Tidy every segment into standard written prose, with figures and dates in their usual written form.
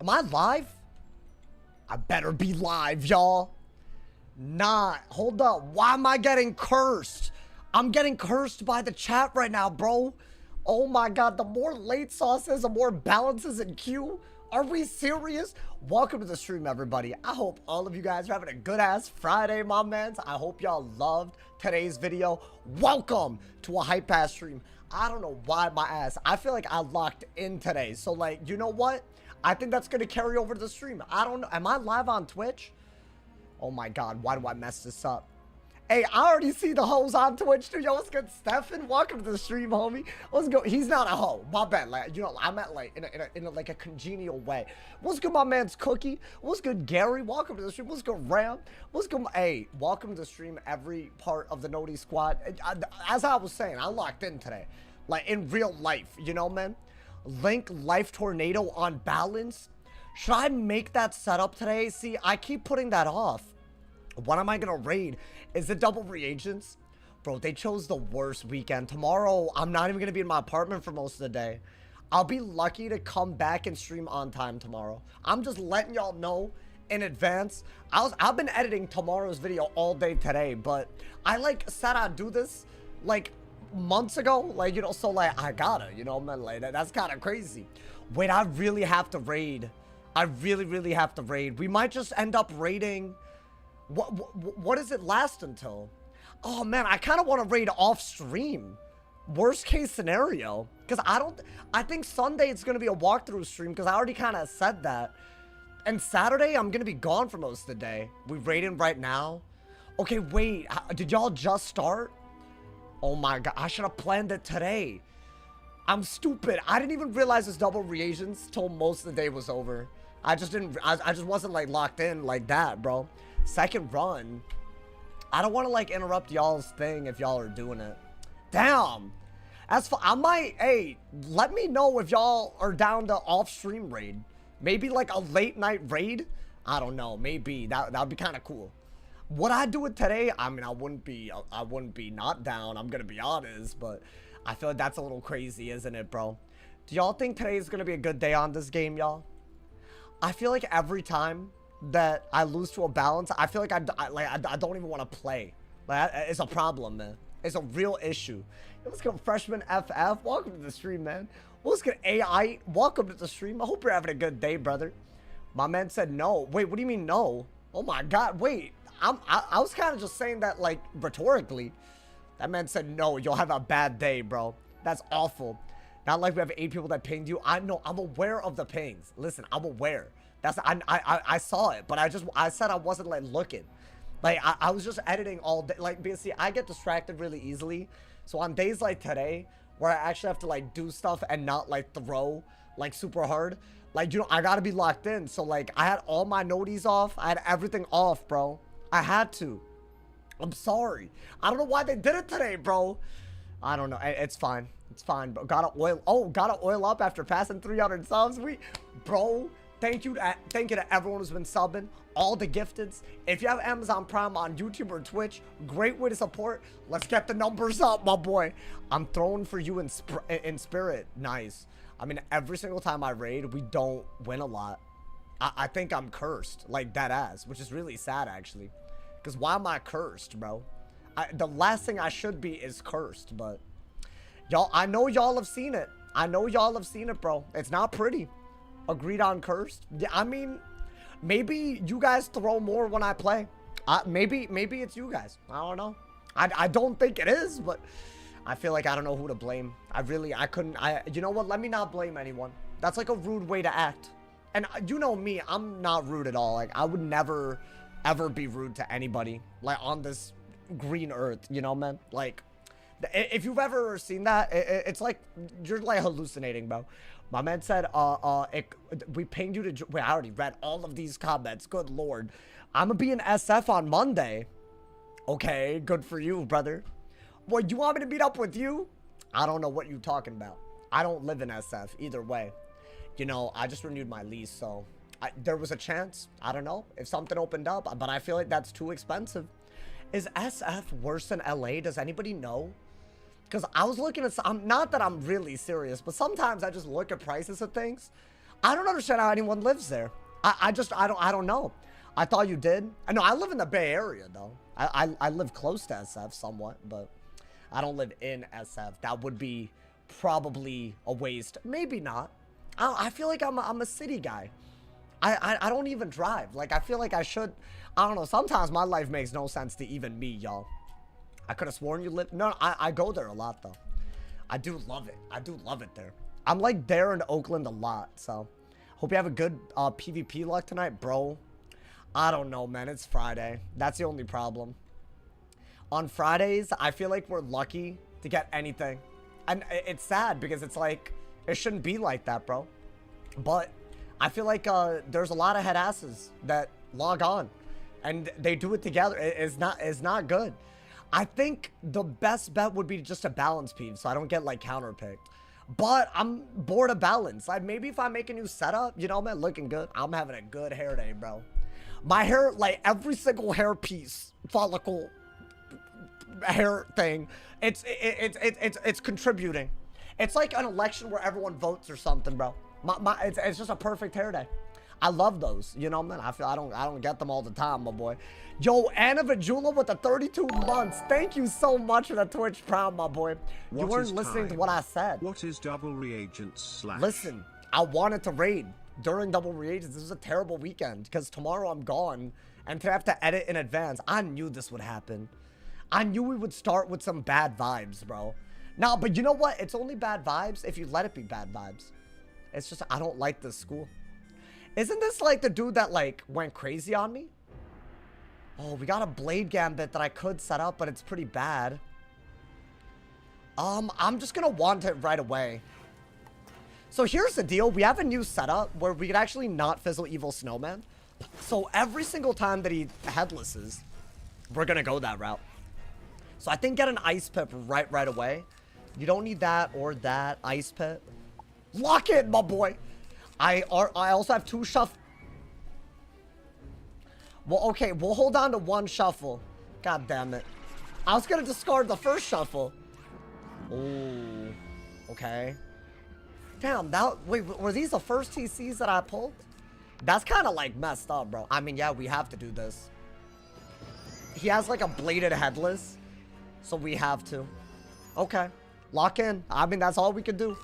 Am I live? I better be live, y'all. Nah, hold up. Why am I getting cursed? I'm getting cursed by the chat right now, bro. Oh my god, the more late sauces, the more balances in queue. Are we serious? Welcome to the stream, everybody. I hope all of you guys are having a good-ass Friday, my mans. I hope y'all loved today's video. Welcome to a hype-ass stream. I don't know why my ass. I feel like I locked in today. So, like, you know what? I think that's going to carry over to the stream. I don't know. Am I live on Twitch? Oh my god, why do I mess this up? Hey, I already see the hoes on Twitch too. Yo, what's good, Stefan? Welcome to the stream, homie. What's good? He's not a hoe. My bad. Like, you know, I meant like in a like a congenial way. What's good, my man's Cookie? What's good, Gary? Welcome to the stream. What's good, Ram? What's good? Hey, welcome to the stream, every part of the Noti squad. As I was saying, I locked in today, like in real life. You know, man. Link Life Tornado on balance. Should I make that setup today? See, I keep putting that off. What am I gonna raid? Is it double reagents? Bro, they chose the worst weekend. Tomorrow, I'm not even gonna be in my apartment for most of the day. I'll be lucky to come back and stream on time tomorrow. I'm just letting y'all know in advance. I've been editing tomorrow's video all day today, but I like said I'd do this like months ago. Like, you know, so like I gotta, you know, man, like that's kind of crazy. Wait, I really have to raid. I really have to raid. We might just end up raiding. What does it last until? Oh man, I kind of want to raid off stream. Worst case scenario, because I think Sunday it's gonna be a walkthrough stream, because I already kind of said that. And Saturday I'm gonna be gone for most of the day. We raiding right now. Okay, wait, did y'all just start? Oh my god, I should have planned it today. I'm stupid. I didn't even realize it's double reagents till most of the day was over. I just wasn't like locked in like that, bro. Second run. I don't want to like interrupt y'all's thing if y'all are doing it. Damn. As for I might, hey, let me know if y'all are down to off stream raid. Maybe like a late night raid. I don't know. Maybe that'd be kind of cool. Would I do it today? I mean, I wouldn't be not down. I'm gonna be honest, but I feel like that's a little crazy, isn't it, bro? Do y'all think today is gonna be a good day on this game, y'all? I feel like every time that I lose to a balance, I feel like I don't even want to play. Like, it's a problem, man. It's a real issue. Let's go, Freshman FF. Welcome to the stream, man. What's good, AI? Welcome to the stream. I hope you're having a good day, brother. My man said no. Wait, what do you mean no? Oh my god, wait. I was kind of just saying that like rhetorically. That man said no. You'll have a bad day, bro. That's awful. Not like we have 8 people that pinged you. I know. I'm aware of the pings. Listen, I'm aware. That's I saw it, but I said I wasn't like looking. Like I was just editing all day. Like, because see, I get distracted really easily. So on days like today, where I actually have to like do stuff and not like throw like super hard, like, you know, I gotta be locked in. So like I had all my noties off. I had everything off, bro. I had to. I'm sorry. I don't know why they did it today, bro. I don't know. It's fine. It's fine, bro. Gotta oil up after passing 300 subs. Bro, thank you to everyone who's been subbing, all the gifteds. If you have Amazon Prime on YouTube or Twitch, great way to support. Let's get the numbers up, my boy. I'm throwing for you in spirit. Nice. I mean, every single time I raid, we don't win a lot. I think I'm cursed, like that ass, which is really sad actually. Because why am I cursed, bro? The last thing I should be is cursed, but y'all, I know y'all have seen it. I know y'all have seen it, bro. It's not pretty. Agreed on cursed. Yeah, I mean, maybe you guys throw more when I play. Maybe it's you guys. I don't know. I don't think it is, but I feel like I don't know who to blame. You know what? Let me not blame anyone. That's like a rude way to act. And you know me, I'm not rude at all. Like, I would never, ever be rude to anybody, like, on this green earth, you know, man? Like, if you've ever seen that, it's like, you're, like, hallucinating, bro. My man said, we pinged you to... Wait, I already read all of these comments. Good lord. I'm gonna be in SF on Monday. Okay, good for you, brother. What, you want me to meet up with you? I don't know what you're talking about. I don't live in SF, either way. You know, I just renewed my lease, so there was a chance. I don't know if something opened up, but I feel like that's too expensive. Is SF worse than LA? Does anybody know? Because I was looking at some, not that I'm really serious, but sometimes I just look at prices of things. I don't understand how anyone lives there. I don't know. I thought you did. I know I live in the Bay Area though. I live close to SF somewhat, but I don't live in SF. That would be probably a waste. Maybe not. I feel like I'm a city guy. I don't even drive. Like, I feel like I should. I don't know. Sometimes my life makes no sense to even me, y'all. I could have sworn you live. No, I go there a lot, though. I do love it. I do love it there. I'm, like, there in Oakland a lot, so. Hope you have a good PvP luck tonight, bro. I don't know, man. It's Friday. That's the only problem. On Fridays, I feel like we're lucky to get anything. And it's sad because it's like, it shouldn't be like that, bro. But I feel like there's a lot of head asses that log on and they do it together. It's not good. I think the best bet would be just to balance peeve so I don't get like counterpicked. But I'm bored of balance. Like, maybe if I make a new setup, you know, man, looking good. I'm having a good hair day, bro. My hair, like every single hair piece, follicle, hair thing, it's contributing. It's like an election where everyone votes or something, bro. It's just a perfect hair day. I love those, you know, man. I don't get them all the time, my boy. Yo, Anna Vajula with the 32 months. Thank you so much for the Twitch Prime, my boy. You weren't listening to what I said. What is double reagents / Listen, I wanted to raid during double reagents. This is a terrible weekend because tomorrow I'm gone and to have to edit in advance. I knew this would happen. I knew we would start with some bad vibes, bro. Now, but you know what? It's only bad vibes if you let it be bad vibes. It's just, I don't like this school. Isn't this like the dude that like went crazy on me? Oh, we got a blade gambit that I could set up, but it's pretty bad. I'm just gonna want it right away. So here's the deal. We have a new setup where we could actually not fizzle Evil Snowman. So every single time that he headlesses, we're gonna go that route. So I think get an ice pip right away. You don't need that or that ice pip. Lock in, my boy. I also have 2 shuffle. Well, okay, we'll hold on to 1 shuffle. God damn it. I was gonna discard the first shuffle. Ooh. Okay. Damn, wait, were these the first TCs that I pulled? That's kind of like messed up, bro. I mean, yeah, we have to do this. He has like a bladed headless, so we have to. Okay. Lock in. I mean, that's all we can do.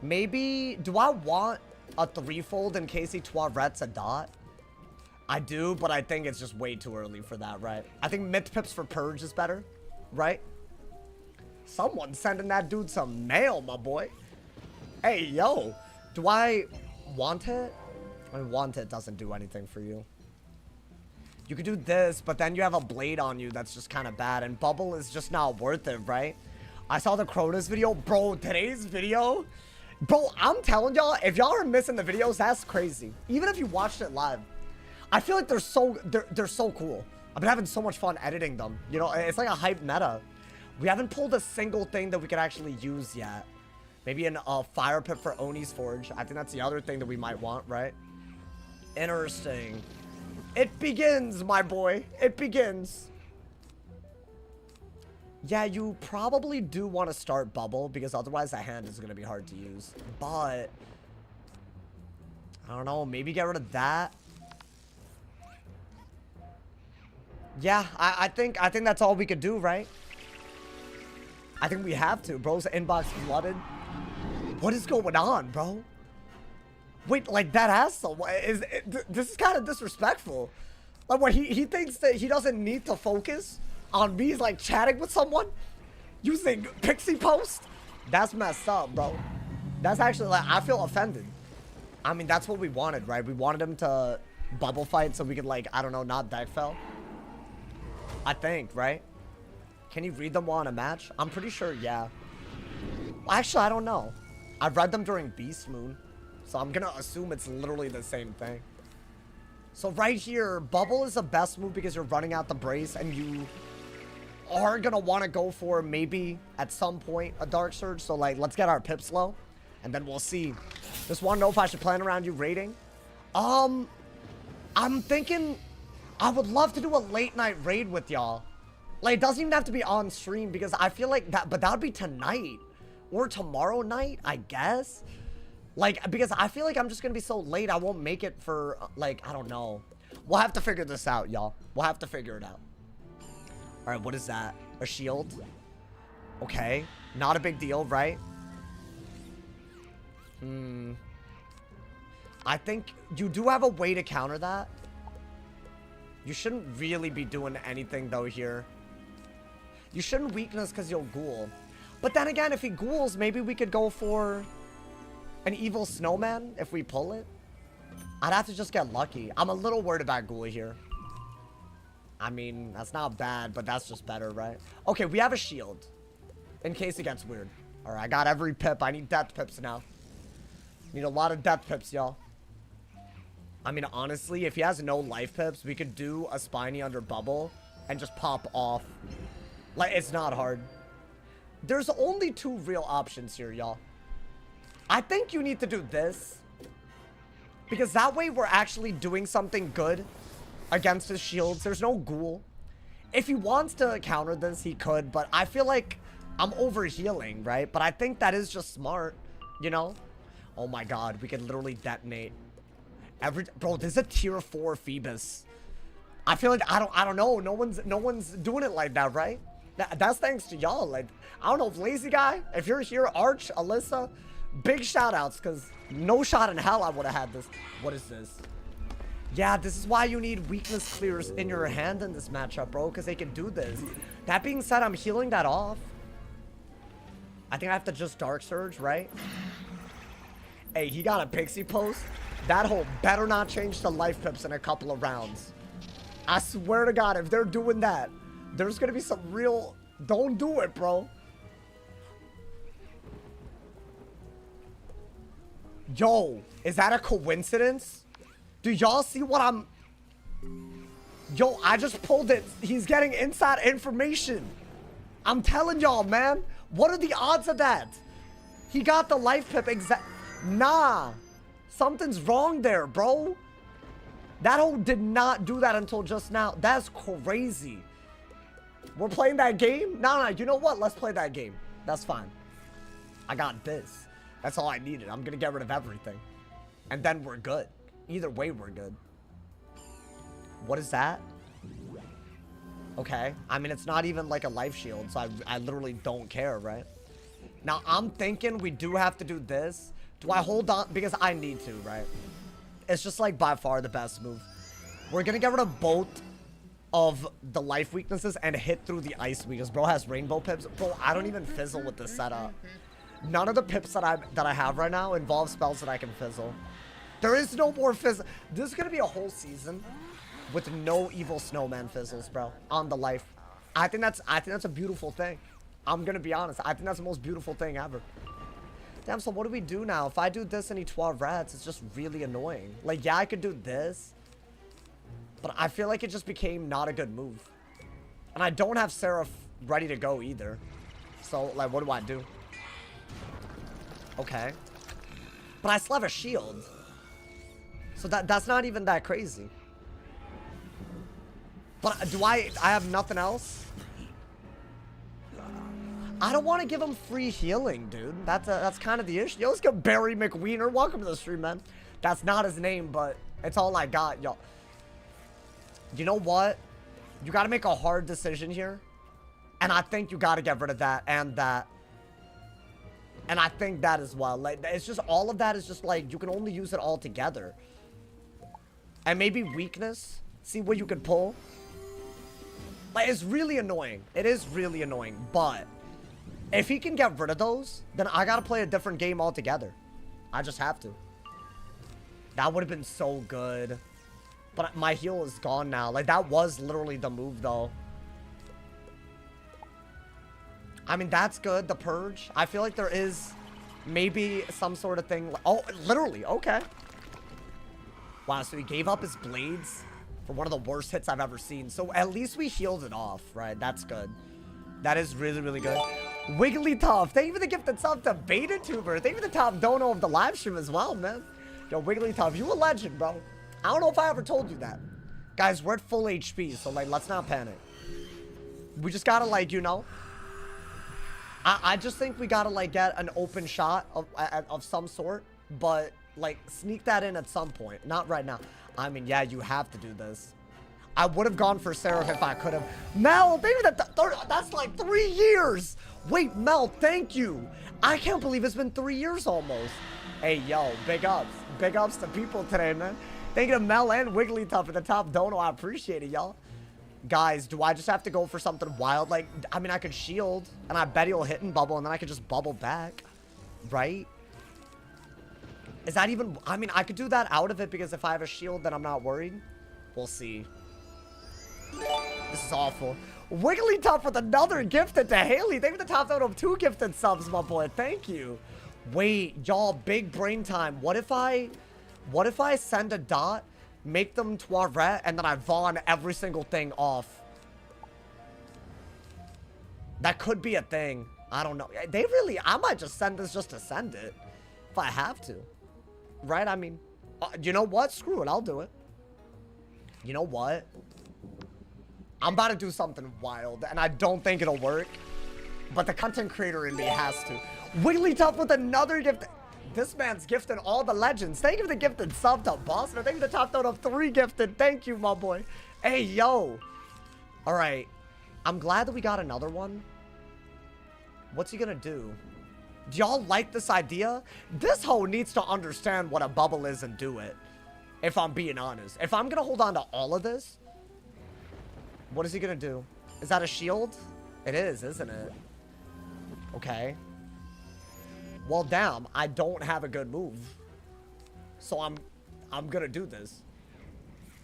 Maybe, do I want a 3-fold in case he toirettes a dot? I do, but I think it's just way too early for that, right? I think myth pips for purge is better, right? Someone's sending that dude some mail, my boy. Hey, yo, do I want it? I mean, want it doesn't do anything for you. You could do this, but then you have a blade on you that's just kind of bad, and bubble is just not worth it, right? I saw the Cronus video. Bro, today's video... Bro, I'm telling y'all, if y'all are missing the videos, that's crazy. Even if you watched it live. I feel like they're so cool. I've been having so much fun editing them. You know, it's like a hype meta. We haven't pulled a single thing that we could actually use yet. Maybe a fire pit for Oni's Forge. I think that's the other thing that we might want, right? Interesting. It begins, my boy. It begins. Yeah, you probably do want to start bubble because otherwise that hand is going to be hard to use. But I don't know, maybe get rid of that. Yeah, I think that's all we could do, right? I think we have to. Bro's inbox flooded. What is going on, bro? Wait, like that asshole? This is kind of disrespectful. Like what he thinks that he doesn't need to focus on me, like chatting with someone using Pixie Post. That's messed up, bro. That's actually like, I feel offended. I mean, that's what we wanted, right? We wanted him to bubble fight so we could, like, I don't know, not deck fell. I think, right? Can you read them while in a match? I'm pretty sure, yeah. Actually, I don't know. I've read them during Beast Moon, so I'm gonna assume it's literally the same thing. So right here, bubble is the best move because you're running out the brace and you are gonna want to go for maybe at some point a Dark Surge. So like, let's get our pips low and then we'll see. Just want to know if I should plan around you raiding. I'm thinking I would love to do a late night raid with y'all. Like, it doesn't even have to be on stream because I feel like that, but that would be tonight or tomorrow night, I guess. Like, because I feel like I'm just gonna be so late, I won't make it for, like, I don't know. We'll have to figure this out, y'all. We'll have to figure it out. Alright, what is that? A shield? Okay. Not a big deal, right? I think you do have a way to counter that. You shouldn't really be doing anything, though, here. You shouldn't weakness because you'll ghoul. But then again, if he ghouls, maybe we could go for an evil snowman if we pull it. I'd have to just get lucky. I'm a little worried about ghoul here. I mean, that's not bad, but that's just better, right? Okay, we have a shield. In case it gets weird. Alright, I got every pip. I need death pips now. Need a lot of death pips, y'all. I mean, honestly, if he has no life pips, we could do a spiny under bubble and just pop off. Like, it's not hard. There's only 2 real options here, y'all. I think you need to do this. Because that way we're actually doing something good against his shields. There's no ghoul. If he wants to counter this, he could. But I feel like I'm over-healing, right? But I think that is just smart, you know? Oh my god, we could literally detonate. Bro, this is a tier 4 Phoebus. I feel like, I don't know. No one's doing it like that, right? That's thanks to y'all. Like, I don't know if Lazy Guy, if you're here, Arch, Alyssa, big shout outs, because no shot in hell I would have had this. What is this? Yeah, this is why you need weakness clears in your hand in this matchup, bro, because they can do this. That being said, I'm healing that off. I think I have to just Dark Surge, right? Hey, he got a pixie post. That hole better not change to life pips in a couple of rounds. I swear to God, if they're doing that, there's gonna be some real... Don't do it, bro. Yo, is that a coincidence? Do y'all see what I'm... Yo, I just pulled it. He's getting inside information. I'm telling y'all, man. What are the odds of that? He got the life pip exact... Nah. Something's wrong there, bro. That hole did not do that until just now. That's crazy. We're playing that game? No, you know what? Let's play that game. That's fine. I got this. That's all I needed. I'm gonna get rid of everything. And then we're good. Either way, we're good. What is that? Okay. I mean, it's not even like a life shield, so I literally don't care, right? Now, I'm thinking we do have to do this. Do I hold on? Because I need to, right? It's just like by far the best move. We're gonna get rid of both of the life weaknesses and hit through the ice weakness. Bro has rainbow pips. Bro, I don't even fizzle with this setup. None of the pips that I have right now involve spells that I can fizzle. There is no more fizzle. This is gonna be a whole season with no evil snowman fizzles, bro, on the life. I think that's a beautiful thing. I'm gonna be honest. I think that's the most beautiful thing ever. Damn, so what do we do now? If I do this and he 12 rats, it's just really annoying. Like, yeah, I could do this, but I feel like it just became not a good move. And I don't have Seraph ready to go either. So, like, what do I do? Okay. But I still have a shield. So that's not even that crazy. But do I have nothing else? I don't want to give him free healing, dude. That's kind of the issue. Yo, let's get Barry McWiener. Welcome to the stream, man. That's not his name, but it's all I got, yo. You know what? You got to make a hard decision here. And I think you got to get rid of that and that. And I think that as well. Like, it's just, all of that is just like, you can only use it all together. And maybe weakness. See what you can pull. Like, it's really annoying. It is really annoying. But if he can get rid of those, then I gotta play a different game altogether. I just have to. That would have been so good. But my heal is gone now. Like, that was literally the move, though. I mean, that's good. The purge. I feel like there is maybe some sort of thing. Oh, literally. Okay. Wow, so he gave up his blades for one of the worst hits I've ever seen. So at least we healed it off, right? That's good. That is really, really good. Wigglytuff. Thank you for the gifted sub to BetaTuber. Thank you for the top dono of the live stream as well, man. Yo, Wigglytuff, you a legend, bro. I don't know if I ever told you that. Guys, we're at full HP, so, like, let's not panic. We just gotta, like, you know. I just think we gotta, like, get an open shot of some sort. but like sneak that in at some point. Not right now. I mean, yeah, you have to do this. I would have gone for Seraph if I could have. Mel, maybe that's like 3 years. Wait, Mel, thank you. I can't believe it's been 3 years almost. Hey, yo, big ups. Big ups to people today, man. Thank you to Mel and Wigglytuff for the top dono. I appreciate it, y'all. Guys, do I just have to go for something wild? Like, I mean, I could shield, and I bet he'll hit and bubble, and then I could just bubble back. Right? Is that even... I mean, I could do that out of it, because if I have a shield, then I'm not worried. We'll see. This is awful. Wigglytuff with another gifted to Haley. Thank you for the top dono of 2 gifted subs, my boy. Thank you. Wait, y'all, big brain time. What if I send a dot, make them Toilet, and then I Vaughn every single thing off? That could be a thing. I don't know. I might just send this just to send it. If I have to. Right? I mean, you know what? Screw it. I'll do it. You know what? I'm about to do something wild, and I don't think it'll work. But the content creator in me has to. Wigglytuff with another gift. This man's gifted all the legends. Thank you for the gifted sub to Boston. Thank you for the top note of 3 gifted. Thank you, my boy. Hey, yo. All right. I'm glad that we got another one. What's he gonna do? Do y'all like this idea? This hoe needs to understand what a bubble is and do it. If I'm being honest. If I'm gonna hold on to all of this, what is he gonna do? Is that a shield? It is, isn't it? Okay. Well, damn, I don't have a good move. So I'm gonna do this.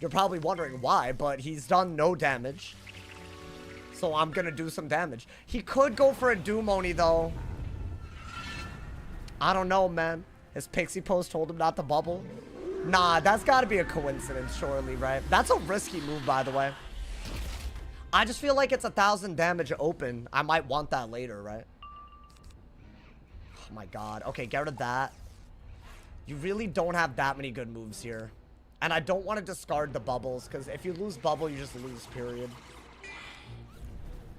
You're probably wondering why, but he's done no damage. So I'm gonna do some damage. He could go for a Doom Oni, though. I don't know, man. His Pixie Post told him not to bubble. Nah, that's gotta be a coincidence, surely, right? That's a risky move, by the way. I just feel like it's 1,000 damage open. I might want that later, right? Oh my god. Okay, get rid of that. You really don't have that many good moves here. And I don't want to discard the bubbles, because if you lose bubble, you just lose, period.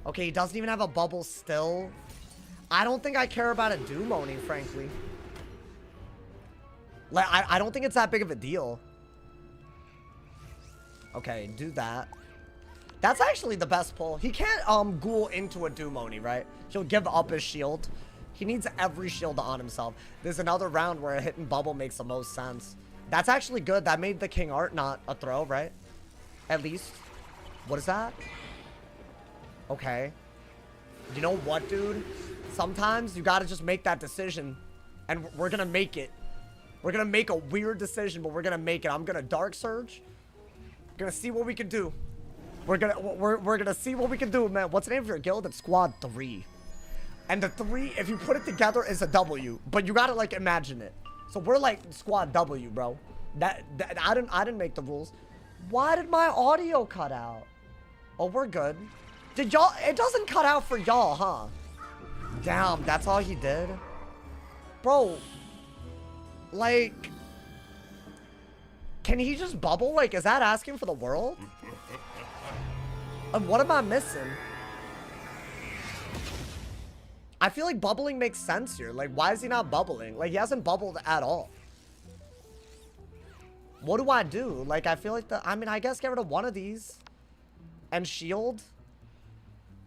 Okay, he doesn't even have a bubble still. I don't think I care about a Doom Oni, frankly. Like, I don't think it's that big of a deal. Okay, do that. That's actually the best pull. He can't ghoul into a Doom Oni, right? He'll give up his shield. He needs every shield on himself. There's another round where a hit and bubble makes the most sense. That's actually good. That made the King Art not a throw, right? At least. What is that? Okay. You know what, dude? Sometimes you gotta just make that decision. And we're gonna make it. We're gonna make a weird decision, but we're gonna make it. I'm gonna Dark Surge. Gonna see what we can do. We're gonna see what we can do, man. What's the name of your guild? It's Squad 3. And the 3, if you put it together, is a W. But you gotta, like, imagine it. So we're like Squad W, bro. I didn't make the rules. Why did my audio cut out? Oh, we're good. Did y'all... It doesn't cut out for y'all, huh? Damn, that's all he did? Bro. Like... Can he just bubble? Like, is that asking for the world? And what am I missing? I feel like bubbling makes sense here. Like, why is he not bubbling? Like, he hasn't bubbled at all. What do I do? Like, I feel like I mean, I guess get rid of one of these. And shield.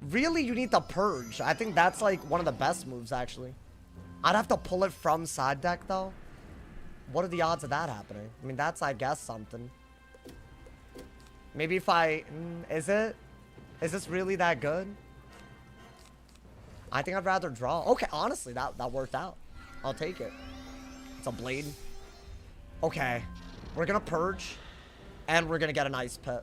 Really, you need the purge. I think that's, like, one of the best moves, actually. I'd have to pull it from side deck, though. What are the odds of that happening? I mean, that's, I guess, something. Maybe if I... is it? Is this really that good? I think I'd rather draw. Okay, honestly, that worked out. I'll take it. It's a blade. Okay. We're gonna purge. And we're gonna get an ice pit.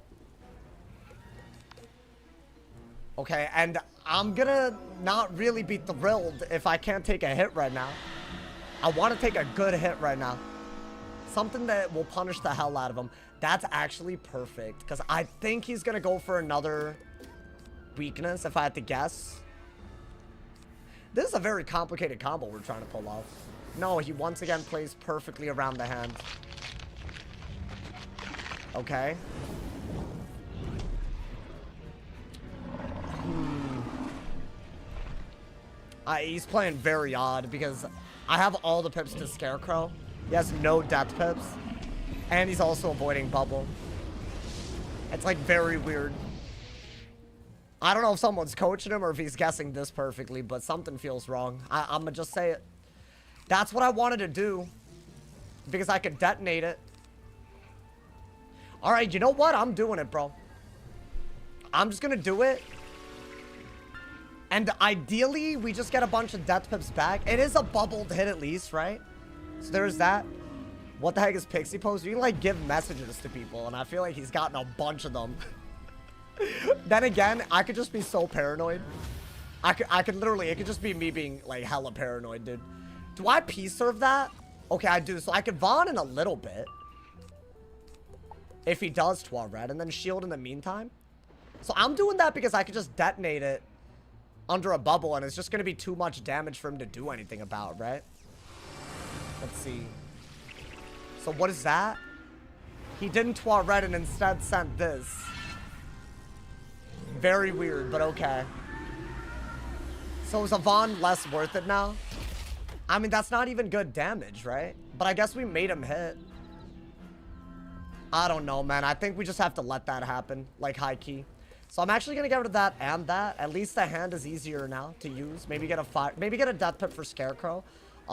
Okay, and I'm gonna not really be thrilled if I can't take a hit right now. I want to take a good hit right now. Something that will punish the hell out of him. That's actually perfect. Because I think he's gonna go for another weakness, if I had to guess. This is a very complicated combo we're trying to pull off. No, he once again plays perfectly around the hand. Okay. He's playing very odd because I have all the pips to Scarecrow. He has no death pips. And he's also avoiding bubble. It's like very weird. I don't know if someone's coaching him or if he's guessing this perfectly, but something feels wrong. I'm gonna just say it. That's what I wanted to do. Because I could detonate it. Alright, you know what? I'm doing it, bro. I'm just gonna do it. And ideally, we just get a bunch of death pips back. It is a bubbled hit at least, right? So there's that. What the heck is Pixie Post? You can, like, give messages to people, and I feel like he's gotten a bunch of them. Then again, I could just be so paranoid. I could literally, it could just be me being, like, hella paranoid, dude. Do I P-serve that? Okay, I do. So I could Vaughn in a little bit. If he does 12 red, and then shield in the meantime. So I'm doing that because I could just detonate it under a bubble, and it's just going to be too much damage for him to do anything about, right? Let's see. So what is that? He didn't 12 red and instead sent this. Very weird, but okay. So is Vaughn less worth it now? I mean, that's not even good damage, right? But I guess we made him hit. I don't know, man. I think we just have to let that happen, like high key. So I'm actually gonna get rid of that and that. At least the hand is easier now to use. Maybe get a fire. Maybe get a death pip for Scarecrow.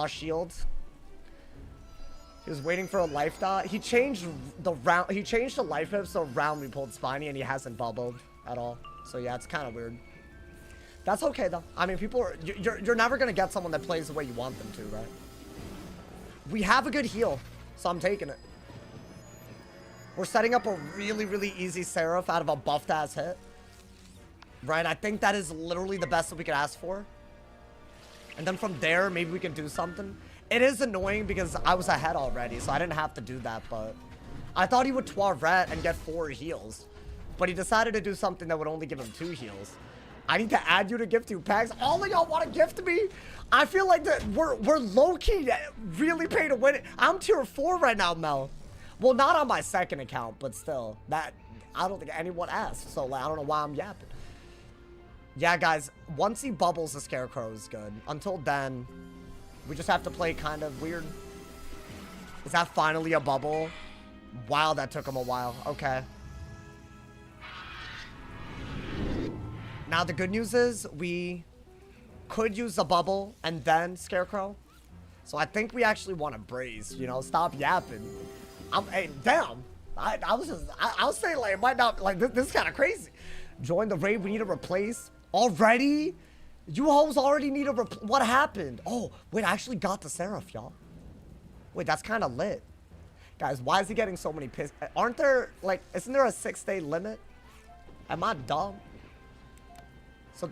Shield. He was waiting for a life dot. He changed the round. He changed the life pip so round we pulled Spiny and he hasn't bubbled at all. So yeah, it's kind of weird. That's okay though. I mean, people are. You're never gonna get someone that plays the way you want them to, right? We have a good heal, so I'm taking it. We're setting up a really, really easy Seraph out of a buffed ass hit. Right? I think that is literally the best that we could ask for. And then from there, maybe we can do something. It is annoying because I was ahead already, so I didn't have to do that, but I thought he would 12 ret and get 4 heals. But he decided to do something that would only give him 2 heals. I need to add you to gift you packs. All of y'all want to gift me? I feel like that we're low-key really pay to win it. I'm tier 4 right now, Mel. Well, not on my second account, but still. That, I don't think anyone asked, so like, I don't know why I'm yapping. Yeah, guys, once he bubbles, the Scarecrow is good. Until then, we just have to play kind of weird. Is that finally a bubble? Wow, that took him a while. Okay. Now, the good news is we could use the bubble and then Scarecrow. So I think we actually want to brace, you know, stop yapping. Hey, damn. I was saying, like, it might not, like, this is kind of crazy. Join the raid, we need to replace. Already? You hoes already need a what happened? Oh, wait, I actually got the Seraph, y'all. Wait, that's kind of lit. Guys, why is he getting so many piss? Aren't there, like, isn't there a 6-day limit? Am I dumb? So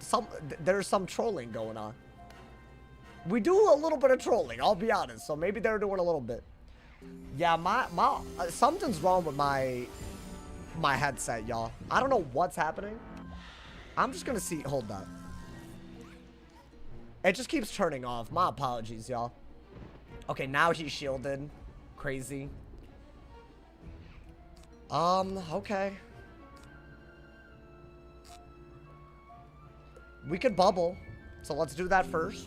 there's some trolling going on. We do a little bit of trolling, I'll be honest. So maybe they're doing a little bit. Yeah, something's wrong with my headset, y'all. I don't know what's happening. I'm just gonna see. Hold on. It just keeps turning off. My apologies, y'all. Okay, now he's shielded. Crazy. Okay. We could bubble. So let's do that first.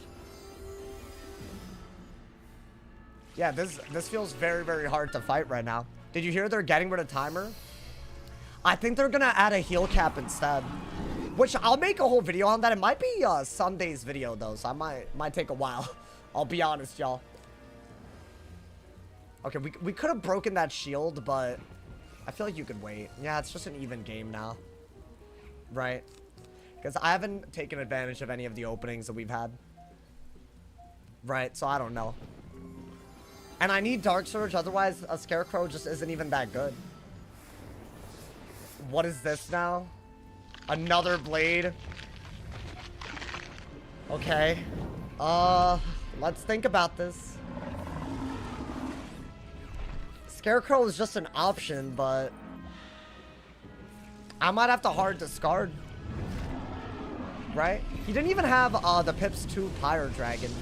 Yeah, this feels very, very hard to fight right now. Did you hear they're getting rid of timer? I think they're gonna add a heal cap instead. Which I'll make a whole video on that. It might be Sunday's video though, so I might take a while. I'll be honest, y'all. Okay, we could have broken that shield, but I feel like you could wait. Yeah, it's just an even game now. Right? Because I haven't taken advantage of any of the openings that we've had. Right, so I don't know. And I need Dark Surge, otherwise a Scarecrow just isn't even that good. What is this now? Another blade. Okay. Let's think about this. Scarecrow is just an option, but I might have to hard discard. Right? He didn't even have the Pips 2 Pyre Dragon.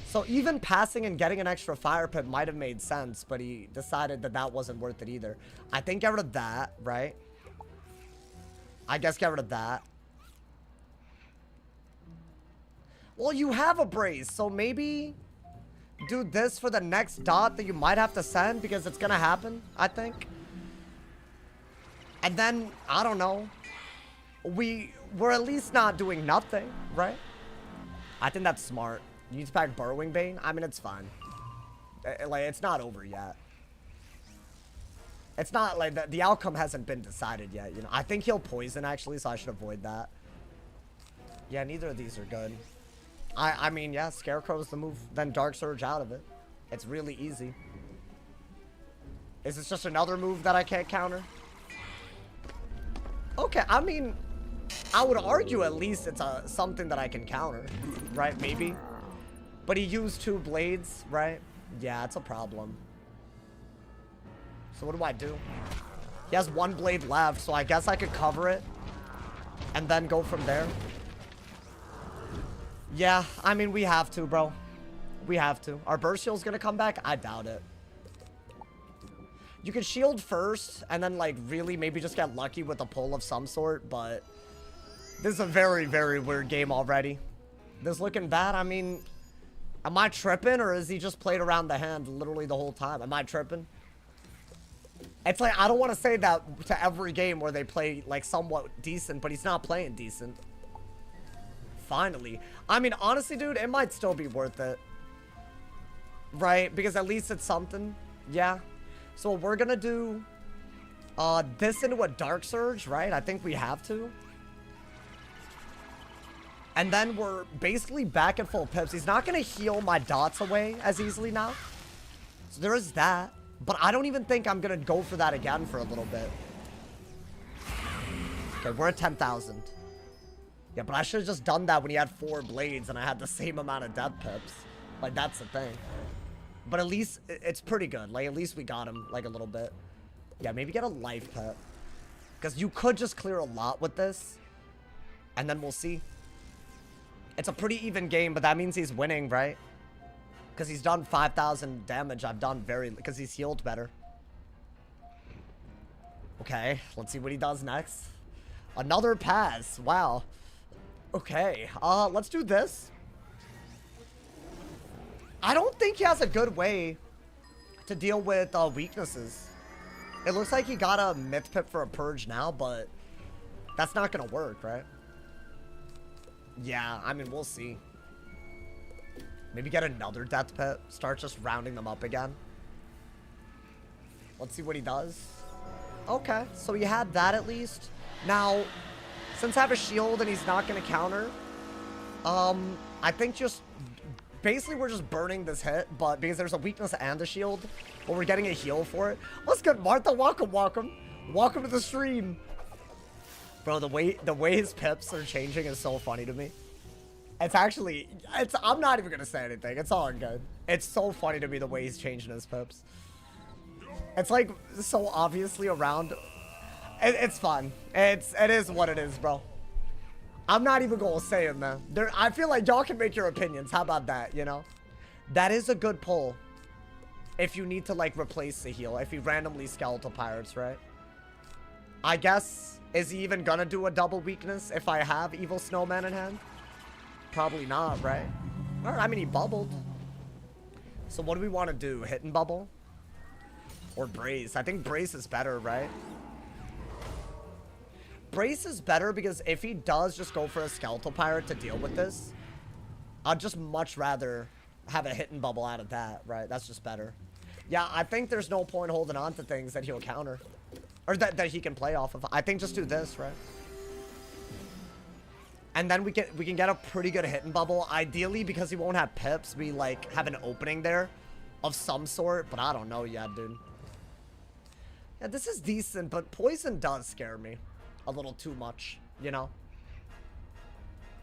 So even passing and getting an extra Fire Pip might have made sense, but he decided that that wasn't worth it either. I think get rid of that, right? I guess get rid of that. Well, you have a brace, so maybe do this for the next dot that you might have to send because it's gonna happen, I think. And then, I don't know. We're at least not doing nothing, right? I think that's smart. You need to pack Burrowing Bane? I mean, it's fine. Like, it's not over yet. It's not like the outcome hasn't been decided yet, you know. I think he'll poison, actually, so I should avoid that. Yeah, neither of these are good. I mean, yeah, Scarecrow's the move. Then Dark Surge out of it. It's really easy. Is this just another move that I can't counter? Okay, I mean, I would argue at least it's something that I can counter, right? Maybe. But he used 2 blades, right? Yeah, it's a problem. So what do I do? He has 1 blade left, so I guess I could cover it and then go from there. Yeah, I mean, we have to, bro. We have to. Our burst shield's gonna come back? I doubt it. You could shield first and then, like, really maybe just get lucky with a pull of some sort, but this is a very, very weird game already. This looking bad. I mean, am I tripping, or is he just played around the hand literally the whole time? Am I tripping? It's like, I don't want to say that to every game where they play, like, somewhat decent, but he's not playing decent. Finally. I mean, honestly, dude, it might still be worth it. Right? Because at least it's something. Yeah. So we're gonna do this into a Dark Surge, right? I think we have to. And then we're basically back at full pips. He's not gonna heal my dots away as easily now. So there is that. But I don't even think I'm gonna go for that again for a little bit. Okay, we're at 10,000. Yeah, but I should have just done that when he had 4 blades and I had the same amount of death pips. Like, that's the thing. But at least, it's pretty good. Like, at least we got him, like, a little bit. Yeah, maybe get a life pip. Because you could just clear a lot with this. And then we'll see. It's a pretty even game, but that means he's winning, right? Because he's done 5,000 damage. I've done because he's healed better. Okay, let's see what he does next. Another pass. Wow. Okay, let's do this. I don't think he has a good way to deal with weaknesses. It looks like he got a myth pip for a purge now, but that's not gonna work, right? Yeah, I mean, we'll see. Maybe get another death pip. Start just rounding them up again. Let's see what he does. Okay, so he had that at least. Now, since I have a shield and he's not going to counter, I think just... Basically, we're just burning this hit, but because there's a weakness and a shield, but we're getting a heal for it. What's good, Martha? Welcome, welcome. Welcome to the stream. Bro, the way his pips are changing is so funny to me. It's actually... I'm not even going to say anything. It's all good. It's so funny to me the way he's changing his pips. It's like so obviously around... It's fun. It is what it is, bro. I'm not even gonna say it, man. I feel like y'all can make your opinions. How about that, you know? That is a good pull. If you need to, like, replace the heal. If he randomly skeletal pirates, right? I guess, is he even gonna do a double weakness if I have Evil Snowman in hand? Probably not, right? Alright, I mean, he bubbled. So what do we want to do? Hit and bubble? Or brace? I think brace is better, right? Brace is better because if he does just go for a skeletal pirate to deal with this, I'd just much rather have a hit and bubble out of that, right? That's just better. Yeah, I think there's no point holding on to things that he'll counter. Or that he can play off of. I think just do this, right? And then we can get a pretty good hit and bubble. Ideally, because he won't have pips, we like have an opening there of some sort. But I don't know yet, dude. Yeah, this is decent, but poison does scare me a little too much, you know?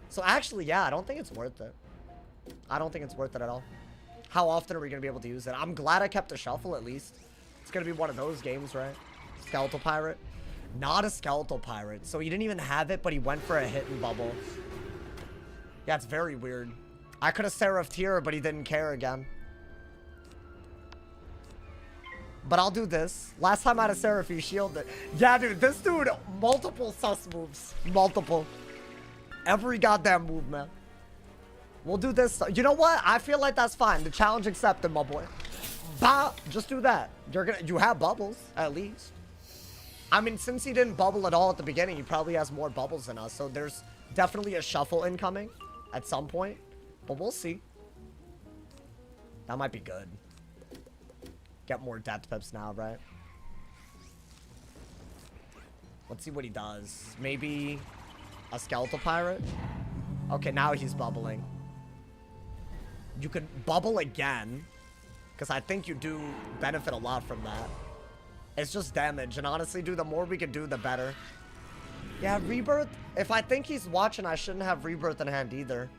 So actually, yeah, I don't think it's worth it. I don't think it's worth it at all. How often are we going to be able to use it? I'm glad I kept the shuffle at least. It's going to be one of those games, right? Skeletal pirate. Not a skeletal pirate. So he didn't even have it, but he went for a hit and bubble. Yeah, it's very weird. I could have seraphed here, but he didn't care again. But I'll do this. Last time I had a seraph, he shielded it. Yeah, dude, this dude, multiple sus moves. Multiple. Every goddamn move, man. We'll do this. You know what? I feel like that's fine. The challenge accepted, my boy. Bah, just do that. You have bubbles, at least. I mean, since he didn't bubble at all at the beginning, he probably has more bubbles than us. So there's definitely a shuffle incoming at some point. But we'll see. That might be good. Get more death pips now, right? Let's see what he does. Maybe a skeletal pirate? Okay, now he's bubbling. You could bubble again, because I think you do benefit a lot from that. It's just damage, and honestly, dude, the more we can do, the better. Yeah, Rebirth, if I think he's watching, I shouldn't have Rebirth in hand either.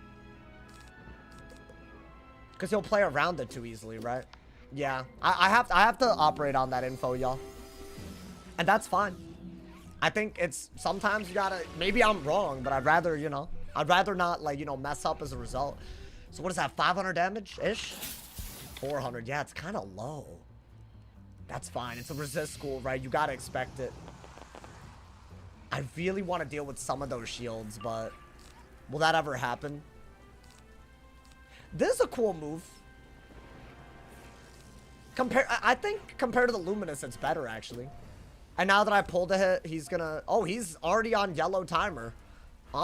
Because he'll play around it too easily, right? Yeah, I have to operate on that info, y'all. And that's fine. I think it's, sometimes you gotta, maybe I'm wrong, but I'd rather, you know, I'd rather not, like, you know, mess up as a result. So what is that, 500 damage-ish? 400, yeah, it's kind of low. That's fine, it's a resist school, right? You gotta expect it. I really want to deal with some of those shields, but will that ever happen? This is a cool move. I think compared to the Luminous, it's better, actually. And now that I pulled a hit, he's gonna... Oh, he's already on yellow timer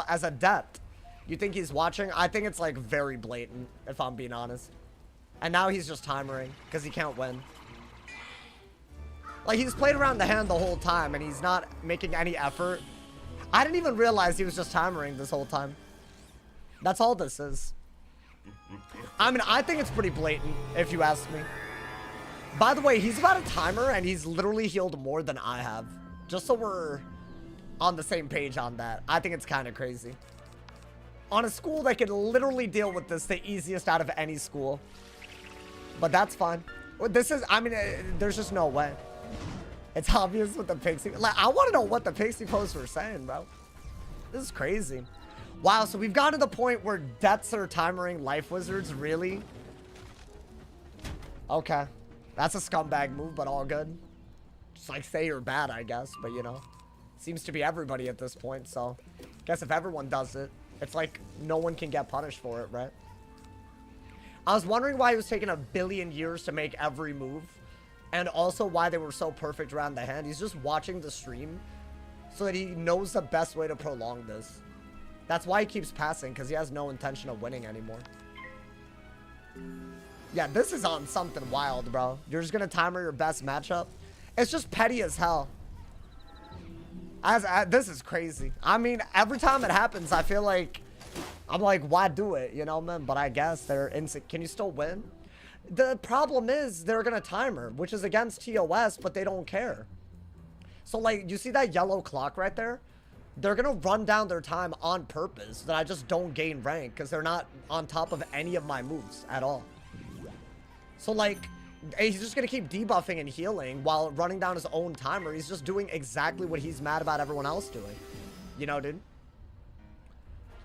as a depth. You think he's watching? I think it's, like, very blatant, if I'm being honest. And now he's just timering, because he can't win. Like, he's played around the hand the whole time, and he's not making any effort. I didn't even realize he was just timering this whole time. That's all this is. I mean, I think it's pretty blatant, if you ask me. By the way, he's about a timer, and he's literally healed more than I have. Just so we're on the same page on that. I think it's kind of crazy. On a school that can literally deal with this the easiest out of any school. But that's fine. This is, I mean, there's just no way. It's obvious with the pixie. Like, I want to know what the pixie posts were saying, bro. This is crazy. Wow, so we've gotten to the point where deaths are timering life wizards, really? Okay. That's a scumbag move, but all good. Just like say you're bad, I guess, but you know. Seems to be everybody at this point, so. Guess if everyone does it, it's like no one can get punished for it, right? I was wondering why it was taking 1 billion years to make every move. And also why they were so perfect around the hand. He's just watching the stream so that he knows the best way to prolong this. That's why he keeps passing, because he has no intention of winning anymore. Yeah, this is on something wild, bro. You're just going to timer your best matchup. It's just petty as hell. This is crazy. I mean, every time it happens, I feel like... I'm like, why do it? You know, man? But I guess they're insane. Can you still win? The problem is they're going to timer, which is against TOS, but they don't care. So, like, you see that yellow clock right there? They're going to run down their time on purpose so that I just don't gain rank because they're not on top of any of my moves at all. So, like, he's just going to keep debuffing and healing while running down his own timer. He's just doing exactly what he's mad about everyone else doing. You know, dude?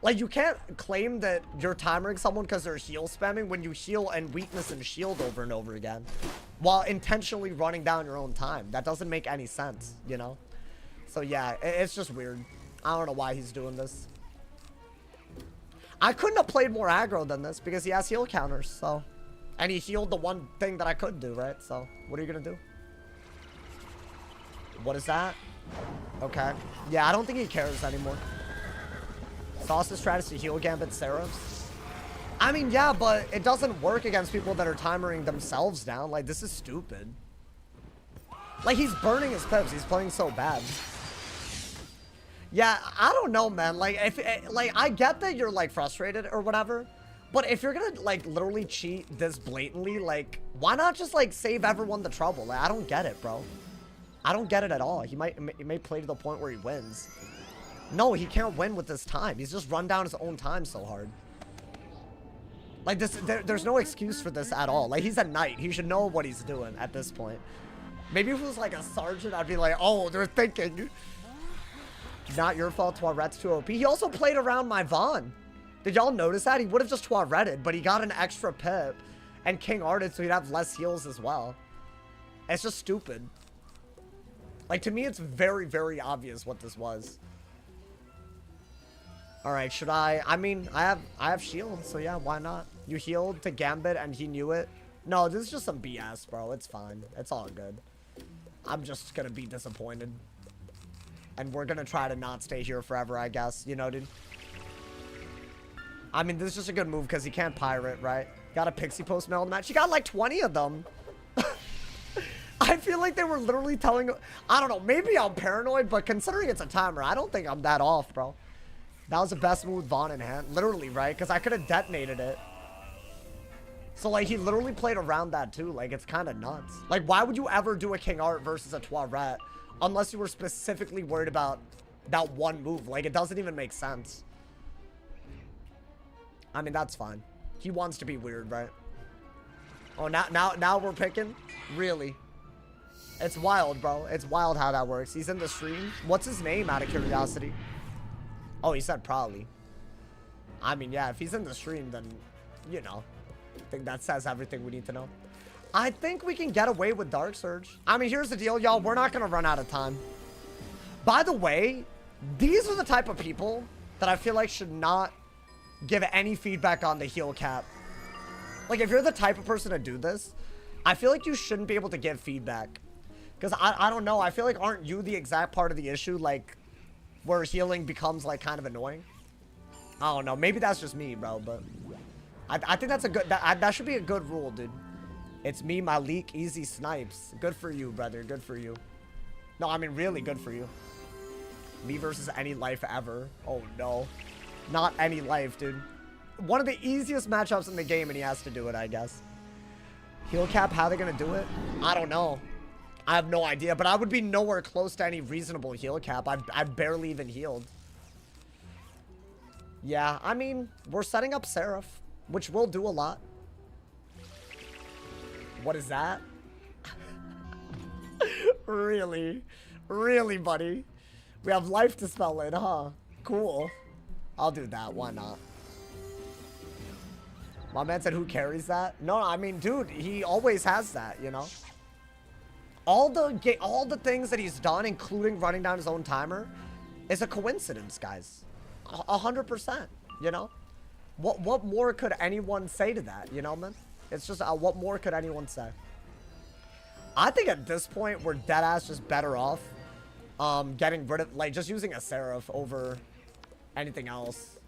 Like, you can't claim that you're timering someone because they're heal spamming when you heal and weakness and shield over and over again while intentionally running down your own time. That doesn't make any sense, you know? So, yeah, it's just weird. I don't know why he's doing this. I couldn't have played more aggro than this because he has heal counters, so... And he healed the one thing that I could do, right? So, what are you gonna do? What is that? Okay. Yeah, I don't think he cares anymore. Sauce's strategy to heal Gambit Seraphs. I mean, yeah, but it doesn't work against people that are timering themselves down. Like, this is stupid. Like, he's burning his pips. He's playing so bad. Yeah, I don't know, man. Like, I get that you're, like, frustrated or whatever. But if you're gonna, like, literally cheat this blatantly, like, why not just, like, save everyone the trouble? Like, I don't get it, bro. I don't get it at all. He may play to the point where he wins. No, he can't win with this time. He's just run down his own time so hard. Like, there's no excuse for this at all. Like, he's a knight. He should know what he's doing at this point. Maybe if it was, like, a sergeant, I'd be like, oh, they're thinking. Not your fault, Toirette's too OP. He also played around my Vaughn. Did y'all notice that? He would have just Toiretted, but he got an extra pip and King Arted, so he'd have less heals as well. It's just stupid. Like, to me, it's very, very obvious what this was. All right, should I mean, I have shield, so yeah, why not? You healed to Gambit and he knew it. No, this is just some BS, bro. It's fine. It's all good. I'm just gonna be disappointed. And we're gonna try to not stay here forever, I guess. You know, dude? I mean, this is just a good move because he can't pirate, right? Got a Pixie Post Meld match. He got like 20 of them. I feel like they were literally telling... I don't know. Maybe I'm paranoid, but considering it's a timer, I don't think I'm that off, bro. That was the best move with Vaughn in hand. Literally, right? Because I could have detonated it. So, like, he literally played around that, too. Like, it's kind of nuts. Like, why would you ever do a King Art versus a Tourette unless you were specifically worried about that one move? Like, it doesn't even make sense. I mean, that's fine. He wants to be weird, right? Oh, now we're picking? Really? It's wild, bro. It's wild how that works. He's in the stream. What's his name, out of curiosity? Oh, he said probably. I mean, yeah, if he's in the stream, then, you know, I think that says everything we need to know. I think we can get away with Dark Surge. I mean, here's the deal, y'all. We're not going to run out of time. By the way, these are the type of people that I feel like should not give any feedback on the heal cap. Like, if you're the type of person to do this, I feel like you shouldn't be able to give feedback. Because I don't know. I feel like, aren't you the exact part of the issue, like, where healing becomes, like, kind of annoying? I don't know. Maybe that's just me, bro, but I think that's a good... That should be a good rule, dude. It's me, my leak, easy snipes. Good for you, brother. Good for you. No, I mean, really good for you. Me versus any life ever. Oh, no. Not any life, dude. One of the easiest matchups in the game, and he has to do it, I guess. Heal cap, how they gonna do it? I don't know. I have no idea, but I would be nowhere close to any reasonable heal cap. I've barely even healed. Yeah, I mean, we're setting up Seraph, which will do a lot. What is that? Really? Really, buddy? We have life to spell in, huh? Cool. I'll do that. Why not? My man said, who carries that? No, I mean, dude, he always has that, you know? All the things that he's done, including running down his own timer, is a coincidence, guys. 100%, you know? What more could anyone say to that, you know, man? It's just, what more could anyone say? I think at this point, we're deadass just better off getting rid of, like, just using a Seraph over anything else.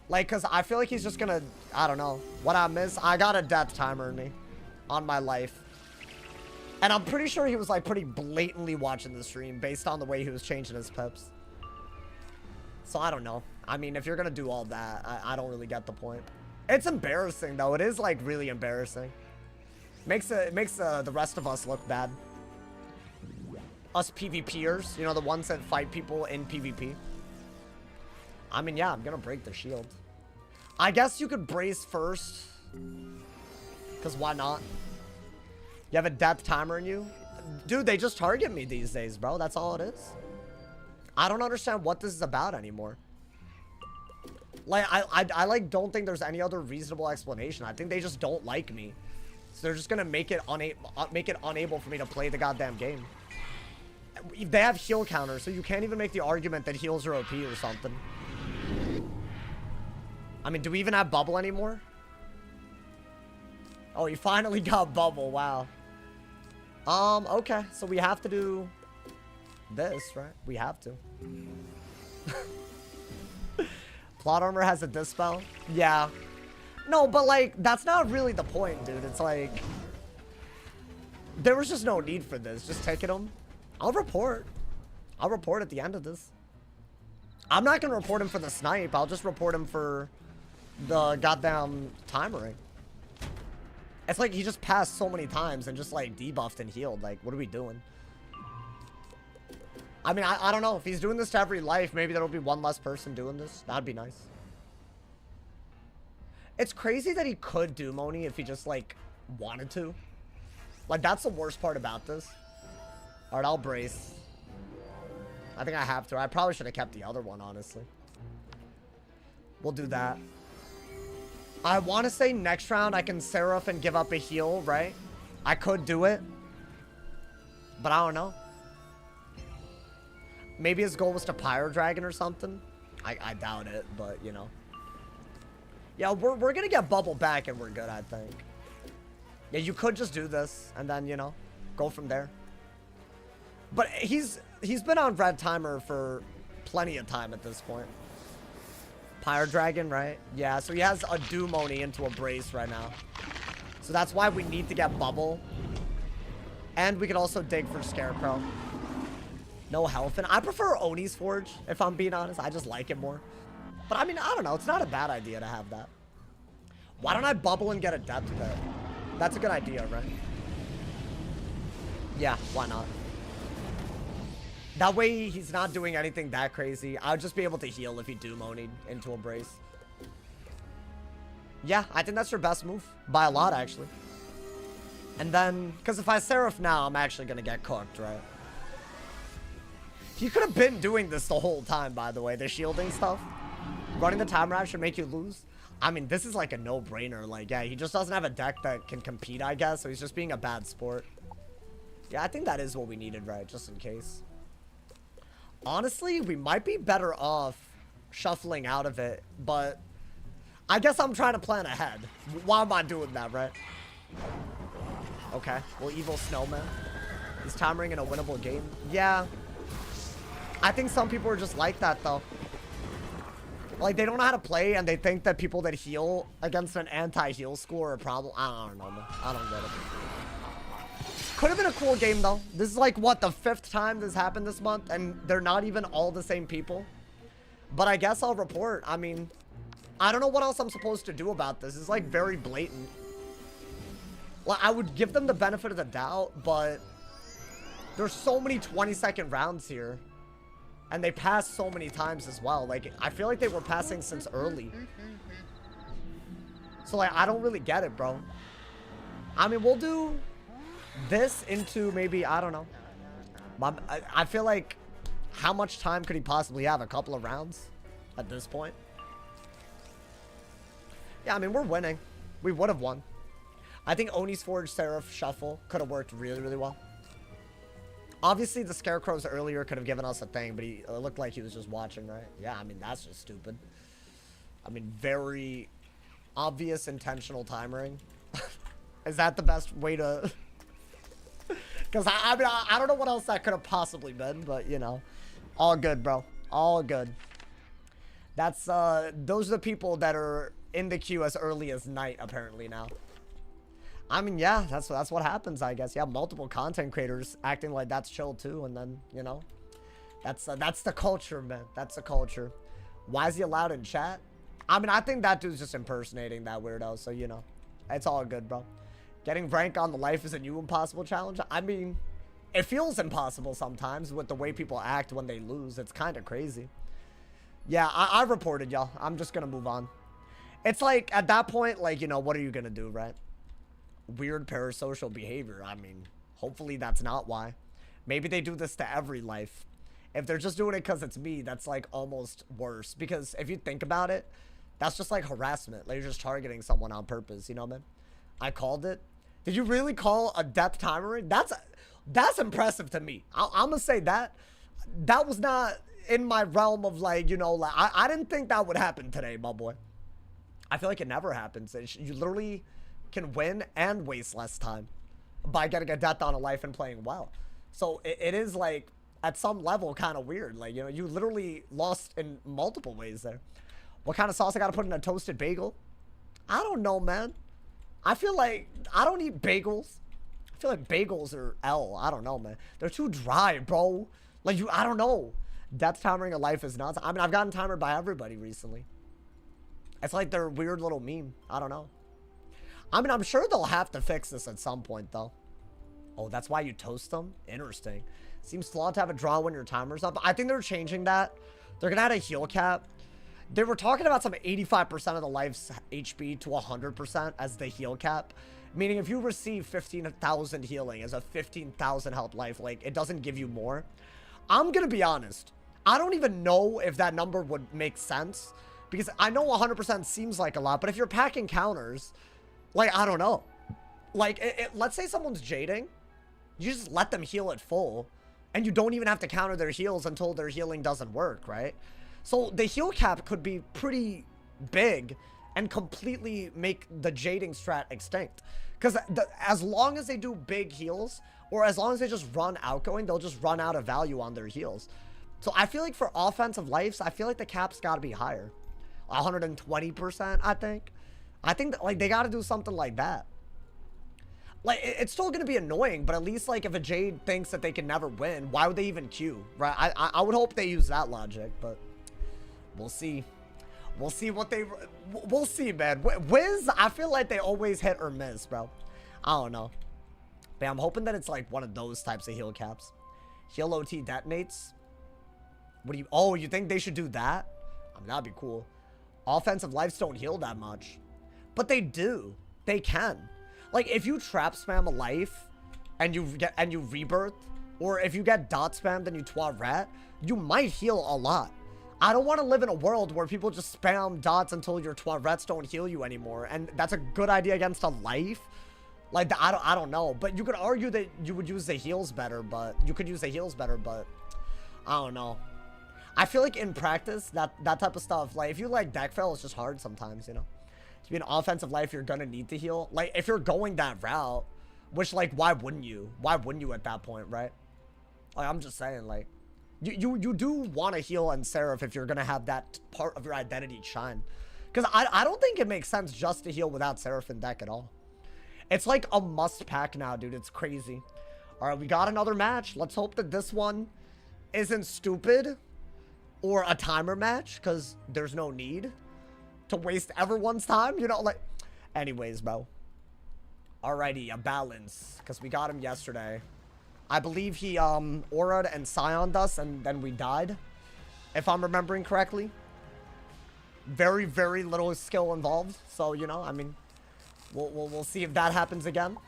Like, because I feel like he's just gonna, I don't know. What I miss, I got a death timer in me on my life. And I'm pretty sure he was, like, pretty blatantly watching the stream based on the way he was changing his pips. So, I don't know. I mean, if you're gonna do all that, I don't really get the point. It's embarrassing, though. It is, like, really embarrassing. Makes the rest of us look bad. Us PvPers, you know, the ones that fight people in PvP. I mean, yeah, I'm gonna break the shield. I guess you could brace first. Because why not? You have a death timer in you? Dude, they just target me these days, bro. That's all it is. I don't understand what this is about anymore. Like, I like, don't think there's any other reasonable explanation. I think they just don't like me. So they're just gonna make it unable for me to play the goddamn game. They have heal counters, so you can't even make the argument that heals are OP or something. I mean, do we even have bubble anymore? Oh, you finally got bubble. Wow. Okay. So we have to do this, right? We have to. Plot armor has a dispel? Yeah. No, but like, that's not really the point, dude. It's like, there was just no need for this. Just taking them. I'll report. I'll report at the end of this. I'm not going to report him for the snipe. I'll just report him for the goddamn timering. It's like he just passed so many times and just like debuffed and healed. Like, what are we doing? I mean, I don't know. If he's doing this to every life, maybe there'll be one less person doing this. That'd be nice. It's crazy that he could do Moni if he just like wanted to. Like, that's the worst part about this. All right, I'll brace. I think I have to. I probably should have kept the other one, honestly. We'll do that. I want to say next round I can Seraph and give up a heal, right? I could do it. But I don't know. Maybe his goal was to Pyro Dragon or something. I doubt it, but, you know. Yeah, we're gonna get bubble back and we're good, I think. Yeah, you could just do this and then, you know, go from there. But he's been on red timer for plenty of time at this point. Pyre Dragon, right? Yeah, so he has a Doom-Oni into a brace right now. So that's why we need to get bubble. And we could also dig for Scarecrow. No health. And I prefer Oni's Forge, if I'm being honest. I just like it more. But I mean, I don't know. It's not a bad idea to have that. Why don't I bubble and get a Depth Pit? That's a good idea, right? Yeah, why not? That way, he's not doing anything that crazy. I would just be able to heal if he Doom-Oni'd into a brace. Yeah, I think that's your best move. By a lot, actually. And then, because if I Seraph now, I'm actually going to get cooked, right? He could have been doing this the whole time, by the way. The shielding stuff. Running the time wrap should make you lose. I mean, this is like a no-brainer. Like, yeah, he just doesn't have a deck that can compete, I guess. So he's just being a bad sport. Yeah, I think that is what we needed, right? Just in case. Honestly, we might be better off shuffling out of it. But I guess I'm trying to plan ahead. Why am I doing that, right? Okay. Well, Evil Snowman. He's timering in a winnable game. Yeah. I think some people are just like that, though. Like, they don't know how to play, and they think that people that heal against an anti-heal school are a problem. I don't know, man. I don't get it. Could have been a cool game, though. This is, like, what, the 5th time this happened this month, and they're not even all the same people. But I guess I'll report. I mean, I don't know what else I'm supposed to do about this. It's, like, very blatant. Well, I would give them the benefit of the doubt, but there's so many 20-second rounds here. And they passed so many times as well. Like, I feel like they were passing since early. So, like, I don't really get it, bro. I mean, we'll do this into maybe, I don't know. I feel like, how much time could he possibly have? A couple of rounds at this point? Yeah, I mean, we're winning. We would have won. I think Oni's Forge Seraph Shuffle could have worked really, really well. Obviously, the Scarecrows earlier could have given us a thing, but he looked like he was just watching, right? Yeah, I mean, that's just stupid. I mean, very obvious intentional timering. Is that the best way to... Because, I mean, I don't know what else that could have possibly been, but, you know. All good, bro. All good. That's, those are the people that are in the queue as early as night, apparently, now. I mean, yeah, that's what happens, I guess. You have multiple content creators acting like that's chill too, and then, you know, that's the culture, man. That's the culture. Why is he allowed in chat? I mean, I think that dude's just impersonating that weirdo, so, you know, it's all good, bro. Getting rank on the Life is a New Impossible challenge. I mean, it feels impossible sometimes with the way people act when they lose. It's kind of crazy. Yeah, I reported, y'all. I'm just gonna move on. It's like, at that point, like, you know, what are you gonna do, right? Weird parasocial behavior. I mean, hopefully that's not why. Maybe they do this to every life. If they're just doing it because it's me, that's like almost worse. Because if you think about it, that's just like harassment. Like, you're just targeting someone on purpose, you know, man? I called it. Did you really call a death timer? That's impressive to me. I'm gonna say that was not in my realm of, like, you know, like, I didn't think that would happen today, my boy. I feel like it never happens. You literally can win and waste less time by getting a death on a life and playing well. So it is, like, at some level kind of weird. Like, you know, you literally lost in multiple ways there. What kind of sauce I gotta put in a toasted bagel? I don't know, man. I feel like I don't eat bagels. I feel like bagels are L. I don't know, man. They're too dry, bro. Like, I don't know. Death timering a life is nuts. I mean, I've gotten timered by everybody recently. It's like their weird little meme. I don't know. I mean, I'm sure they'll have to fix this at some point, though. Oh, that's why you toast them? Interesting. Seems flawed to have a draw when your timer's up. I think they're changing that. They're going to add a heal cap. They were talking about some 85% of the life's HP to 100% as the heal cap. Meaning if you receive 15,000 healing as a 15,000 health life, like, it doesn't give you more. I'm going to be honest. I don't even know if that number would make sense. Because I know 100% seems like a lot. But if you're packing counters... Like, I don't know. Like, let's say someone's jading. You just let them heal at full. And you don't even have to counter their heals until their healing doesn't work, right? So the heal cap could be pretty big and completely make the jading strat extinct. Because as long as they do big heals, or as long as they just run outgoing, they'll just run out of value on their heals. So I feel like for offensive lives, I feel like the cap's got to be higher. 120%, I think. I think that, like, they got to do something like that. Like, it's still going to be annoying, but at least, like, if a Jade thinks that they can never win, why would they even queue, right? I would hope they use that logic, but we'll see. We'll see what they... We'll see, man. Wiz, I feel like they always hit or miss, bro. I don't know. But I'm hoping that it's, like, one of those types of heal caps. Heal OT detonates. What do you... Oh, you think they should do that? I mean, that'd be cool. Offensive lives don't heal that much. But they do. They can. Like, if you trap spam a life and you rebirth, or if you get dot spammed and you twa rat, you might heal a lot. I don't want to live in a world where people just spam dots until your twa rats don't heal you anymore. And that's a good idea against a life. Like, I don't know. But you could argue that you would use the heals better, but I don't know. I feel like in practice, that type of stuff, like, if you like deck fail, it's just hard sometimes, you know? To be an offensive life, you're gonna need to heal. Like, if you're going that route, which, like, why wouldn't you? Why wouldn't you at that point, right? Like, I'm just saying, like, you do want to heal and Seraph if you're gonna have that part of your identity shine. Because I don't think it makes sense just to heal without Seraph in deck at all. It's like a must pack now, dude. It's crazy. All right, we got another match. Let's hope that this one isn't stupid or a timer match, because there's no need to waste everyone's time, you know, like, anyways, bro. Alrighty, a balance, because we got him yesterday. I believe he, aura'd and scioned us, and then we died, if I'm remembering correctly. Very, very little skill involved, so, you know, I mean, we'll see if that happens again.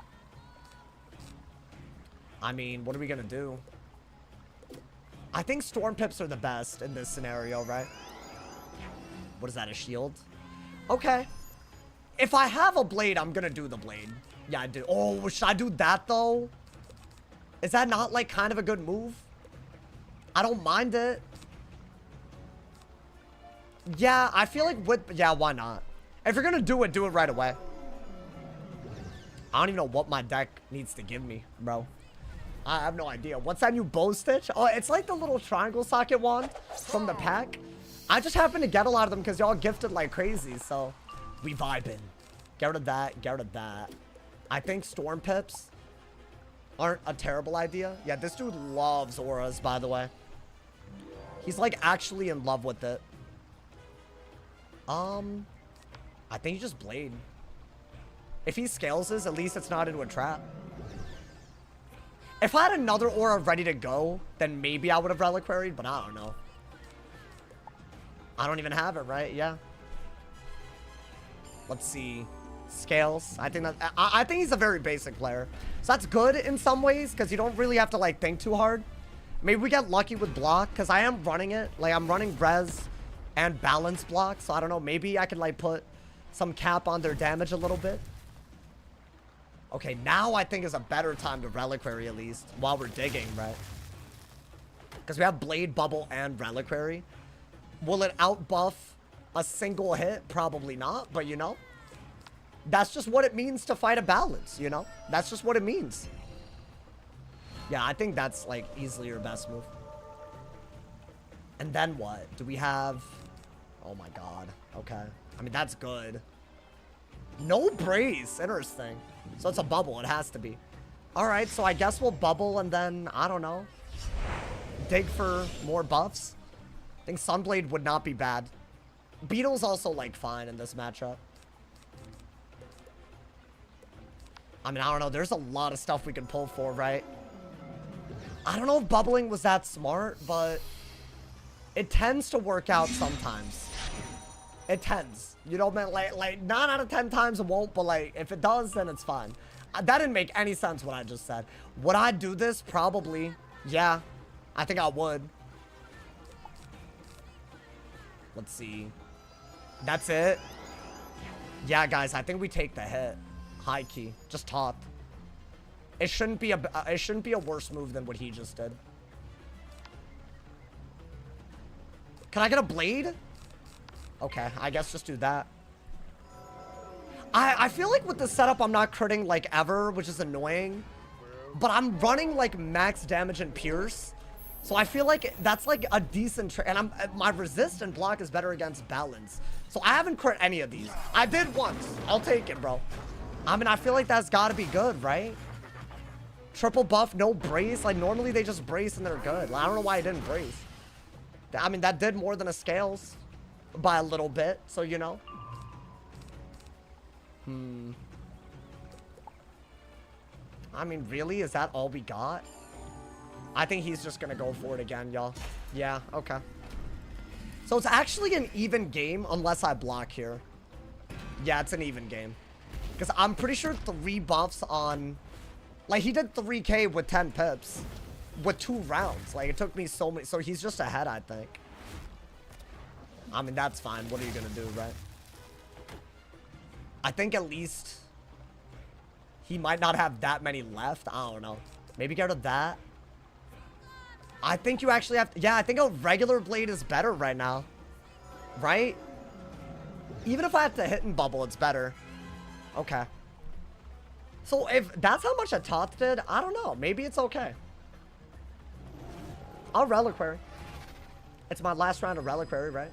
I mean, what are we gonna do? I think Storm Pips are the best in this scenario, right? What is that, a shield? Okay. If I have a blade, I'm gonna do the blade. Yeah, I do. Oh, should I do that, though? Is that not, like, kind of a good move? I don't mind it. Yeah, I feel like yeah, why not? If you're gonna do it right away. I don't even know what my deck needs to give me, bro. I have no idea. What's that new bow stitch? Oh, it's like the little triangle socket wand from the pack. I just happen to get a lot of them because y'all gifted like crazy, so we vibing. Get rid of that. Get rid of that. I think Storm Pips aren't a terrible idea. Yeah, this dude loves auras, by the way. He's like actually in love with it. I think he just blade. If he scales this, at least it's not into a trap. If I had another aura ready to go, then maybe I would have reliquaried, but I don't know. I don't even have it, right? Yeah. Let's see. Scales. I think he's a very basic player. So that's good in some ways, because you don't really have to, like, think too hard. Maybe we get lucky with block, because I am running it. Like, I'm running res and balance block, so I don't know. Maybe I can, like, put some cap on their damage a little bit. Okay, now I think is a better time to reliquary, at least, while we're digging, right? Because we have Blade, Bubble, and Reliquary. Will it outbuff a single hit? Probably not, but, you know, that's just what it means to fight a balance, you know? That's just what it means. Yeah, I think that's, like, easily your best move. And then what? Do we have... Oh, my God. Okay. I mean, that's good. No brace. Interesting. So it's a bubble. It has to be. All right, so I guess we'll bubble and then, I don't know, dig for more buffs. I think Sunblade would not be bad. Beetle's also, like, fine in this matchup. I mean, I don't know. There's a lot of stuff we can pull for, right? I don't know if bubbling was that smart, but it tends to work out sometimes. It tends. You know, man, like 9 out of 10 times it won't, but, like, if it does, then it's fine. That didn't make any sense what I just said. Would I do this? Probably. Yeah. I think I would. Let's see. That's it. Yeah, guys, I think we take the hit. High key. Just top. It shouldn't be a worse move than what he just did. Can I get a blade? Okay, I guess just do that. I feel like with the setup, I'm not critting like ever, which is annoying. But I'm running like max damage and pierce. So I feel like that's like a decent and my resist and block is better against balance. So I haven't crit any of these. I did once. I'll take it, bro. I mean, I feel like that's gotta be good, right? Triple buff, no brace. Like normally they just brace and they're good. Like, I don't know why I didn't brace. I mean, that did more than a scales by a little bit. So, you know. I mean, really? Is that all we got? I think he's just gonna go for it again, y'all. Yeah, okay. So it's actually an even game unless I block here. Yeah, it's an even game. Because I'm pretty sure 3 buffs on... Like, he did 3k with 10 pips. With 2 rounds. Like, it took me so many... So he's just ahead, I think. I mean, that's fine. What are you gonna do, right? I think at least... He might not have that many left. I don't know. Maybe get rid of that. I think you actually have to... Yeah, I think a regular blade is better right now. Right? Even if I have to hit and bubble, it's better. Okay. So if that's how much a Toth did, I don't know. Maybe it's okay. I'll Reliquary. It's my last round of Reliquary, right?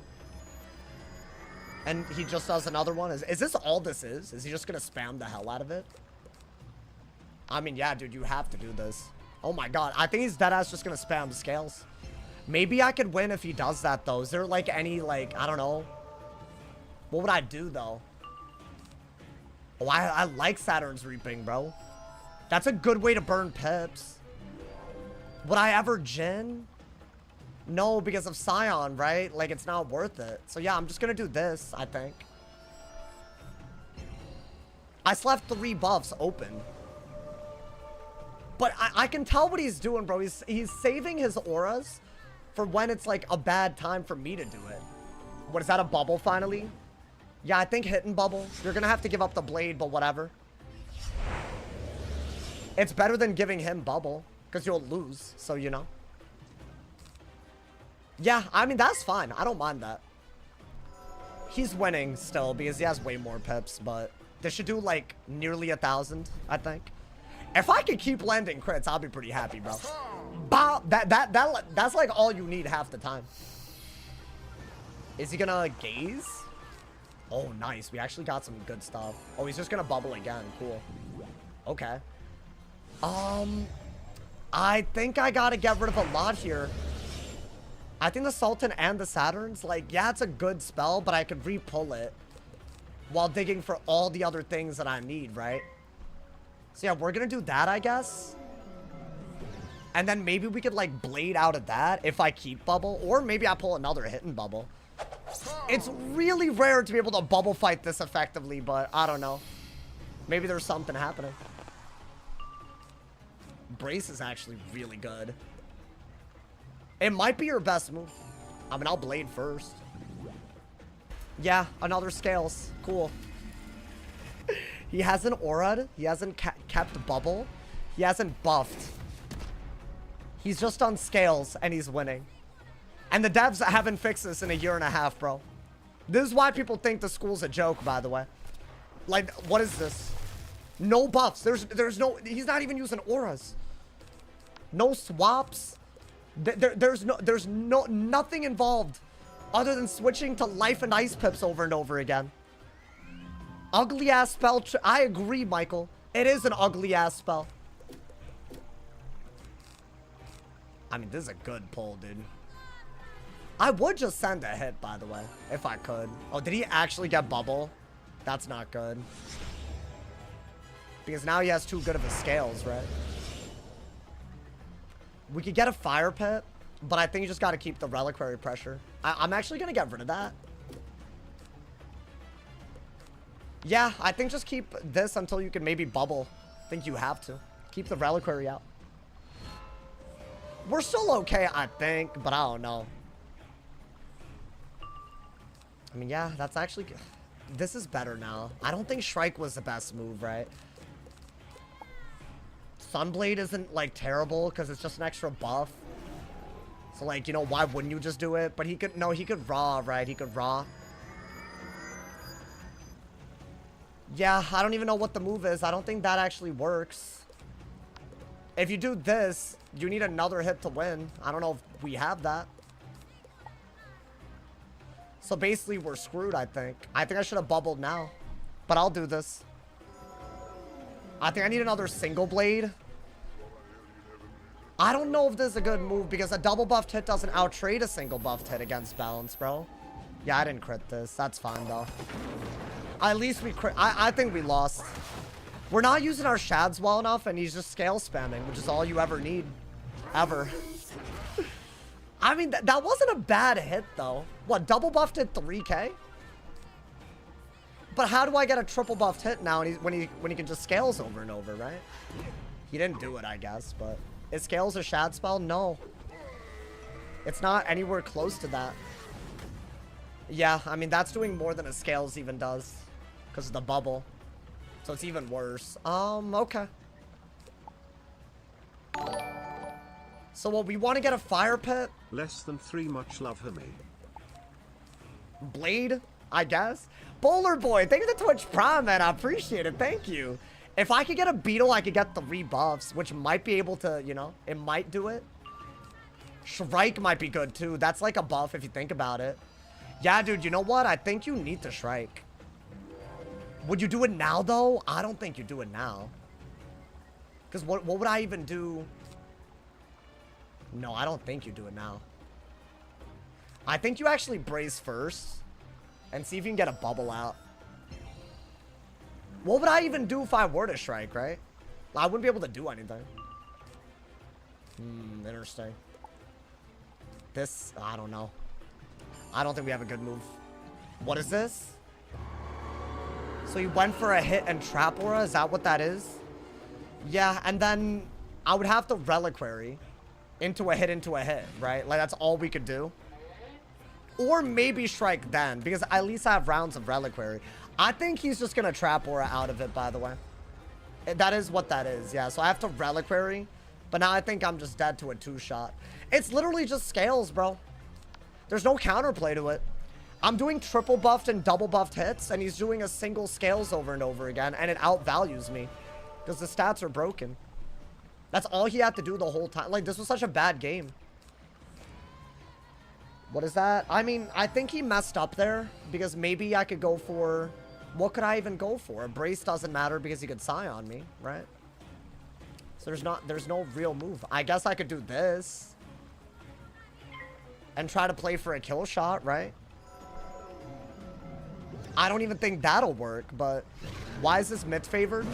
And he just does another one. Is this all this is? Is he just going to spam the hell out of it? I mean, yeah, dude, you have to do this. Oh my god. I think he's deadass just going to spam scales. Maybe I could win if he does that, though. Is there, like, any, like, I don't know. What would I do, though? Oh, I like Saturn's Reaping, bro. That's a good way to burn pips. Would I ever Jin? No, because of Scion, right? Like, it's not worth it. So, yeah, I'm just going to do this, I think. I still have 3 buffs open. But I can tell what he's doing, bro. He's saving his auras for when it's, like, a bad time for me to do it. What, is that a bubble, finally? Yeah, I think hit and bubble. You're going to have to give up the blade, but whatever. It's better than giving him bubble, because you'll lose, so you know. Yeah, I mean, that's fine. I don't mind that. He's winning still, because he has way more pips, but this should do, like, nearly 1,000, I think. If I could keep landing crits, I'll be pretty happy, bro. Bow, that's, like, all you need half the time. Is he gonna gaze? Oh, nice. We actually got some good stuff. Oh, he's just gonna bubble again. Cool. Okay. I think I gotta get rid of a lot here. I think the Sultan and the Saturn's, like, yeah, it's a good spell, but I could re-pull it while digging for all the other things that I need, right? So, yeah, we're gonna do that, I guess. And then maybe we could, like, blade out of that if I keep bubble. Or maybe I pull another hit and bubble. It's really rare to be able to bubble fight this effectively, but I don't know. Maybe there's something happening. Brace is actually really good. It might be your best move. I mean, I'll blade first. Yeah, another scales. Cool. He hasn't aura'd. He hasn't kept bubble. He hasn't buffed. He's just on scales, and he's winning. And the devs haven't fixed this in 1.5 years, bro. This is why people think the school's a joke, by the way. Like, what is this? No buffs. There's no... He's not even using auras. No swaps. There's nothing involved other than switching to life and ice pips over and over again. Ugly ass spell. I agree, Michael. It is an ugly ass spell. I mean, this is a good pull, dude. I would just send a hit, by the way, if I could. Oh, did he actually get bubble? That's not good. Because now he has too good of a scales, right? We could get a fire pit, but I think you just got to keep the reliquary pressure. I'm actually going to get rid of that. Yeah, I think just keep this until you can maybe bubble. I think you have to. Keep the reliquary out. We're still okay, I think, but I don't know. I mean, yeah, that's actually... This is better now. I don't think Shrike was the best move, right? Sunblade isn't, like, terrible because it's just an extra buff. So, like, you know, why wouldn't you just do it? But he could, no, he could raw, right? He could raw. Yeah, I don't even know what the move is. I don't think that actually works. If you do this, you need another hit to win. I don't know if we have that. So basically, we're screwed, I think. I think I should have bubbled now. But I'll do this. I think I need another single blade. I don't know if this is a good move because a double buffed hit doesn't outtrade a single buffed hit against balance, bro. Yeah, I didn't crit this. That's fine, though. At least we crit. I think we lost. We're not using our shads well enough, and he's just scale spamming, which is all you ever need. Ever. I mean, that wasn't a bad hit, though. What, double buffed hit 3k? But how do I get a triple buffed hit now when he can just scales over and over, right? He didn't do it, I guess, but... Is scales a shad spell? No. It's not anywhere close to that. Yeah, I mean, that's doing more than a scales even does. Because of the bubble. So it's even worse. Okay. So what, we want to get a fire pit? Less than 3, much love, homie. Blade, I guess. Bowler Boy, thank you for the Twitch Prime, man. I appreciate it. Thank you. If I could get a beetle, I could get 3 buffs, which might be able to, you know, it might do it. Shrike might be good, too. That's like a buff if you think about it. Yeah, dude, you know what? I think you need to Shrike. Would you do it now, though? I don't think you do it now. Because what would I even do? No, I don't think you do it now. I think you actually brace first and see if you can get a bubble out. What would I even do if I were to Shrike, right? I wouldn't be able to do anything. Interesting. This, I don't know. I don't think we have a good move. What is this? So you went for a hit and trap aura? Is that what that is? Yeah, and then I would have to reliquary into a hit, right? Like, that's all we could do. Or maybe Shrike then, because at least I have rounds of reliquary. I think he's just gonna trap aura out of it, by the way. That is what that is, yeah. So I have to reliquary, but now I think I'm just dead to a 2-shot. It's literally just scales, bro. There's no counterplay to it. I'm doing triple buffed and double buffed hits, and he's doing a single scales over and over again, and it outvalues me. Because the stats are broken. That's all he had to do the whole time. Like, this was such a bad game. What is that? I mean, I think he messed up there, because maybe I could go for... What could I even go for? A brace doesn't matter because he could Scion me, right? So there's no real move. I guess I could do this. And try to play for a kill shot, right? I don't even think that'll work, but why is this mid favored?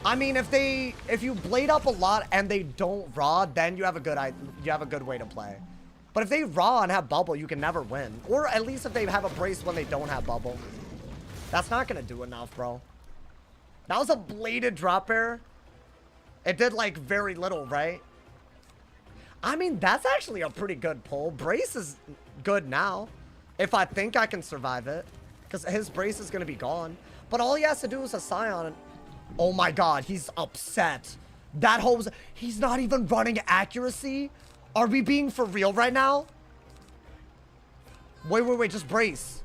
I mean, if you blade up a lot and they don't raw, then you have a good way to play. But if they raw and have bubble, you can never win. Or at least if they have a brace when they don't have bubble. That's not gonna do enough, bro. That was a bladed drop air. It did like very little, right? I mean, that's actually a pretty good pull. Brace is good now. If I think I can survive it. Because his brace is gonna be gone. But all he has to do is a Scion. And oh my god, he's upset. That hoes, he's not even running accuracy. Are we being for real right now? Wait, just brace.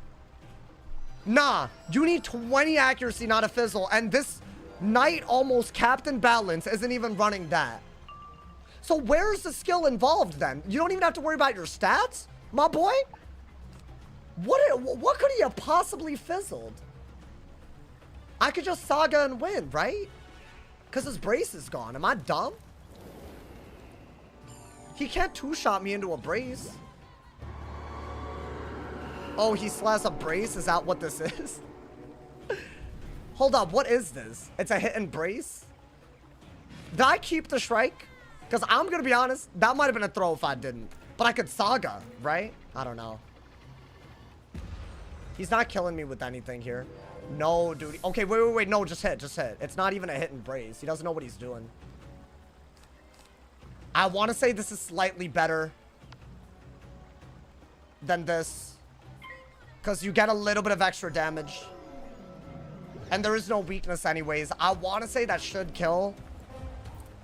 Nah, you need 20 accuracy, not a fizzle. And this knight almost Captain Balance isn't even running that. So where's the skill involved then? You don't even have to worry about your stats, my boy? What could he have possibly fizzled? I could just Saga and win, right? Because his brace is gone. Am I dumb? He can't 2-shot me into a brace. Oh, he slash a brace? Is that what this is? Hold up, what is this? It's a hit and brace? Did I keep the Shrike? Because I'm going to be honest, that might have been a throw if I didn't. But I could Saga, right? I don't know. He's not killing me with anything here. No, dude. Okay, wait. No, just hit. It's not even a hit and brace. He doesn't know what he's doing. I want to say this is slightly better than this. Because you get a little bit of extra damage. And there is no weakness anyways. I want to say that should kill.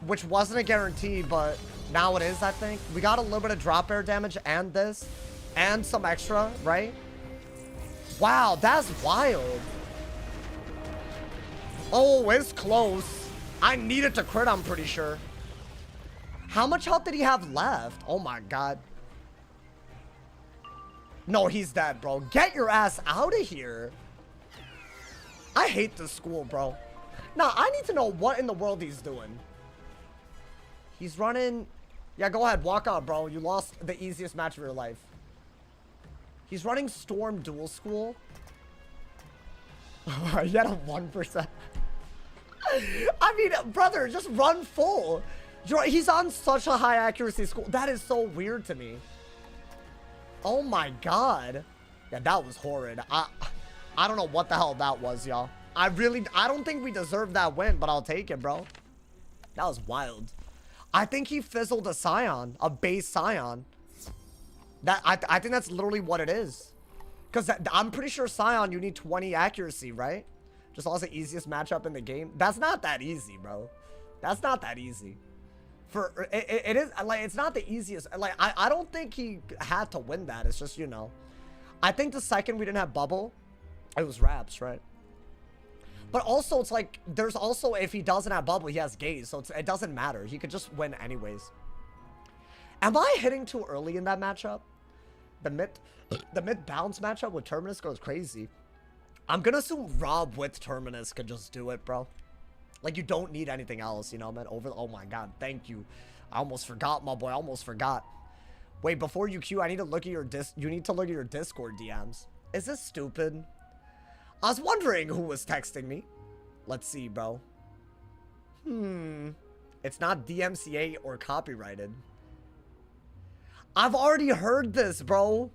Which wasn't a guarantee, but Now it is, I think. We got a little bit of drop air damage and this. And some extra, right? Wow, that's wild. Oh, it's close. I needed to crit, I'm pretty sure. How much health did he have left? Oh my god. No, he's dead, bro. Get your ass out of here. I hate this school, bro. Now, I need to know what in the world he's doing. He's running... Yeah, go ahead. Walk out, bro. You lost the easiest match of your life. He's running Storm Dual School. You had a 1%. I mean, brother, just run full. He's on such a high accuracy school. That is so weird to me. Oh my god. Yeah, that was horrid. I don't know what the hell that was, y'all. I don't think we deserve that win, but I'll take it, bro. That was wild. I think he fizzled a Scion, a base Scion. I think that's literally what it is. Because I'm pretty sure Scion, you need 20 accuracy, right? Just lost the easiest matchup in the game. That's not that easy, bro. That's not that easy. It is, like, it's not the easiest. Like, I don't think he had to win that. It's just, you know. I think the second we didn't have bubble, it was Raps, right? But also, it's like, there's also, if he doesn't have bubble, he has gaze. So it doesn't matter. He could just win anyways. Am I hitting too early in that matchup? The mid bounce matchup with Terminus goes crazy. I'm gonna assume Rob with Terminus could just do it, bro. Like, you don't need anything else, you know, man. Oh my god, thank you. I almost forgot, my boy. I almost forgot. Wait, before you queue, I need to look at your you need to look at your Discord DMs. Is this stupid? I was wondering who was texting me. Let's see, bro. It's not DMCA or copyrighted. I've already heard this, bro.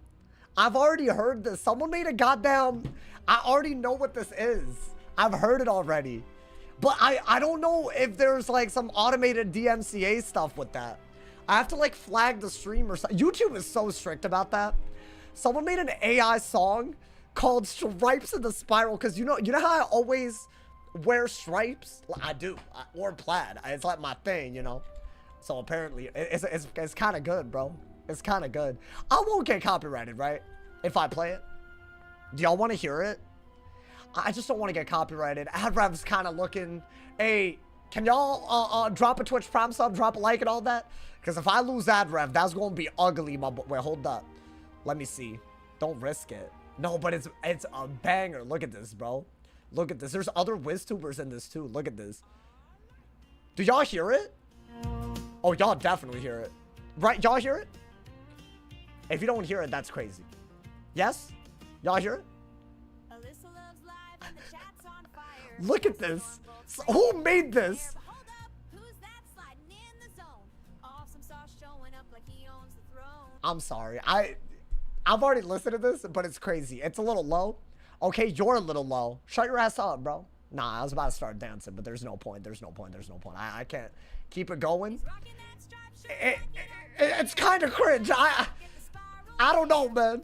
I've already heard this. Someone made a goddamn... I already know what this is. I've heard it already. But I don't know if there's like some automated DMCA stuff with that. I have to like flag the stream or something. YouTube is so strict about that. Someone made an AI song called Stripes in the Spiral. Because you know how I always wear stripes? I do. Or plaid. It's like my thing, you know. So apparently it's kind of good, bro. It's kind of good. I won't get copyrighted, right? If I play it. Do y'all want to hear it? I just don't want to get copyrighted. AdRev's kind of looking... Hey, can y'all drop a Twitch Prime sub, drop a like and all that? Because if I lose AdRev, that's going to be ugly, my boy. Wait, hold up. Let me see. Don't risk it. No, but it's a banger. Look at this, bro. Look at this. There's other WizTubers in this, too. Look at this. Do y'all hear it? Oh, y'all definitely hear it. Right? Y'all hear it? If you don't hear it, that's crazy. Yes? Y'all hear it? Look at this. So, who made this? I'm sorry. I've already listened to this, but it's crazy. It's a little low. Okay, you're a little low. Shut your ass up, bro. Nah, I was about to start dancing, but there's no point. There's no point. There's no point. I can't keep it going. It's kind of cringe. I don't know, man.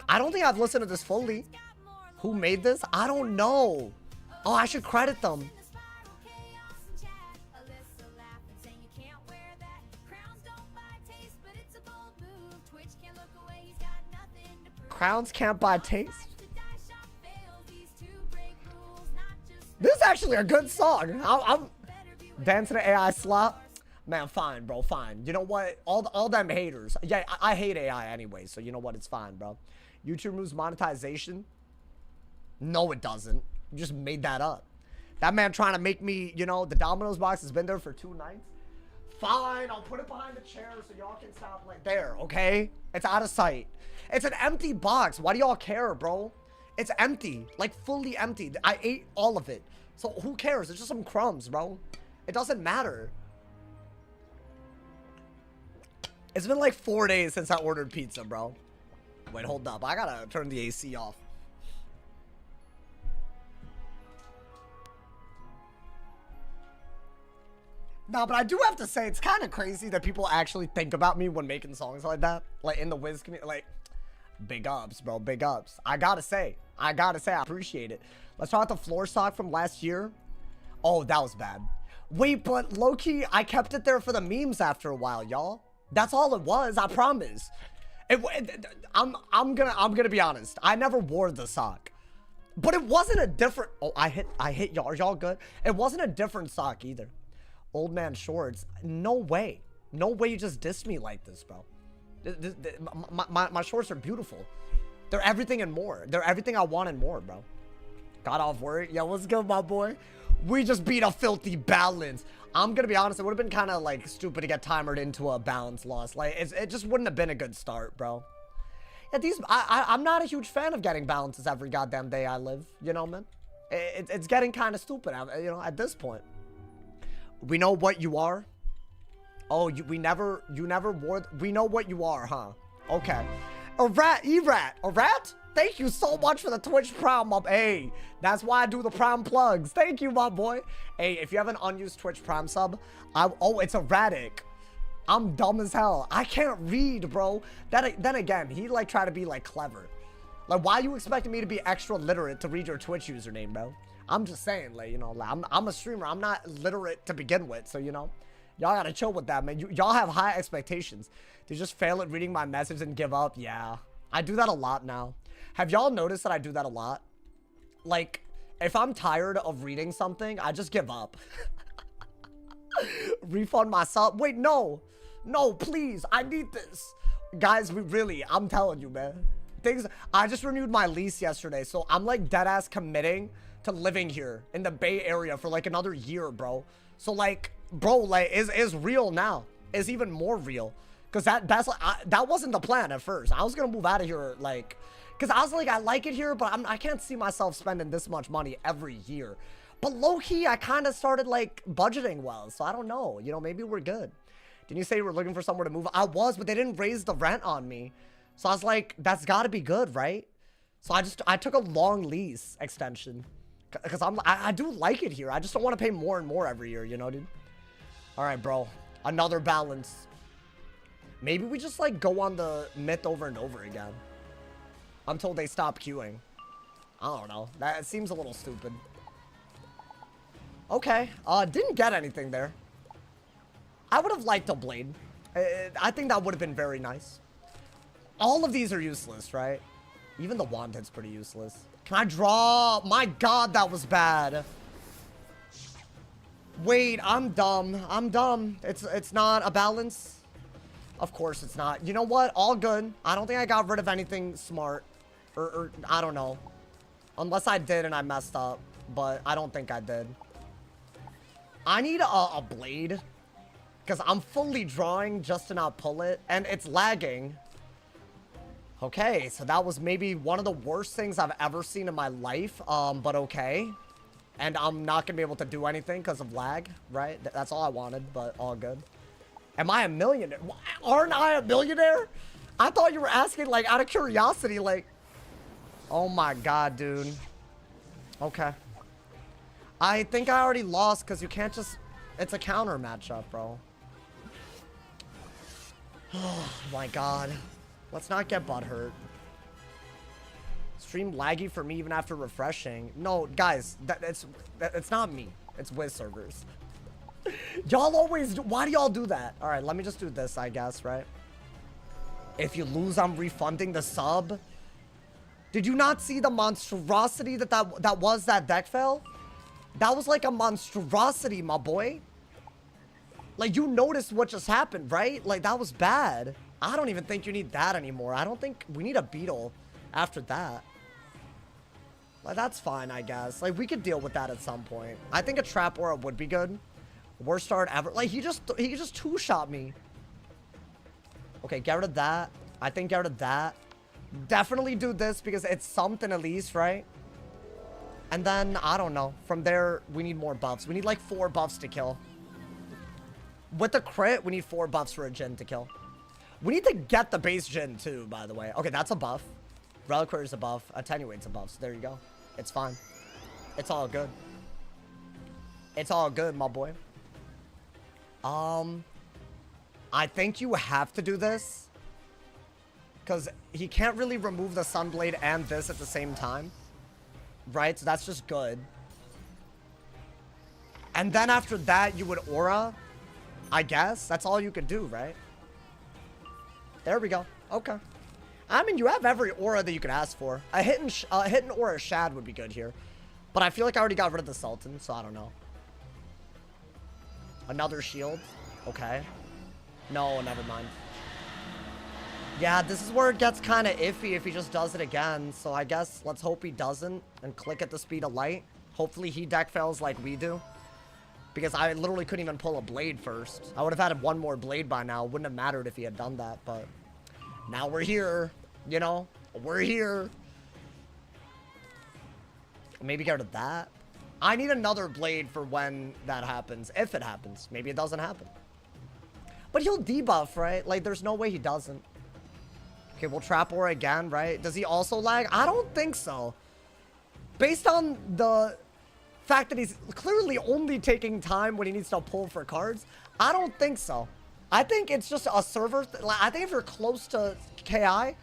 I don't think I've listened to this fully. Who made this? I don't know. Oh, I should credit them. Crowns can't buy taste? This is actually a good song. I'm dancing to AI slop. Man, fine, bro, fine. You know what? All them haters. Yeah, I hate AI anyway, so you know what? It's fine, bro. YouTube moves monetization. No, it doesn't. You just made that up. That man trying to make me, you know, the Domino's box has been there for 2 nights. Fine, I'll put it behind the chair so y'all can stop like there, okay? It's out of sight. It's an empty box. Why do y'all care, bro? It's empty, like fully empty. I ate all of it. So who cares? It's just some crumbs, bro. It doesn't matter. It's been like 4 days since I ordered pizza, bro. Wait, hold up. I gotta turn the AC off. No, but I do have to say, it's kind of crazy that people actually think about me when making songs like that. Like, in the Wiz community. Like, big ups, bro. Big ups. I gotta say, I appreciate it. Let's talk about the floor stock from last year. Oh, that was bad. Wait, but low-key, I kept it there for the memes after a while, y'all. That's all it was, I promise. I'm gonna be honest. I never wore the sock. But it wasn't a different... Oh, I hit y'all. Are y'all good? It wasn't a different sock either. Old man shorts. No way. No way you just dissed me like this, bro. My shorts are beautiful. They're everything and more. They're everything I want and more, bro. Got off work. Yo, what's good, my boy? We just beat a filthy balance. I'm gonna be honest. It would have been kind of like stupid to get timered into a balance loss. Like, it just wouldn't have been a good start, bro. Yeah, I'm not a huge fan of getting balances every goddamn day I live. You know, man. It's getting kind of stupid, you know, at this point. We know what you are. Oh, you never wore... We know what you are, huh? Okay. A rat. Thank you so much for the Twitch Prime up. Hey, that's why I do the Prime plugs. Thank you, my boy. Hey, if you have an unused Twitch Prime sub, oh, it's erratic. I'm dumb as hell. I can't read, bro. Then again, he like try to be like clever. Like, why you expecting me to be extra literate to read your Twitch username, bro? I'm just saying, like, you know, like, I'm a streamer. I'm not literate to begin with, so you know, y'all gotta chill with that, man. Y'all have high expectations. To just fail at reading my message and give up, yeah. I do that a lot now. Have y'all noticed that I do that a lot? Like, if I'm tired of reading something, I just give up. Refund my sub. Wait, no. No, please. I need this. Guys, I'm telling you, man. I just renewed my lease yesterday, so I'm like deadass committing to living here in the Bay Area for like another year, bro. So like, bro, like, is real now. Is even more real. Because that wasn't the plan at first. I was going to move out of here, like... Because I was like, I like it here, but I can't see myself spending this much money every year. But low-key, I kind of started, like, budgeting well. So I don't know. You know, maybe we're good. Didn't you say you were looking for somewhere to move? I was, but they didn't raise the rent on me. So I was like, that's got to be good, right? So I took a long lease extension. Because I do like it here. I just don't want to pay more and more every year, you know, dude? All right, bro. Another balance. Maybe we just, like, go on the myth over and over again. Until they stop queuing. I don't know. That seems a little stupid. Okay. Didn't get anything there. I would have liked a blade. I think that would have been very nice. All of these are useless, right? Even the wand hit's pretty useless. Can I draw? My god, that was bad. Wait, I'm dumb. I'm dumb. It's not a balance. Of course it's not. You know what? All good. I don't think I got rid of anything smart. Or I don't know. Unless I did and I messed up. But I don't think I did. I need a blade. Because I'm fully drawing just to not pull it. And it's lagging. Okay, so that was maybe one of the worst things I've ever seen in my life. But okay. And I'm not going to be able to do anything because of lag, right? That's all I wanted, but all good. Am I a millionaire? Aren't I a millionaire? I thought you were asking, like, out of curiosity, like... Oh my god, dude. Okay. I think I already lost because you can't just... It's a counter matchup, bro. Oh my god. Let's not get butthurt. Stream laggy for me even after refreshing. No, guys, it's not me. It's Wiz servers. Y'all always do... Why do y'all do that? Alright, let me just do this, I guess, right? If you lose, I'm refunding the sub. Did you not see the monstrosity that was that deck fail? That was like a monstrosity, my boy. Like, you noticed what just happened, right? Like, that was bad. I don't even think you need that anymore. I don't think we need a beetle after that. Like, that's fine, I guess. Like, we could deal with that at some point. I think a trap aura would be good. Worst start ever. Like, he just two-shot me. Okay, get rid of that. I think get rid of that. Definitely do this because it's something at least, right? And then, I don't know. From there, we need more buffs. We need like 4 buffs to kill. With the crit, we need 4 buffs for a Jhin to kill. We need to get the base Jhin too, by the way. Okay, that's a buff. Reliquary is a buff. Attenuate's a buff. So there you go. It's fine. It's all good. It's all good, my boy. I think you have to do this. Because he can't really remove the Sunblade and this at the same time. Right? So that's just good. And then after that, you would aura. I guess. That's all you could do, right? There we go. Okay. I mean, you have every aura that you could ask for. A hidden aura Shad would be good here. But I feel like I already got rid of the Sultan, so I don't know. Another shield. Okay. No, never mind. Yeah, this is where it gets kind of iffy if he just does it again. So I guess let's hope he doesn't and click at the speed of light. Hopefully he deck fails like we do. Because I literally couldn't even pull a blade first. I would have had one more blade by now. It wouldn't have mattered if he had done that, but now we're here. You know, we're here. Maybe get rid of that. I need another blade for when that happens. If it happens. Maybe it doesn't happen. But he'll debuff, right? Like, there's no way he doesn't. Okay, we'll trap aura again, right? Does he also lag? I don't think so. Based on the fact that he's clearly only taking time when he needs to pull for cards, I don't think so. I think it's just a server. I think if you're close to KI,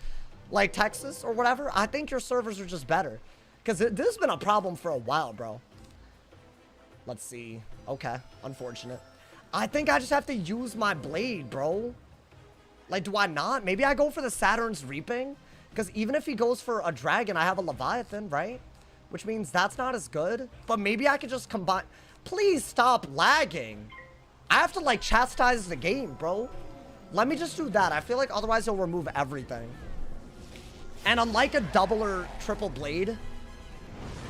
like Texas or whatever, I think your servers are just better. Because this has been a problem for a while, bro. Let's see. Okay, unfortunate. I think I just have to use my blade, bro. Like, do I not? Maybe I go for the Saturn's Reaping. Because even if he goes for a dragon, I have a Leviathan, right? Which means that's not as good. But maybe I could just combine. Please stop lagging. I have to, like, chastise the game, bro. Let me just do that. I feel like otherwise he'll remove everything. And unlike a double or triple blade,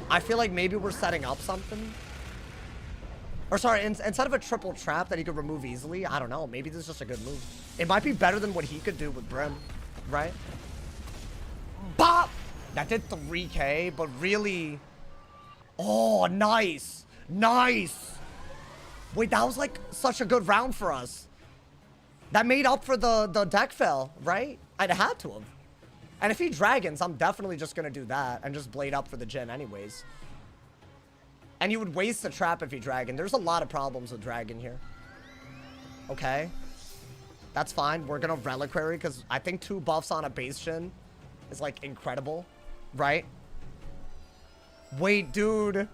I feel like maybe we're setting up something. Or sorry, instead of a triple trap that he could remove easily, I don't know. Maybe this is just a good move. It might be better than what he could do with Brim, right? Bop! That did 3k, but really... Oh, nice. Nice. Wait, that was like such a good round for us. That made up for the deck fail, right? I'd had to have. And if he dragons, I'm definitely just going to do that and just blade up for the Jhin anyways. And you would waste the trap if he dragon. There's a lot of problems with dragon here. Okay. That's fine. We're going to reliquary because I think 2 buffs on a base Jhin is like incredible, right? Wait, dude.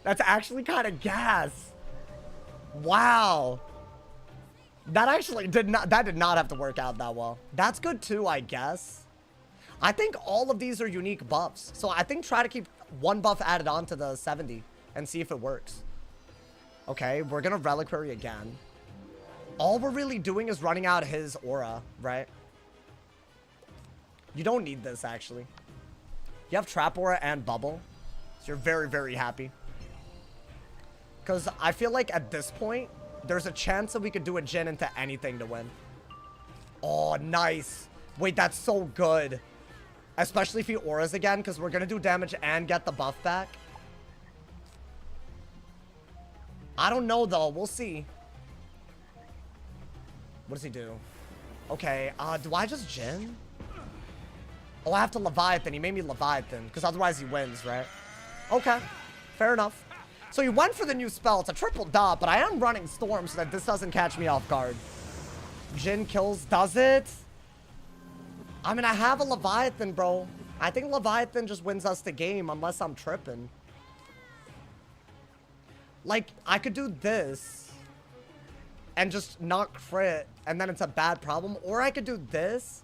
That's actually kind of gas. Wow. That actually did not have to work out that well. That's good too, I guess. I think all of these are unique buffs. So I think try to keep 1 buff added on to the 70 and see if it works. Okay, we're gonna reliquary again. All we're really doing is running out his aura, right? You don't need this, actually. You have trap aura and bubble. So you're very, very happy. Because I feel like at this point, there's a chance that we could do a Jhin into anything to win. Oh, nice. Wait, that's so good. Especially if he auras again, because we're going to do damage and get the buff back. I don't know, though. We'll see. What does he do? Okay, do I just Jhin? Oh, I have to Leviathan. He made me Leviathan, because otherwise he wins, right? Okay, fair enough. So he went for the new spell. It's a triple dot, but I am running Storm so that this doesn't catch me off guard. Jhin kills, does it? I mean, I have a Leviathan, bro. I think Leviathan just wins us the game unless I'm tripping. Like, I could do this and just not crit, and then it's a bad problem. Or I could do this,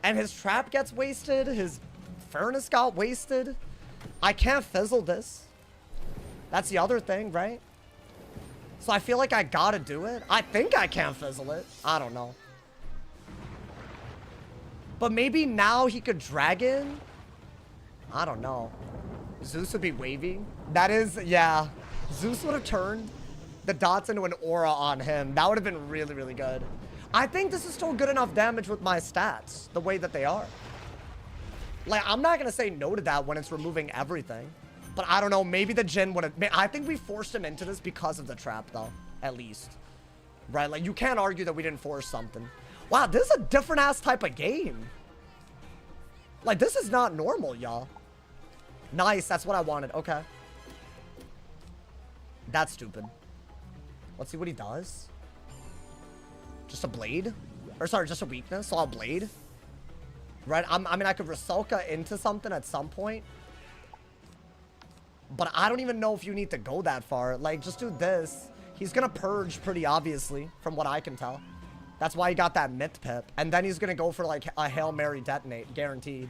and his trap gets wasted. His furnace got wasted. I can't fizzle this. That's the other thing, right? So I feel like I gotta do it. I think I can fizzle it. I don't know. But maybe now he could dragon? I don't know. Zeus would be wavy. That is, yeah. Zeus would have turned the dots into an aura on him. That would have been really, really good. I think this is still good enough damage with my stats, the way that they are. Like, I'm not gonna say no to that when it's removing everything. But I don't know, maybe the Jhin would have... I think we forced him into this because of the trap, though. At least. Right? Like, you can't argue that we didn't force something. Wow, this is a different-ass type of game. Like, this is not normal, y'all. Nice, that's what I wanted. Okay. That's stupid. Let's see what he does. Just a blade? Or, sorry, just a weakness, so I'll blade. Right? I mean, I could Rusalka into something at some point. But I don't even know if you need to go that far. Like, just do this. He's gonna purge pretty obviously, from what I can tell. That's why he got that myth pip. And then he's gonna go for like a Hail Mary detonate. Guaranteed.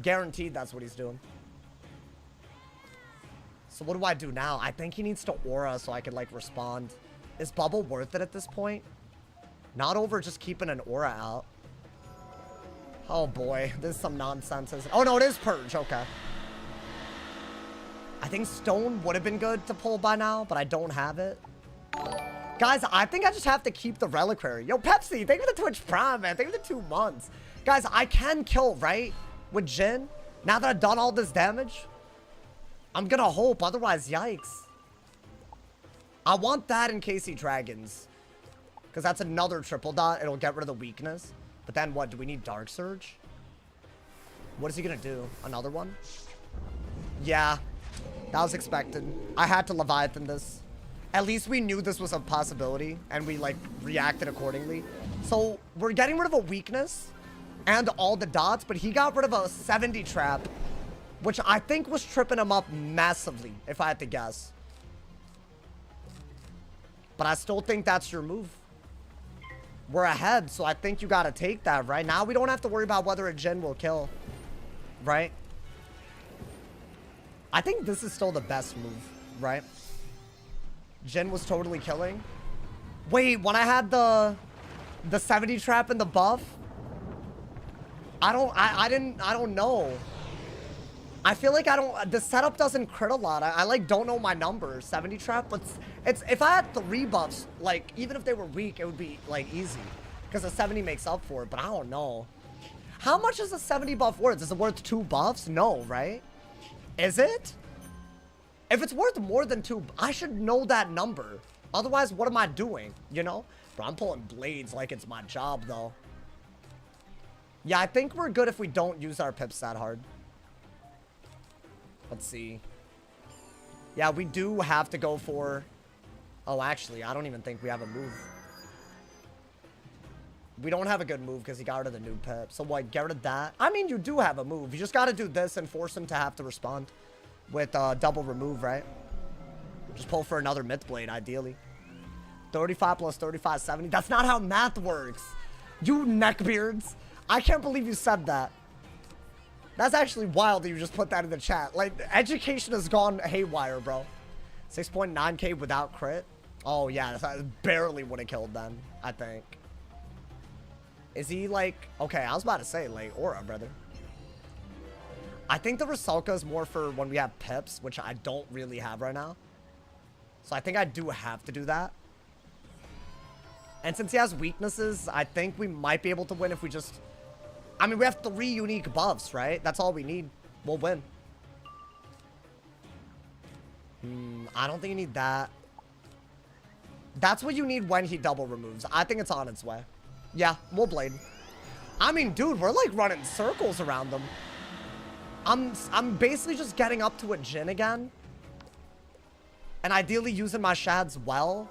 Guaranteed that's what he's doing. So what do I do now? I think he needs to aura so I can like respond. Is bubble worth it at this point? Not over just keeping an aura out. Oh boy, this is some nonsense. Oh no, it is purge. Okay. I think stone would have been good to pull by now, but I don't have it. Guys, I think I just have to keep the reliquary. Yo, Pepsi, thank you for the Twitch Prime, man. Thank you for the 2 months. Guys, I can kill, right? With Jhin. Now that I've done all this damage. I'm gonna hope, otherwise, yikes. I want that in case he dragons. Because that's another triple dot. It'll get rid of the weakness. But then what? Do we need Dark Surge? What is he gonna do? Another one? Yeah. That was expected. I had to Leviathan this. At least we knew this was a possibility, and we, like, reacted accordingly. So, we're getting rid of a weakness and all the dots, but he got rid of a 70 trap, which I think was tripping him up massively, if I had to guess. But I still think that's your move. We're ahead, so I think you gotta take that, right? Now we don't have to worry about whether a Jhin will kill, right? I think this is still the best move, right? Jhin was totally killing. Wait, when I had the 70 trap and the buff, I don't know. I feel like the setup doesn't crit a lot. I like don't know my numbers. 70 trap, but it's if I had 3 buffs, like even if they were weak, it would be like easy. Because the 70 makes up for it, but I don't know. How much is a 70 buff worth? Is it worth 2 buffs? No, right? Is it? If it's worth more than 2, I should know that number. Otherwise, what am I doing? You know? Bro, I'm pulling blades like it's my job, though. Yeah, I think we're good if we don't use our pips that hard. Let's see. Yeah, we do have to go for... Oh, actually, I don't even think we have a move. We don't have a good move because he got rid of the new pip. So, what, get rid of that? I mean, you do have a move. You just got to do this and force him to have to respond with double remove, right? Just pull for another myth blade, ideally. 35 plus 35, 70. That's not how math works. You neckbeards. I can't believe you said that. That's actually wild that you just put that in the chat. Like, education has gone haywire, bro. 6.9k without crit. Oh, yeah. That barely would have killed then, I think. Is he, like... Okay, I was about to say, like, aura, brother. I think the Rusalka is more for when we have pips, which I don't really have right now. So I think I do have to do that. And since he has weaknesses, I think we might be able to win if we just... I mean, we have 3 unique buffs, right? That's all we need. We'll win. I don't think you need that. That's what you need when he double removes. I think it's on its way. Yeah, we'll blade. I mean, dude, we're like running circles around them. I'm basically just getting up to a Jhin again. And ideally using my shads well.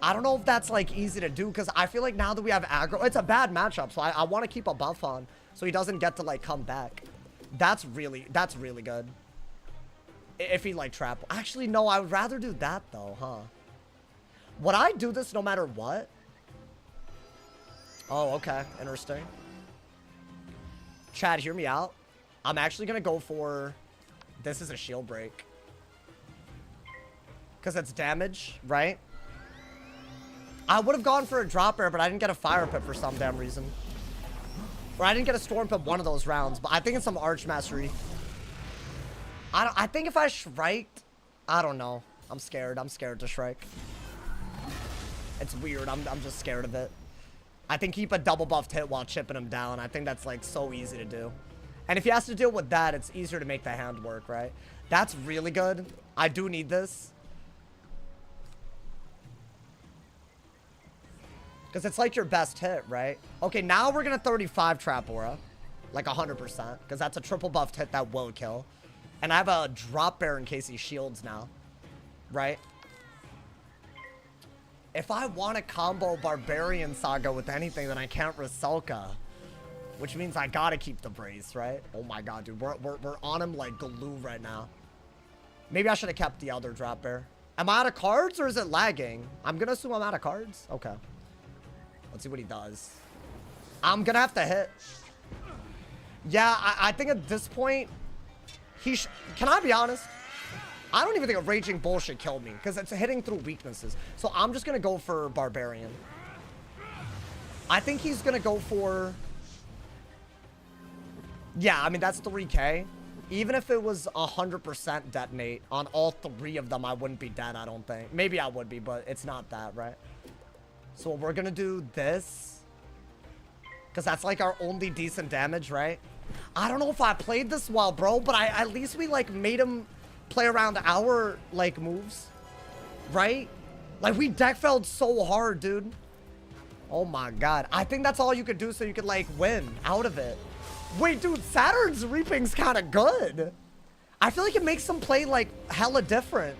I don't know if that's like easy to do because I feel like now that we have aggro, it's a bad matchup. So I want to keep a buff on so he doesn't get to like come back. That's really good. If he like trap. Actually, no, I would rather do that though, huh? Would I do this no matter what? Oh, okay. Interesting. Chad, hear me out. I'm actually going to go for... This is a shield break. Because it's damage, right? I would have gone for a drop bear, but I didn't get a fire pip for some damn reason. Or I didn't get a storm pip one of those rounds, but I think it's some arch mastery. I think if I shriked... I don't know. I'm scared. I'm scared to shrike. It's weird. I'm just scared of it. I think keep a double buffed hit while chipping him down. I think that's like so easy to do. And if he has to deal with that, it's easier to make the hand work, right? That's really good. I do need this. Because it's like your best hit, right? Okay, now we're going to 35 trap aura. Like 100%. Because that's a triple buffed hit that will kill. And I have a drop bear in case he shields now. Right? If I want to combo Barbarian Saga with anything, then I can't Rusalka. Which means I gotta keep the brace, right? Oh my god, dude. We're on him like glue right now. Maybe I should have kept the other drop bear. Am I out of cards or is it lagging? I'm gonna assume I'm out of cards. Okay. Let's see what he does. I'm gonna have to hit. Yeah, I think at this point, can I be honest? I don't even think a Raging Bull should kill me because it's hitting through weaknesses. So I'm just gonna go for Barbarian. I think he's gonna go for... Yeah, I mean, that's 3K. Even if it was 100% detonate on all 3 of them, I wouldn't be dead, I don't think. Maybe I would be, but it's not that, right? So we're gonna do this. Because that's like our only decent damage, right? I don't know if I played this well, bro, but at least we like made him play around our like moves. Right? Like we deck felled so hard, dude. Oh my god. I think that's all you could do so you could like win out of it. Wait, dude, Saturn's Reaping's kind of good. I feel like it makes them play like hella different.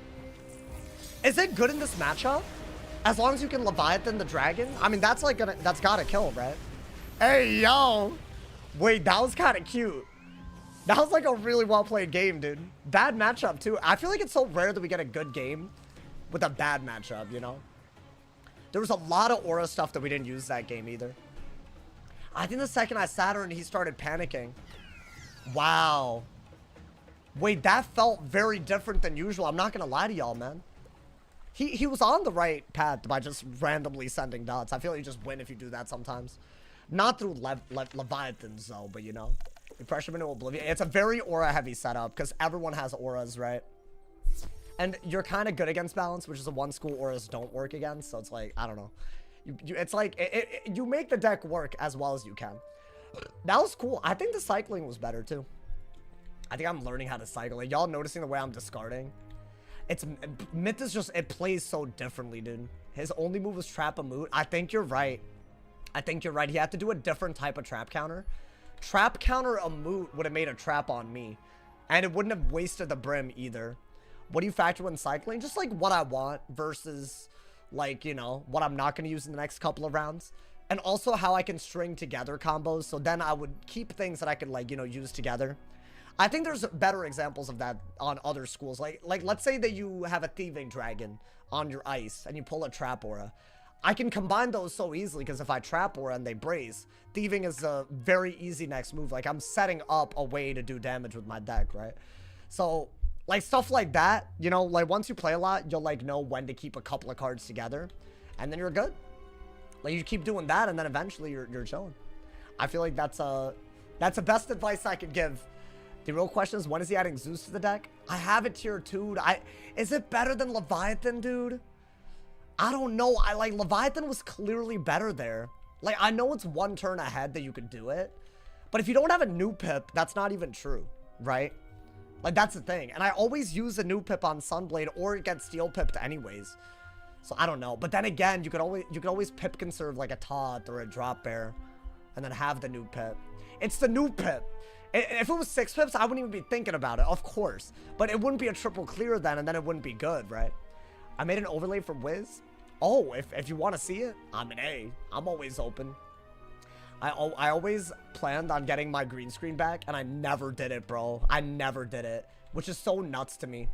Is it good in this matchup? As long as you can Leviathan the dragon? I mean, that's like that's gotta kill, right? Hey, yo. Wait, that was kind of cute. That was like a really well played game, dude. Bad matchup too. I feel like it's so rare that we get a good game with a bad matchup, you know? There was a lot of aura stuff that we didn't use that game either. I think the second I Saturn, he started panicking. Wow. Wait, that felt very different than usual. I'm not gonna lie to y'all, man. He was on the right path by just randomly sending dots. I feel like you just win if you do that sometimes. Not through Leviathans, though, but you know. You pressure him into oblivion. It's a very aura-heavy setup, because everyone has auras, right? And you're kind of good against balance, which is the one school auras don't work against, so it's like, I don't know. It's like, you make the deck work as well as you can. That was cool. I think the cycling was better, too. I think I'm learning how to cycle. Like, y'all noticing the way I'm discarding? Myth is just, it plays so differently, dude. His only move was Trap a Moot. I think you're right. I think you're right. He had to do a different type of trap counter. Trap counter a Moot would have made a trap on me. And it wouldn't have wasted the brim either. What do you factor when cycling? Just like what I want versus like, you know, what I'm not going to use in the next couple of rounds. And also how I can string together combos. So then I would keep things that I could like, you know, use together. I think there's better examples of that on other schools. Like let's say that you have a Thieving Dragon on your ice and you pull a Trap Aura. I can combine those so easily because if I Trap Aura and they brace, Thieving is a very easy next move. Like I'm setting up a way to do damage with my deck, right? So like stuff like that, you know, like once you play a lot, you'll like know when to keep a couple of cards together and then you're good. Like you keep doing that and then eventually you're chilling. I feel like that's the best advice I could give. The real question is, when is he adding Zeus to the deck? I have it tier 2. Is it better than Leviathan, dude? I don't know. Like Leviathan was clearly better there. Like I know it's one turn ahead that you could do it, but if you don't have a new pip, that's not even true, right? Like that's the thing. And I always use a new pip on Sunblade, or it gets steel pipped anyways. So I don't know. But then again, you could always pip conserve like a Tot or a Drop Bear, and then have the new pip. It's the new pip. If it was 6 pips, I wouldn't even be thinking about it, of course. But it wouldn't be a triple clear then, and then it wouldn't be good, right? I made an overlay for Wiz. Oh, if you want to see it, I'm an A. I'm always open. I always planned on getting my green screen back, and I never did it, bro. I never did it, which is so nuts to me.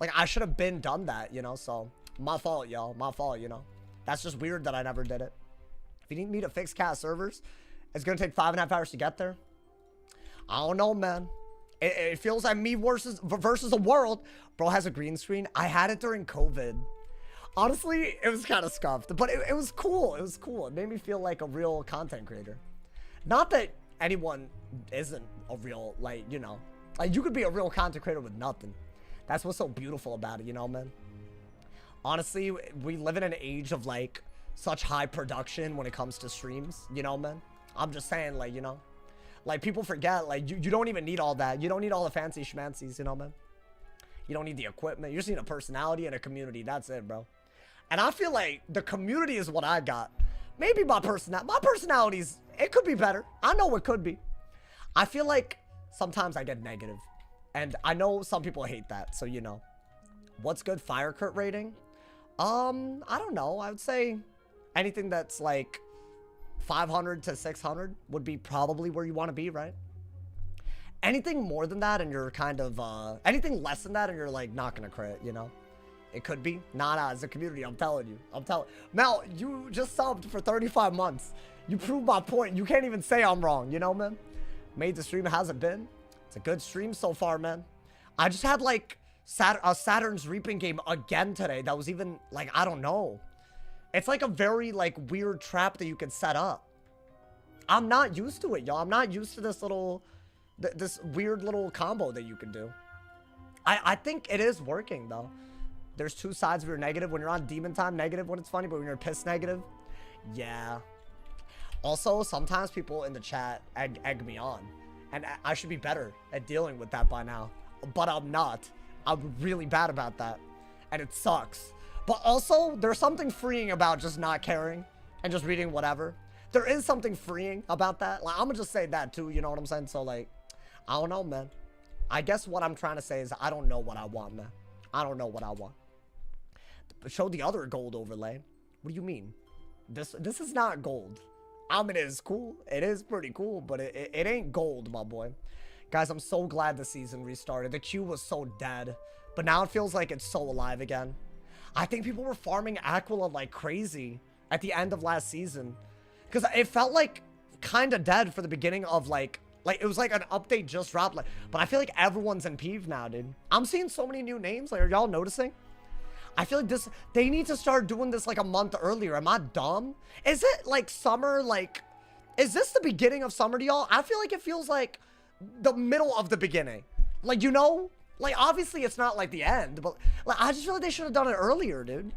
Like, I should have been done that, you know? So, my fault, y'all. My fault, you know? That's just weird that I never did it. If you need me to fix cast servers, it's going to take 5.5 hours to get there. I don't know, man. It feels like me versus the world. Bro has a green screen. I had it during COVID. Honestly, it was kind of scuffed, but it was cool. It was cool. It made me feel like a real content creator. Not that anyone isn't a real, like, you know, like you could be a real content creator with nothing. That's what's so beautiful about it, you know, man. Honestly, we live in an age of like such high production when it comes to streams, you know, man. I'm just saying, like, you know. Like, people forget, like, you don't even need all that. You don't need all the fancy schmancies, you know, man? You don't need the equipment. You just need a personality and a community. That's it, bro. And I feel like the community is what I got. Maybe my personality's, it could be better. I know it could be. I feel like sometimes I get negative. And I know some people hate that, so, you know. What's good Fire Curt rating? I don't know. I would say anything that's, like, 500 to 600 would be probably where you want to be, right? Anything more than that and you're kind of, anything less than that and you're like not gonna crit, you know? It could be. Nah, as a community, I'm telling you. Mel, you just subbed for 35 months. You proved my point. You can't even say I'm wrong, you know, man? Made the stream hasn't been. It's a good stream so far, man. I just had like a Saturn's Reaping game again today. That was even like, I don't know. It's like a very like weird trap that you can set up. I'm not used to it, y'all. I'm not used to this little, this weird little combo that you can do. I think it is working though. There's two sides of your negative. When you're on demon time, negative when it's funny, but when you're pissed, negative. Yeah. Also, sometimes people in the chat egg me on. And I should be better at dealing with that by now. But I'm not. I'm really bad about that. And it sucks. But also, there's something freeing about just not caring and just reading whatever. There is something freeing about that. Like, I'm gonna just say that too, you know what I'm saying? So, like, I don't know, man. I guess what I'm trying to say is I don't know what I want, man. I don't know what I want. Show the other gold overlay. What do you mean? This is not gold. I mean, it is cool. It is pretty cool, but it ain't gold, my boy. Guys, I'm so glad the season restarted. The queue was so dead, but now it feels like it's so alive again. I think people were farming Aquila like crazy at the end of last season, because it felt like kind of dead for the beginning of like it was like an update just dropped. Like, but I feel like everyone's in PEEV now, dude. I'm seeing so many new names. Like, are y'all noticing? I feel like they need to start doing this like a month earlier. Am I dumb? Is it like summer? Like, is this the beginning of summer to y'all? I feel like it feels like the middle of the beginning. Like, you know, like obviously it's not like the end, but like I just feel like they should have done it earlier, dude.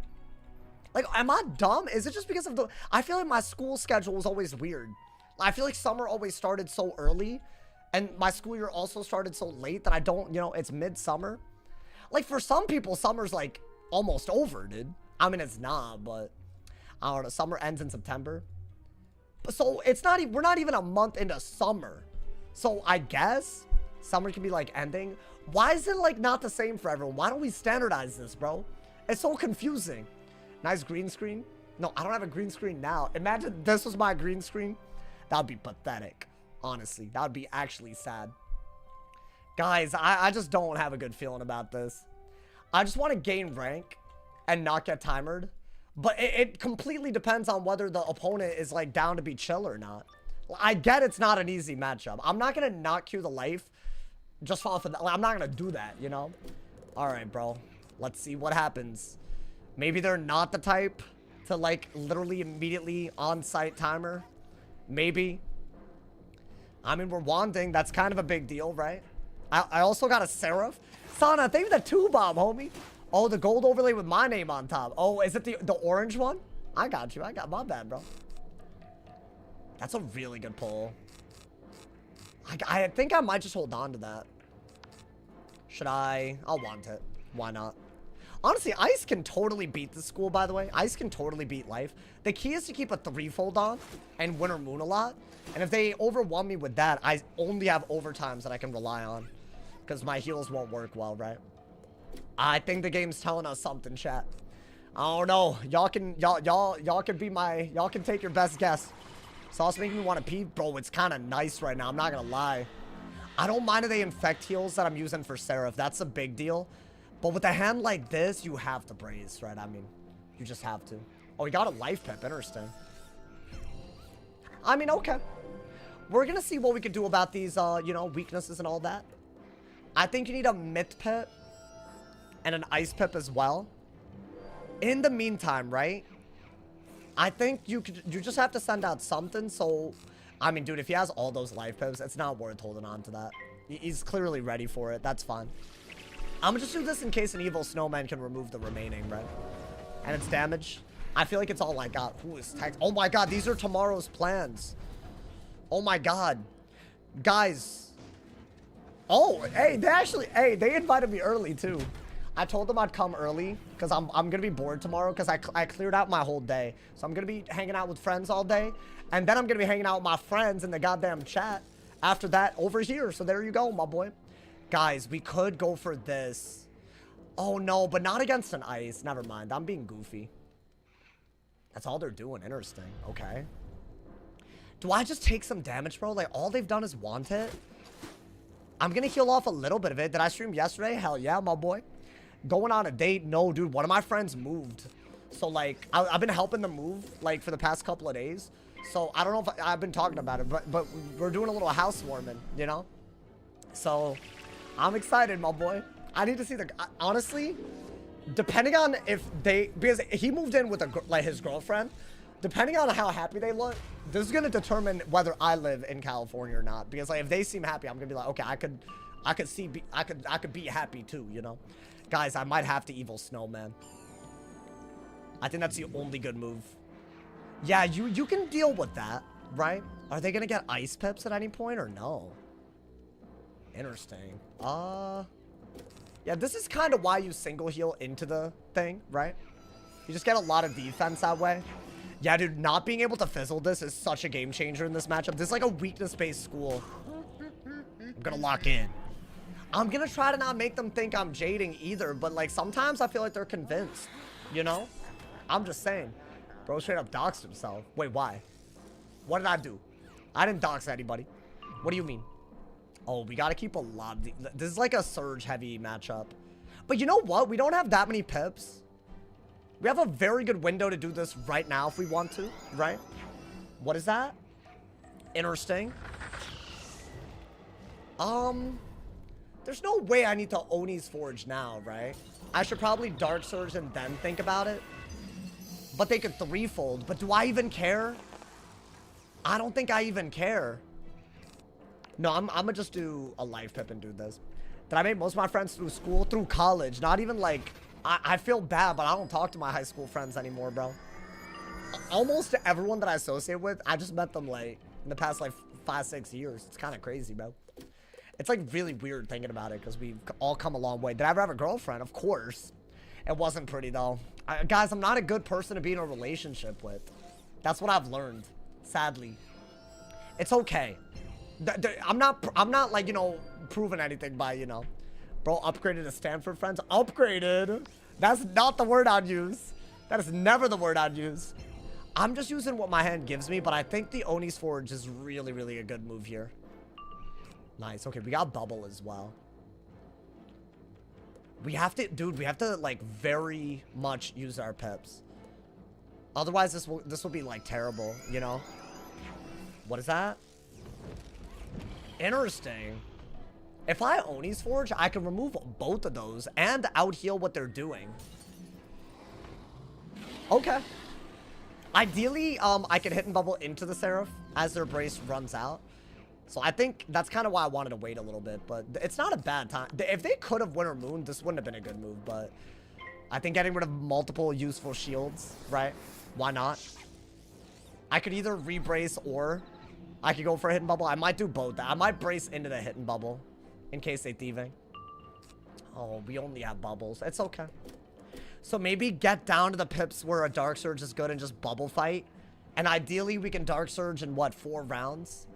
Like, am I dumb? Is it just because of the, I feel like my school schedule was always weird. I feel like summer always started so early and my school year also started so late that I don't, you know, it's midsummer. Like for some people, summer's like almost over, dude. I mean, it's not, but I don't know. Summer ends in September. But so it's not, we're not even a month into summer. So I guess summer can be like ending. Why is it like not the same for everyone? Why don't we standardize this, bro? It's so confusing. Nice green screen. No, I don't have a green screen now. Imagine this was my green screen. That would be pathetic. Honestly, that would be actually sad. Guys, I just don't have a good feeling about this. I just want to gain rank and not get timered. But it completely depends on whether the opponent is like down to be chill or not. I get it's not an easy matchup. I'm not going to not queue the life just off of that. I'm not going to do that, you know? All right, bro. Let's see what happens. Maybe they're not the type to like literally immediately on-site timer. Maybe. I mean, we're wanding. That's kind of a big deal, right? I also got a Seraph. Sana, thank you for the 2-bomb, homie. Oh, the gold overlay with my name on top. Oh, is it the orange one? I got you. I got my bad, bro. That's a really good pull. I think I might just hold on to that. Should I? I'll want it. Why not? Honestly, Ice can totally beat the school, by the way. Ice can totally beat life. The key is to keep a 3-fold on and Winter Moon a lot. And if they overwhelm me with that, I only have overtimes that I can rely on. Because my heals won't work well, right? I think the game's telling us something, chat. I don't know. Y'all can be my, y'all can take your best guess. Sauce making me want to pee. Bro, it's kind of nice right now. I'm not going to lie. I don't mind if they infect heals that I'm using for Seraph. That's a big deal. But with a hand like this, you have to brace, right? I mean, you just have to. Oh, he got a life pip. Interesting. I mean, okay. We're going to see what we can do about these, you know, weaknesses and all that. I think you need a myth pip and an ice pip as well. In the meantime, right? I think you just have to send out something. So, I mean, dude, if he has all those life pips, it's not worth holding on to that. He's clearly ready for it. That's fine. I'm gonna just do this in case an evil snowman can remove the remaining, right? And it's damage. I feel like it's all I got. Who is text? Oh my god, these are tomorrow's plans. Oh my god. Guys. Oh, hey, they invited me early too. I told them I'd come early because I'm gonna be bored tomorrow because I cleared out my whole day. So I'm gonna be hanging out with friends all day. And then I'm gonna be hanging out with my friends in the goddamn chat after that over here. So there you go, my boy. Guys, we could go for this. Oh, no, but not against an ice. Never mind. I'm being goofy. That's all they're doing. Interesting. Okay. Do I just take some damage, bro? Like, all they've done is want it. I'm gonna heal off a little bit of it. Did I stream yesterday? Hell yeah, my boy. Going on a date? No, dude. One of my friends moved. So, like, I've been helping them move, like, for the past couple of days. So, I don't know if I've been talking about it, but we're doing a little housewarming, you know? So, I'm excited, my boy. I need to see the... Honestly, depending on if they... Because he moved in with, like, his girlfriend. Depending on how happy they look, this is going to determine whether I live in California or not. Because, like, if they seem happy, I'm going to be like, okay, I could be happy too, you know? Guys, I might have to evil snowman. I think that's the only good move. Yeah, you can deal with that, right? Are they going to get ice pips at any point or no? Interesting. Yeah, this is kind of why you single heal into the thing, right? You just get a lot of defense that way. Yeah, dude, not being able to fizzle this is such a game changer in this matchup. This is like a weakness-based school. I'm gonna lock in. I'm gonna try to not make them think I'm jading either, but like sometimes I feel like they're convinced, you know? I'm just saying. Bro straight up doxed himself. Wait, why? What did I do? I didn't dox anybody. What do you mean? Oh, we gotta keep a lot of this is like a surge heavy matchup. But you know what? We don't have that many pips. We have a very good window to do this right now if we want to, right? What is that? Interesting. There's no way I need to Oni's Forge now, right? I should probably Dark Surge and then think about it. But they could threefold. But do I even care? I don't think I even care. No, I'm gonna just do a life pip and do this. Did I make most of my friends through school? Through college. Not even like... I feel bad, but I don't talk to my high school friends anymore, bro. Almost everyone that I associate with, I just met them, like, in the past, like, 5-6 years. It's kind of crazy, bro. It's, like, really weird thinking about it, because we've all come a long way. Did I ever have a girlfriend? Of course. It wasn't pretty, though. Guys, I'm not a good person to be in a relationship with. That's what I've learned, sadly. It's okay. I'm not, like, you know, proving anything by, you know... Bro, upgraded to Stanford friends. Upgraded. That's not the word I'd use. That is never the word I'd use. I'm just using what my hand gives me, but I think the Oni's Forge is really, really a good move here. Nice. Okay, we got bubble as well. We have to, dude, we have to, like, very much use our pips. Otherwise, this will be, like, terrible, you know? What is that? Interesting. If I Oni's Forge, I can remove both of those and out-heal what they're doing. Okay. Ideally, I can hit and bubble into the Seraph as their brace runs out. So I think that's kind of why I wanted to wait a little bit, but it's not a bad time. If they could have Winter Moon, this wouldn't have been a good move, but I think getting rid of multiple useful shields, right? Why not? I could either re-brace or I could go for a hit and bubble. I might do both. I might brace into the hit and bubble. In case they thieving. Oh, we only have bubbles. It's okay. So maybe get down to the pips where a Dark Surge is good and just bubble fight. And ideally, we can Dark Surge in, what, 4 rounds?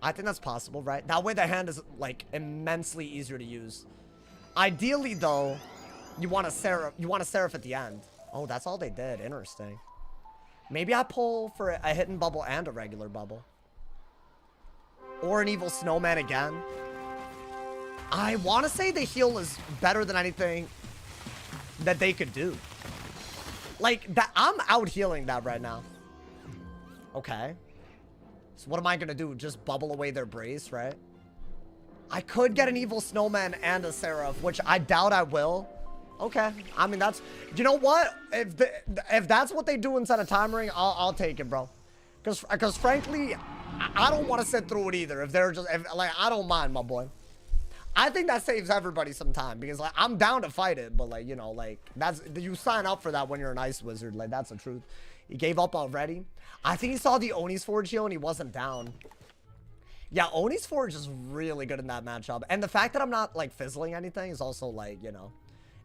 I think that's possible, right? That way the hand is, like, immensely easier to use. Ideally, though, you want a Seraph at the end. Oh, that's all they did. Interesting. Maybe I pull for a hidden bubble and a regular bubble. Or an evil snowman again. I want to say the heal is better than anything that they could do. Like, that I'm out healing that right now. Okay. So what am I going to do? Just bubble away their brace, right? I could get an evil snowman and a Seraph, which I doubt I will. Okay. I mean, that's... You know what? If that's what they do inside of Time Ring, I'll take it, bro. Because frankly, I don't want to sit through it either. If they're just... like, I don't mind, my boy. I think that saves everybody some time because, like, I'm down to fight it, but, like, you know, like, that's, you sign up for that when you're an ice wizard. Like, that's the truth. He gave up already. I think he saw the Oni's Forge heal and he wasn't down. Yeah, Oni's Forge is really good in that matchup. And the fact that I'm not, like, fizzling anything is also, like, you know,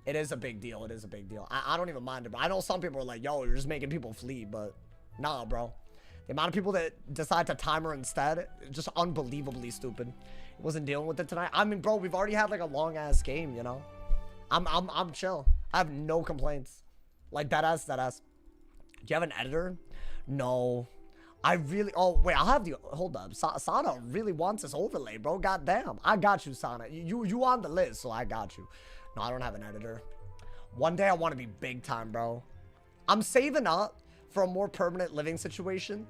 it is a big deal. It is a big deal. I don't even mind it, but I know some people are like, yo, you're just making people flee, but nah, bro. The amount of people that decide to timer instead, just unbelievably stupid. Wasn't dealing with it tonight. I mean, bro, we've already had like a long ass game, you know. I'm chill. I have no complaints. Like that ass. Do you have an editor? No. I really, oh, wait, I'll have the, hold up. Sana really wants this overlay, bro. Goddamn. I got you, Sana. You on the list, so I got you. No, I don't have an editor. One day I want to be big time, bro. I'm saving up for a more permanent living situation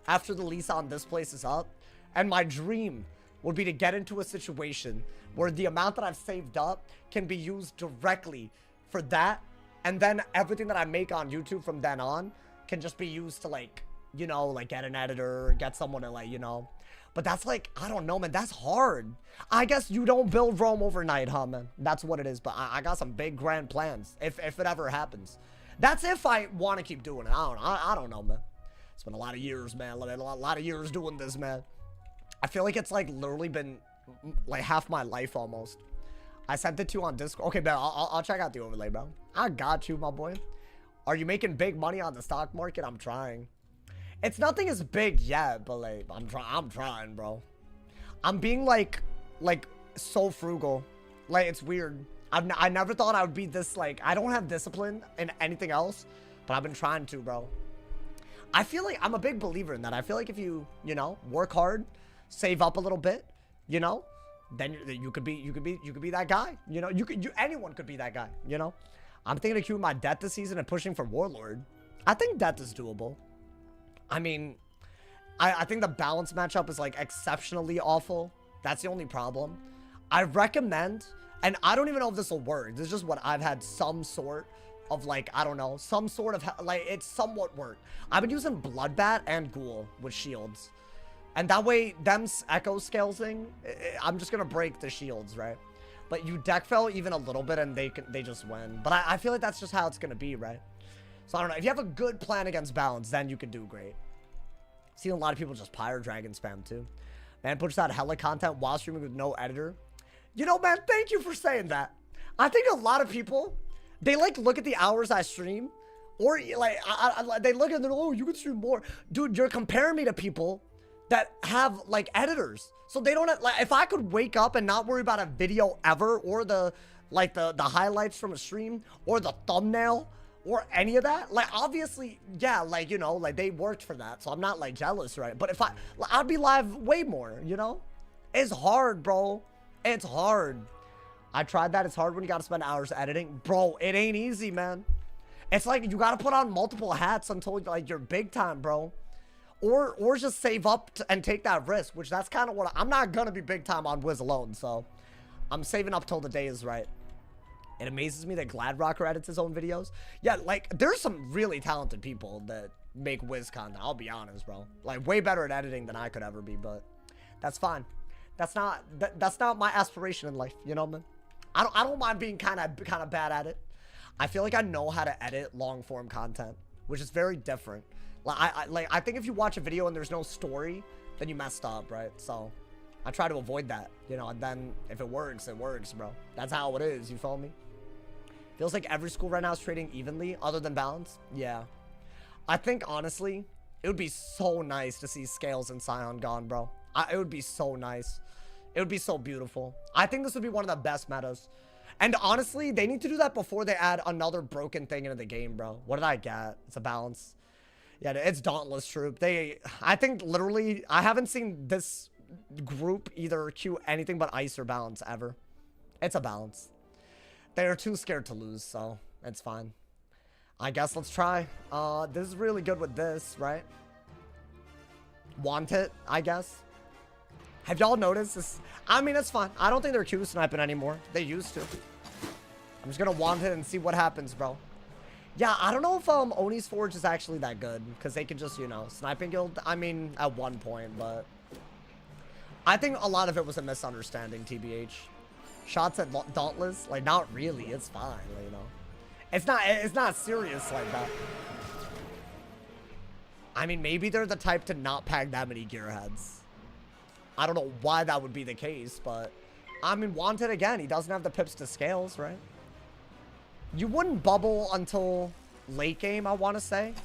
after the lease on this place is up. And my dream would be to get into a situation where the amount that I've saved up can be used directly for that. And then everything that I make on YouTube from then on can just be used to, like, you know, like get an editor, get someone to, like, you know. But that's like, I don't know, man. That's hard. I guess you don't build Rome overnight, huh, man? That's what it is. But I got some big grand plans if it ever happens. That's if I want to keep doing it. I don't know, man. It's been a lot of years, man. A lot of years doing this, man. I feel like it's like literally been like half my life almost. I sent it to you on Discord. Okay, man, I'll check out the overlay, bro. I got you, my boy. Are you making big money on the stock market? I'm trying. It's nothing as big yet, but like I'm trying, bro. I'm being like so frugal. Like, it's weird. I never thought I would be this, like, I don't have discipline in anything else, but I've been trying to, bro. I feel like I'm a big believer in that. I feel like if you know, work hard, save up a little bit, you know, then you could be that guy. You know, anyone could be that guy, you know. I'm thinking of queuing my death this season and pushing for Warlord. I think death is doable. I mean, I think the balance matchup is like exceptionally awful. That's the only problem. I recommend, and I don't even know if this will work. This is just what I've had some sort of, like, I don't know, some sort of, like, it's somewhat worked. I've been using Bloodbat and Ghoul with shields. And that way, them echo scales thing, I'm just going to break the shields, right? But you deck fell even a little bit and they just win. But I feel like that's just how it's going to be, right? So I don't know. If you have a good plan against balance, then you can do great. Seen a lot of people just Pyre Dragon spam too. Man puts out hella content while streaming with no editor. You know, man, thank you for saying that. I think a lot of people, they like look at the hours I stream, or like they look at them, oh, you could stream more. Dude, you're comparing me to people that have like editors. So they don't have, like, if I could wake up and not worry about a video ever, or the highlights from a stream, or the thumbnail, or any of that, like, obviously, yeah, like, you know, like, they worked for that, so I'm not, like, jealous, right? But if I'd be live way more, you know? It's hard, bro. It's hard. I tried that. It's hard when you gotta spend hours editing. Bro, it ain't easy, man. It's like, you gotta put on multiple hats until, like, you're big time, bro. Or just save up and take that risk, which that's kind of what I'm not gonna be big time on Wiz alone, so I'm saving up till the day is right. It amazes me that Gladrocker edits his own videos. Yeah, like, there's some really talented people that make Wiz content, I'll be honest, bro. Like, way better at editing than I could ever be, but that's fine. That's not my aspiration in life, you know, man? I don't mind being kind of bad at it. I feel like I know how to edit long-form content, which is very different. I think if you watch a video and there's no story, then you messed up, right? So I try to avoid that, you know, and then if it works, bro. That's how it is, you feel me? Feels like every school right now is trading evenly, other than balance. Yeah. I think, honestly, it would be so nice to see Scales and Scion gone, bro. It would be so nice. It would be so beautiful. I think this would be one of the best metas. And honestly, they need to do that before they add another broken thing into the game, bro. What did I get? It's a balance. Yeah, it's Dauntless Troop. I think literally, I haven't seen this group either queue anything but ice or balance ever. It's a balance. They are too scared to lose, so it's fine. I guess let's try. This is really good with this, right? Want it, I guess. Have y'all noticed this? I mean, it's fine. I don't think they're Q sniping anymore. They used to. I'm just gonna want it and see what happens, bro. Yeah, I don't know if Oni's Forge is actually that good, because they can just, you know, sniping guild. I mean, at one point, but I think a lot of it was a misunderstanding, TBH. Shots at Dauntless, like, not really. It's fine, like, you know. It's not serious like that. I mean, maybe they're the type to not pack that many gearheads. I don't know why that would be the case, but I mean, Wanted again. He doesn't have the pips to Scales, right? You wouldn't bubble until late game, I want to say.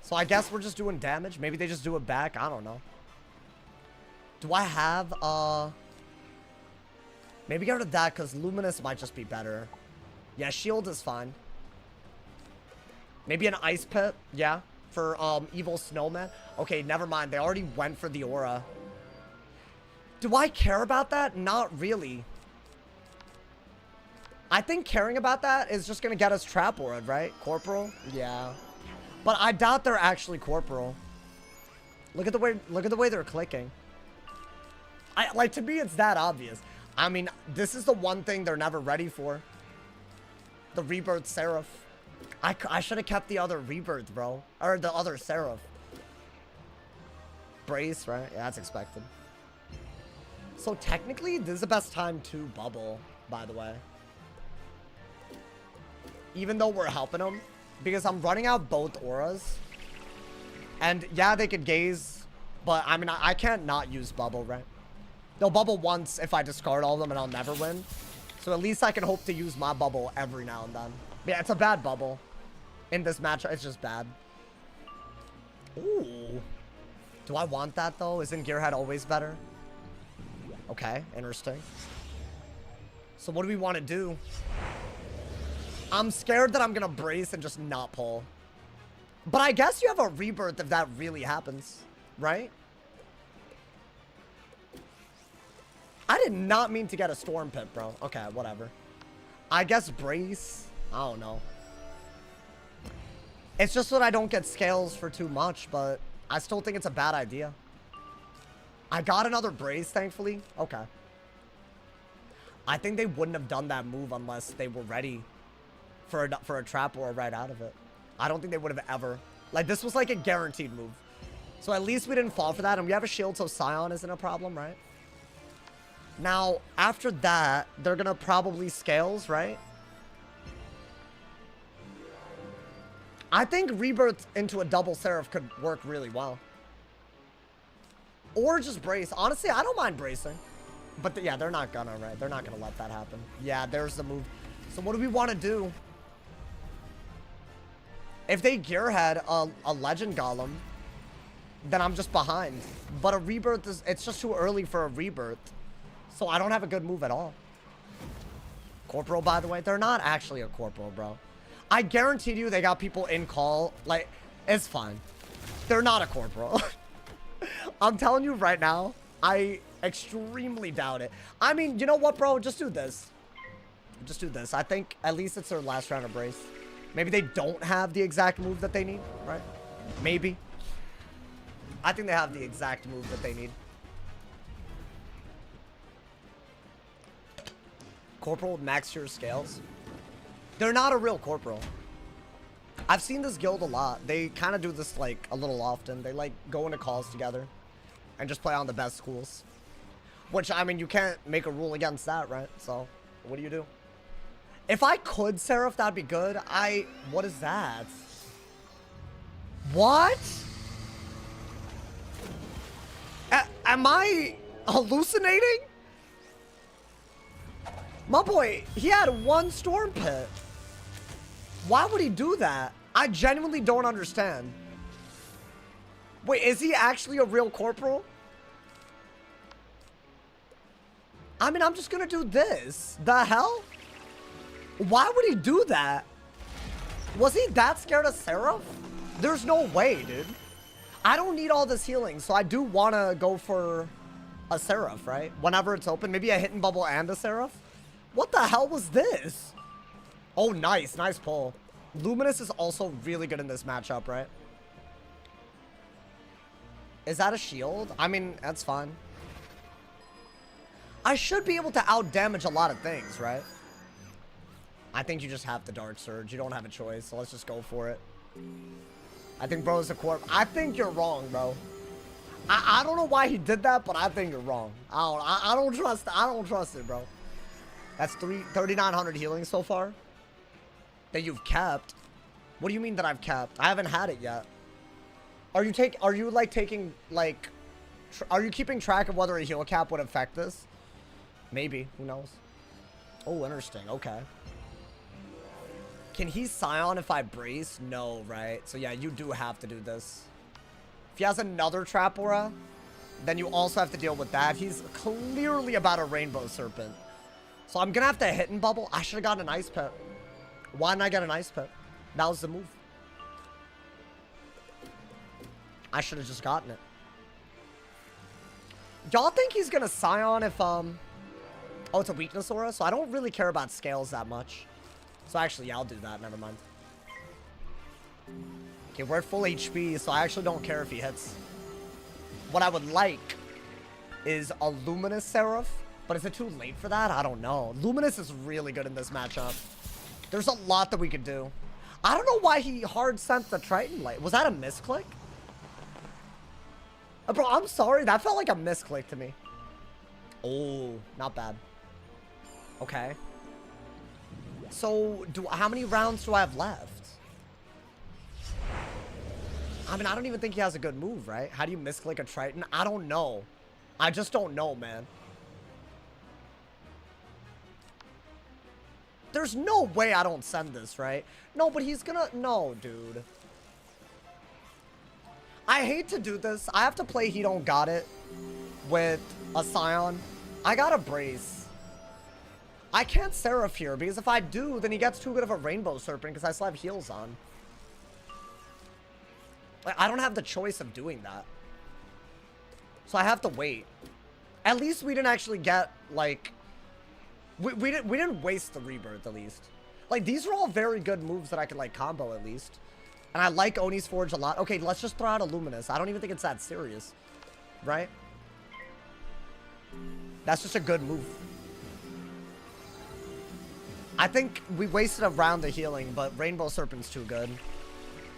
So I guess we're just doing damage. Maybe they just do it back. I don't know. Do I have, maybe get rid of that, because Luminous might just be better. Yeah, Shield is fine. Maybe an Ice Pit. Yeah, for Evil Snowman. Okay, never mind. They already went for the aura. Do I care about that? Not really. I think caring about that is just gonna get us trap aura, right? Corporal? Yeah. But I doubt they're actually corporal. Look at the way they're clicking. Like, to me, it's that obvious. I mean, this is the one thing they're never ready for. The Rebirth Seraph. I should have kept the other Rebirth, bro. Or the other Seraph. Brace, right? Yeah, that's expected. So technically, this is the best time to bubble, by the way. Even though we're helping them. Because I'm running out both auras. And yeah, they could gaze. But I mean, I can't not use bubble, right? They'll bubble once if I discard all of them and I'll never win. So at least I can hope to use my bubble every now and then. Yeah, it's a bad bubble. In this match, it's just bad. Ooh. Do I want that though? Isn't Gearhead always better? Okay, interesting. So what do we want to do? I'm scared that I'm going to brace and just not pull. But I guess you have a rebirth if that really happens, right? I did not mean to get a storm pit, bro. Okay, whatever. I guess brace. I don't know. It's just that I don't get scales for too much, but I still think it's a bad idea. I got another brace, thankfully. Okay. I think they wouldn't have done that move unless they were ready for a trap or right out of it. I don't think they would have ever. Like, this was like a guaranteed move. So at least we didn't fall for that. And we have a shield, so Scion isn't a problem, right? Now, after that, they're going to probably scales, right? I think Rebirth into a double Seraph could work really well. Or just brace. Honestly, I don't mind bracing. But yeah, they're not gonna, right? They're not gonna let that happen. Yeah, there's the move. So what do we want to do? If they gearhead a Legend Golem, then I'm just behind. But a Rebirth is, it's just too early for a Rebirth. So I don't have a good move at all. Corporal, by the way. They're not actually a Corporal, bro. I guarantee you they got people in call. Like, it's fine. They're not a Corporal. I'm telling you right now, I extremely doubt it. I mean, you know what, bro? Just do this. Just do this. I think at least it's their last round of brace. Maybe they don't have the exact move that they need, right? Maybe. I think they have the exact move that they need. Corporal with max tier scales. They're not a real Corporal. I've seen this guild a lot. They kind of do this like a little often. They like go into calls together and just play on the best schools. Which, I mean, you can't make a rule against that, right? So, what do you do? If I could Seraph, that'd be good. What is that? What? Am I hallucinating? My boy, he had one storm pit. Why would he do that? I genuinely don't understand. Wait, is he actually a real Corporal? I mean, I'm just gonna do this. The hell? Why would he do that? Was he that scared of Seraph? There's no way, dude. I don't need all this healing, so I do want to go for a Seraph, right? Whenever it's open. Maybe a Hidden Bubble and a Seraph. What the hell was this? Oh, nice. Nice pull. Luminous is also really good in this matchup, right? Is that a shield? I mean, that's fine. I should be able to out-damage a lot of things, right? I think you just have the Dark Surge. You don't have a choice, so let's just go for it. I think bro's a corp. I think you're wrong, bro. I don't know why he did that, but I think you're wrong. I don't trust it, bro. That's 3,900 healing so far that you've kept. What do you mean that I've kept? I haven't had it yet. Are you keeping track of whether a heal cap would affect this? Maybe. Who knows? Oh, interesting. Okay. Can he Scion if I brace? No, right? So yeah, you do have to do this. If he has another Trap Aura, then you also have to deal with that. He's clearly about a Rainbow Serpent. So I'm gonna have to hit and bubble. I should have gotten an Ice Pit. Why didn't I get an Ice Pit? That was the move. I should have just gotten it. Y'all think he's gonna Scion if, Oh, it's a weakness aura, so I don't really care about scales that much. So actually, yeah, I'll do that. Never mind. Okay, we're at full HP, so I actually don't care if he hits. What I would like is a Luminous Seraph, but is it too late for that? I don't know. Luminous is really good in this matchup. There's a lot that we could do. I don't know why he hard sent the Triton Light. Was that a misclick? Bro, I'm sorry. That felt like a misclick to me. Oh, not bad. Okay. So, how many rounds do I have left? I mean, I don't even think he has a good move, right? How do you misclick a Triton? I don't know. I just don't know, man. There's no way I don't send this, right? No, but he's gonna... No, dude. I hate to do this. I have to play He Don't Got It with a Scion. I gotta brace. I can't Seraph here, because if I do, then he gets too good of a Rainbow Serpent, because I still have heals on. Like, I don't have the choice of doing that. So I have to wait. At least we didn't actually get, like... We didn't waste the Rebirth, at least. Like, these are all very good moves that I can, like, combo, at least. And I like Oni's Forge a lot. Okay, let's just throw out a Luminous. I don't even think it's that serious. Right? That's just a good move. I think we wasted a round of healing, but Rainbow Serpent's too good.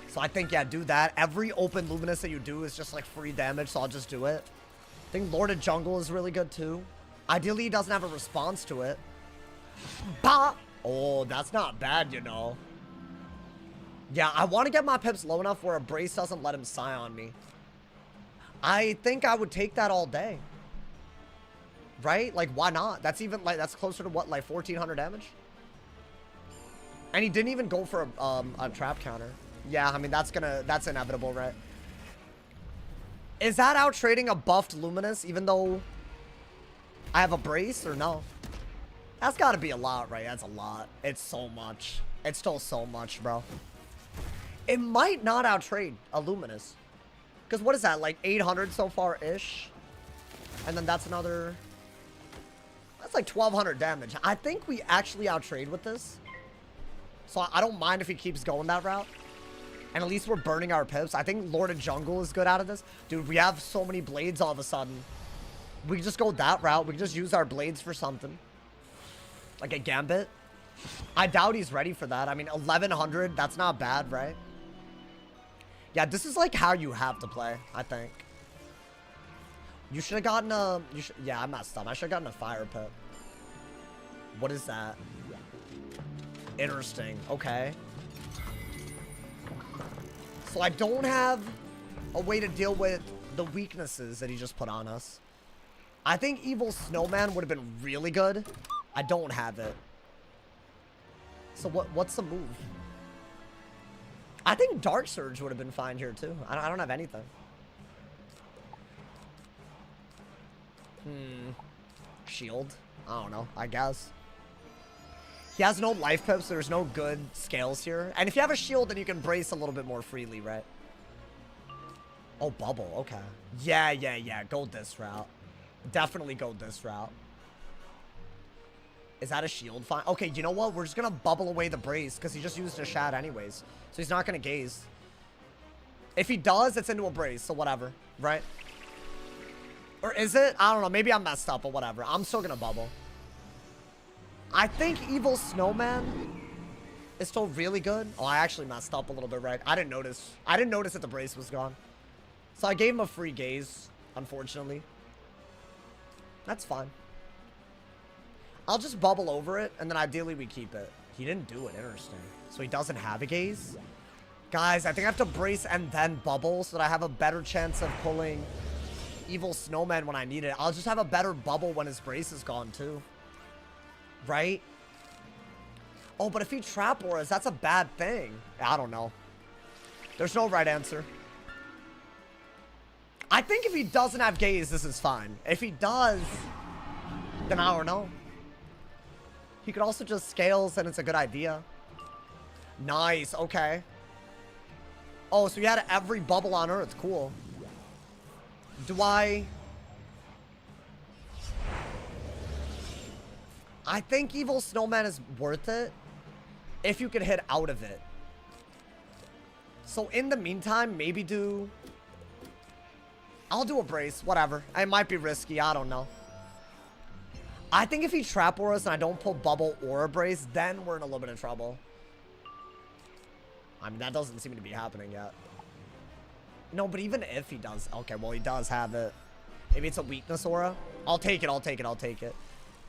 So I think, yeah, do that. Every open Luminous that you do is just, like, free damage, so I'll just do it. I think Lord of Jungle is really good, too. Ideally, he doesn't have a response to it. Bah! Oh, that's not bad, you know. Yeah, I want to get my pips low enough where a brace doesn't let him Scion me. I think I would take that all day. Right? Like, why not? That's even, like, that's closer to what, like 1,400 damage? And he didn't even go for a trap counter. Yeah, I mean, that's inevitable, right? Is that out trading a buffed Luminous, even though I have a brace, or no? That's gotta be a lot, right? That's a lot. It's so much. It's still so much, bro. It might not outtrade a Luminous. Because what is that, like 800 so far-ish? And then that's another... That's like 1,200 damage. I think we actually outtrade with this. So I don't mind if he keeps going that route. And at least we're burning our pips. I think Lord of Jungle is good out of this. Dude, we have so many blades all of a sudden. We can just go that route. We can just use our blades for something. Like a Gambit. I doubt he's ready for that. I mean, 1,100, that's not bad, right? Yeah, this is like how you have to play, I think. You should have gotten a... yeah, I messed up. I should have gotten a Fire Pit. What is that? Interesting. Okay. So I don't have a way to deal with the weaknesses that he just put on us. I think Evil Snowman would have been really good. I don't have it. So what's the move? I think Dark Surge would have been fine here too. I don't have anything. Shield? I don't know. I guess. He has no life pips, so there's no good scales here. And if you have a shield, then you can brace a little bit more freely, right? Oh, bubble. Okay. Yeah. Go this route. Definitely go this route. Is that a shield? Fine. Okay, you know what? We're just going to bubble away the brace because he just used a shad anyways. So he's not going to gaze. If he does, it's into a brace, so whatever. Right? Or is it? I don't know. Maybe I'm messed up, but whatever. I'm still going to bubble. I think Evil Snowman is still really good. Oh, I actually messed up a little bit, right? I didn't notice. I didn't notice that the brace was gone. So I gave him a free gaze, unfortunately. That's fine. I'll just bubble over it, and then ideally we keep it. He didn't do it. Interesting. So he doesn't have a gaze? Guys, I think I have to brace and then bubble so that I have a better chance of pulling Evil Snowman when I need it. I'll just have a better bubble when his brace is gone, too. Right? Oh, but if he trap auras, that's a bad thing. I don't know. There's no right answer. I think if he doesn't have gaze, this is fine. If he does, then I don't know. He could also just scales, and it's a good idea. Nice. Okay. Oh, so he had every bubble on Earth. Cool. Do I think Evil Snowman is worth it if you could hit out of it. So in the meantime, maybe I'll do a brace, whatever. It might be risky, I don't know. I think if he trap auras and I don't pull bubble or a brace, then we're in a little bit of trouble. I mean, that doesn't seem to be happening yet. No, but even if he does, okay, well, he does have it. Maybe it's a weakness aura. I'll take it, I'll take it, I'll take it.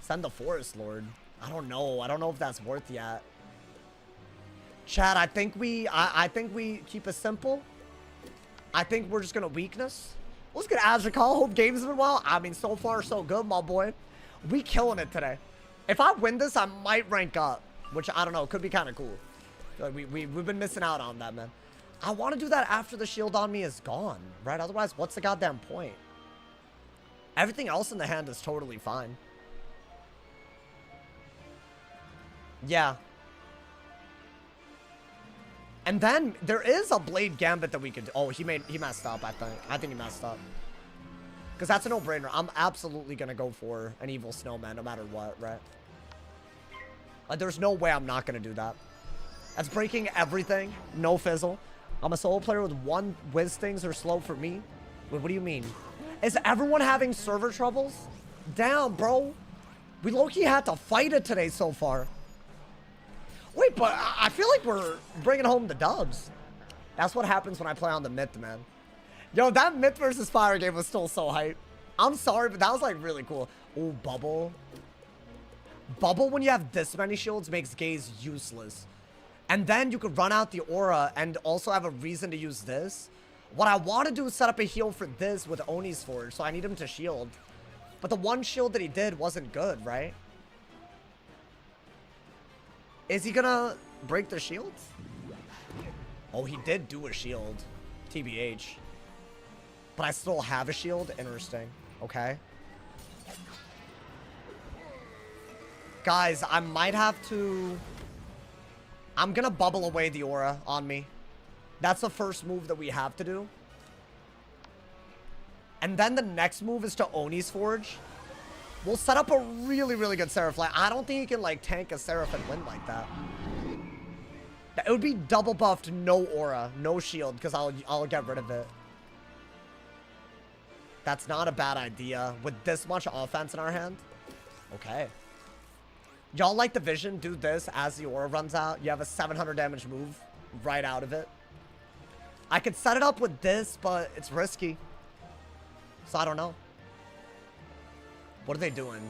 Send the Forest Lord. I don't know if that's worth yet. Chad, I think we keep it simple. I think we're just gonna weakness. What's good, Azrakal? Hope game's been well. I mean, so far so good, my boy. We killing it today. If I win this, I might rank up, which I don't know, could be kind of cool. Like we've been missing out on that, man. I want to do that after the shield on me is gone, right? Otherwise, what's the goddamn point? Everything else in the hand is totally fine. Yeah. And then there is a Blade Gambit that we could... Oh, he messed up, I think. I think he messed up. Because that's a no-brainer. I'm absolutely going to go for an Evil Snowman no matter what, right? There's no way I'm not going to do that. That's breaking everything. No fizzle. I'm a solo player with 1 Wiz things or slow for me. Wait, what do you mean? Is everyone having server troubles? Damn, bro. We low-key had to fight it today so far. Wait, but I feel like we're bringing home the dubs. That's what happens when I play on the Myth, man. Yo, that Myth versus Fire game was still so hype. I'm sorry, but that was like really cool. Oh, Bubble. Bubble, when you have this many shields, makes Gaze useless. And then you could run out the aura and also have a reason to use this. What I want to do is set up a heal for this with Oni's Forge, so I need him to shield. But the one shield that he did wasn't good, right? Is he gonna break the shields? Oh, he did do a shield. TBH. But I still have a shield? Interesting. Okay. Guys, I might have to... I'm gonna bubble away the aura on me. That's the first move that we have to do. And then the next move is to Oni's Forge. We'll set up a really, really good Seraph. Like, I don't think you can, like, tank a Seraph and win like that. It would be double buffed, no aura, no shield, because I'll get rid of it. That's not a bad idea. With this much offense in our hand. Okay. Y'all like the vision? Do this as the aura runs out. You have a 700 damage move right out of it. I could set it up with this, but it's risky. So I don't know. What are they doing?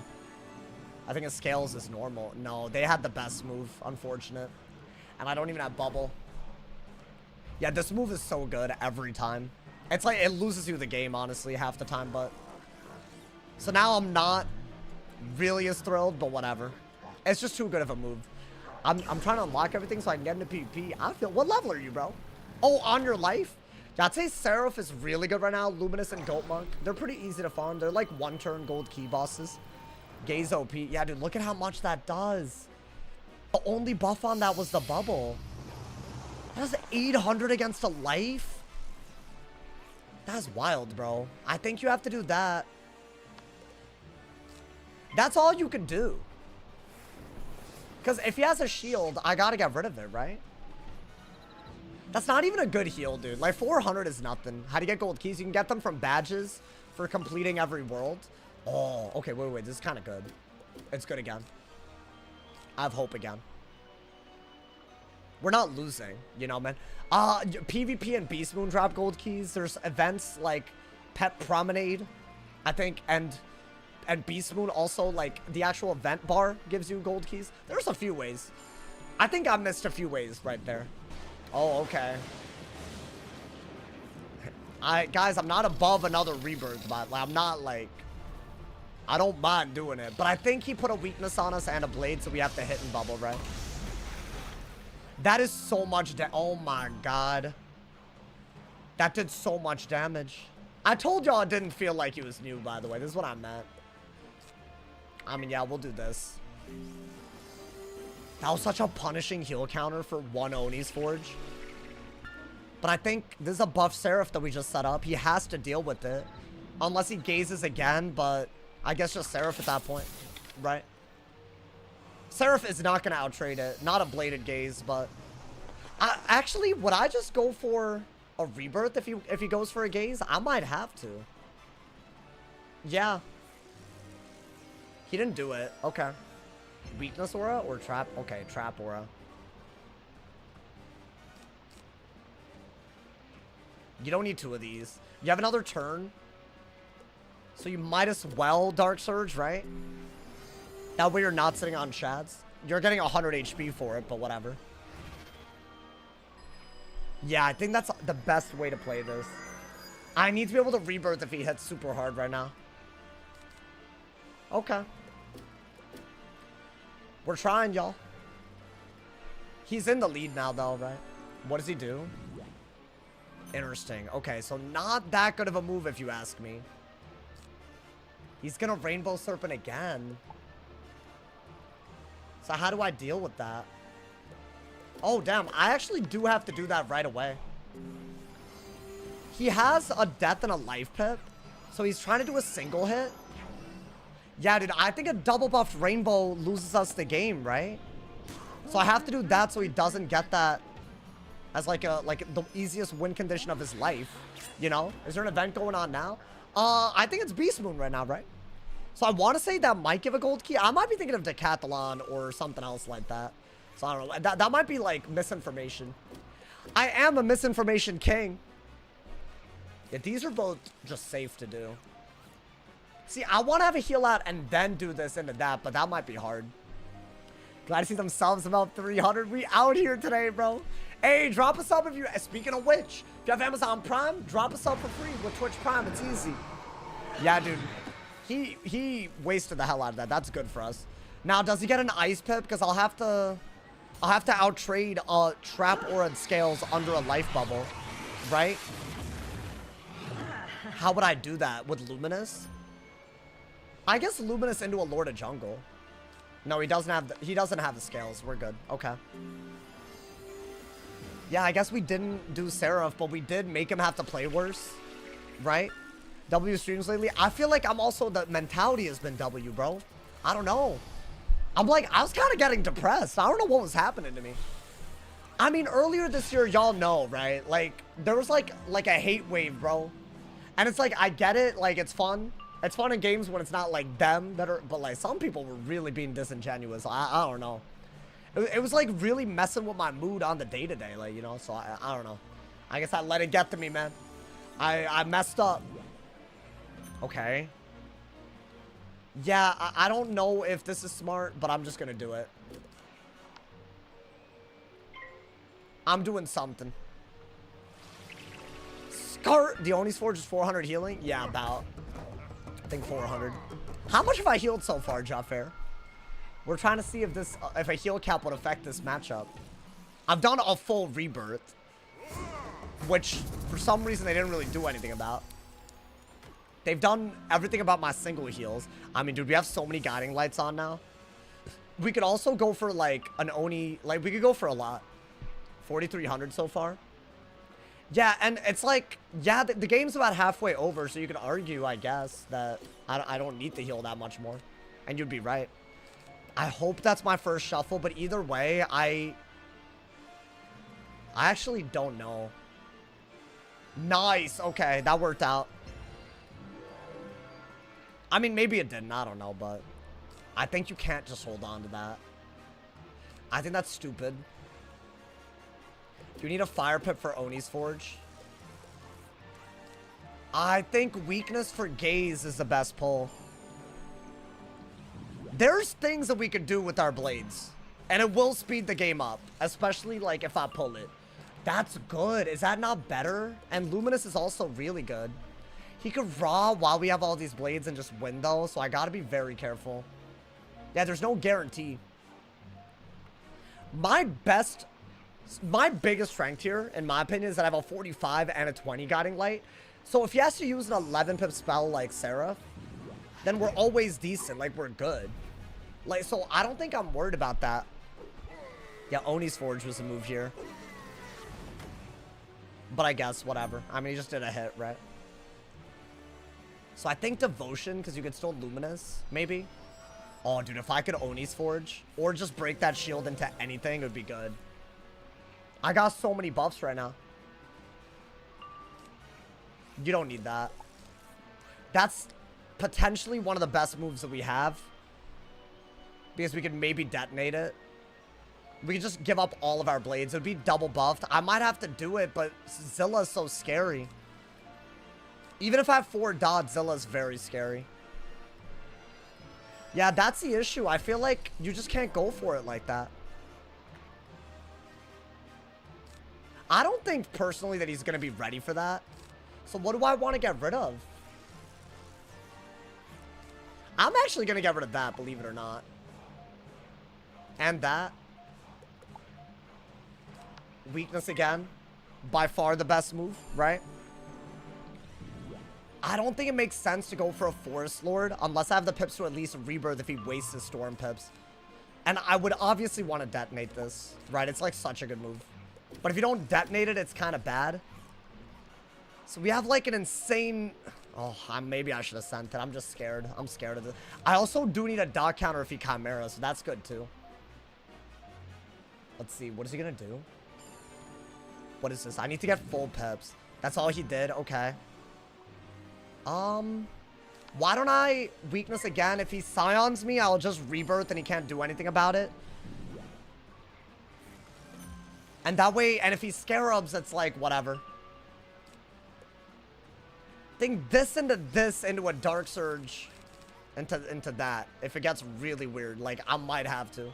I think it scales is normal. No, they had the best move. Unfortunate. And I don't even have bubble. Yeah, this move is so good every time. It's like it loses you the game, honestly, half the time, but... So now I'm not really as thrilled, but whatever. It's just too good of a move. I'm trying to unlock everything so I can get into PvP. I feel... What level are you, bro? Oh, on your life? Yeah, I'd say Seraph is really good right now. Luminous and Goat Monk. They're pretty easy to farm. They're like one-turn gold key bosses. Gaze OP. Yeah, dude, look at how much that does. The only buff on that was the bubble. That does 800 against a life? That's wild, bro. I think you have to do that. That's all you can do. Because if he has a shield, I gotta get rid of it, right? That's not even a good heal, dude. Like, 400 is nothing. How do you get gold keys? You can get them from badges for completing every world. Oh, okay, wait. This is kind of good. It's good again. I have hope again. We're not losing, you know, man. PvP and Beast Moon drop gold keys. There's events like Pet Promenade, I think, and Beast Moon also, like, the actual event bar gives you gold keys. There's a few ways. I think I missed a few ways right there. Oh, okay. Guys, I'm not above another rebirth, but I'm not, like... I don't mind doing it. But I think he put a weakness on us and a blade, so we have to hit and bubble, right? That is so much oh my god. That did so much damage. I told y'all it didn't feel like he was new, by the way. This is what I meant. I mean, yeah, we'll do this. That was such a punishing heal counter for one Oni's Forge. But I think this is a buff Seraph that we just set up. He has to deal with it. Unless he gazes again, but I guess just Seraph at that point, right? Seraph is not going to outtrade it. Not a bladed gaze, but... actually, would I just go for a rebirth if he goes for a gaze? I might have to. Yeah. He didn't do it. Okay. Weakness aura or trap? Okay, trap aura. You don't need two of these. You have another turn. So you might as well Dark Surge, right? That way you're not sitting on Shads. You're getting 100 HP for it, but whatever. Yeah, I think that's the best way to play this. I need to be able to rebirth if he hits super hard right now. Okay. We're trying, y'all. He's in the lead now, though, right? What does he do? Interesting. Okay, so not that good of a move, if you ask me. He's gonna Rainbow Serpent again. So how do I deal with that? Oh, damn. I actually do have to do that right away. He has a death and a life pip. So he's trying to do a single hit. Yeah, dude. I think a double buffed Rainbow loses us the game, right? So I have to do that so he doesn't get that as like the easiest win condition of his life. You know? Is there an event going on now? I think it's Beast Moon right now, right? So I want to say that might give a gold key. I might be thinking of Decathlon or something else like that. So I don't know. That might be like misinformation. I am a misinformation king. Yeah, these are both just safe to do. See, I want to have a heal out and then do this into that, but that might be hard. Glad to see them subs about 300. We out here today, bro. Hey, drop a sub if you... Speaking of which, if you have Amazon Prime, drop a sub for free with Twitch Prime. It's easy. Yeah, dude. He wasted the hell out of that. That's good for us. Now, does he get an ice pip? Because I'll have to outtrade trap aura and scales under a life bubble, right? How would I do that with Luminous? I guess Luminous into a Lord of Jungle. No, he doesn't have the scales. We're good. Okay. Yeah, I guess we didn't do Seraph, but we did make him have to play worse, right? W streams lately. I feel like I'm also, the mentality has been W, bro. I don't know. I'm like, I was kind of getting depressed. I don't know what was happening to me. I mean, earlier this year, y'all know, right? Like, there was like a hate wave, bro. And it's like, I get it. Like, it's fun. It's fun in games when it's not like them that are, but like some people were really being disingenuous. I don't know. It was like really messing with my mood on the day-to-day, like, you know, so I don't know. I guess I let it get to me, man. I messed up. Okay. Yeah, I don't know if this is smart, but I'm just gonna do it. I'm doing something. Scar, the Oni's Forge is 400 healing? Yeah, about. I think 400. How much have I healed so far, Jaffair? We're trying to see if this, if a heal cap would affect this matchup. I've done a full rebirth, which for some reason they didn't really do anything about. They've done everything about my single heals. I mean, dude, we have so many guiding lights on now. We could also go for like an Oni, like we could go for a lot. 4,300 so far. Yeah, and it's like, yeah, the game's about halfway over, so you could argue, I guess, that I don't need to heal that much more. And you'd be right. I hope that's my first shuffle, but either way, I actually don't know. Nice, okay, that worked out. I mean, maybe it didn't, I don't know, but I think you can't just hold on to that. I think that's stupid. Do you need a fire pip for Oni's Forge? I think weakness for gaze is the best pull. There's things that we could do with our blades, and it will speed the game up, especially like if I pull it. That's good. Is that not better? And Luminous is also really good. He could raw while we have all these blades and just win though, so I gotta be very careful. Yeah, there's no guarantee. My biggest strength here, in my opinion, is that I have a 45 and a 20 guiding light. So if he has to use an 11 pip spell like Seraph, then we're always decent, like we're good. Like, so I don't think I'm worried about that. Yeah, Oni's Forge was a move here. But I guess, whatever. I mean, he just did a hit, right? So I think Devotion, because you could still Luminous, maybe. Oh, dude, if I could Oni's Forge, or just break that shield into anything, it would be good. I got so many buffs right now. You don't need that. That's potentially one of the best moves that we have. Because we can maybe detonate it. We can just give up all of our blades. It would be double buffed. I might have to do it, but Zilla's so scary. Even if I have 4 dots, Zilla's very scary. Yeah, that's the issue. I feel like you just can't go for it like that. I don't think personally that he's going to be ready for that. So what do I want to get rid of? I'm actually going to get rid of that, believe it or not. And that. Weakness again. By far the best move, right? I don't think it makes sense to go for a Forest Lord unless I have the pips to at least rebirth if he wastes his Storm pips. And I would obviously want to detonate this, right? It's like such a good move. But if you don't detonate it, it's kind of bad. So we have like an insane... Oh, maybe I should have sent it. I'm just scared. I'm scared of this. I also do need a dot counter if he Chimera, so that's good too. Let's see. What is he going to do? What is this? I need to get full pips. That's all he did? Okay. Why don't I weakness again? If he Scions me, I'll just rebirth and he can't do anything about it. And that way, and if he Scarabs, it's like, whatever. Think this into a Dark Surge into that. If it gets really weird, like, I might have to.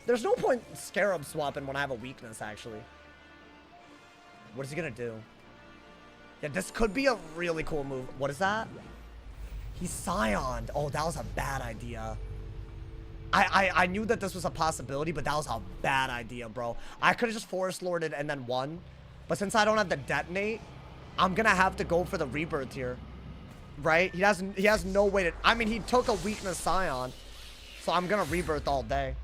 There's no point Scarab swapping when I have a weakness, actually. What is he gonna do? Yeah, this could be a really cool move. What is that? He Scioned. Oh, that was a bad idea. I knew that this was a possibility, but that was a bad idea, bro. I could have just Forest Lorded and then won. But since I don't have the detonate, I'm gonna have to go for the rebirth here. Right? He has no way to... I mean, he took a weakness Scion. So I'm gonna rebirth all day.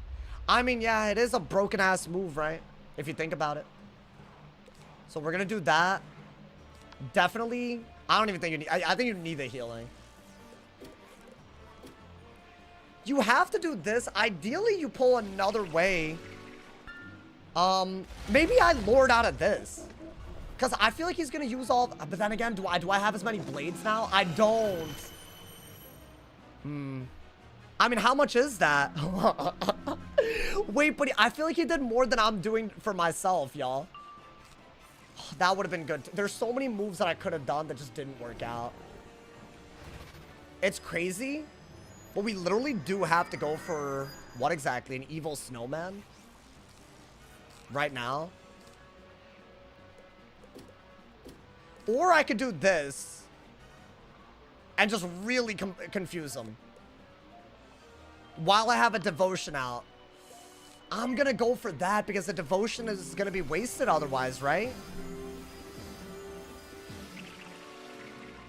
I mean, yeah, it is a broken-ass move, right? If you think about it. So we're gonna do that. Definitely... I don't even think you need... I think you need the healing. You have to do this. Ideally, you pull another way. Maybe I lord out of this. Because I feel like he's going to use all... But then again, do I have as many blades now? I don't. I mean, how much is that? Wait, but I feel like he did more than I'm doing for myself, y'all. That would have been good. There's so many moves that I could have done that just didn't work out. It's crazy. But we literally do have to go for... What exactly? An evil snowman? Right now? Or I could do this. And just really confuse him. While I have a devotion out. I'm gonna go for that because the devotion is gonna be wasted otherwise, right?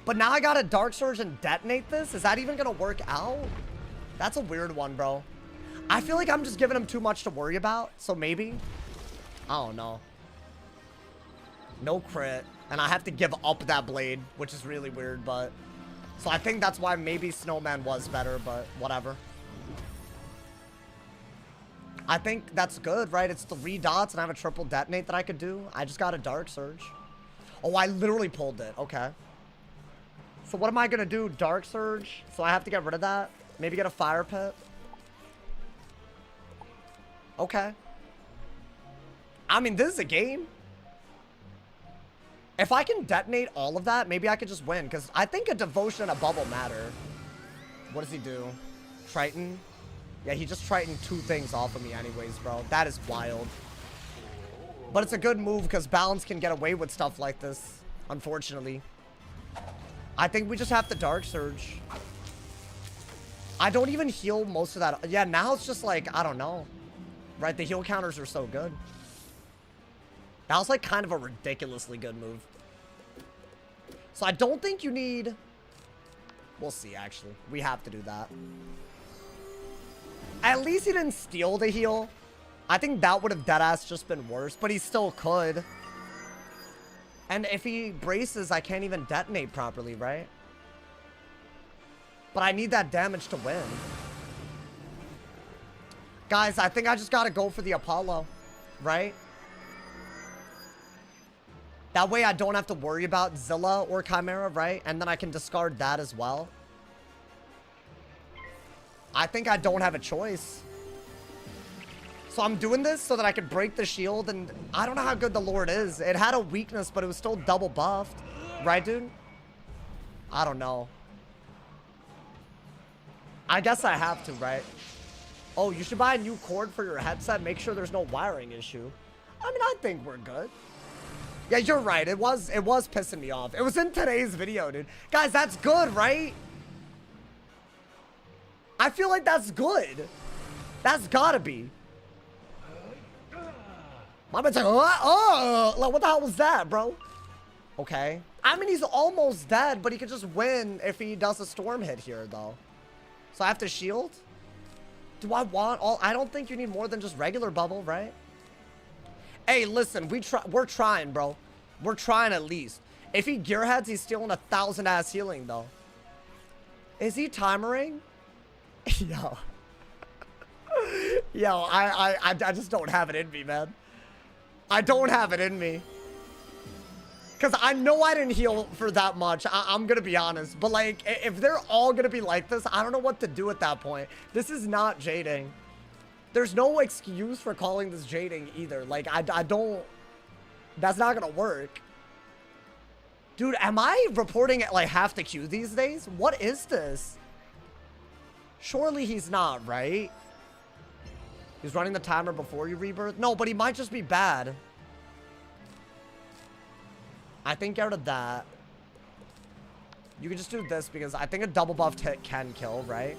But now I gotta Dark Surge and detonate this? Is that even gonna work out? That's a weird one, bro. I feel like I'm just giving him too much to worry about, so maybe. I don't know. No crit. And I have to give up that blade, which is really weird, but... So I think that's why maybe Snowman was better, but whatever. I think that's good, right? It's 3 dots and I have a triple detonate that I could do. I just got a Dark Surge. Oh, I literally pulled it. Okay. So what am I going to do? Dark Surge. So I have to get rid of that. Maybe get a Fire Pit. Okay. I mean, this is a game. If I can detonate all of that, maybe I could just win. Because I think a Devotion and a Bubble matter. What does he do? Triton? Yeah, he just Triton 2 things off of me anyways, bro. That is wild. But it's a good move because Balance can get away with stuff like this. Unfortunately. I think we just have to Dark Surge. I don't even heal most of that. Yeah, now it's just like, I don't know. Right, the heal counters are so good. That was like kind of a ridiculously good move. So I don't think you need... We'll see, actually. We have to do that. At least he didn't steal the heal. I think that would have deadass just been worse, but he still could. And if he braces, I can't even detonate properly, right? But I need that damage to win. Guys, I think I just gotta go for the Apollo, right? That way I don't have to worry about Zilla or Chimera, right? And then I can discard that as well. I think I don't have a choice. So I'm doing this so that I can break the shield, and I don't know how good the Lord is. It had a weakness, but it was still double buffed. Right, dude? I don't know. I guess I have to, right? Oh, you should buy a new cord for your headset. Make sure there's no wiring issue. I mean, I think we're good. Yeah, you're right. It was pissing me off. It was in today's video, dude. Guys, that's good, right? I feel like that's good. That's gotta be. My man's like, like, what the hell was that, bro? Okay. I mean, he's almost dead, but he could just win if he does a storm hit here, though. So I have to shield? Do I want all? I don't think you need more than just regular bubble, right? Hey, listen, we're trying, bro. We're trying at least. If he gearheads, he's stealing 1,000 ass healing, though. Is he timering? Yo. Yo, I just don't have it in me, man. I don't have it in me. Because I know I didn't heal for that much. I'm going to be honest. But, like, if they're all going to be like this, I don't know what to do at that point. This is not jading. There's no excuse for calling this jading either. Like, I don't... That's not going to work. Dude, am I reporting at, like, half the queue these days? What is this? Surely he's not, right? He's running the timer before you rebirth? No, but he might just be bad. I think out of that, you can just do this because I think a double buffed hit can kill, right?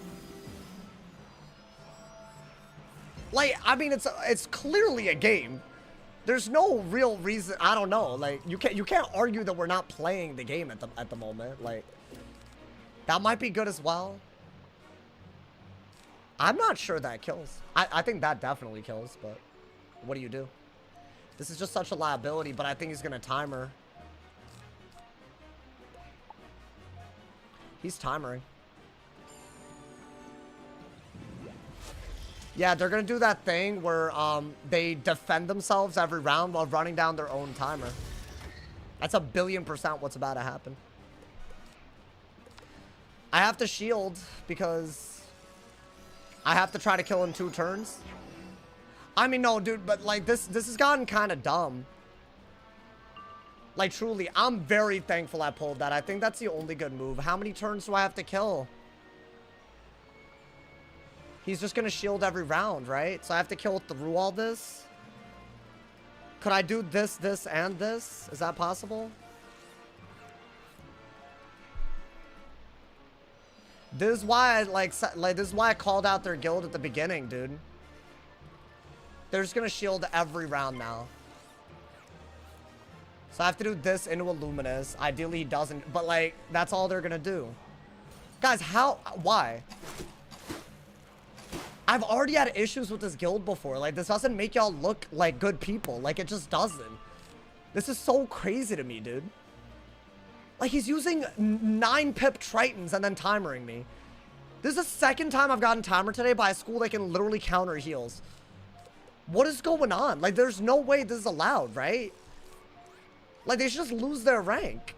Like, I mean, it's clearly a game. There's no real reason. I don't know. Like, you can't argue that we're not playing the game at the moment. Like, that might be good as well. I'm not sure that kills. I think that definitely kills, but what do you do? This is just such a liability, but I think he's gonna timer. He's timering. Yeah, they're gonna do that thing where they defend themselves every round while running down their own timer. That's 1,000,000,000% what's about to happen. I have to shield because I have to try to kill in 2 turns. I mean, no, dude, but like this has gotten kind of dumb. Like, truly, I'm very thankful I pulled that. I think that's the only good move. How many turns do I have to kill? He's just gonna shield every round, right? So I have to kill through all this. Could I do this, this, and this? Is that possible? This is why I like this is why I called out their guild at the beginning, dude. They're just gonna shield every round now. So I have to do this into a Luminous. Ideally he doesn't, but like that's all they're gonna do. Guys, why? I've already had issues with this guild before. Like, this doesn't make y'all look like good people. Like, it just doesn't. This is so crazy to me, dude. Like, he's using 9 pip Tritons and then timering me. This is the second time I've gotten timer today by a school that can literally counter heals. What is going on? Like, there's no way this is allowed, right? Like, they should just lose their rank.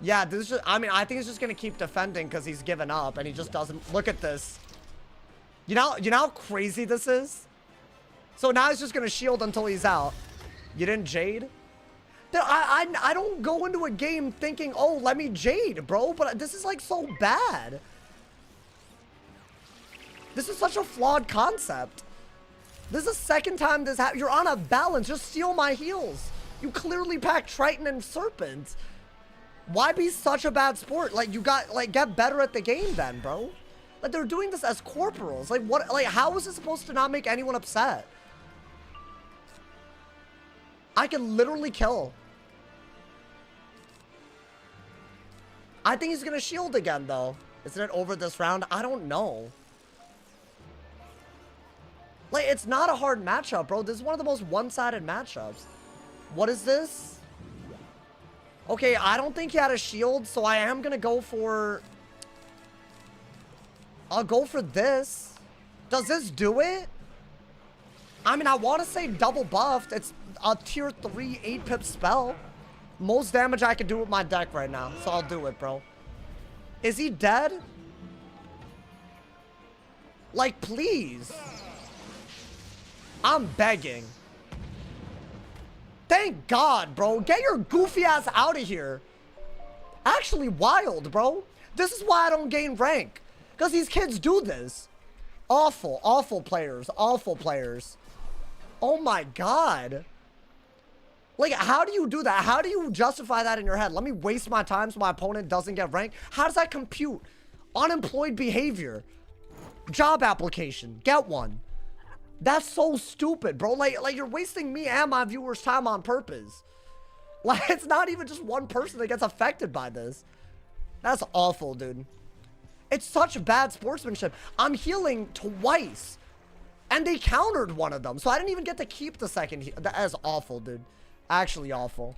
Yeah, this is just, I mean, I think he's just gonna keep defending because he's given up and he just doesn't. Look at this. You know how crazy this is? So now he's just gonna shield until he's out. You didn't Jade? I don't go into a game thinking, oh, let me Jade, bro. But this is like so bad. This is such a flawed concept. This is the second time this happened. You're on a balance. Just steal my heals. You clearly pack Triton and Serpent. Why be such a bad sport? Like, you got, like, get better at the game then, bro. Like, they're doing this as corporals. Like, what? Like, how is it supposed to not make anyone upset? I can literally kill. I think he's gonna shield again, though. Isn't it over this round? I don't know. Like, it's not a hard matchup, bro. This is one of the most one-sided matchups. What is this? Okay, I don't think he had a shield, so I am gonna go for... I'll go for this. Does this do it? I mean, I want to say double buffed. It's a tier 3 8-pip spell. Most damage I can do with my deck right now, so I'll do it, bro. Is he dead? Like, please. I'm begging. Thank God, bro. Get your goofy ass out of here. Actually wild, bro. This is why I don't gain rank. Because these kids do this. Awful, awful players. Awful players. Oh my God. Like, how do you do that? How do you justify that in your head? Let me waste my time so my opponent doesn't get ranked. How does that compute? Unemployed behavior. Job application. Get one. That's so stupid, bro. Like you're wasting me and my viewers' time on purpose. Like, it's not even just one person that gets affected by this. That's awful, dude. It's such bad sportsmanship. I'm healing twice. And they countered one of them. So I didn't even get to keep the second heal. That is awful, dude. Actually awful.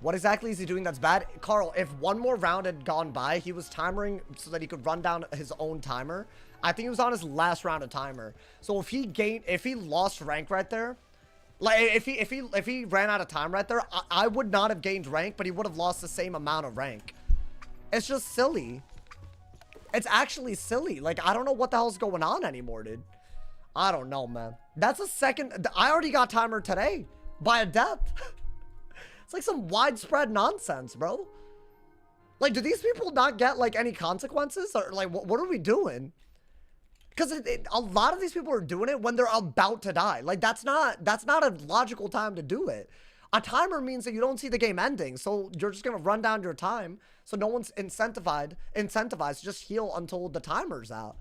What exactly is he doing that's bad? Carl, if one more round had gone by, he was timering so that he could run down his own timer. I think he was on his last round of timer. So if he lost rank right there, like if he ran out of time right there, I would not have gained rank, but he would have lost the same amount of rank. It's just silly. It's actually silly. Like, I don't know what the hell's going on anymore, dude. I don't know, man. That's a second. I already got timer today by a death. It's like some widespread nonsense, bro. Like, do these people not get like any consequences, or like what are we doing? Because a lot of these people are doing it when they're about to die. Like, that's not a logical time to do it. A timer means that you don't see the game ending, so you're just gonna run down your time, so no one's incentivized to just heal until the timer's out.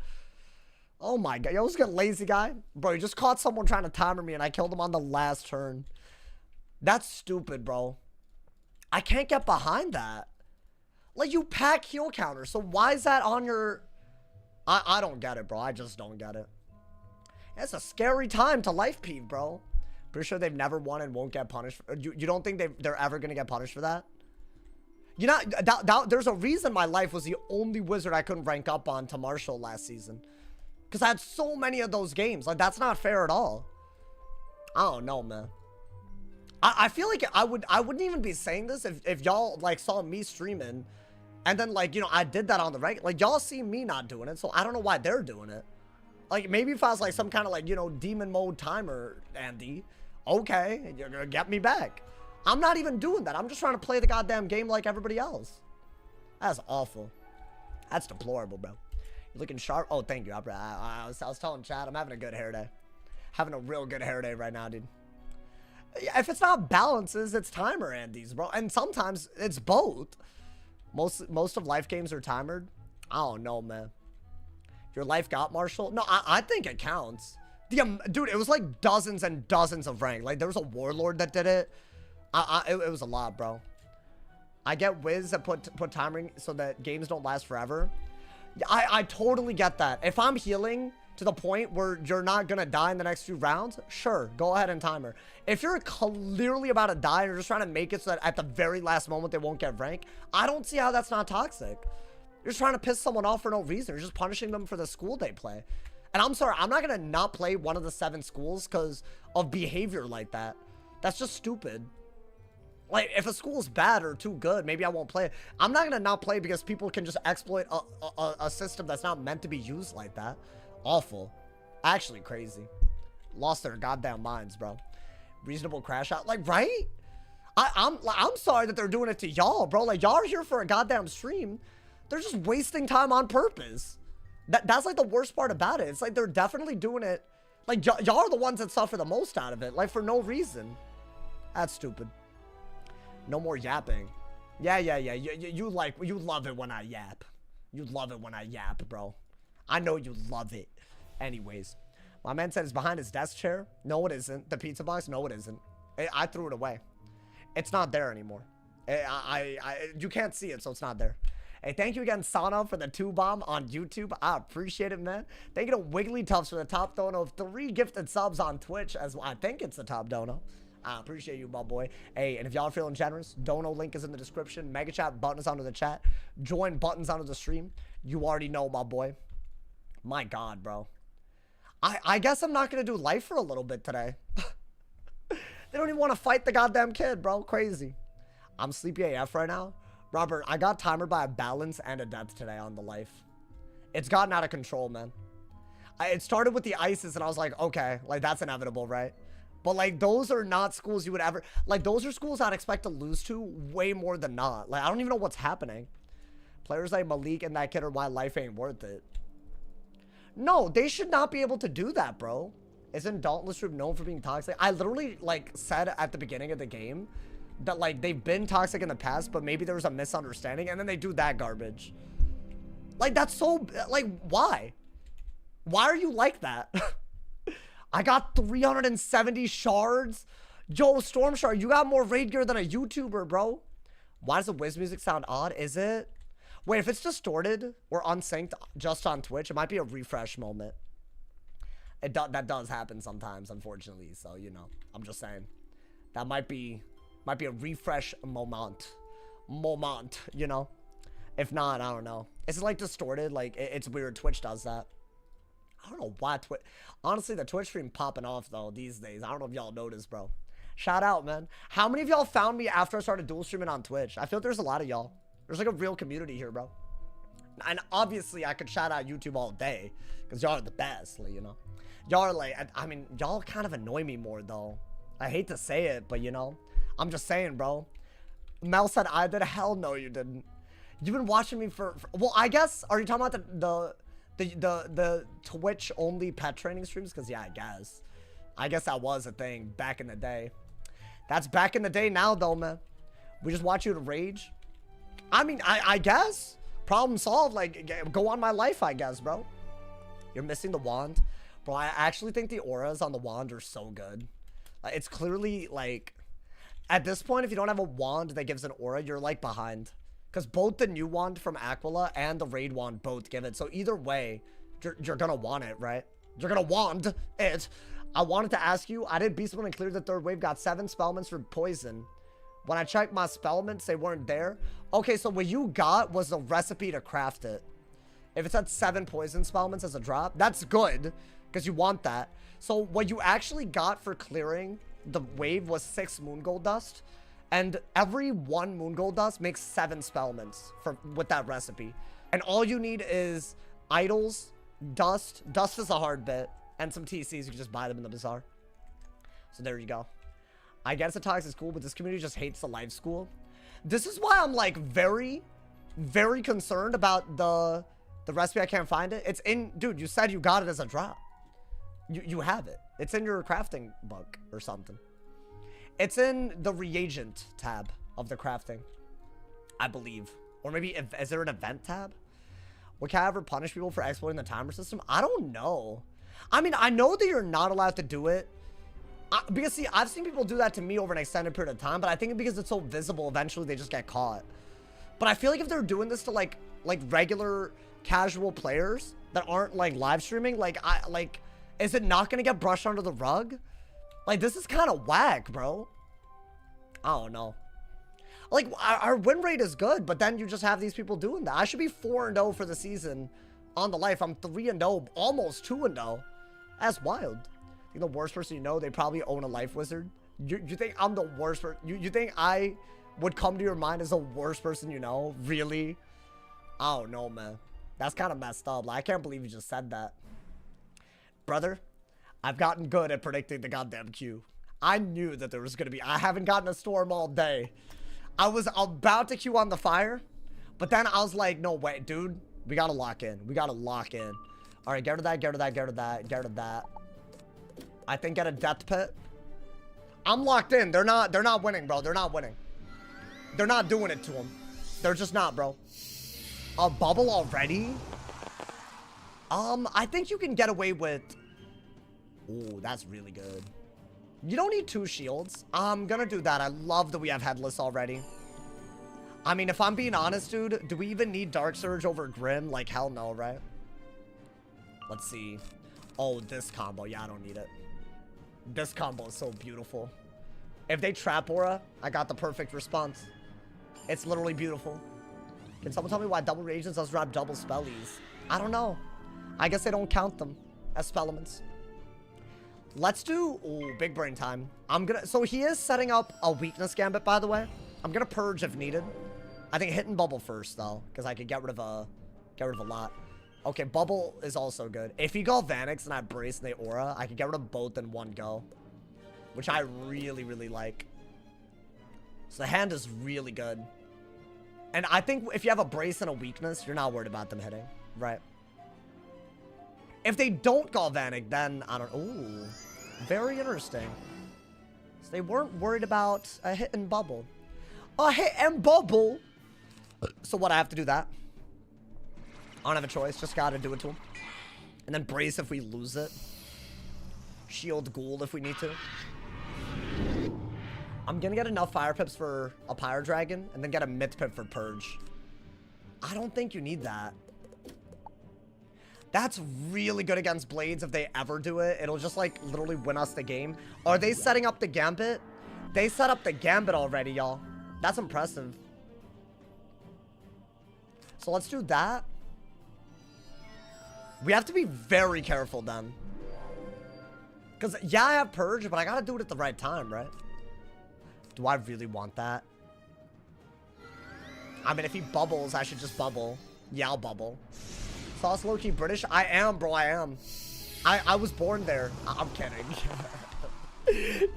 Oh my God, yo, this is a lazy guy. Bro, you just caught someone trying to timer me and I killed him on the last turn. That's stupid, bro. I can't get behind that. Like, you pack heal counter, so why is that on your... I don't get it, bro. I just don't get it. It's a scary time to life peeve, bro. Pretty sure they've never won and won't get punished. You don't think they're ever going to get punished for that? You know, there's a reason my life was the only wizard I couldn't rank up on to Marshall last season. Because I had so many of those games. Like, that's not fair at all. I don't know, man. I feel like I wouldn't even be saying this if y'all, like, saw me streaming. And then, like, you know, I did that on the regular. Like, y'all see me not doing it, so I don't know why they're doing it. Like, maybe if I was, like, some kind of, like, you know, demon mode timer, Andy. Okay, you're gonna get me back. I'm not even doing that. I'm just trying to play the goddamn game like everybody else. That's awful. That's deplorable, bro. You're looking sharp. Oh, thank you. I was telling Chad, I'm having a good hair day. Having a real good hair day right now, dude. If it's not balances, it's timer Andes, bro. And sometimes it's both. Most of life games are timered. I don't know, man. Your life got Marshall? No, I think it counts. Dude, it was like dozens and dozens of rank. Like, there was a warlord that did it. It was a lot, bro. I get Wiz that put timering so that games don't last forever. I totally get that. If I'm healing to the point where you're not gonna die in the next few rounds, sure, go ahead and timer. If you're clearly about to die and you're just trying to make it so that at the very last moment they won't get rank, I don't see how that's not toxic. You're just trying to piss someone off for no reason. You're just punishing them for the school they play. And I'm sorry, I'm not gonna not play one of the 7 schools because of behavior like that. That's just stupid. Like, if a school's bad or too good, maybe I won't play it. I'm not gonna not play because people can just exploit a system that's not meant to be used like that. Awful. Actually crazy. Lost their goddamn minds, bro. Reasonable crash out. Like, right? I'm sorry that they're doing it to y'all, bro. Like, y'all are here for a goddamn stream. They're just wasting time on purpose. That's like the worst part about it. It's like they're definitely doing it. Like, y'all are the ones that suffer the most out of it. Like, for no reason. That's stupid. No more yapping. Yeah. You love it when I yap. You love it when I yap, bro. I know you love it. Anyways, my man said it's behind his desk chair. No, it isn't. The pizza box? No, it isn't. I threw it away. It's not there anymore. You can't see it, so it's not there. Hey, thank you again, Sana, for the 2-bomb on YouTube. I appreciate it, man. Thank you to Wiggly Tufts for the top dono of 3 gifted subs on Twitch as well. I think it's the top dono. I appreciate you, my boy. Hey, and if y'all are feeling generous, dono link is in the description. Mega chat button is under the chat. Join buttons under the stream. You already know, my boy. My God, bro. I guess I'm not going to do life for a little bit today. They don't even want to fight the goddamn kid, bro. Crazy. I'm sleepy AF right now. Robert, I got timered by a balance and a death today on the life. It's gotten out of control, man. It started with the ISIS, and I was like, okay, like, that's inevitable, right? But, like, those are not schools you would ever... Like, those are schools I'd expect to lose to way more than not. Like, I don't even know what's happening. Players like Malik and that kid are why life ain't worth it. No, they should not be able to do that, bro. Isn't Dauntless Troop known for being toxic? I literally, like, said at the beginning of the game that, like, they've been toxic in the past, but maybe there was a misunderstanding, and then they do that garbage. Like, that's so... Like, why? Why are you like that? I got 370 shards. Yo, Storm Shard, you got more raid gear than a YouTuber, bro. Why does the Wiz music sound odd? Is it? Wait, if it's distorted or unsynced just on Twitch, it might be a refresh moment. That does happen sometimes, unfortunately. So, you know, I'm just saying. That might be a refresh moment, you know? If not, I don't know. Is it like distorted? Like, it's weird. Twitch does that. I don't know why Twitch. Honestly, the Twitch stream popping off, though, these days. I don't know if y'all noticed, bro. Shout out, man. How many of y'all found me after I started dual streaming on Twitch? I feel like there's a lot of y'all. There's like a real community here, bro. And obviously, I could shout out YouTube all day. Because y'all are the best, like, you know. Y'all are like, I mean, y'all kind of annoy me more, though. I hate to say it, but, you know. I'm just saying, bro. Mel said I did. Hell no, you didn't. You've been watching me for well, I guess, are you talking about the Twitch only pet training streams? Because yeah, I guess that was a thing back in the day. That's back in the day now, though, man. We just watch you to rage. I mean, I guess problem solved. Like, go on my life, I guess, bro. You're missing the wand, bro. I actually think the auras on the wand are so good. It's clearly like at this point, if you don't have a wand that gives an aura, you're like behind. Because both the new wand from Aquila and the raid wand both give it. So either way, you're going to want it, right? You're going to wand it. I wanted to ask you, I did beast one and cleared the third wave, got 7 spellments for poison. When I checked my spellments, they weren't there. Okay, so what you got was the recipe to craft it. If it said 7 poison spellments as a drop, that's good. Because you want that. So what you actually got for clearing the wave was 6 moon gold dust. And every 1 moon gold dust makes 7 spellments with that recipe. And all you need is idols, dust. Dust is a hard bit. And some TCs. You can just buy them in the bazaar. So there you go. I guess the toxic school, but this community just hates the live school. This is why I'm like very, very concerned about the recipe. I can't find it. It's in, dude, you said you got it as a drop. You have it. It's in your crafting book or something. It's in the reagent tab of the crafting, I believe. Or maybe, is there an event tab? Would Cat ever punish people for exploiting the timer system? I don't know. I mean, I know that you're not allowed to do it. Because, see, I've seen people do that to me over an extended period of time, but I think because it's so visible, eventually they just get caught. But I feel like if they're doing this to, like regular casual players that aren't, like, live streaming, is it not going to get brushed under the rug? Like, this is kind of whack, bro. I don't know. Like, our win rate is good, but then you just have these people doing that. I should be 4-0 for the season on the life. I'm 3-0, almost 2-0. That's wild. You know, the worst person you know, they probably own a life wizard. You think I'm the worst person? You think I would come to your mind as the worst person you know? Really? I don't know, man. That's kind of messed up. Like, I can't believe you just said that. Brother, I've gotten good at predicting the goddamn queue. I knew that there was going to be... I haven't gotten a storm all day. I was about to queue on the fire, but then I was like, no, wait, dude. We got to lock in. We got to lock in. All right, get rid of that, get rid of that, get rid of that, get rid of that. I think get a death pit. I'm locked in. They're not winning, bro. They're not winning. They're not doing it to them. They're just not, bro. A bubble already? I think you can get away with... Ooh, that's really good. You don't need 2 shields. I'm gonna do that. I love that we have Headless already. I mean, if I'm being honest, dude, do we even need Dark Surge over Grim? Like, hell no, right? Let's see. Oh, this combo. Yeah, I don't need it. This combo is so beautiful. If they trap aura, I got the perfect response. It's literally beautiful. Can someone tell me why double reagents does drop double spellies? I don't know. I guess they don't count them as spell elements. Let's do, ooh, big brain time. So he is setting up a weakness gambit, by the way. I'm gonna purge if needed. I think hitting bubble first though, because I could get rid of a lot. Okay, bubble is also good. If he galvanics and I brace and they aura, I could get rid of both in one go, which I really, really like. So the hand is really good. And I think if you have a brace and a weakness, you're not worried about them hitting, right? If they don't galvanic, then I don't. Ooh, very interesting. So they weren't worried about a hit and bubble. A hit and bubble. So what? I have to do that. I don't have a choice. Just gotta do it to him. And then brace if we lose it. Shield Ghoul if we need to. I'm gonna get enough fire pips for a Pyro Dragon and then get a myth pip for Purge. I don't think you need that. That's really good against Blades if they ever do it. It'll just like literally win us the game. Are they setting up the Gambit? They set up the Gambit already, y'all. That's impressive. So let's do that. We have to be very careful then. Because, yeah, I have Purge, but I gotta do it at the right time, right? Do I really want that? I mean, if he bubbles, I should just bubble. Yeah, I'll bubble. Sauce low-key British? I am, bro, I am. I was born there. I'm kidding.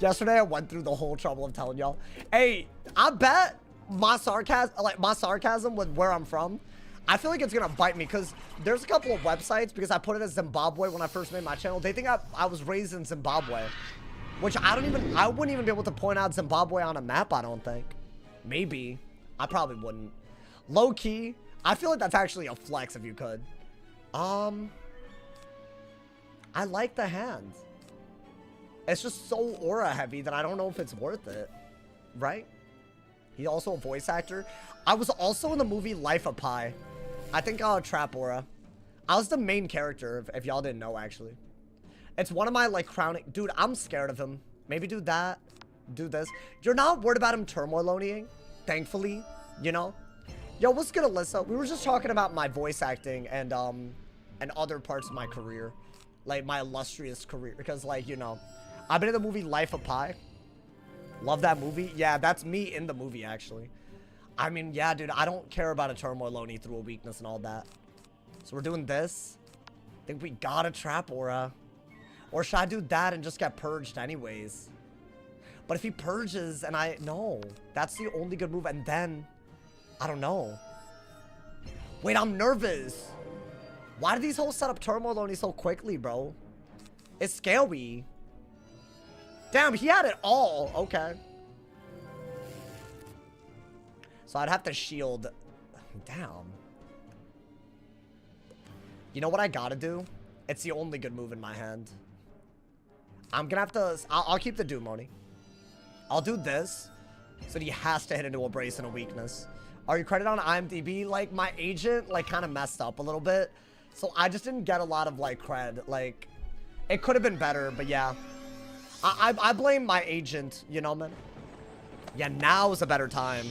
Yesterday, I went through the whole trouble of telling y'all. Hey, I bet my sarcasm with where I'm from, I feel like it's gonna bite me because there's a couple of websites, because I put it as Zimbabwe when I first made my channel. They think I was raised in Zimbabwe, which I wouldn't even be able to point out Zimbabwe on a map, I don't think. Maybe. I probably wouldn't. Low key, I feel like that's actually a flex if you could. I like the hand. It's just so aura heavy that I don't know if it's worth it. Right? He's also a voice actor. I was also in the movie Life of Pi. I think Trap Aura. I was the main character, if y'all didn't know, actually. It's one of my, like, crowning... Dude, I'm scared of him. Maybe do that. Do this. You're not worried about him turmoil-onying, thankfully, you know? Yo, what's good, Alyssa? We were just talking about my voice acting and other parts of my career. Like, my illustrious career. Because, like, you know, I've been in the movie Life of Pi. Love that movie. Yeah, that's me in the movie, actually. I mean, yeah, dude, I don't care about a turmoil only through a weakness and all that. So we're doing this. I think we got a trap aura. Or should I do that and just get purged anyways? But if he purges and no, that's the only good move. And then, I don't know. Wait, I'm nervous. Why do these hoes set up turmoil only so quickly, bro? It's scary. Damn, he had it all. Okay. So I'd have to shield. Damn. You know what I gotta do? It's the only good move in my hand. I'm gonna have to... I'll keep the Doomoni. I'll do this. So he has to hit into a brace and a weakness. Are you credited on IMDb? Like, my agent, like, kind of messed up a little bit. So I just didn't get a lot of, like, cred. Like, it could have been better, but yeah. I blame my agent, you know, man? Yeah, now is a better time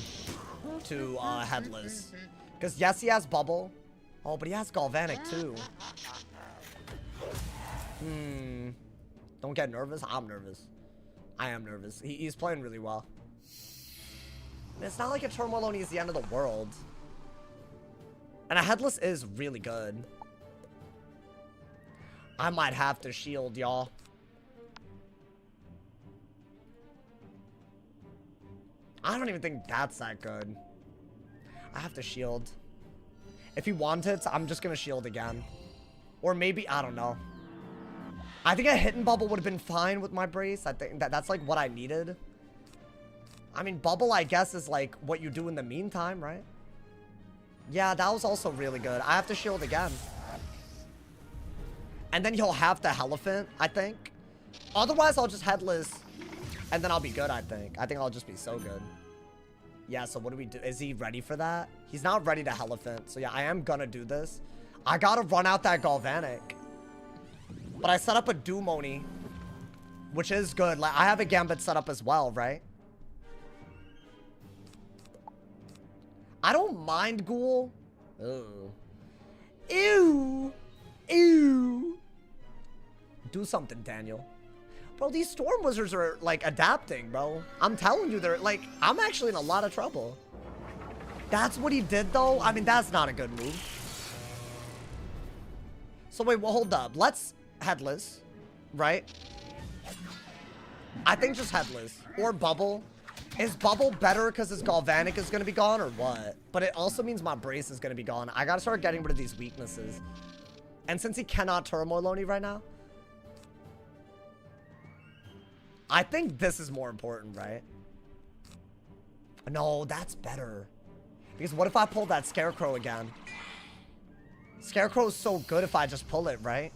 to Headless. Because, yes, he has Bubble. Oh, but he has Galvanic, too. Don't get nervous. I'm nervous. I am nervous. He's playing really well. And it's not like a Turmoil only is the end of the world. And a Headless is really good. I might have to shield, y'all. I don't even think that's that good. I have to shield. If he wanted, I'm just gonna shield again. Or maybe, I don't know. I think a hidden bubble would have been fine with my brace. I think that's like what I needed. I mean, bubble, I guess, is like what you do in the meantime, right? Yeah, that was also really good. I have to shield again. And then he'll have the Elephant, I think. Otherwise, I'll just Headless. And then I'll be good, I think. I think I'll just be so good. Yeah, so what do we do? Is he ready for that? He's not ready to Elephant. So yeah, I am gonna do this. I gotta run out that Galvanic. But I set up a Doomoni, which is good. Like, I have a Gambit set up as well, right? I don't mind Ghoul. Ew. Ew. Ew. Do something, Daniel. Bro, these Storm Wizards are, like, adapting, bro. I'm telling you, they're, like, I'm actually in a lot of trouble. That's what he did, though? I mean, that's not a good move. So, wait, well, hold up. Let's Headless, right? I think just Headless. Or Bubble. Is Bubble better because his Galvanic is going to be gone, or what? But it also means my Brace is going to be gone. I got to start getting rid of these weaknesses. And since he cannot Turmoil Oni right now, I think this is more important, right? No, that's better. Because what if I pull that Scarecrow again? Scarecrow is so good if I just pull it, right?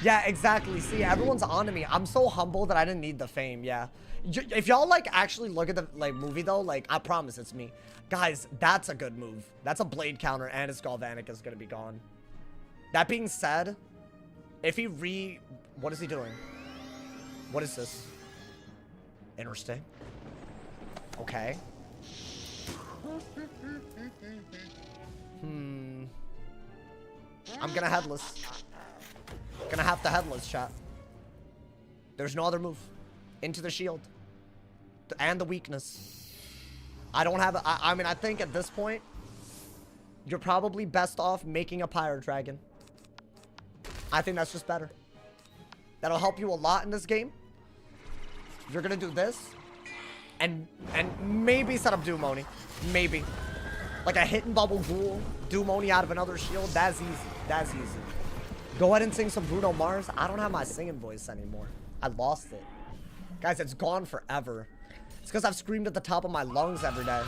Yeah, exactly. See, everyone's on to me. I'm so humble that I didn't need the fame, yeah. If y'all, like, actually look at the, like, movie, though, like, I promise it's me. Guys, that's a good move. That's a Blade counter, and his Galvanic is gonna be gone. That being said, if he what is he doing? What is this? Interesting. Okay. I'm gonna Headless. Gonna have to Headless, chat. There's no other move. Into the shield. And the weakness. I don't have I mean, I think at this point, you're probably best off making a Pyro Dragon. I think that's just better. That'll help you a lot in this game. You're gonna do this. And maybe set up Doom Oni. Maybe. Like a Hit and Bubble Ghoul. Doom Oni out of another shield. That's easy. That's easy. Go ahead and sing some Bruno Mars. I don't have my singing voice anymore. I lost it. Guys, it's gone forever. It's because I've screamed at the top of my lungs every day.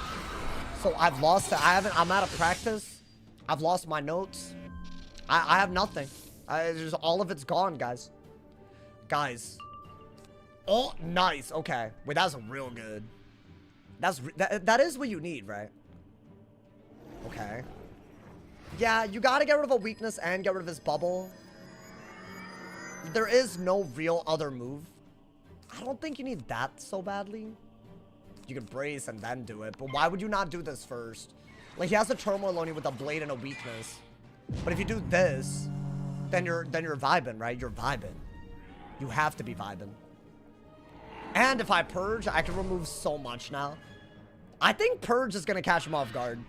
So I've lost it. I'm out of practice. I've lost my notes. I have nothing. Just all of it's gone, guys. Guys. Oh, nice. Okay. Wait, that's real good. That is what you need, right? Okay. Yeah, you gotta get rid of a weakness and get rid of his bubble. There is no real other move. I don't think you need that so badly. You can brace and then do it, but why would you not do this first? Like, he has a Turmoil Oni with a blade and a weakness. But if you do this, then you're vibing, right? You're vibing. You have to be vibing. And if I Purge, I can remove so much now. I think Purge is gonna catch him off guard.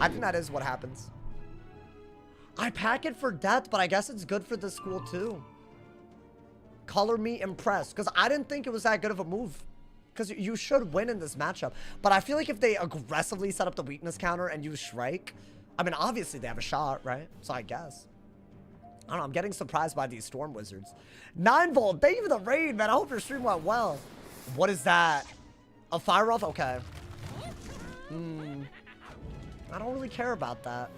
I think that is what happens. I pack it for death, but I guess it's good for this school too. Color me impressed, because I didn't think it was that good of a move. Because you should win in this matchup. But I feel like if they aggressively set up the weakness counter and use Shrike, I mean, obviously they have a shot, right? So I guess. I don't know, I'm getting surprised by these Storm Wizards. 9-Volt, thank you for the raid, man. I hope your stream went well. What is that? A Fire Off? Okay. I don't really care about that.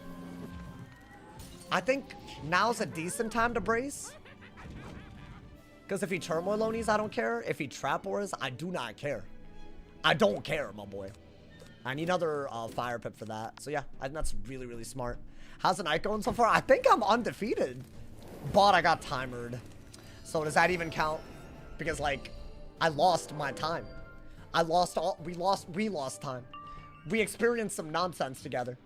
I think now's a decent time to brace. Because if he Turmoil Onis, I don't care. If he Trap Auras, I do not care. I don't care, my boy. I need another Fire Pip for that. So yeah, I think that's really, really smart. How's the night going so far? I think I'm undefeated. But I got timered. So does that even count? Because, like, I lost my time. We lost time. We experienced some nonsense together.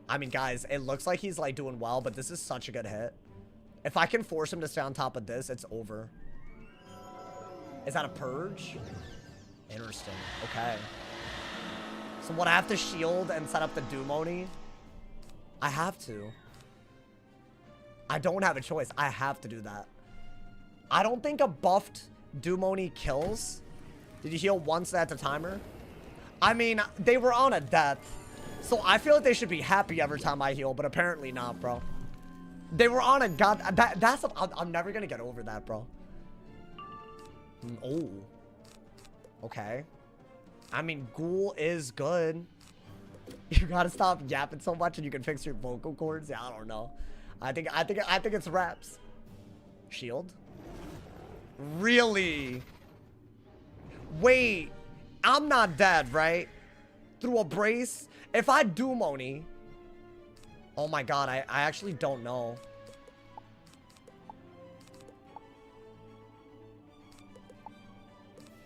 I mean, guys, it looks like he's, like, doing well, but this is such a good hit. If I can force him to stay on top of this, it's over. Is that a Purge? Interesting. Okay. So what, I have to shield and set up the Doom Oni? I have to. I don't have a choice. I have to do that. I don't think a buffed Doom Oni kills. Did you heal once at the timer? I mean, they were on a death. So I feel like they should be happy every time I heal, but apparently not, bro. They were on a god. I'm never gonna get over that, bro. Oh. Okay. I mean, Ghoul is good. You gotta stop yapping so much and you can fix your vocal cords. Yeah, I don't know. I think it's reps. Shield. Really? Wait. I'm not dead, right? Through a brace. If I Doom Oni. Oh my god, I actually don't know.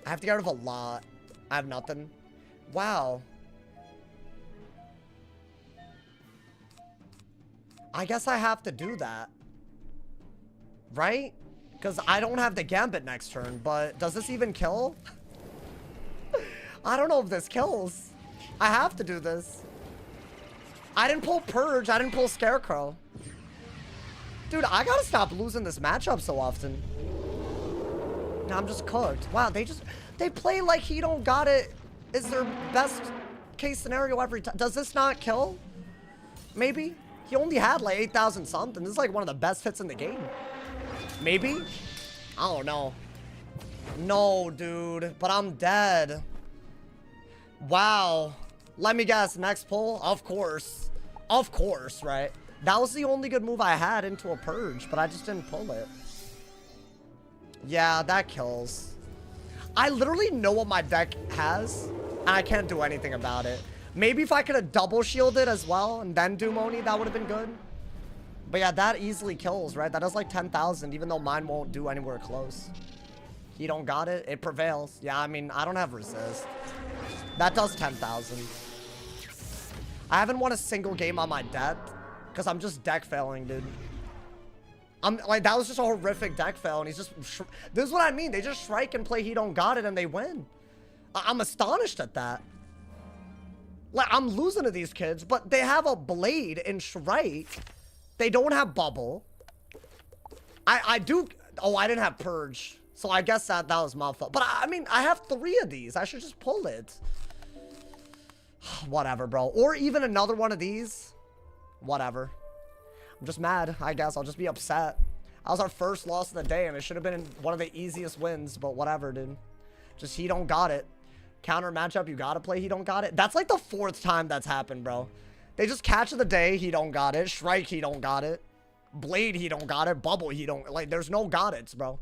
I have to get rid of a lot. I have nothing. Wow. I guess I have to do that. Right? Because I don't have the Gambit next turn, but does this even kill? I don't know if this kills. I have to do this. I didn't pull Purge. I didn't pull Scarecrow. Dude, I gotta stop losing this matchup so often. Now I'm just cooked. Wow, they play like he don't got it is their best case scenario every time. Does this not kill? Maybe? He only had like 8,000 something. This is like one of the best hits in the game. Maybe? I don't know. No, dude. But I'm dead. Wow. Let me guess. Next pull? Of course. Of course, right? That was the only good move I had into a Purge, but I just didn't pull it. Yeah, that kills. I literally know what my deck has, and I can't do anything about it. Maybe if I could have double shielded as well and then do Moni, that would have been good. But yeah, that easily kills, right? That does like 10,000, even though mine won't do anywhere close. He don't got it. It prevails. Yeah, I mean, I don't have resist. That does 10,000. I haven't won a single game on my deck because I'm just deck failing, dude. I'm like, that was just a horrific deck fail, and he's just... This is what I mean. They just strike and play he don't got it, and they win. I'm astonished at that. Like, I'm losing to these kids, but they have a Blade in Shrike. They don't have Bubble. I do... Oh, I didn't have Purge. So I guess that was my fault. But I mean, I have 3 of these. I should just pull it. Whatever, bro. Or even another one of these. Whatever. I'm just mad, I guess. I'll just be upset. That was our first loss of the day, and it should have been one of the easiest wins, but whatever, dude. Just he don't got it. Counter matchup, you gotta play he don't got it. That's like the 4th time that's happened, bro. They just catch of the day, he don't got it. Shrike, he don't got it. Blade, he don't got it. Bubble, he don't... Like, there's no got it's, bro.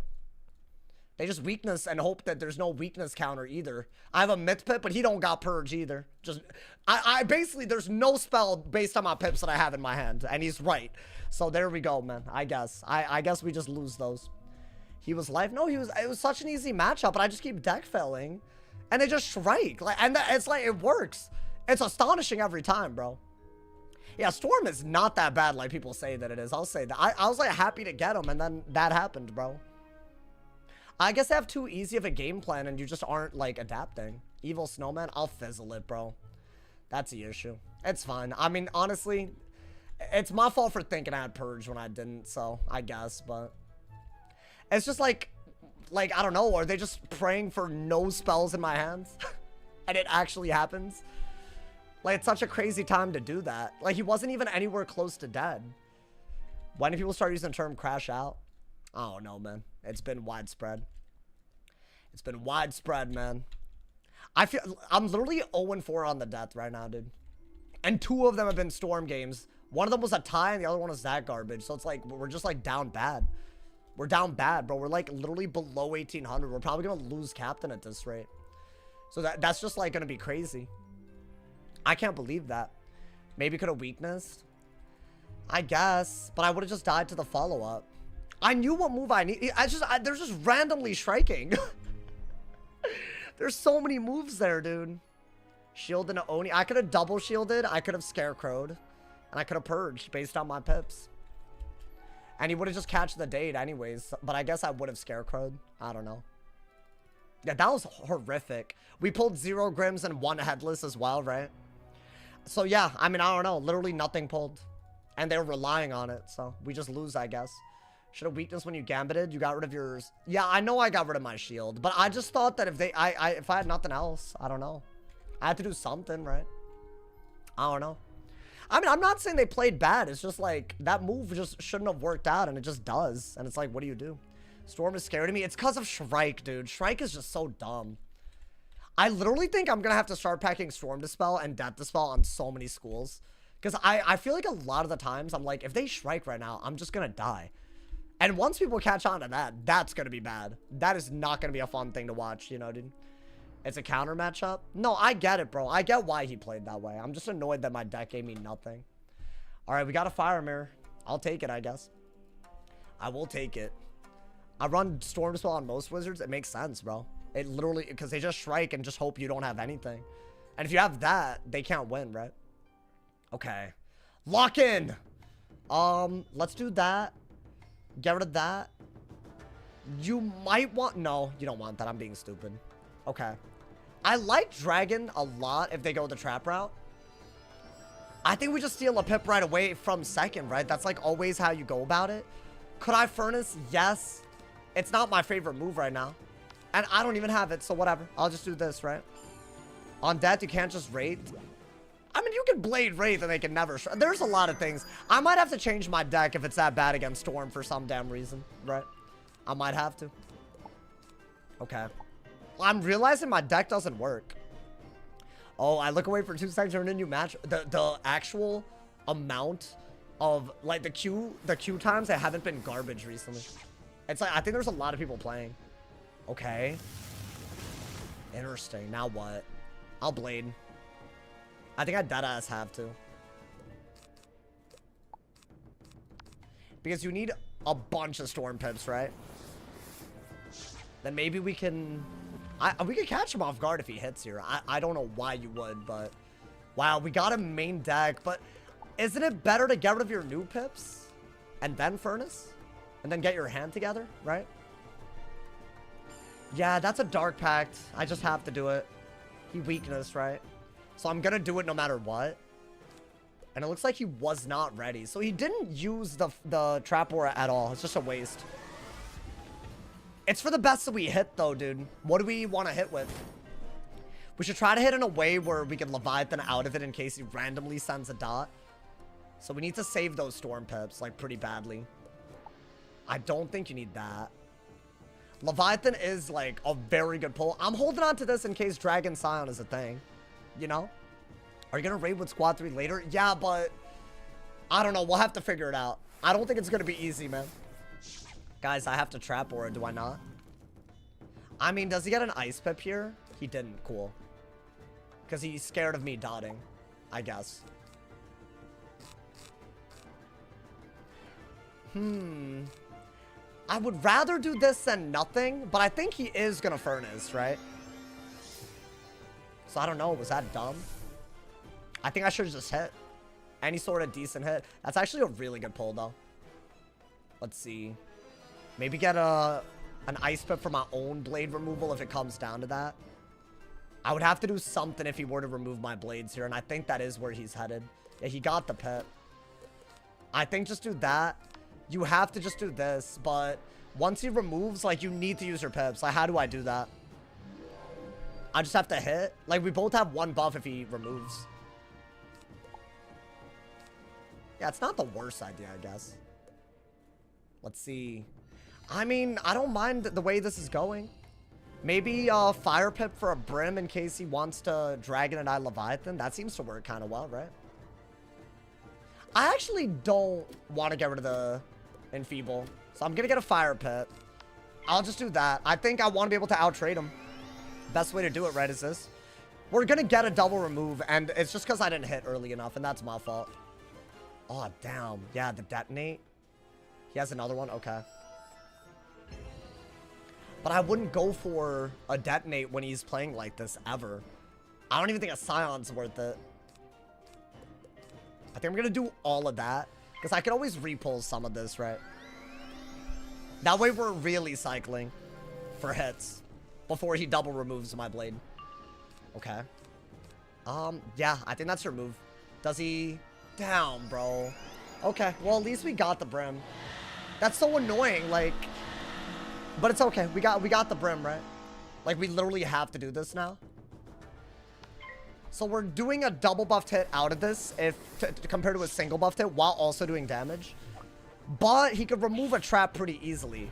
They just weakness and hope that there's no weakness counter either. I have a Myth Pip, but he don't got Purge either. Just, I basically, there's no spell based on my pips that I have in my hand. And he's right. So there we go, man. I guess. I guess we just lose those. He was life. No, it was such an easy matchup, but I just keep deck failing. And they just strike. Like, and it's like, it works. It's astonishing every time, bro. Yeah, Storm is not that bad like people say that it is. I'll say that. I was like happy to get him, and then that happened, bro. I guess they have too easy of a game plan and you just aren't, like, adapting. Evil Snowman, I'll fizzle it, bro. That's the issue. It's fine. I mean, honestly, it's my fault for thinking I had Purge when I didn't, so I guess, but... It's just like, I don't know, are they just praying for no spells in my hands? And it actually happens? Like, it's such a crazy time to do that. Like, he wasn't even anywhere close to dead. When do people start using the term crash out? I don't know, man. It's been widespread. It's been widespread, man. I feel I'm literally 0-4 on the death right now, dude. And 2 of them have been Storm games. One of them was a tie and the other one was that garbage. So it's like, we're just like down bad. We're down bad, bro. We're like literally below 1,800. We're probably going to lose captain at this rate. So that's just like going to be crazy. I can't believe that. Maybe could have weakness. I guess. But I would have just died to the follow-up. I knew what move I need. They're just randomly striking. There's so many moves there, dude. Shield and Oni. I could have double shielded. I could have scarecrowed. And I could have purged based on my pips. And he would have just catch the date anyways. But I guess I would have scarecrowed. I don't know. Yeah, that was horrific. We pulled 0 Grims and 1 Headless as well, right? So yeah, I mean, I don't know. Literally nothing pulled. And they were relying on it. So we just lose, I guess. Should have weakness when you gambited. You got rid of yours. Yeah, I know I got rid of my shield. But I just thought that if if I had nothing else, I don't know. I had to do something, right? I don't know. I mean, I'm not saying they played bad. It's just like, that move just shouldn't have worked out. And it just does. And it's like, what do you do? Storm is scary to me. It's because of Shrike, dude. Shrike is just so dumb. I literally think I'm going to have to start packing Storm Dispel and Death Dispel on so many schools. Because I feel like a lot of the times, I'm like, if they Shrike right now, I'm just going to die. And once people catch on to that, that's going to be bad. That is not going to be a fun thing to watch, you know, dude. It's a counter matchup. No, I get it, bro. I get why he played that way. I'm just annoyed that my deck gave me nothing. All right, we got a Fire Mirror. I'll take it, I guess. I will take it. I run Storm Dispel on most Wizards. It makes sense, bro. It literally, because they just Shrike and just hope you don't have anything. And if you have that, they can't win, right? Okay. Lock in. Let's do that. Get rid of that. You might want... No, you don't want that. I'm being stupid. Okay. I like Dragon a lot if they go the trap route. I think we just steal a pip right away from second, right? That's like always how you go about it. Could I Furnace? Yes. It's not my favorite move right now. And I don't even have it, so whatever. I'll just do this, right? On death, you can't just Wraith. I mean, you can Blade Wraith and they can never... There's a lot of things. I might have to change my deck if it's that bad against Storm for some damn reason, right? I might have to. Okay. I'm realizing my deck doesn't work. Oh, I look away for 2 seconds during a new match. The actual amount of, like, the queue times that haven't been garbage recently. It's like, I think there's a lot of people playing. Okay. Interesting. Now what? I'll Blade. I think I deadass have to. Because you need a bunch of Storm Pips, right? Then maybe we can... we could catch him off guard if he hits here. I don't know why you would, but... Wow, we got a main deck, but... Isn't it better to get rid of your new Pips? And then Furnace? And then get your hand together, right? Yeah, that's a Dark Pact. I just have to do it. He weakness, right? So I'm gonna do it no matter what. And it looks like he was not ready. So he didn't use the Trap Aura at all. It's just a waste. It's for the best that we hit, though, dude. What do we want to hit with? We should try to hit in a way where we can Leviathan out of it in case he randomly sends a dot. So we need to save those Storm Pips, like, pretty badly. I don't think you need that. Leviathan is, like, a very good pull. I'm holding on to this in case Dragon Scion is a thing. You know? Are you going to raid with Squad 3 later? Yeah, but... I don't know. We'll have to figure it out. I don't think it's going to be easy, man. Guys, I have to Trap Aura, do I not? I mean, does he get an Ice Pip here? He didn't. Cool. Because he's scared of me dotting, I guess. I would rather do this than nothing, but I think he is going to Furnace, right? So I don't know. Was that dumb? I think I should have just hit. Any sort of decent hit. That's actually a really good pull, though. Let's see. Maybe get an Ice Pip for my own blade removal if it comes down to that. I would have to do something if he were to remove my blades here, and I think that is where he's headed. Yeah, he got the Pip. I think just do that. You have to just do this, but once he removes, like, you need to use your Pips. Like, how do I do that? I just have to hit. Like, we both have one buff if he removes. Yeah, it's not the worst idea, I guess. Let's see. I mean, I don't mind the way this is going. Maybe Fire Pip for a Brim in case he wants to Dragon and I Leviathan. That seems to work kind of well, right? I actually don't want to get rid of the Enfeeble. So I'm going to get a Fire Pip. I'll just do that. I think I want to be able to out-trade him. Best way to do it, right, is this. We're going to get a double remove, and it's just because I didn't hit early enough, and that's my fault. Oh, damn. Yeah, the Detonate. He has another one? Okay. But I wouldn't go for a Detonate when he's playing like this, ever. I don't even think a Scion's worth it. I think I'm going to do all of that. Because I can always repull some of this, right? That way we're really cycling for hits before he double removes my blade. Okay. Yeah, I think that's your move. Does he... Down, bro. Okay, well, at least we got the Brim. That's so annoying, like... But it's okay. We got the Brim, right? Like, we literally have to do this now. So we're doing a double buffed hit out of this compared to a single buffed hit while also doing damage. But he could remove a trap pretty easily.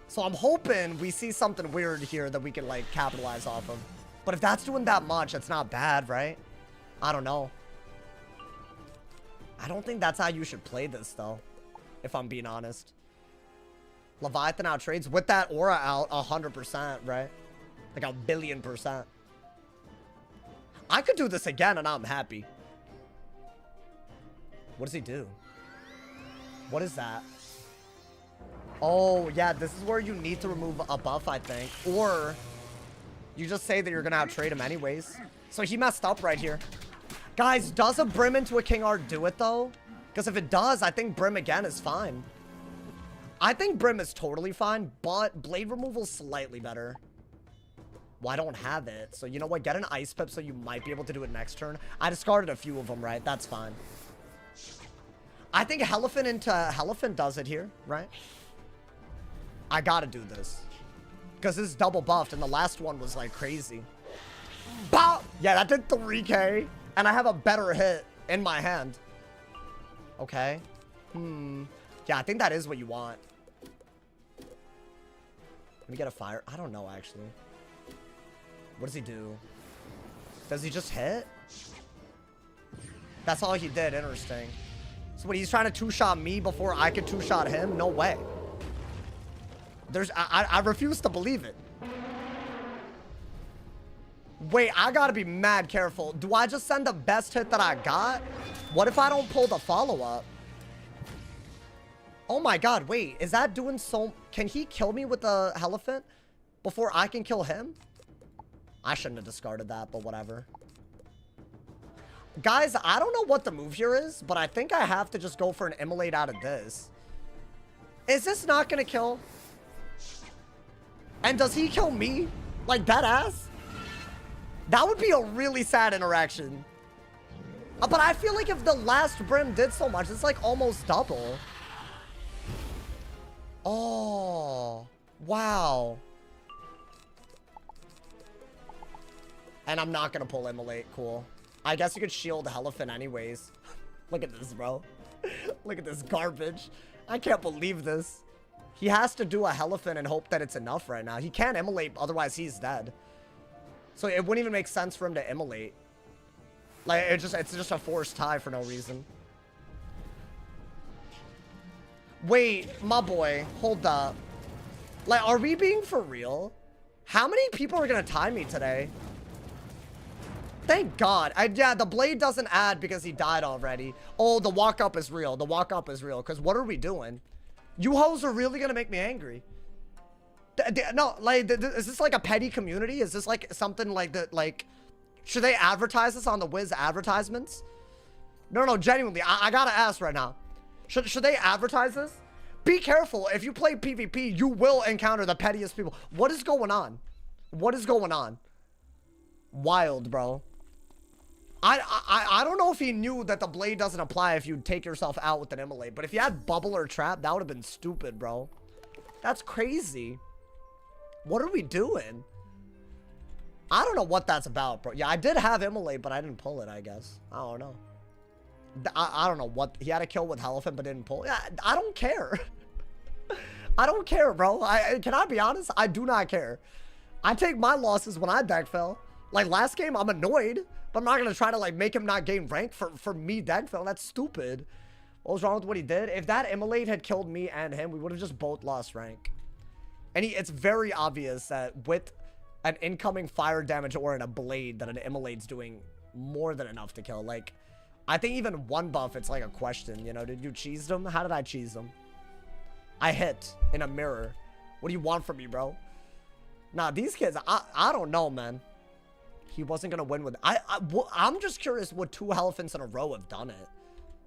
So I'm hoping we see something weird here that we can, like, capitalize off of. But if that's doing that much, it's not bad, right? I don't know. I don't think that's how you should play this, though. If I'm being honest. Leviathan out trades with that aura out 100%, right? Like 1,000,000,000%. I could do this again and I'm happy. What does he do? What is that? Oh, yeah, this is where you need to remove a buff, I think. Or you just say that you're going to out-trade him anyways. So he messed up right here. Guys, does a Brim into a King Art do it, though? Because if it does, I think Brim again is fine. I think Brim is totally fine, but Blade Removal's slightly better. Well, I don't have it. So you know what? Get an Ice Pip so you might be able to do it next turn. I discarded a few of them, right? That's fine. I think Elephant into Elephant does it here, right? I gotta do this. Because this is double buffed and the last one was like crazy. Bow! Yeah, that did 3k. And I have a better hit in my hand. Okay. Yeah, I think that is what you want. Let me get a fire. I don't know, actually. What does he do? Does he just hit? That's all he did. Interesting. So what, he's trying to two-shot me before I could two-shot him? No way. I refuse to believe it. Wait, I gotta be mad careful. Do I just send the best hit that I got? What if I don't pull the follow-up? Oh my god, wait. Is that doing so... Can he kill me with the Elephant before I can kill him? I shouldn't have discarded that, but whatever. Guys, I don't know what the move here is, but I think I have to just go for an Immolate out of this. Is this not gonna kill? And does he kill me? Like, that ass? That would be a really sad interaction. But I feel like if the last Brim did so much, it's like almost double. Oh, wow. And I'm not gonna pull Immolate. Cool. I guess you could shield Elephant anyways. Look at this, bro. Look at this garbage. I can't believe this. He has to do a Elephant and hope that it's enough right now. He can't Immolate, otherwise he's dead. So it wouldn't even make sense for him to Immolate. Like, it's just a forced tie for no reason. Wait, my boy, hold up. Like, are we being for real? How many people are gonna tie me today? Thank God. Yeah, the blade doesn't add because he died already. Oh, the walk up is real. The walk up is real. Because what are we doing? You hoes are really gonna make me angry. No, like, is this like a petty community? Is this like something like that? Like, should they advertise this on the Wiz advertisements? No, genuinely, I gotta ask right now. Should they advertise this? Be careful. If you play PvP, you will encounter the pettiest people. What is going on? What is going on? Wild, bro. I don't know if he knew that the blade doesn't apply if you take yourself out with an Immolate. But if you had bubble or trap, that would have been stupid, bro. That's crazy. What are we doing? I don't know what that's about, bro. Yeah, I did have Immolate, but I didn't pull it, I guess. I don't know. I don't know what. He had a kill with Elephant, but didn't pull. Yeah, I don't care. I don't care, bro. Can I be honest? I do not care. I take my losses when I deck fell. Like last game, I'm annoyed, but I'm not going to try to like make him not gain rank for me deck fell. That's stupid. What was wrong with what he did? If that Immolate had killed me and him, we would have just both lost rank. And it's very obvious that with an incoming fire damage or in a blade that an Immolate's doing more than enough to kill. Like, I think even one buff, it's like a question, you know? Did you cheese them? How did I cheese them? I hit in a mirror. What do you want from me, bro? Nah, these kids, I don't know, man. He wasn't going to win with... I'm just curious, would 2 Elephants in a row have done it?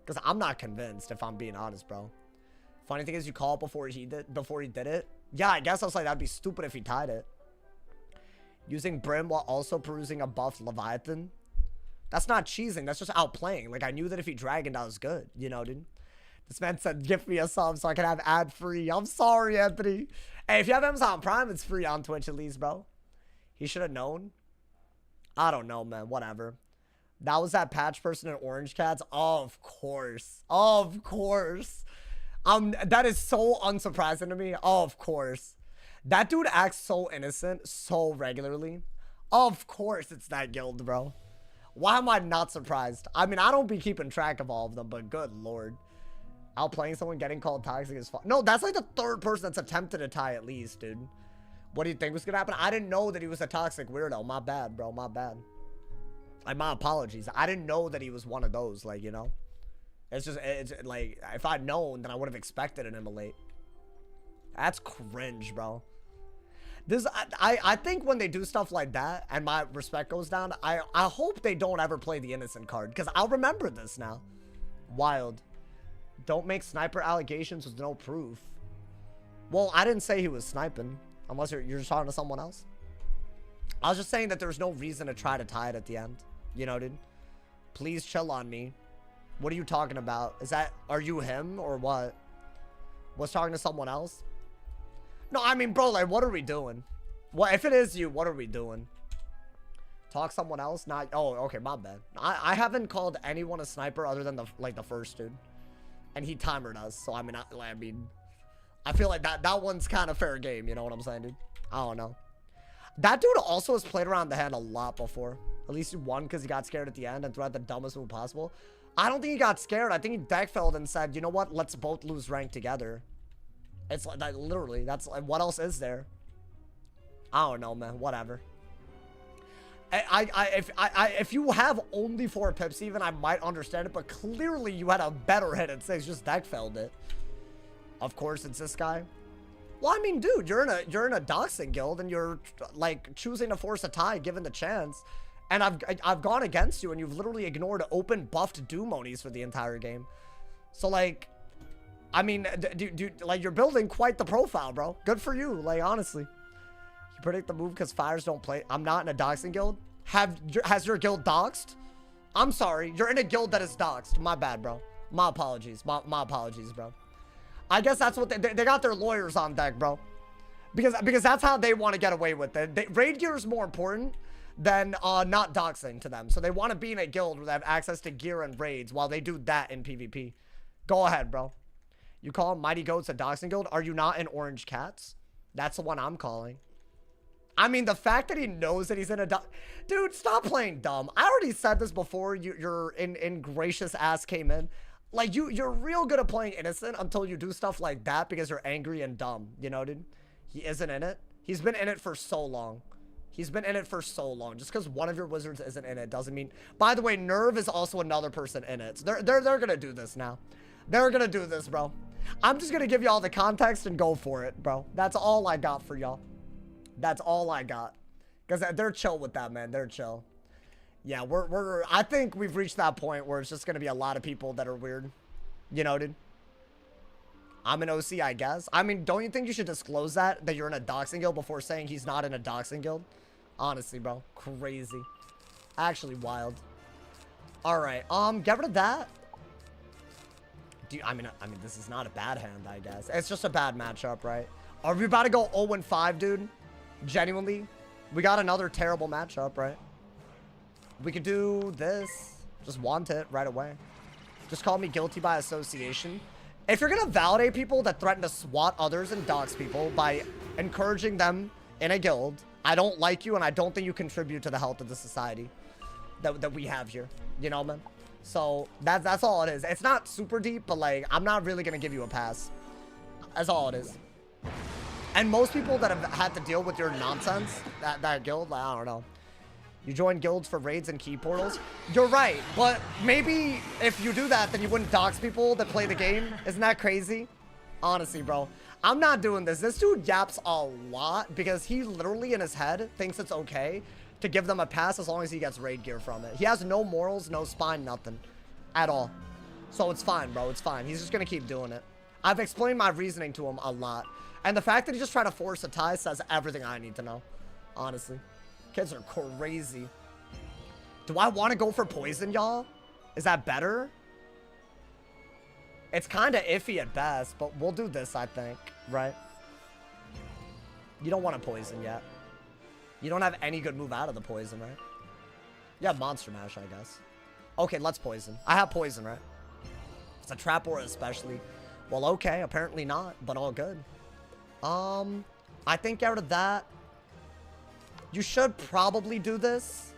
Because I'm not convinced, if I'm being honest, bro. Funny thing is, you call it before he did it. Yeah, I guess I was like, that'd be stupid if he tied it. Using Brim while also perusing a buffed Leviathan. That's not cheesing. That's just outplaying. Like, I knew that if he dragoned, I was good. You know, dude? This man said, give me a sub so I can have ad-free. I'm sorry, Anthony. Hey, if you have Amazon Prime, it's free on Twitch at least, bro. He should have known. I don't know, man. Whatever. That was that patch person in Orange Cats? Of course. Of course. That is so unsurprising to me. Of course. That dude acts so innocent so regularly. Of course it's that guild, bro. Why am I not surprised? I mean, I don't be keeping track of all of them, but good lord. Outplaying someone getting called toxic is fun. No, that's like the 3rd person that's attempted to tie at least, dude. What do you think was gonna happen? I didn't know that he was a toxic weirdo. My bad, bro. My bad. Like, my apologies. I didn't know that he was one of those, like, you know? It's like, if I'd known, then I would have expected an Immolate. That's cringe, bro. I think when they do stuff like that, and my respect goes down, I hope they don't ever play the innocent card, because I'll remember this now. Wild. Don't make sniper allegations with no proof. Well, I didn't say he was sniping. Unless you're just talking to someone else. I was just saying that there's no reason to try to tie it at the end. You know, dude? Please chill on me. What are you talking about? Are you him or what? Was talking to someone else? No, I mean, bro, like, what are we doing? What if it is you? What are we doing? Talk someone else? Not. Oh, okay, my bad. I haven't called anyone a sniper other than the first dude, and he timered us. So I mean, I feel like that one's kind of fair game. You know what I'm saying, dude? I don't know. That dude also has played around the hand a lot before. At least he won because he got scared at the end and threw out the dumbest move possible. I don't think he got scared. I think he deckfelled and said, you know what? Let's both lose rank together. It's like that, literally. That's like, what else is there? I don't know, man. Whatever. If you have only 4 pips even, I might understand it. But clearly you had a better hit at 6. Just deckfelled it. Of course, it's this guy. Well, I mean, dude, you're in a doxing guild and you're like choosing to force a tie given the chance. And I've gone against you and you've literally ignored open buffed Doomonies for the entire game. So like, I mean, dude, like you're building quite the profile, bro. Good for you. Like, honestly, you predict the move because fires don't play. I'm not in a doxing guild. Has your guild doxed? I'm sorry. You're in a guild that is doxed. My bad, bro. My apologies. My apologies, bro. I guess that's what they got their lawyers on deck, bro. Because that's how they want to get away with it. Raid gear is more important than not doxing to them. So they want to be in a guild where they have access to gear and raids while they do that in PvP. Go ahead, bro. You call Mighty Goats a doxing guild? Are you not in Orange Cats? That's the one I'm calling. I mean, the fact that he knows that he's in a dude, stop playing dumb. I already said this before your ingracious ass came in. Like, you're real good at playing innocent until you do stuff like that because you're angry and dumb. You know, dude? He isn't in it. He's been in it for so long. He's been in it for so long. Just because one of your wizards isn't in it doesn't mean... By the way, Nerve is also another person in it. So they're going to do this now. They're going to do this, bro. I'm just going to give y'all the context and go for it, bro. That's all I got for y'all. That's all I got. Because they're chill with that, man. They're chill. Yeah, I think we've reached that point where it's just going to be a lot of people that are weird. You know, dude? I'm an OC, I guess. I mean, don't you think you should disclose that you're in a doxing guild before saying he's not in a doxing guild? Honestly, bro. Crazy. Actually wild. Alright, get rid of that. I mean, this is not a bad hand, I guess. It's just a bad matchup, right? Are we about to go 0-5, dude? Genuinely? We got another terrible matchup, right? We could do this. Just want it right away. Just call me guilty by association. If you're gonna validate people that threaten to swat others and dox people by encouraging them in a guild, I don't like you and I don't think you contribute to the health of the society that we have here. You know, man? So that's all it is. It's not super deep, but like, I'm not really gonna give you a pass. That's all it is. And most people that have had to deal with your nonsense, that guild, like, I don't know. You join guilds for raids and key portals. You're right, but maybe if you do that, then you wouldn't dox people that play the game. Isn't that crazy? Honestly, bro. I'm not doing this. This dude yaps a lot because he literally in his head thinks it's okay to give them a pass as long as he gets raid gear from it. He has no morals, no spine, nothing at all. So it's fine, bro. It's fine. He's just going to keep doing it. I've explained my reasoning to him a lot. And the fact that he just tried to force a tie says everything I need to know. Honestly. Kids are crazy. Do I want to go for poison, y'all? Is that better? It's kind of iffy at best, but we'll do this, I think. Right? You don't want to poison yet. You don't have any good move out of the poison, right? You have Monster Mash, I guess. Okay, let's poison. I have poison, right? It's a trap aura especially. Well, okay. Apparently not, but all good. I think out of that, you should probably do this.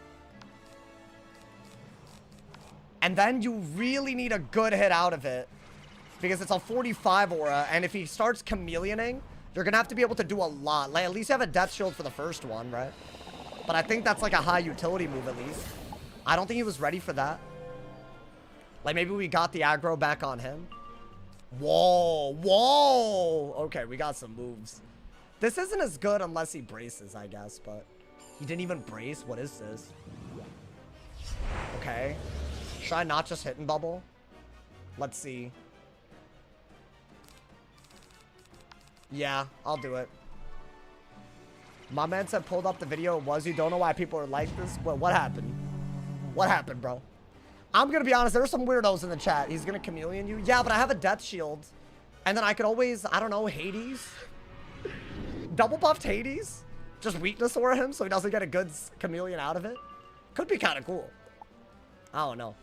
And then you really need a good hit out of it. Because it's a 45 aura, and if he starts chameleoning, you're going to have to be able to do a lot. Like, at least you have a death shield for the first one, right? But I think that's like a high utility move at least. I don't think he was ready for that. Like, maybe we got the aggro back on him. Whoa, whoa. Okay, we got some moves. This isn't as good unless he braces, I guess, but he didn't even brace. What is this? Okay. Should I not just hit and bubble? Let's see. Yeah, I'll do it. My man said pulled up the video. It was you. Don't know why people are like this. Well, what happened? What happened, bro? I'm gonna be honest. There's some weirdos in the chat. He's gonna chameleon you. Yeah, but I have a death shield. And then I could always, I don't know, Hades? Double buffed Hades? Just weakness aura him so he doesn't get a good chameleon out of it? Could be kind of cool. I don't know.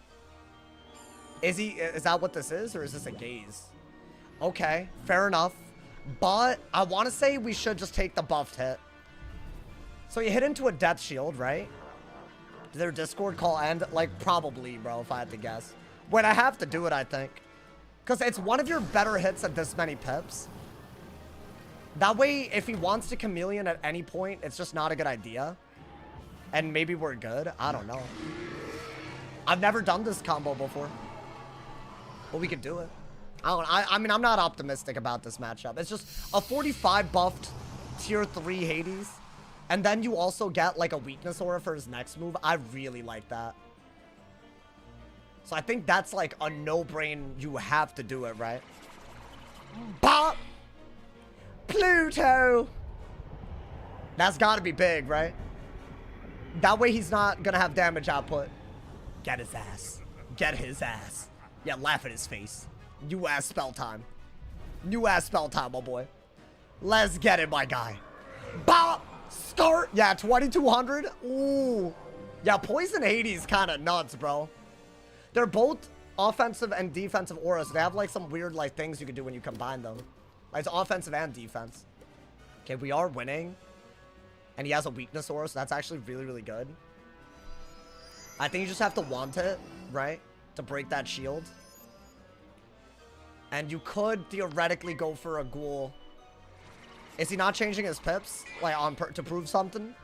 Is that what this is? Or is this a gaze? Okay, fair enough. But I want to say we should just take the buffed hit. So you hit into a death shield, right? Did their Discord call end? Like, probably, bro, if I had to guess. Wait, I have to do it, I think. Because it's one of your better hits at this many pips. That way, if he wants to chameleon at any point, it's just not a good idea. And maybe we're good. I don't know. I've never done this combo before. But we could do it. I mean, I'm not optimistic about this matchup. It's just a 45 buffed tier 3 Hades. And then you also get like a weakness aura for his next move. I really like that. So I think that's like a no-brain. You have to do it, right? Bop! Pluto! That's gotta be big, right? That way he's not gonna have damage output. Get his ass. Get his ass. Yeah, laugh at his face. New ass spell time. New ass spell time, my boy. Let's get it, my guy. Bop! Start! Yeah, 2200. Ooh. Yeah, Poison Hades kind of nuts, bro. They're both offensive and defensive auras. They have like some weird like things you can do when you combine them. Like it's offensive and defense. Okay, we are winning. And he has a weakness aura, so that's actually really, really good. I think you just have to want it, right? To break that shield. And you could theoretically go for a ghoul. Is he not changing his pips? Like to prove something?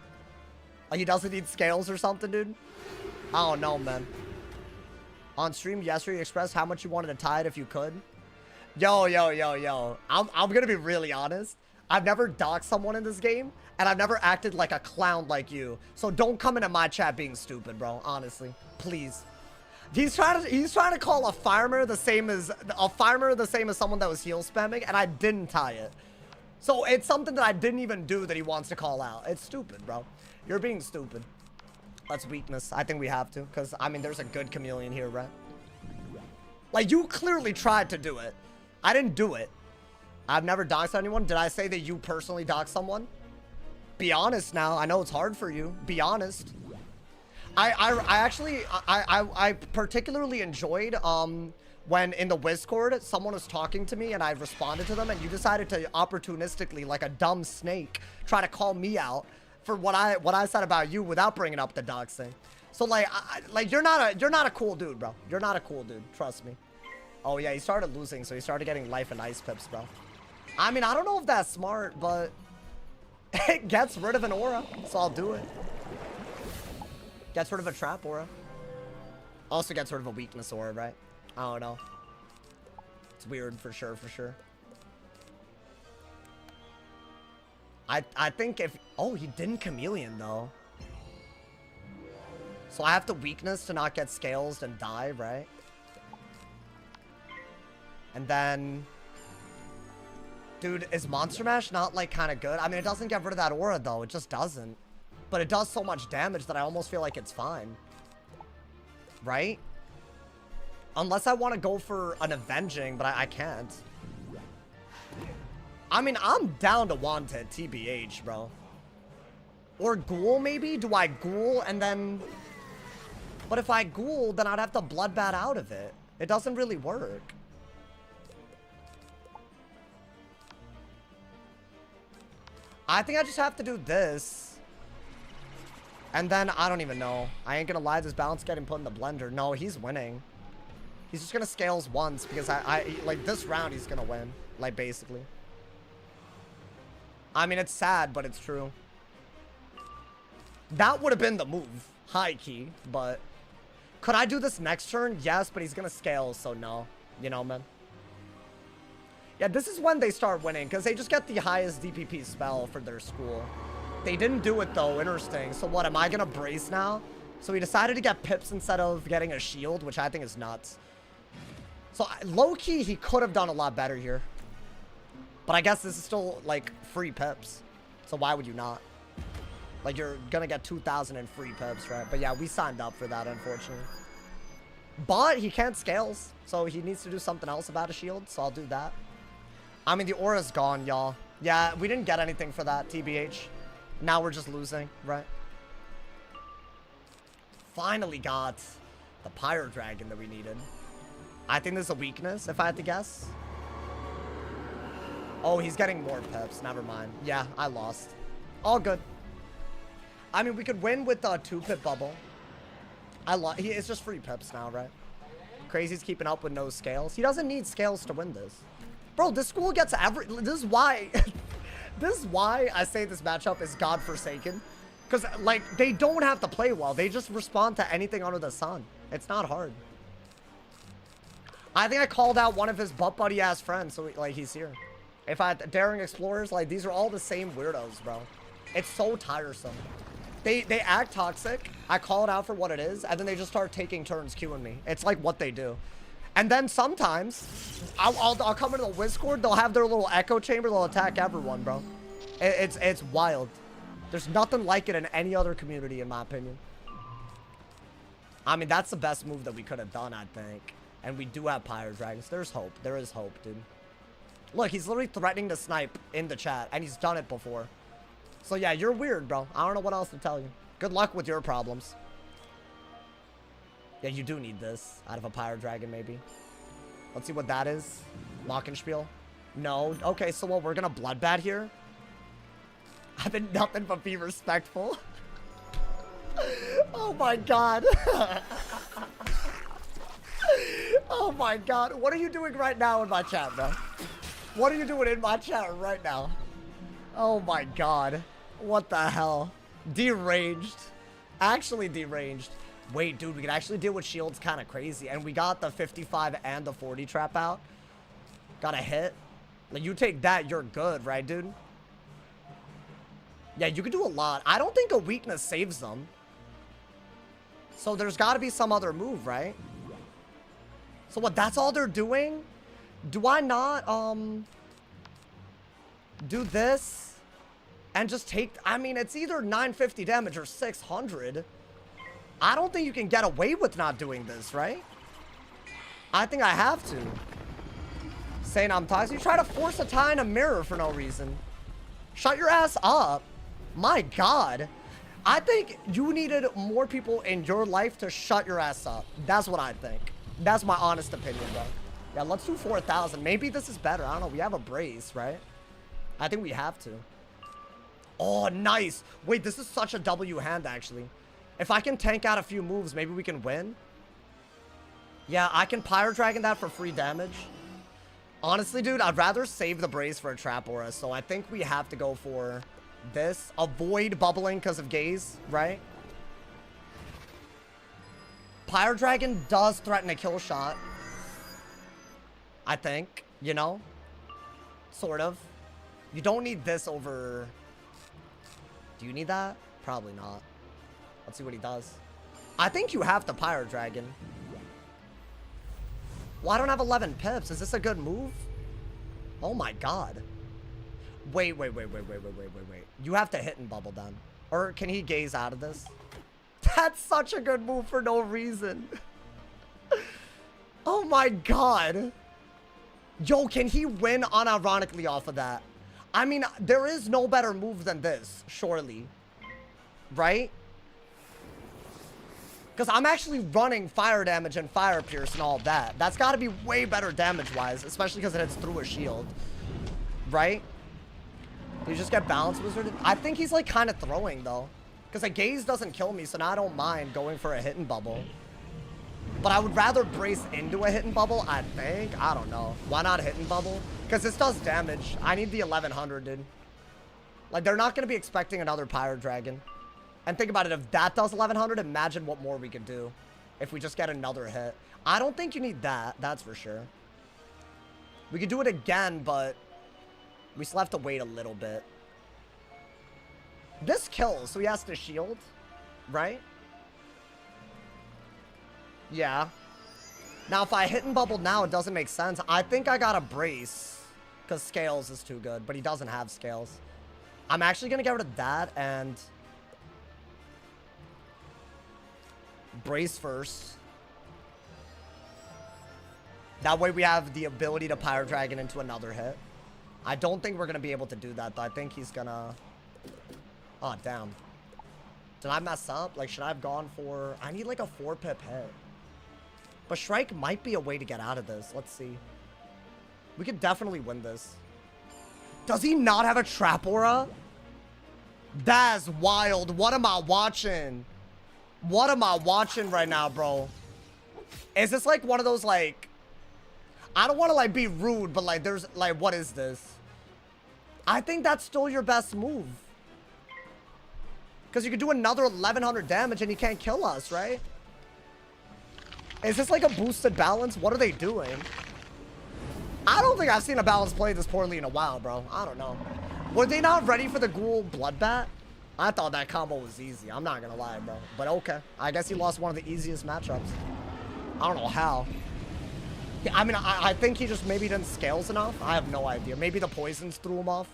Like he doesn't need scales or something, dude? I don't know, man. On stream yesterday, you expressed how much you wanted to tie it if you could. Yo. I'm gonna be really honest. I've never doxed someone in this game, and I've never acted like a clown like you. So don't come into my chat being stupid, bro. Honestly, please. He's trying to call a farmer the same as someone that was heal spamming, and I didn't tie it. So it's something that I didn't even do that he wants to call out. It's stupid, bro. You're being stupid. That's weakness. I think we have to, because I mean, there's a good chameleon here, right? Like you clearly tried to do it. I didn't do it. I've never doxed anyone. Did I say that you personally doxed someone? Be honest now. I know it's hard for you. Be honest. I particularly enjoyed when in the Discord someone was talking to me and I responded to them and you decided to opportunistically, like a dumb snake, try to call me out for what I said about you without bringing up the doxing. So like you're not a cool dude, bro. You're not a cool dude. Trust me. Oh yeah, he started losing, so he started getting life and ice pips, bro. I mean, I don't know if that's smart, but it gets rid of an aura, so I'll do it. Gets rid of a trap aura. Also gets rid of a weakness aura, right? I don't know. It's weird for sure, for sure. I think if... Oh, he didn't chameleon, though. So I have to weakness to not get scales and die, right? And then... Dude, is Monster Mash not, like, kind of good? I mean, it doesn't get rid of that aura, though. It just doesn't. But it does so much damage that I almost feel like it's fine. Right? Unless I want to go for an Avenging, but I can't. I mean, I'm down to want it, TBH, bro. Or Ghoul, maybe? Do I Ghoul and then... But if I Ghoul, then I'd have to Bloodbath out of it. It doesn't really work. I think I just have to do this. And then, I don't even know. I ain't gonna lie, this balance getting put in the blender. No, he's winning. He's just gonna scales once because like, this round he's gonna win. Like, basically. I mean, it's sad, but it's true. That would have been the move. High key, but... Could I do this next turn? Yes, but he's gonna scale, so no. You know, man. Yeah, this is when they start winning, because they just get the highest DPP spell for their school. They didn't do it, though. Interesting. So what, am I gonna brace now? So he decided to get pips instead of getting a shield, which I think is nuts. So low-key, he could have done a lot better here. But I guess this is still, like, free pips. So why would you not? Like, you're gonna get 2,000 in free pips, right? But yeah, we signed up for that, unfortunately. But he can't scales, so he needs to do something else about a shield, so I'll do that. I mean, the aura's gone, y'all. Yeah, we didn't get anything for that, TBH. Now we're just losing, right? Finally got the Pyro Dragon that we needed. I think this is a weakness, if I had to guess. Oh, he's getting more pips. Never mind. Yeah, I lost. All good. I mean, we could win with the 2-pip bubble. It's just free pips now, right? Crazy's keeping up with no scales. He doesn't need scales to win this. Bro, this school gets this is why... this is why I say this matchup is godforsaken. Because, like, they don't have to play well. They just respond to anything under the sun. It's not hard. I think I called out one of his butt buddy-ass friends, so, like, he's here. If I had Daring Explorers, like, these are all the same weirdos, bro. It's so tiresome. They act toxic. I call it out for what it is, and then they just start taking turns queuing me. It's like what they do. And then sometimes, I'll come into the Discord, they'll have their little echo chamber, they'll attack everyone, bro. It's wild. There's nothing like it in any other community, in my opinion. I mean, that's the best move that we could have done, I think. And we do have Pyro Dragons. There's hope. There is hope, dude. Look, he's literally threatening to snipe in the chat, and he's done it before. So yeah, you're weird, bro. I don't know what else to tell you. Good luck with your problems. Yeah, you do need this out of a Pyro Dragon, maybe. Let's see what that is. Glockenspiel. No. Okay, so what, we're gonna Bloodbat here? I've been nothing but be respectful. Oh my god. Oh my god. What are you doing right now in my chat, bro? What are you doing in my chat right now? Oh my god. What the hell? Deranged. Actually deranged. Wait, dude, we can actually deal with shields kind of crazy. And we got the 55 and the 40 trap out. Got a hit. Like, you take that, you're good, right, dude? Yeah, you can do a lot. I don't think a weakness saves them. So there's got to be some other move, right? So what, that's all they're doing? Do I not, do this and just take... I mean, it's either 950 damage or 600. I don't think you can get away with not doing this, right? I think I have to. Saying I'm toxic. You try to force a tie in a mirror for no reason. Shut your ass up. My god. I think you needed more people in your life to shut your ass up. That's what I think. That's my honest opinion, though. Yeah, let's do 4,000. Maybe this is better. I don't know. We have a brace, right? I think we have to. Oh, nice. Wait, this is such a W hand, actually. If I can tank out a few moves, maybe we can win. Yeah, I can Pyro Dragon that for free damage. Honestly, dude, I'd rather save the brace for a Trap Aura. So I think we have to go for this. Avoid bubbling because of gaze, right? Pyro Dragon does threaten a kill shot. I think, you know? Sort of. You don't need this over... Do you need that? Probably not. Let's see what he does. I think you have to Pyro Dragon. Well, I don't have 11 pips. Is this a good move? Oh my god. Wait. You have to hit and bubble down. Or can he gaze out of this? That's such a good move for no reason. Oh my god. Yo, can he win unironically off of that? I mean, there is no better move than this, surely. Right? Because I'm actually running fire damage and fire pierce and all of that. That's got to be way better damage-wise, especially because it hits through a shield. Right? You just get balance wizarded? I think he's like kind of throwing though. Because a gaze doesn't kill me, so now I don't mind going for a hit and bubble. But I would rather brace into a hit and bubble, I think. I don't know. Why not hit and bubble? Because this does damage. I need the 1100, dude. Like, they're not going to be expecting another Pyro Dragon. And think about it, if that does 1100, imagine what more we could do if we just get another hit. I don't think you need that, that's for sure. We could do it again, but we still have to wait a little bit. This kills, so he has to shield, right? Yeah. Now, if I hit and bubble now, it doesn't make sense. I think I got a brace. Because scales is too good, but he doesn't have scales. I'm actually going to get rid of that and brace first. That way we have the ability to Pyro Dragon into another hit. I don't think we're going to be able to do that, though. I think he's going to... Oh, damn. Did I mess up? Like, should I have gone for... I need, like, a 4-pip hit. But Shrike might be a way to get out of this. Let's see. We could definitely win this. Does he not have a Trap Aura? That's wild. What am I watching? What am I watching right now, bro? Is this, like, one of those, like... I don't want to, like, be rude, but, like, there's... Like, what is this? I think that's still your best move. Because you could do another 1100 damage and he can't kill us, right? Is this like a boosted balance? What are they doing? I don't think I've seen a balance play this poorly in a while, bro. I don't know. Were they not ready for the Ghoul Bloodbat? I thought that combo was easy. I'm not going to lie, bro. But okay. I guess he lost one of the easiest matchups. I don't know how. Yeah, I mean, I think he just maybe didn't scales enough. I have no idea. Maybe the poisons threw him off.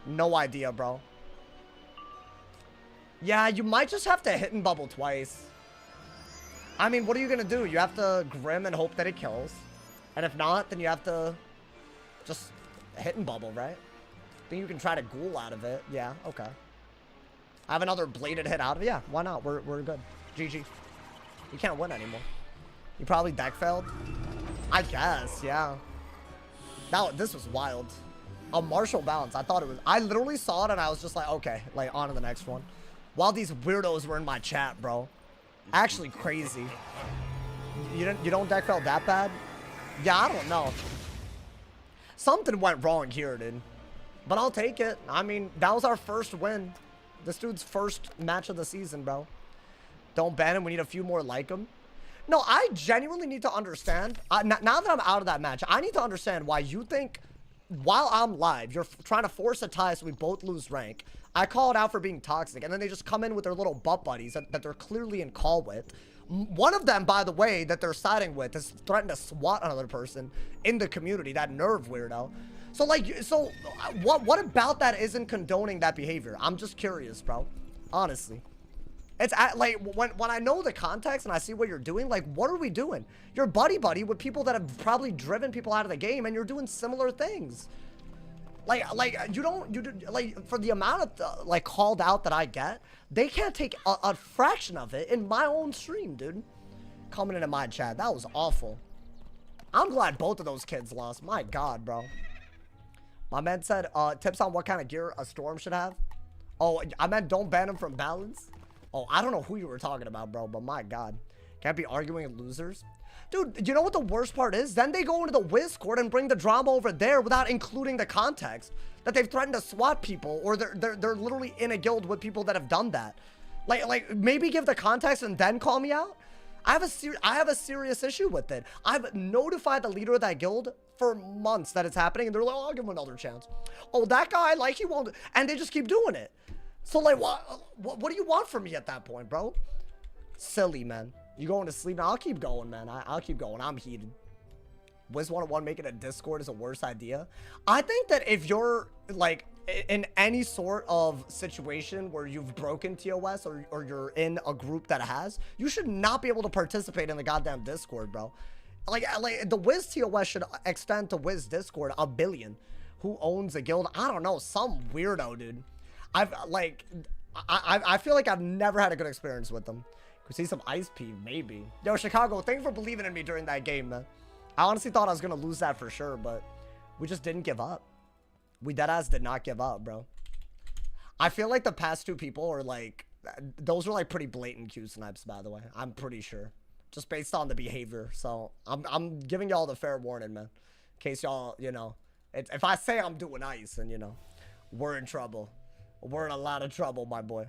No idea, bro. Yeah, you might just have to hit and bubble twice. I mean, what are you going to do? You have to Grim and hope that it kills. And if not, then you have to just hit and bubble, right? Think you can try to Ghoul out of it. Yeah, okay. I have another bladed hit out of it. Yeah, why not? We're good. GG. You can't win anymore. You probably deck failed. I guess, yeah. Now, this was wild. A martial balance. I thought it was... I literally saw it and I was just like, okay, like, on to the next one. While these weirdos were in my chat, bro. Actually crazy. You don't deck fail that bad? Yeah, I don't know. Something went wrong here, dude. But I'll take it. I mean, that was our first win. This dude's first match of the season, bro. Don't ban him. We need a few more like him. No, I genuinely need to understand. Now that I'm out of that match, I need to understand why you think while I'm live, you're trying to force a tie so we both lose rank. I call it out for being toxic, and then they just come in with their little butt buddies that they're clearly in call with. One of them, by the way, that they're siding with is threatening to swat another person in the community, that nerve weirdo. So, like, what about that isn't condoning that behavior? I'm just curious, bro. Honestly. It's like, when I know the context and I see what you're doing, like, what are we doing? You're buddy-buddy with people that have probably driven people out of the game, and you're doing similar things. Like, for the amount of, like, called out that I get, they can't take a fraction of it in my own stream, dude. Coming into my chat. That was awful. I'm glad both of those kids lost. My God, bro. My man said, tips on what kind of gear a Storm should have. Oh, I meant don't ban him from balance. Oh, I don't know who you were talking about, bro, but my God. Can't be arguing with losers. Dude, you know what the worst part is? Then they go into the Wiz court and bring the drama over there without including the context. That they've threatened to swat people, or they're literally in a guild with people that have done that. Like maybe give the context and then call me out? I have a serious issue with it. I've notified the leader of that guild for months that it's happening, and they're like, oh, I'll give him another chance. Oh, that guy, like, he won't, and they just keep doing it. So, like, what do you want from me at that point, bro? Silly, man. You going to sleep? Now, I'll keep going, man. I'll keep going. I'm heated. Wizard101 making a Discord is a worse idea. I think that if you're, like, in any sort of situation where you've broken TOS or you're in a group that has, you should not be able to participate in the goddamn Discord, bro. Like the Wiz TOS should extend to Wiz Discord 1 billion. Who owns a guild? I don't know. Some weirdo, dude. I feel like I've never had a good experience with them. Could see some ice pee, maybe. Yo, Chicago, thank you for believing in me during that game, man. I honestly thought I was gonna lose that for sure, but we just didn't give up. We deadass did not give up, bro. I feel like the past two people are like, those were like pretty blatant Q snipes, by the way. I'm pretty sure, just based on the behavior. So I'm giving y'all the fair warning, man. In case y'all, you know, if I say I'm doing ice, and you know, we're in trouble. We're in a lot of trouble, my boy.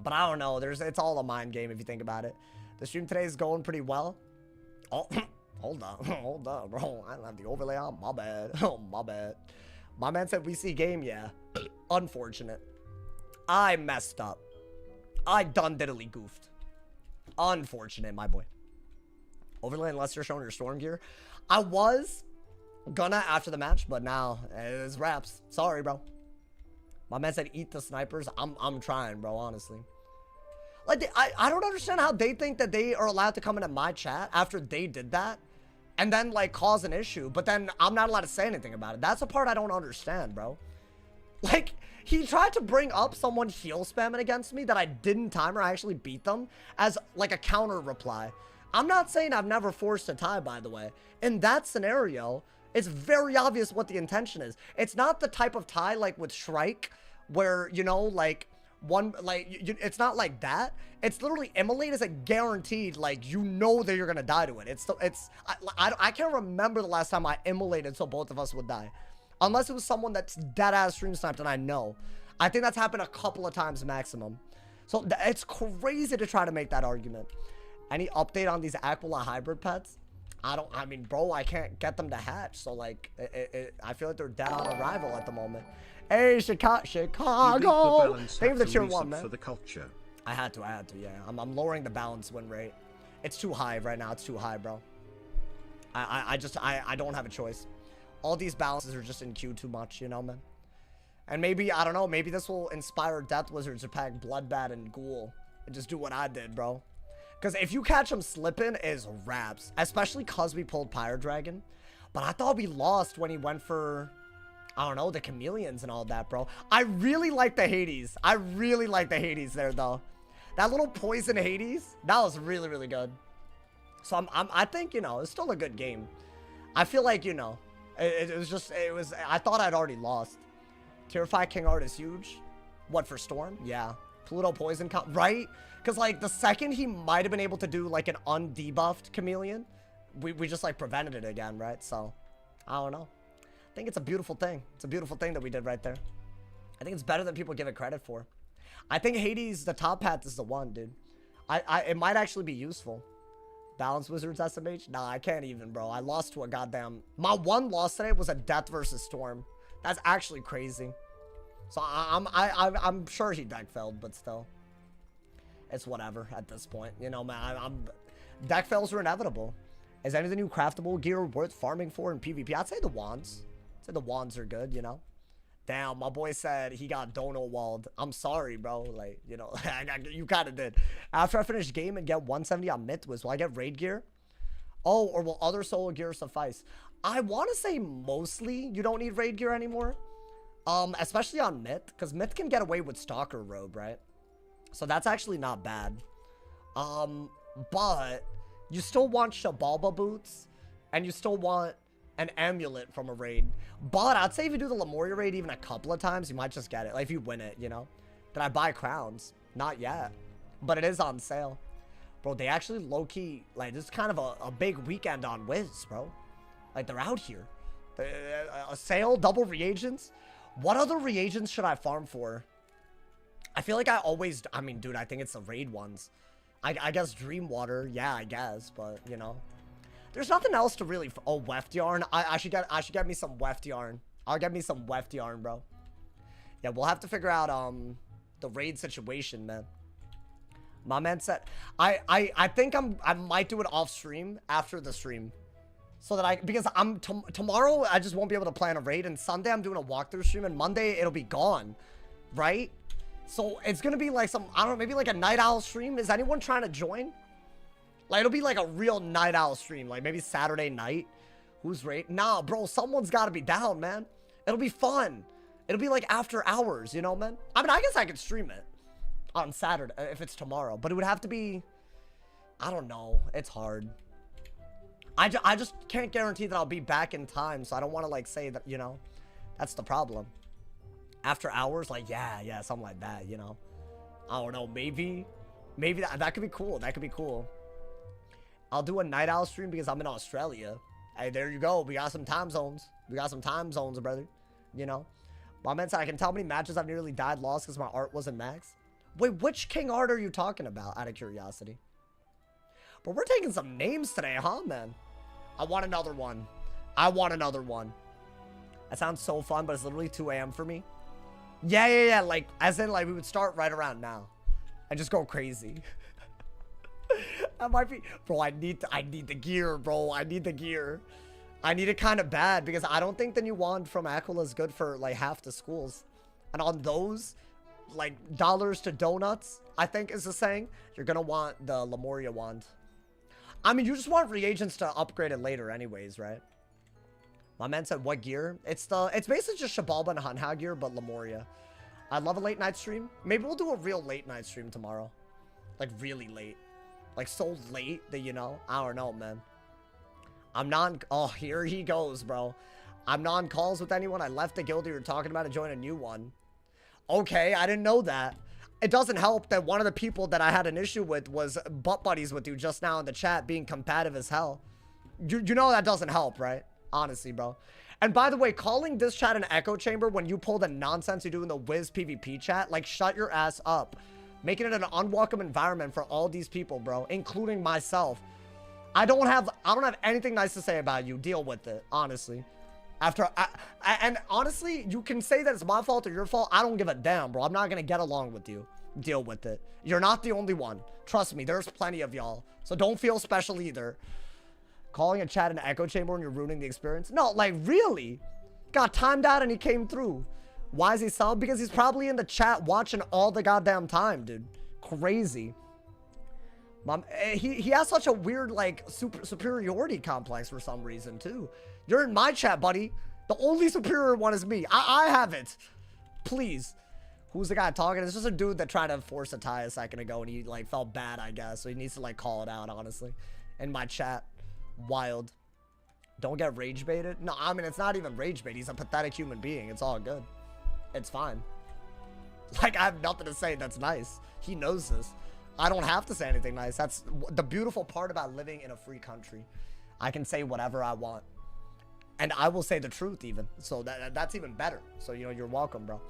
But I don't know. It's all a mind game if you think about it. The stream today is going pretty well. Oh, hold on, bro. I don't have the overlay on. My bad. Oh, my bad. My man said we see game. Yeah. Unfortunate. I messed up. I done diddly goofed. Unfortunate, my boy. Overlay unless you're showing your storm gear. I was. Gonna after the match, but now it's wraps. Sorry, bro. My man said eat the snipers. I'm trying, bro, honestly. Like, I don't understand how they think that they are allowed to come into my chat after they did that and then, like, cause an issue, but then I'm not allowed to say anything about it. That's the part I don't understand, bro. Like, he tried to bring up someone heal spamming against me that I didn't time or I actually beat them as, like, a counter reply. I'm not saying I've never forced a tie, by the way. In that scenario, it's very obvious what the intention is. It's not the type of tie, like, with Shrike, where, you know, like, it's not like that. It's literally immolate is a guaranteed, like, you know that you're gonna die to it. I can't remember the last time I immolated so both of us would die, unless it was someone that's dead ass stream sniped, and I know. I think that's happened a couple of times maximum. So it's crazy to try to make that argument. Any update on these Aquila hybrid pets? I mean, bro, I can't get them to hatch, so like, I feel like they're dead on arrival at the moment. Hey, Chicago! Thank you for the tier 1, man. For the culture. I had to, yeah. I'm lowering the balance win rate. It's too high right now. It's too high, bro. I don't have a choice. All these balances are just in queue too much, you know, man. And maybe, I don't know, maybe this will inspire Death Wizards to pack Bloodbat and Ghoul and just do what I did, bro. Because if you catch him slipping, is raps. Especially because we pulled Pyre Dragon. But I thought we lost when he went for, I don't know, the Chameleons and all that, bro. I really like the Hades. I really like the Hades there, though. That little poison Hades, that was really, really good. So I think, you know, it's still a good game. I feel like, you know, I thought I'd already lost. Tier 5 King Art is huge. What, for Storm? Yeah. Pluto Poison, right? Because, like, the second he might have been able to do, like, an undebuffed Chameleon, we just, like, prevented it again, right? So, I don't know. I think it's a beautiful thing. It's a beautiful thing that we did right there. I think it's better than people give it credit for. I think Hades, the top path, is the one, dude. It might actually be useful. Balance Wizards SMH? Nah, I can't even, bro. I lost to a goddamn... My one loss today was a Death versus Storm. That's actually crazy. So I'm sure he deck failed, but still. It's whatever at this point. You know, man, deck fails are inevitable. Is any of the new craftable gear worth farming for in PvP? I'd say the wands. I'd say the wands are good, you know? Damn, my boy said he got dono walled. I'm sorry, bro. Like, you know, you kind of did. After I finish game and get 170 on Mythwiz, will I get raid gear? Oh, or will other solo gear suffice? I want to say mostly you don't need raid gear anymore. Especially on Myth, because Myth can get away with Stalker Robe, right? So that's actually not bad. But you still want Shabalba boots, and you still want an amulet from a raid. But I'd say if you do the Lemuria raid even a couple of times, you might just get it. Like if you win it, you know. Did I buy crowns? Not yet. But it is on sale. Bro, they actually low-key, like, this is kind of a big weekend on Wiz, bro. Like, they're out here. A sale, double reagents. What other reagents should I farm for? I feel like I mean, dude, I think it's the raid ones. I guess Dream Water, yeah, I guess, but, you know. There's nothing else to really... Oh, Weft Yarn. I should get me some Weft Yarn. I'll get me some Weft Yarn, bro. Yeah, we'll have to figure out, the raid situation, man. My man said... I think I might do it off stream after the stream. So that because tomorrow, I just won't be able to plan a raid, and Sunday, I'm doing a walkthrough stream, and Monday, it'll be gone, right? So, it's gonna be like some, I don't know, maybe like a night owl stream. Is anyone trying to join? Like, it'll be like a real night owl stream, like maybe Saturday night. Who's raid? Nah, bro, someone's gotta be down, man. It'll be fun. It'll be like after hours, you know, man? I mean, I guess I could stream it on Saturday, if it's tomorrow, but it would have to be, I don't know, it's hard. I just can't guarantee that I'll be back in time, so I don't want to, like, say that, you know, that's the problem. After hours, like, yeah, something like that, you know. I don't know, maybe that could be cool. That could be cool. I'll do a night owl stream because I'm in Australia. Hey, there you go. We got some time zones. We got some time zones, brother. You know. My man said, I can tell how many matches I've nearly died lost because my art wasn't max. Wait, which King Art are you talking about, out of curiosity? But we're taking some names today, huh, man? I want another one. I want another one. That sounds so fun, but it's literally 2 a.m. for me. Yeah. Like, as in, like, we would start right around now. And just go crazy. That might be... Bro, I need the gear, bro. I need the gear. I need it kind of bad because I don't think the new wand from Aquila is good for like half the schools. And on those, like dollars to donuts, I think is the saying, you're gonna want the Lemuria wand. I mean, you just want reagents to upgrade it later anyways, right? My man said, what gear? It's basically just Shabalba and Hanha gear, but Lemuria. I love a late night stream. Maybe we'll do a real late night stream tomorrow. Like really late. Like so late that, you know, I don't know, man. Oh, here he goes, bro. I'm not on calls with anyone. I left the guild you were talking about to join a new one. Okay, I didn't know that. It doesn't help that one of the people that I had an issue with was butt buddies with you just now in the chat, being combative as hell. You know that doesn't help, right? Honestly, bro. And by the way, calling this chat an echo chamber when you pull the nonsense you do in the Wiz PvP chat, like, shut your ass up. Making it an unwelcome environment for all these people, bro, including myself. I don't have anything nice to say about you. Deal with it, honestly. And honestly, you can say that it's my fault or your fault. I don't give a damn, bro. I'm not gonna get along with you. Deal with it. You're not the only one. Trust me, there's plenty of y'all. So don't feel special either. Calling a chat an echo chamber when you're ruining the experience? No, like, really? Got timed out and he came through. Why is he sub? Because he's probably in the chat watching all the goddamn time, dude. Crazy. He has such a weird, like, superiority complex for some reason, too. You're in my chat, buddy. The only superior one is me. I have it. Please. Who's the guy talking? It's just a dude that tried to force a tie a second ago, and he, like, felt bad, I guess. So he needs to, like, call it out, honestly. In my chat. Wild. Don't get rage baited. No, I mean, it's not even rage bait. He's a pathetic human being. It's all good. It's fine. Like, I have nothing to say that's nice. He knows this. I don't have to say anything nice. That's the beautiful part about living in a free country. I can say whatever I want. And I will say the truth even. So that's even better. So, you know, you're welcome, bro.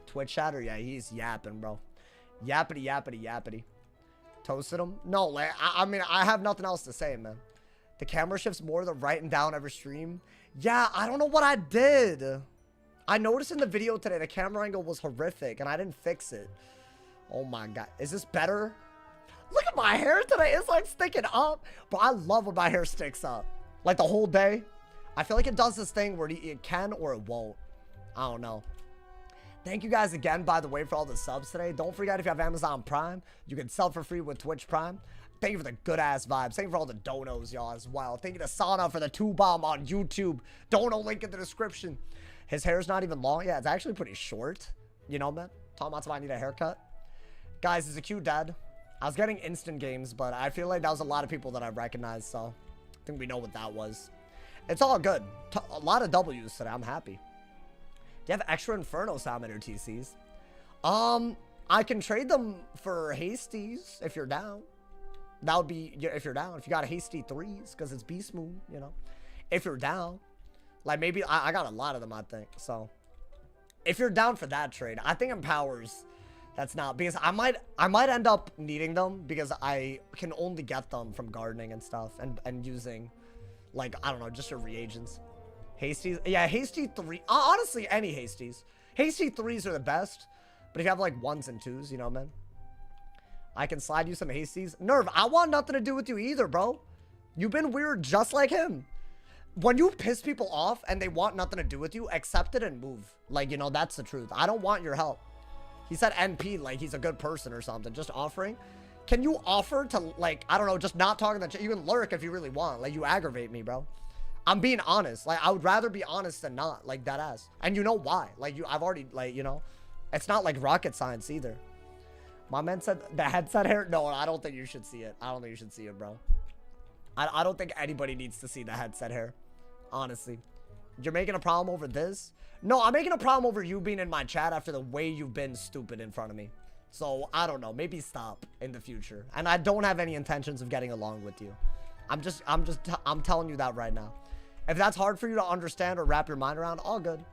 Twitch chatter? Yeah, he's yapping, bro. Yappity, yappity, yappity. Toasted him? No, like, I mean, I have nothing else to say, man. The camera shifts more than writing down every stream. Yeah, I don't know what I did. I noticed in the video today the camera angle was horrific and I didn't fix it. Oh my god. Is this better? Look at my hair today. It's like sticking up. But I love when my hair sticks up. Like the whole day. I feel like it does this thing where it can or it won't. I don't know. Thank you guys again, by the way, for all the subs today. Don't forget, if you have Amazon Prime, you can sub for free with Twitch Prime. Thank you for the good-ass vibes. Thank you for all the donos, y'all, as well. Thank you to Sana for the 2-bomb on YouTube. Dono link in the description. His hair's not even long. Yeah, it's actually pretty short. You know, man? Talking about somebody need a haircut. Guys, it's a cute dad. I was getting instant games, but I feel like that was a lot of people that I recognized, so I think we know what that was. It's all good. A lot of W's today. I'm happy. Do you have extra Inferno Salamander TCs? I can trade them for Hasties if you're down. That would be, if you're down. If you got Hasty 3s, because it's Beast Moon, you know. If you're down. Like, maybe, I got a lot of them, I think. So, if you're down for that trade, I think Empowers, that's not, because I might end up needing them, because I can only get them from gardening and stuff, and using, like, I don't know, just your reagents. Hasties, yeah, Hasty 3, honestly, any Hasties. Hasty 3s are the best, but if you have, like, 1s and 2s, you know, man. I can slide you some Hasties. Nerve, I want nothing to do with you either, bro. You've been weird just like him. When you piss people off and they want nothing to do with you, accept it and move. Like, you know, that's the truth. I don't want your help. He said NP, like he's a good person or something. Just offering. Can you offer to, like, I don't know, just not talking that shit? You can lurk if you really want. Like, you aggravate me, bro. I'm being honest. Like, I would rather be honest than not. Like, that ass. And you know why. Like, I've already, like, you know. It's not like rocket science either. My man said the headset hair. No, I don't think you should see it. I don't think you should see it, bro. I don't think anybody needs to see the headset hair. Honestly. You're making a problem over this? No, I'm making a problem over you being in my chat after the way you've been stupid in front of me. So, I don't know. Maybe stop in the future. And I don't have any intentions of getting along with you. I'm telling you that right now. If that's hard for you to understand or wrap your mind around, all good.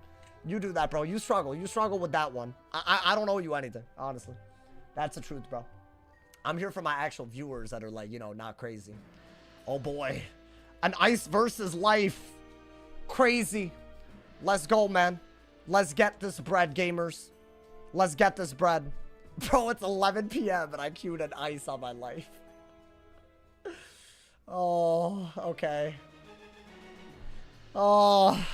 You do that, bro. You struggle. You struggle with that one. I don't owe you anything, honestly. That's the truth, bro. I'm here for my actual viewers that are, like, you know, not crazy. Oh, boy. An ice versus life. Crazy. Let's go, man. Let's get this bread, gamers. Let's get this bread. Bro, it's 11 p.m. and I queued an ice on my life. Oh, okay. Oh.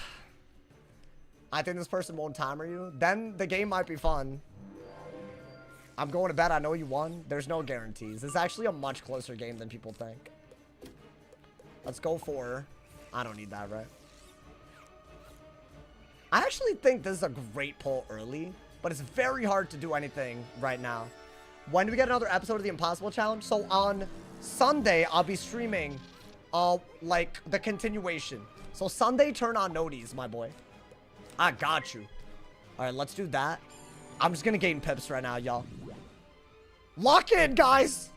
I think this person won't timer you. Then the game might be fun. I'm going to bed. I know you won. There's no guarantees. It's actually a much closer game than people think. Let's go for... I don't need that, right? I actually think this is a great pull early, but it's very hard to do anything right now. When do we get another episode of the Impossible Challenge? So on Sunday, I'll be streaming, like, the continuation. So Sunday, turn on noties, my boy. I got you. All right, let's do that. I'm just gonna gain pips right now, y'all. Lock in, guys!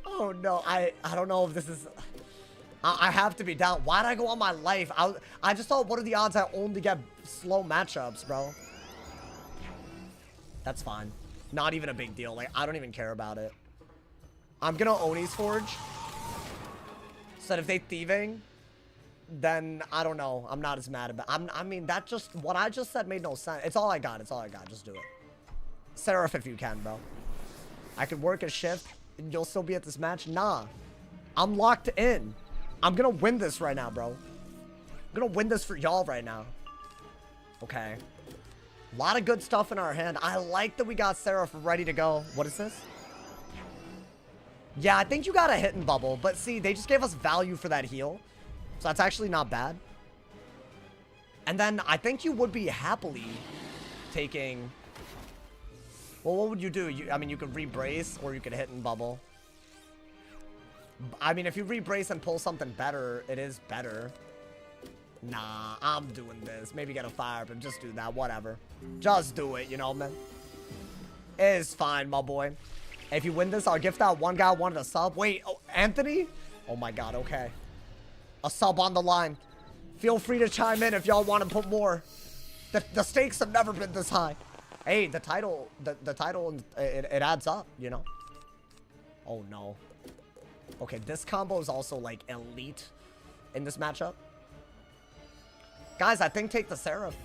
Oh, no. I don't know if this is... I have to be down. Why'd I go on my life? I just thought, what are the odds I only get slow matchups, bro? That's fine. Not even a big deal. Like, I don't even care about it. I'm gonna Oni's Forge. So that if they thieving, then I don't know. I'm not as mad about I mean, that just... What I just said made no sense. It's all I got. It's all I got. Just do it. Seraph if you can, bro. I could work a shift and you'll still be at this match. Nah. I'm locked in. I'm gonna win this right now, bro. I'm gonna win this for y'all right now. Okay. A lot of good stuff in our hand. I like that we got Seraph ready to go. What is this? Yeah, I think you got a hit and bubble. But see, they just gave us value for that heal. So that's actually not bad. And then I think you would be happily taking... Well, what would you do? I mean, you could re-brace or you could hit and bubble. I mean, if you re-brace and pull something better, it is better. Nah, I'm doing this. Maybe get a fire, but just do that. Whatever. Just do it, you know, man. It's fine, my boy. If you win this, I'll gift out one guy wanted a sub. Wait, oh, Anthony? Oh my god, okay. A sub on the line. Feel free to chime in if y'all want to put more. The stakes have never been this high. Hey, the title, it adds up, you know? Oh, no. Okay, this combo is also, like, elite in this matchup. Guys, I think take the Seraph,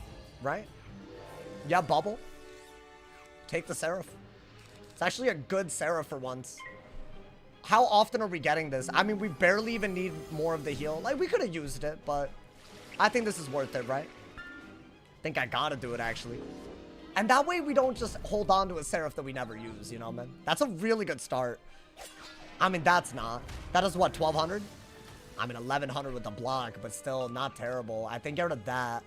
right? Yeah, bubble. Take the Seraph. It's actually a good Seraph for once. How often are we getting this? I mean, we barely even need more of the heal. Like, we could have used it, but I think this is worth it, right? I think I gotta do it, actually. And that way we don't just hold on to a Seraph that we never use, you know, man? That's a really good start. I mean, that's not. That is what, 1,200? I mean, 1,100 with the block, but still not terrible. I think get rid of that.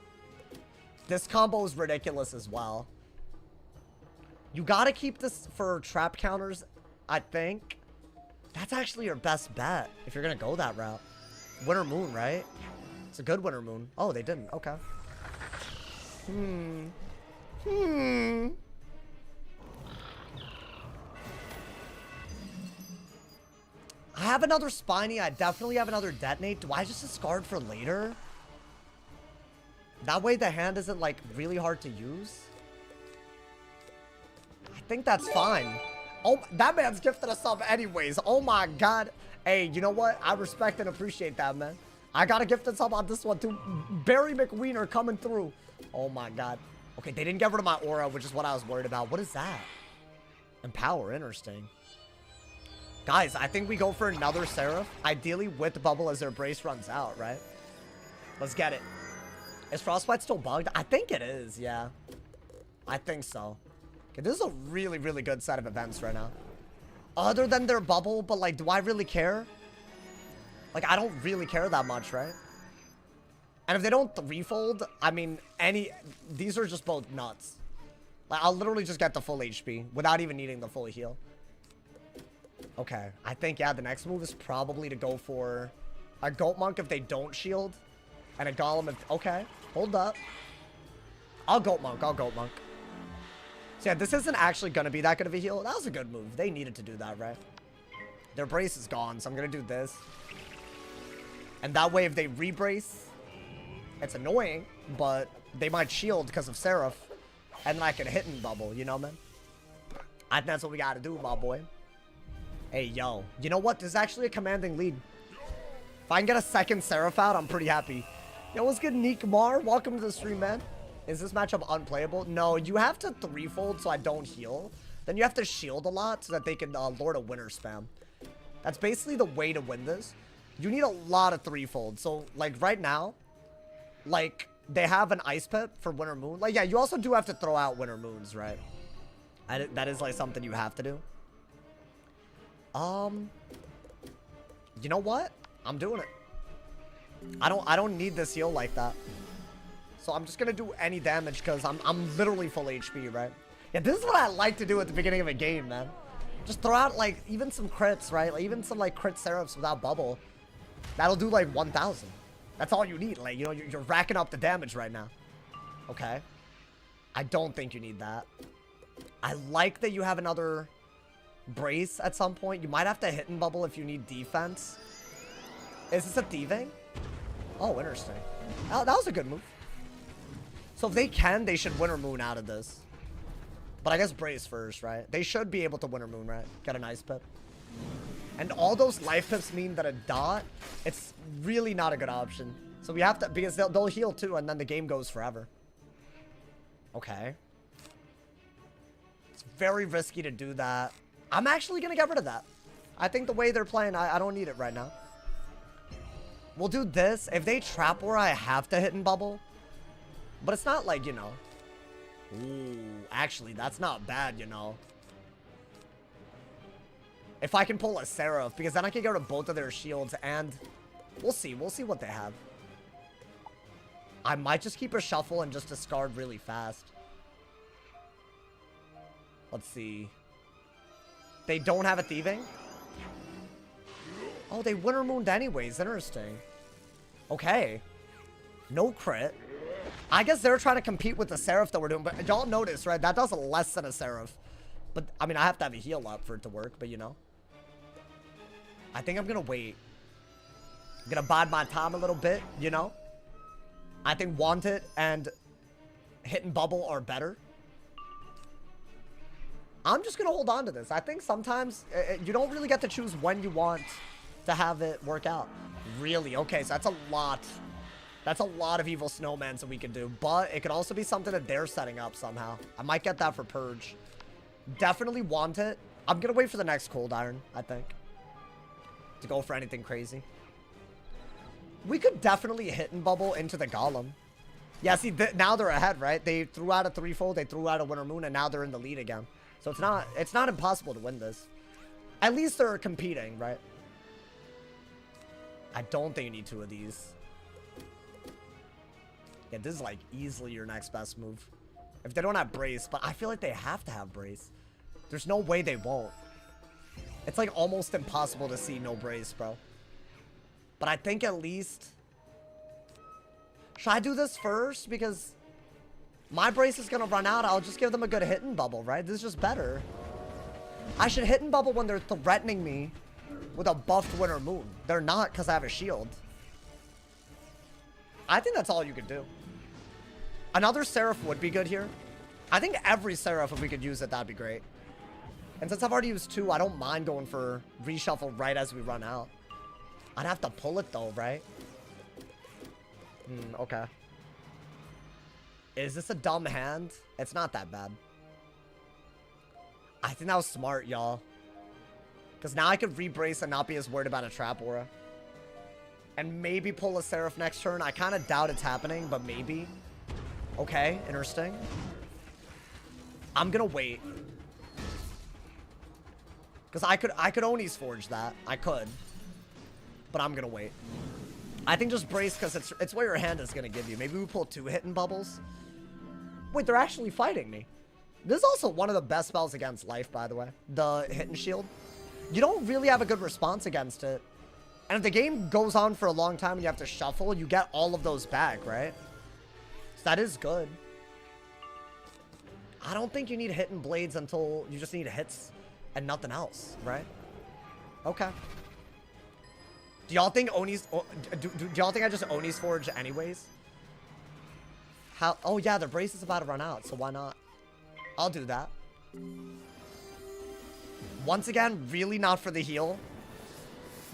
This combo is ridiculous as well. You gotta keep this for trap counters, I think. That's actually your best bet if you're gonna go that route. Winter Moon, right? It's a good Winter Moon. Oh, they didn't. Okay. I have another Spiny. I definitely have another Detonate. Do I just discard for later? That way the hand isn't, like, really hard to use. I think that's fine. Oh, that man's gifted a sub anyways. Oh my god. Hey, you know what? I respect and appreciate that, man. I got a gifted sub on this one, too. Barry McWiener coming through. Oh my god. Okay, they didn't get rid of my aura, which is what I was worried about. What is that? Empower, interesting. Guys, I think we go for another Seraph. Ideally with the bubble as their brace runs out, right? Let's get it. Is Frostbite still bugged? I think it is, yeah. I think so. Okay, this is a really, really good set of events right now. Other than their bubble, but like, do I really care? Like, I don't really care that much, right? And if they don't threefold, I mean, these are just both nuts. Like, I'll literally just get the full HP without even needing the full heal. Okay, I think, yeah, the next move is probably to go for a Goat Monk if they don't shield. And a Golem if... Okay, hold up. I'll Goat Monk. So, yeah, this isn't actually going to be that good of a heal. That was a good move. They needed to do that, right? Their brace is gone, so I'm going to do this. And that way, if they re-brace, it's annoying, but they might shield because of Seraph. And then I can hit and bubble, you know, man? I think that's what we got to do, my boy. Hey, yo. You know what? This is actually a commanding lead. If I can get a second Seraph out, I'm pretty happy. Yo, what's good, Neek Mar? Welcome to the stream, man. Is this matchup unplayable? No, you have to threefold so I don't heal. Then you have to shield a lot so that they can Lord of Winter spam. That's basically the way to win this. You need a lot of threefold. So, like, right now, like, they have an ice pit for Winter Moon. Like, yeah, you also do have to throw out Winter Moons, right? That is, like, something you have to do. You know what? I'm doing it. I don't need this heal like that. So I'm just gonna do any damage because I'm literally full HP, right? Yeah, this is what I like to do at the beginning of a game, man. Just throw out, like, even some crits, right? Like, even some, like, crit seraphs without bubble. That'll do, like, 1,000. That's all you need. Like, you know, you're racking up the damage right now. Okay. I don't think you need that. I like that you have another brace at some point. You might have to hit and bubble if you need defense. Is this a thieving? Oh, interesting. Oh, that was a good move. So if they can, they should Winter Moon out of this. But I guess brace first, right? They should be able to Winter Moon, right? Get an ice pip. And all those life pips mean that a dot, it's really not a good option. So we have to, because they'll heal too, and then the game goes forever. Okay. It's very risky to do that. I'm actually going to get rid of that. I think the way they're playing, I don't need it right now. We'll do this. If they trap where I have to hit and bubble. But it's not like, you know. Ooh, actually, that's not bad, you know. If I can pull a Seraph, because then I can get rid of both of their shields, and we'll see. We'll see what they have. I might just keep a shuffle and just discard really fast. Let's see. They don't have a thieving? Oh, they Winter Mooned anyways. Interesting. Okay. No crit. I guess they're trying to compete with the Seraph that we're doing, but y'all notice, right? That does less than a Seraph. But, I mean, I have to have a heal up for it to work, but you know. I think I'm going to wait. I'm going to bide my time a little bit, you know. I think Want It and Hit and Bubble are better. I'm just going to hold on to this. I think sometimes you don't really get to choose when you want to have it work out. Really? Okay, so that's a lot. That's a lot of evil snowmans that we can do. But it could also be something that they're setting up somehow. I might get that for Purge. Definitely Want It. I'm going to wait for the next Cold Iron, I think. To go for anything crazy. We could definitely Hit and Bubble into the Golem. Yeah, see, now they're ahead, right? They threw out a threefold, they threw out a Winter Moon, and now they're in the lead again. So it's not impossible to win this. At least they're competing, right? I don't think you need two of these. Yeah, this is like easily your next best move. If they don't have Brace, but I feel like they have to have Brace. There's no way they won't. It's like almost impossible to see no Brace, bro. But I think at least... Should I do this first? Because my Brace is going to run out. I'll just give them a good Hit and Bubble, right? This is just better. I should Hit and Bubble when they're threatening me with a buffed Winter Moon. They're not because I have a shield. I think that's all you could do. Another Seraph would be good here. I think every Seraph, if we could use it, that'd be great. And since I've already used two, I don't mind going for reshuffle right as we run out. I'd have to pull it though, right? Okay. Is this a dumb hand? It's not that bad. I think that was smart, y'all. Because now I could re-brace and not be as worried about a Trap Aura. And maybe pull a Seraph next turn. I kind of doubt it's happening, but maybe. Okay, interesting. I'm gonna wait. Because I could Oni's Forge that. I could. But I'm gonna wait. I think just brace because it's what your hand is gonna give you. Maybe we pull two Hit and Bubbles. Wait, they're actually fighting me. This is also one of the best spells against life, by the way. The Hit and Shield. You don't really have a good response against it. And if the game goes on for a long time and you have to shuffle, you get all of those back, right? So that is good. I don't think you need Hit and Blades until you just need hits and nothing else, right? Okay. Do y'all think Oni's... Do y'all think I just Oni's Forge anyways? How... Oh, yeah, the Brace is about to run out, so why not? I'll do that. Once again, really not for the heal.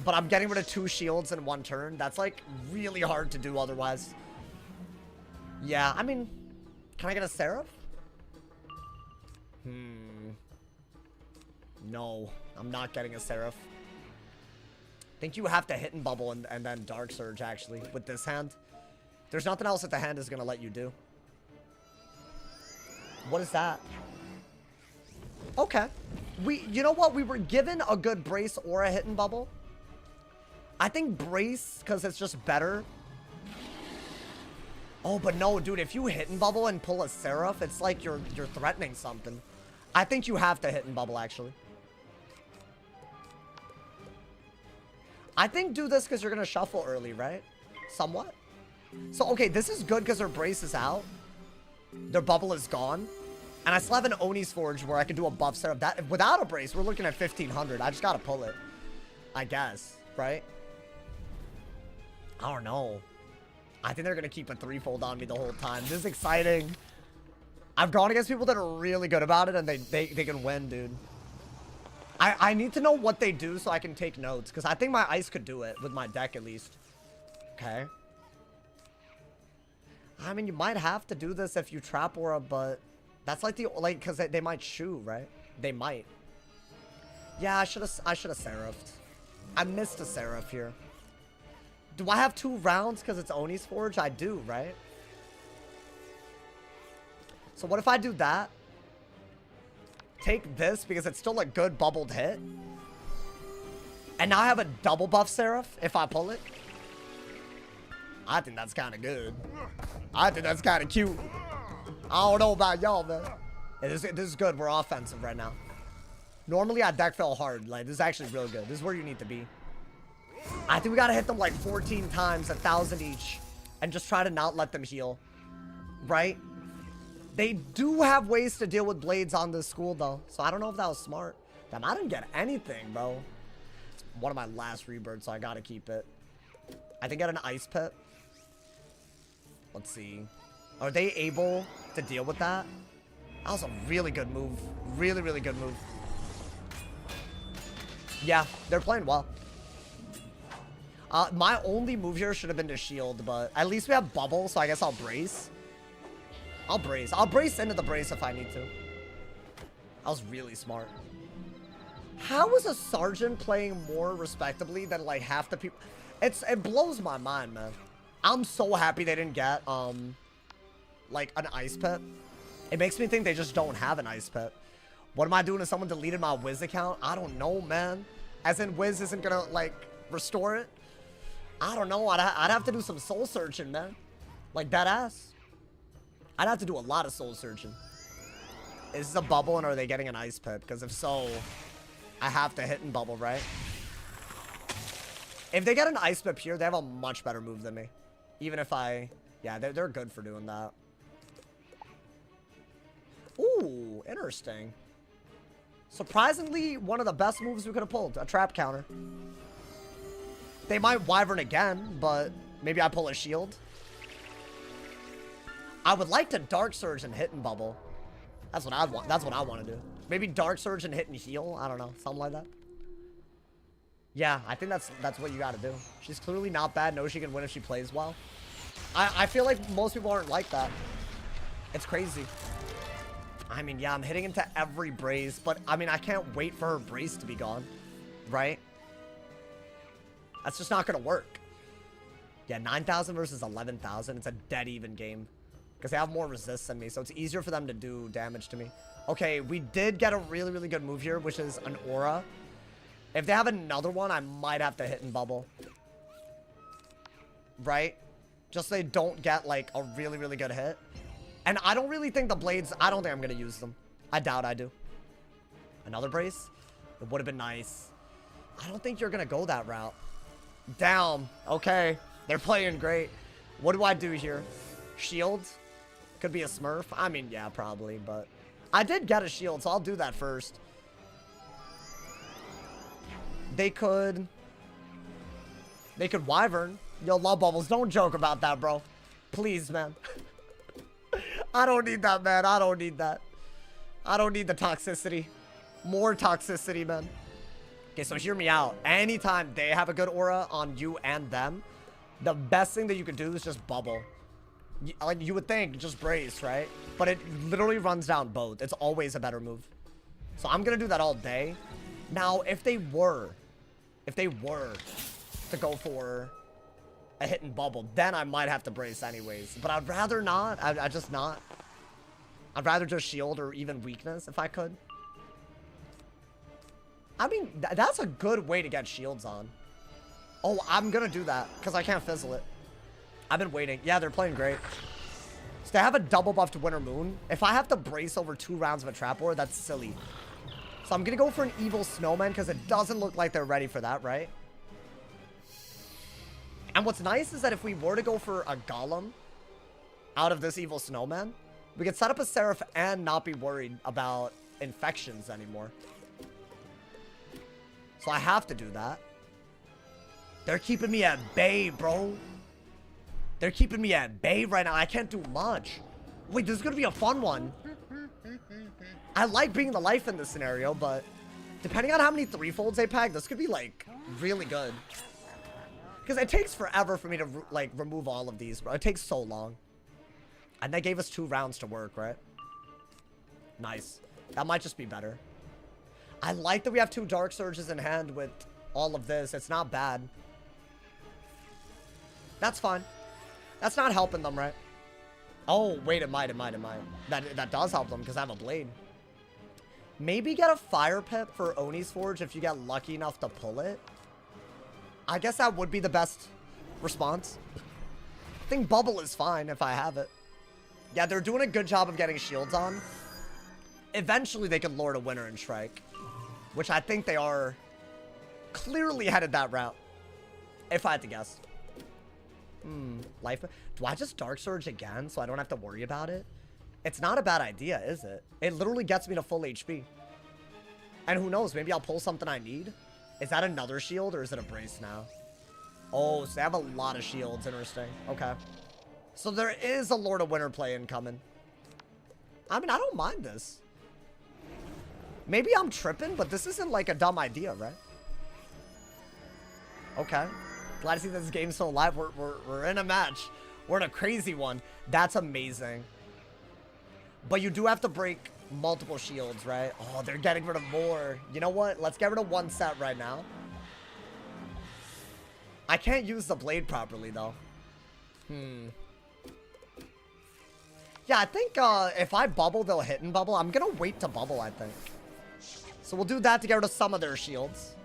But I'm getting rid of two shields in one turn. That's, like, really hard to do otherwise. Yeah, I mean... Can I get a Seraph? No, I'm not getting a Seraph. think you have to hit and bubble and then Dark Surge, actually, with this hand. There's nothing else that the hand is going to let you do. What is that? Okay. You know what? We were given a good Brace or a hit and bubble. I think Brace, because it's just better. Oh, but no, dude, if you hit and bubble and pull a Seraph, it's like you're threatening something. I think you have to hit and bubble, actually. I think do this because you're going to shuffle early, right? Somewhat. So, okay, this is good because their Brace is out. Their bubble is gone. And I still have an Oni's Forge where I can do a buff Seraph. That, without a Brace, we're looking at 1,500. I just got to pull it. I guess, right? I don't know. I think they're going to keep a threefold on me the whole time. This is exciting. I've gone against people that are really good about it, and they can win, dude. I need to know what they do so I can take notes, because I think my Ice could do it, with my deck at least. Okay. I mean, you might have to do this if you Trap Aura, but that's like because they might shoot, right? They might. Yeah, I should have Seraphed. I missed a Seraph here. Do I have 2 rounds because it's Oni's Forge? I do, right? So what if I do that? Take this because it's still a good bubbled hit. And now I have a double buff Seraph if I pull it. I think that's kind of good. I think that's kind of cute. I don't know about y'all, man. Yeah, this is good. We're offensive right now. Normally I deck fail hard. Like, this is actually real good. This is where you need to be. I think we gotta hit them like 14 times, 1,000 each. And just try to not let them heal. Right? They do have ways to deal with blades on this school, though. So I don't know if that was smart. Damn, I didn't get anything, bro. It's one of my last rebirths, so I gotta keep it. I think I got an Ice Pit. Let's see. Are they able to deal with that? That was a really good move. Really, really good move. Yeah, they're playing well. My only move here should have been to shield, but at least we have bubble, so I guess I'll brace. I'll brace. I'll brace into the brace if I need to. That was really smart. How is a sergeant playing more respectably than like half the people? It blows my mind, man. I'm so happy they didn't get like an Ice Pit. It makes me think they just don't have an Ice Pit. What am I doing if someone deleted my Wiz account? I don't know, man. As in Wiz isn't gonna like restore it. I don't know. I'd have to do some soul searching, man. Like that ass. I'd have to do a lot of soul searching. Is this a bubble and are they getting an Ice Pit? Because if so, I have to hit and bubble, right? If they get an Ice Pit here, they have a much better move than me. Even if yeah, they're good for doing that. Ooh, interesting. Surprisingly, one of the best moves we could have pulled. A trap counter. They might Wyvern again, but maybe I pull a shield. I would like to Dark Surge and hit and bubble. That's what I want. That's what I want to do. Maybe Dark Surge and hit and heal. I don't know. Something like that. Yeah, I think that's what you got to do. She's clearly not bad. Knows she can win if she plays well. I feel like most people aren't like that. It's crazy. I mean, yeah, I'm hitting into every brace, but I mean, I can't wait for her brace to be gone, right? That's just not gonna work. Yeah, 9,000 versus 11,000. It's a dead even game because they have more resist than me, so it's easier for them to do damage to me. Okay, we did get a really, really good move here, which is an aura. If they have another one, I might have to hit and bubble. Right? Just so they don't get, like, a really, really good hit. And I don't really think the blades... I don't think I'm going to use them. I doubt I do. Another brace? It would have been nice. I don't think you're going to go that route. Down. Okay. They're playing great. What do I do here? Shield? Could be a smurf. I mean, yeah, probably, but... I did get a shield, so I'll do that first. They could Wyvern. Yo, love bubbles. Don't joke about that, bro. Please, man. I don't need that, man. I don't need that. I don't need the toxicity. More toxicity, man. Okay, so hear me out. Anytime they have a good aura on you and them, the best thing that you could do is just bubble. Like, you would think, just brace, right? But it literally runs down both. It's always a better move. So I'm going to do that all day. Now, if they were to go for a hidden bubble. Then I might have to brace anyways. But I'd rather not. I'd just not. I'd rather just shield or even weakness if I could. I mean, that's a good way to get shields on. Oh, I'm gonna do that because I can't fizzle it. I've been waiting. Yeah, they're playing great. So they have a double buff to Winter Moon. If I have to brace over 2 rounds of a trap war, that's silly. So I'm gonna go for an evil snowman because it doesn't look like they're ready for that, right? And what's nice is that if we were to go for a golem out of this evil snowman, we could set up a Seraph and not be worried about infections anymore. So I have to do that. They're keeping me at bay, bro. They're keeping me at bay right now. I can't do much. Wait, this is gonna be a fun one. I like being the life in this scenario, but depending on how many 3-folds they pack, this could be, like, really good. Because it takes forever for me to, like, remove all of these, bro. It takes so long. And they gave us 2 rounds to work, right? Nice. That might just be better. I like that we have 2 Dark Surges in hand with all of this. It's not bad. That's fine. That's not helping them, right? Oh, wait, it might. That does help them because I have a blade. Maybe get a fire pit for Oni's Forge if you get lucky enough to pull it. I guess that would be the best response. I think bubble is fine if I have it. Yeah, they're doing a good job of getting shields on. Eventually, they can Lord of Winter and Strike, which I think they are clearly headed that route, if I had to guess. Life. Do I just Dark Surge again so I don't have to worry about it? It's not a bad idea, is it? It literally gets me to full HP. And who knows, maybe I'll pull something I need. Is that another shield or is it a brace now? Oh, so they have a lot of shields. Interesting. Okay. So there is a Lord of Winter play incoming. I mean, I don't mind this. Maybe I'm tripping, but this isn't like a dumb idea, right? Okay. Glad to see this game so live. We're in a match. We're in a crazy one. That's amazing. But you do have to break multiple shields, right? Oh, they're getting rid of more. You know what? Let's get rid of 1 set right now. I can't use the blade properly, though. Yeah, I think if I bubble, they'll hit and bubble. I'm going to wait to bubble, I think. So we'll do that to get rid of some of their shields.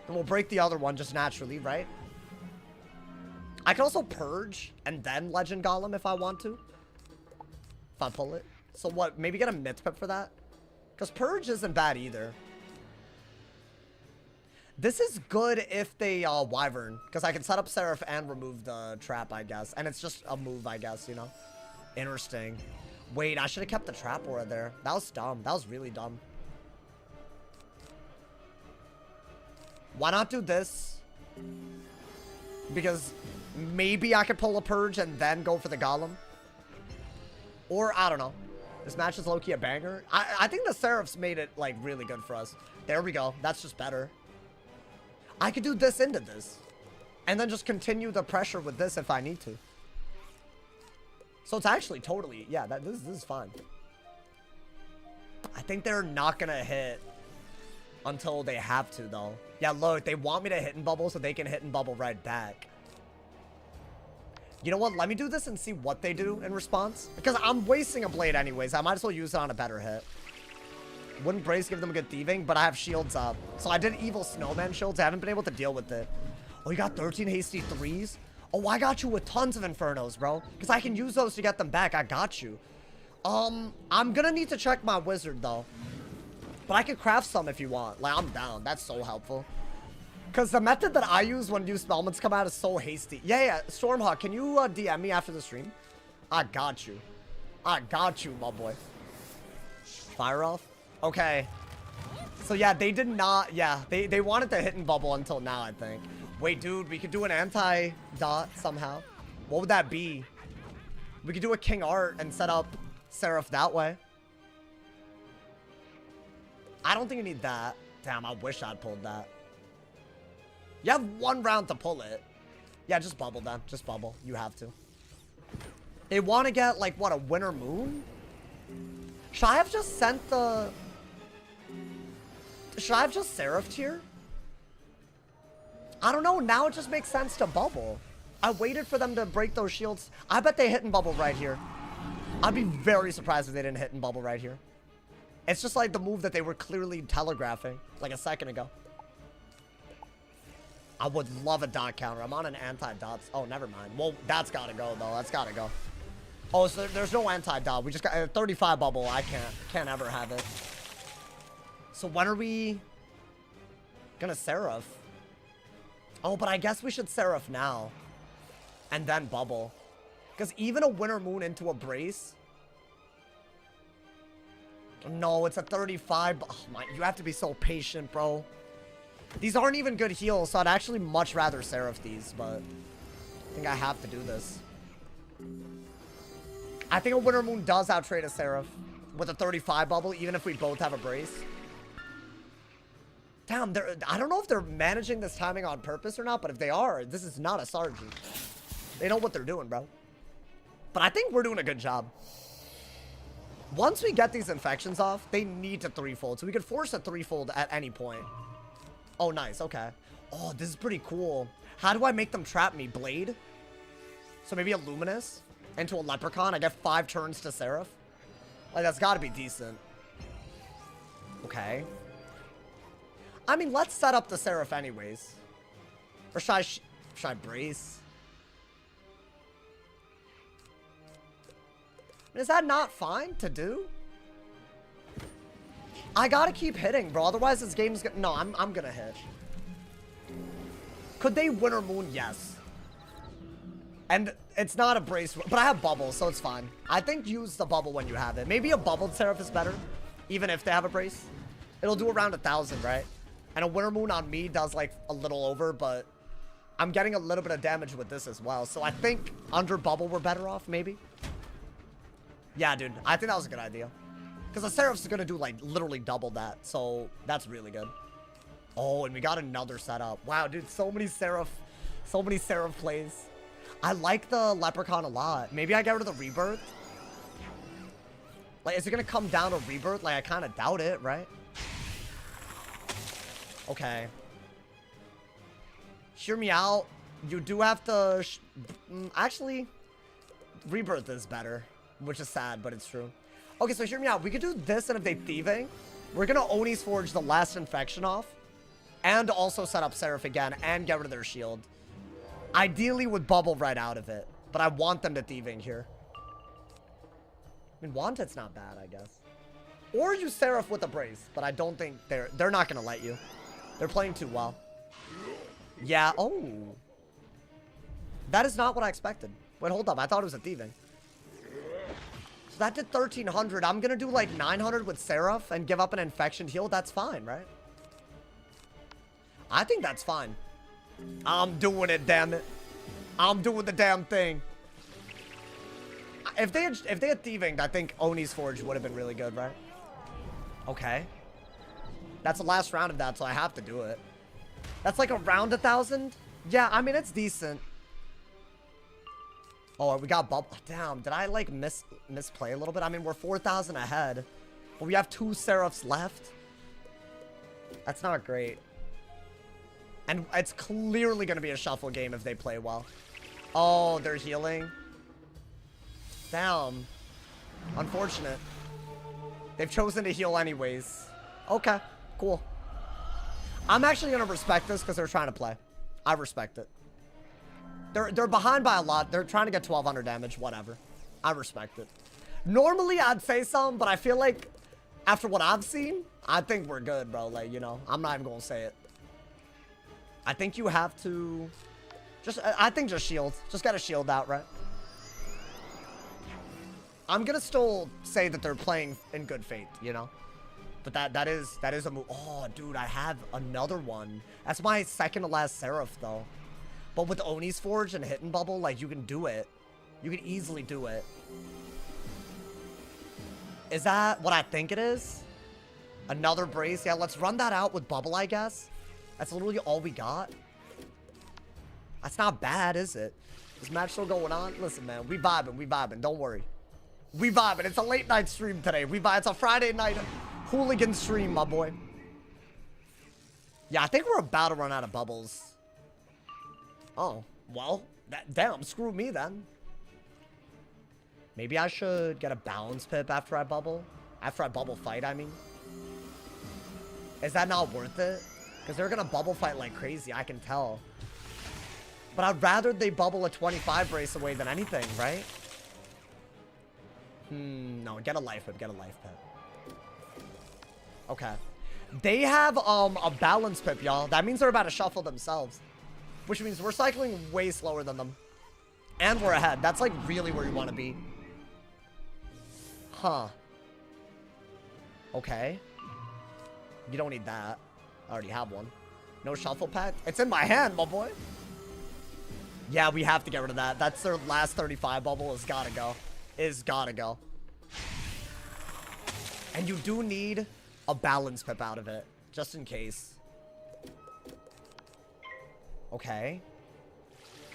And we'll break the other one just naturally, right? I can also purge and then Legend Golem if I want to. If I pull it. So what, maybe get a myth pip for that? Because purge isn't bad either. This is good if they wyvern. Because I can set up Seraph and remove the trap, I guess. And it's just a move, I guess, you know? Interesting. Wait, I should have kept the trap aura there. That was dumb. That was really dumb. Why not do this? Because maybe I could pull a purge and then go for the golem. Or, I don't know. This match is low-key a banger. I think the Seraphs made it, like, really good for us. There we go. That's just better. I could do this into this. And then just continue the pressure with this if I need to. So it's actually totally... Yeah, this is fine. I think they're not going to hit until they have to, though. Yeah, look. They want me to hit and bubble so they can hit and bubble right back. You know what? Let me do this and see what they do in response. Because I'm wasting a blade anyways. I might as well use it on a better hit. Wouldn't brace give them a good thieving, but I have shields up. So I did evil snowman shields. I haven't been able to deal with it. Oh, you got 13 hasty 3s? Oh, I got you with tons of infernos, bro. Because I can use those to get them back. I got you. I'm gonna need to check my wizard, though. But I can craft some if you want. Like, I'm down. That's so helpful. Because the method that I use when new spellments come out is so hasty. Yeah. Stormhawk, can you DM me after the stream? I got you. I got you, my boy. Fire off? Okay. So, yeah, they did not... Yeah, they wanted to hit and bubble until now, I think. Wait, dude, we could do an anti-dot somehow. What would that be? We could do a King Art and set up Seraph that way. I don't think you need that. Damn, I wish I'd pulled that. You have 1 round to pull it. Yeah, just bubble then. Just bubble. You have to. They want to get, like, what, a Winter Moon? Should I have just sent the... Should I have just Seraphed here? I don't know. Now it just makes sense to bubble. I waited for them to break those shields. I bet they hit and bubble right here. I'd be very surprised if they didn't hit and bubble right here. It's just like the move that they were clearly telegraphing like a second ago. I would love a dot counter. I'm on an anti-dots. Oh, never mind. Well, that's got to go, though. That's got to go. Oh, so there's no anti-dot. We just got a 35 bubble. I can't ever have it. So when are we gonna Seraph? Oh, but I guess we should Seraph now. And then bubble. Because even a Winter Moon into a brace. No, it's a 35. Oh my, you have to be so patient, bro. These aren't even good heals, so I'd actually much rather Seraph these, but I think I have to do this. I think a Winter Moon does outtrade a Seraph with a 35 bubble, even if we both have a brace. Damn, I don't know if they're managing this timing on purpose or not, but if they are, this is not a Sargi. They know what they're doing, bro. But I think we're doing a good job. Once we get these infections off, they need to threefold, so we could force a threefold at any point. Oh, nice. Okay. Oh, this is pretty cool. How do I make them trap me? Blade? So maybe a Luminous into a Leprechaun. I get 5 turns to Seraph. Like, that's got to be decent. Okay. I mean, let's set up the Seraph anyways. Or should I brace? Is that not fine to do? I gotta keep hitting, bro. Otherwise, this game's gonna... No, I'm gonna hit. Could they Winter Moon? Yes. And it's not a brace, but I have bubbles, so it's fine. I think use the bubble when you have it. Maybe a bubbled Seraph is better, even if they have a brace. It'll do around 1,000, right? And a Winter Moon on me does like a little over, but I'm getting a little bit of damage with this as well. So I think under bubble we're better off, maybe. Yeah, dude. I think that was a good idea. Because the Seraph's going to do, like, literally double that. So, that's really good. Oh, and we got another setup. Wow, dude. So many Seraph plays. I like the Leprechaun a lot. Maybe I get rid of the Rebirth. Like, is it going to come down to Rebirth? Like, I kind of doubt it, right? Okay. Hear me out. You do have to... actually, Rebirth is better. Which is sad, but it's true. Okay, so hear me out. We could do this, and if they thieving, we're gonna Oni's Forge the last infection off. And also set up Seraph again, and get rid of their shield. Ideally with bubble right out of it. But I want them to thieving here. I mean, Wanted's not bad, I guess. Or use Seraph with a brace, but I don't think they're not gonna let you. They're playing too well. Yeah, oh. That is not what I expected. Wait, hold up. I thought it was a thieving. So that did 1,300. I'm gonna do like 900 with Seraph and give up an infection heal. That's fine, right? I think that's fine. I'm doing it, damn it. I'm doing the damn thing. If they had thieving, I think Oni's Forge would have been really good, right? Okay. That's the last round of that, so I have to do it. That's like around 1,000. Yeah, I mean, it's decent. Oh, we got bubble. Damn, did I like misplay a little bit? I mean, we're 4,000 ahead, but we have 2 Seraphs left. That's not great. And it's clearly going to be a shuffle game if they play well. Oh, they're healing. Damn. Unfortunate. They've chosen to heal anyways. Okay, cool. I'm actually going to respect this because they're trying to play. I respect it. They're behind by a lot. They're trying to get 1,200 damage. Whatever. I respect it. Normally, I'd say something, but I feel like after what I've seen, I think we're good, bro. Like, you know, I'm not even going to say it. I think you have to... I think just shield. Just got to shield out, right? I'm going to still say that they're playing in good faith, you know? But that is a move. Oh, dude, I have another one. That's my second to last Seraph, though. But with Oni's Forge and Hidden Bubble, like, you can do it. You can easily do it. Is that what I think it is? Another brace? Yeah, let's run that out with Bubble, I guess. That's literally all we got. That's not bad, is it? This match still going on? Listen, man, we vibing. Don't worry. We vibing. It's a late night stream today. It's a Friday night hooligan stream, my boy. Yeah, I think we're about to run out of bubbles. Oh, well, damn, screw me then. Maybe I should get a balance pip after I bubble. After I bubble fight, I mean. Is that not worth it? Because they're going to bubble fight like crazy, I can tell. But I'd rather they bubble a 25 brace away than anything, right? No, get a life pip, get a life pip. Okay. They have a balance pip, y'all. That means they're about to shuffle themselves. Which means we're cycling way slower than them. And we're ahead. That's like really where you want to be. Huh. Okay. You don't need that. I already have one. No shuffle pack? It's in my hand, my boy. Yeah, we have to get rid of that. That's their last 35 bubble. It's gotta go. It's gotta go. And you do need a balance pip out of it. Just in case. Okay.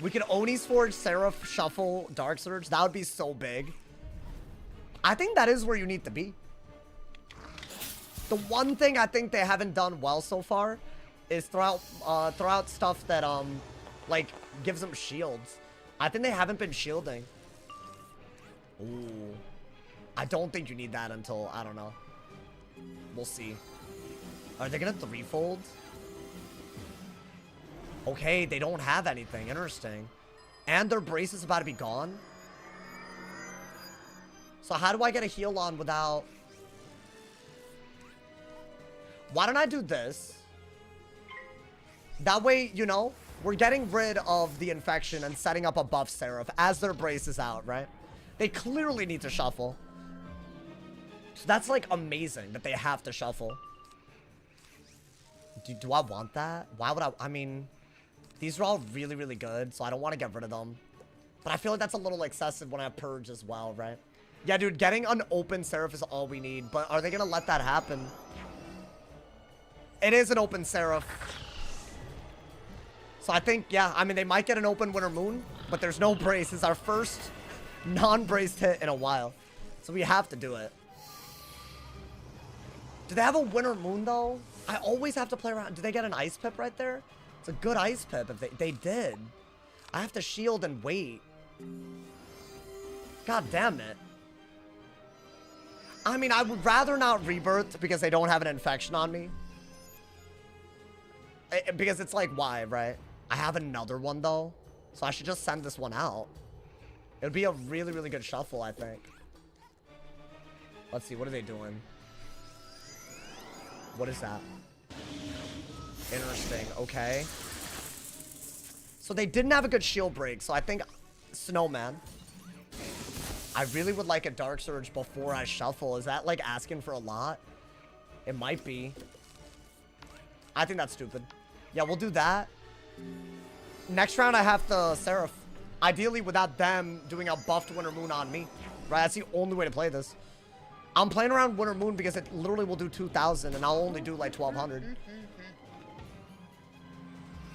We could Oni's Forge, Seraph, Shuffle, Dark Surge. That would be so big. I think that is where you need to be. The one thing I think they haven't done well so far is throw out stuff that, like, gives them shields. I think they haven't been shielding. Ooh. I don't think you need that until, I don't know. We'll see. Are they gonna threefold? Okay, they don't have anything. Interesting. And their brace is about to be gone. So how do I get a heal on without... Why don't I do this? That way, you know, we're getting rid of the infection and setting up a buff Seraph as their brace is out, right? They clearly need to shuffle. So that's, like, amazing that they have to shuffle. Do I want that? Why would I mean, these are all really, really good, so I don't want to get rid of them. But I feel like that's a little excessive when I have Purge as well, right? Yeah, dude, getting an open Seraph is all we need, but are they going to let that happen? It is an open Seraph. So I think, yeah, I mean, they might get an open Winter Moon, but there's no brace. It's our first non-braced hit in a while. So we have to do it. Do they have a Winter Moon, though? I always have to play around. Do they get an Ice Pip right there? It's a good Ice Pip if they did. I have to shield and wait. God damn it. I mean, I would rather not Rebirth because they don't have an infection on me. Because it's like, why, right? I have another one, though. So I should just send this one out. It would be a really, really good shuffle, I think. Let's see, what are they doing? What is that? Interesting, okay. So they didn't have a good shield break, so I think Snowman. I really would like a Dark Surge before I shuffle. Is that, like, asking for a lot? It might be. I think that's stupid. Yeah, we'll do that. Next round, I have the Seraph. Ideally, without them doing a buffed Winter Moon on me. Right, that's the only way to play this. I'm playing around Winter Moon because it literally will do 2,000, and I'll only do, like, 1,200.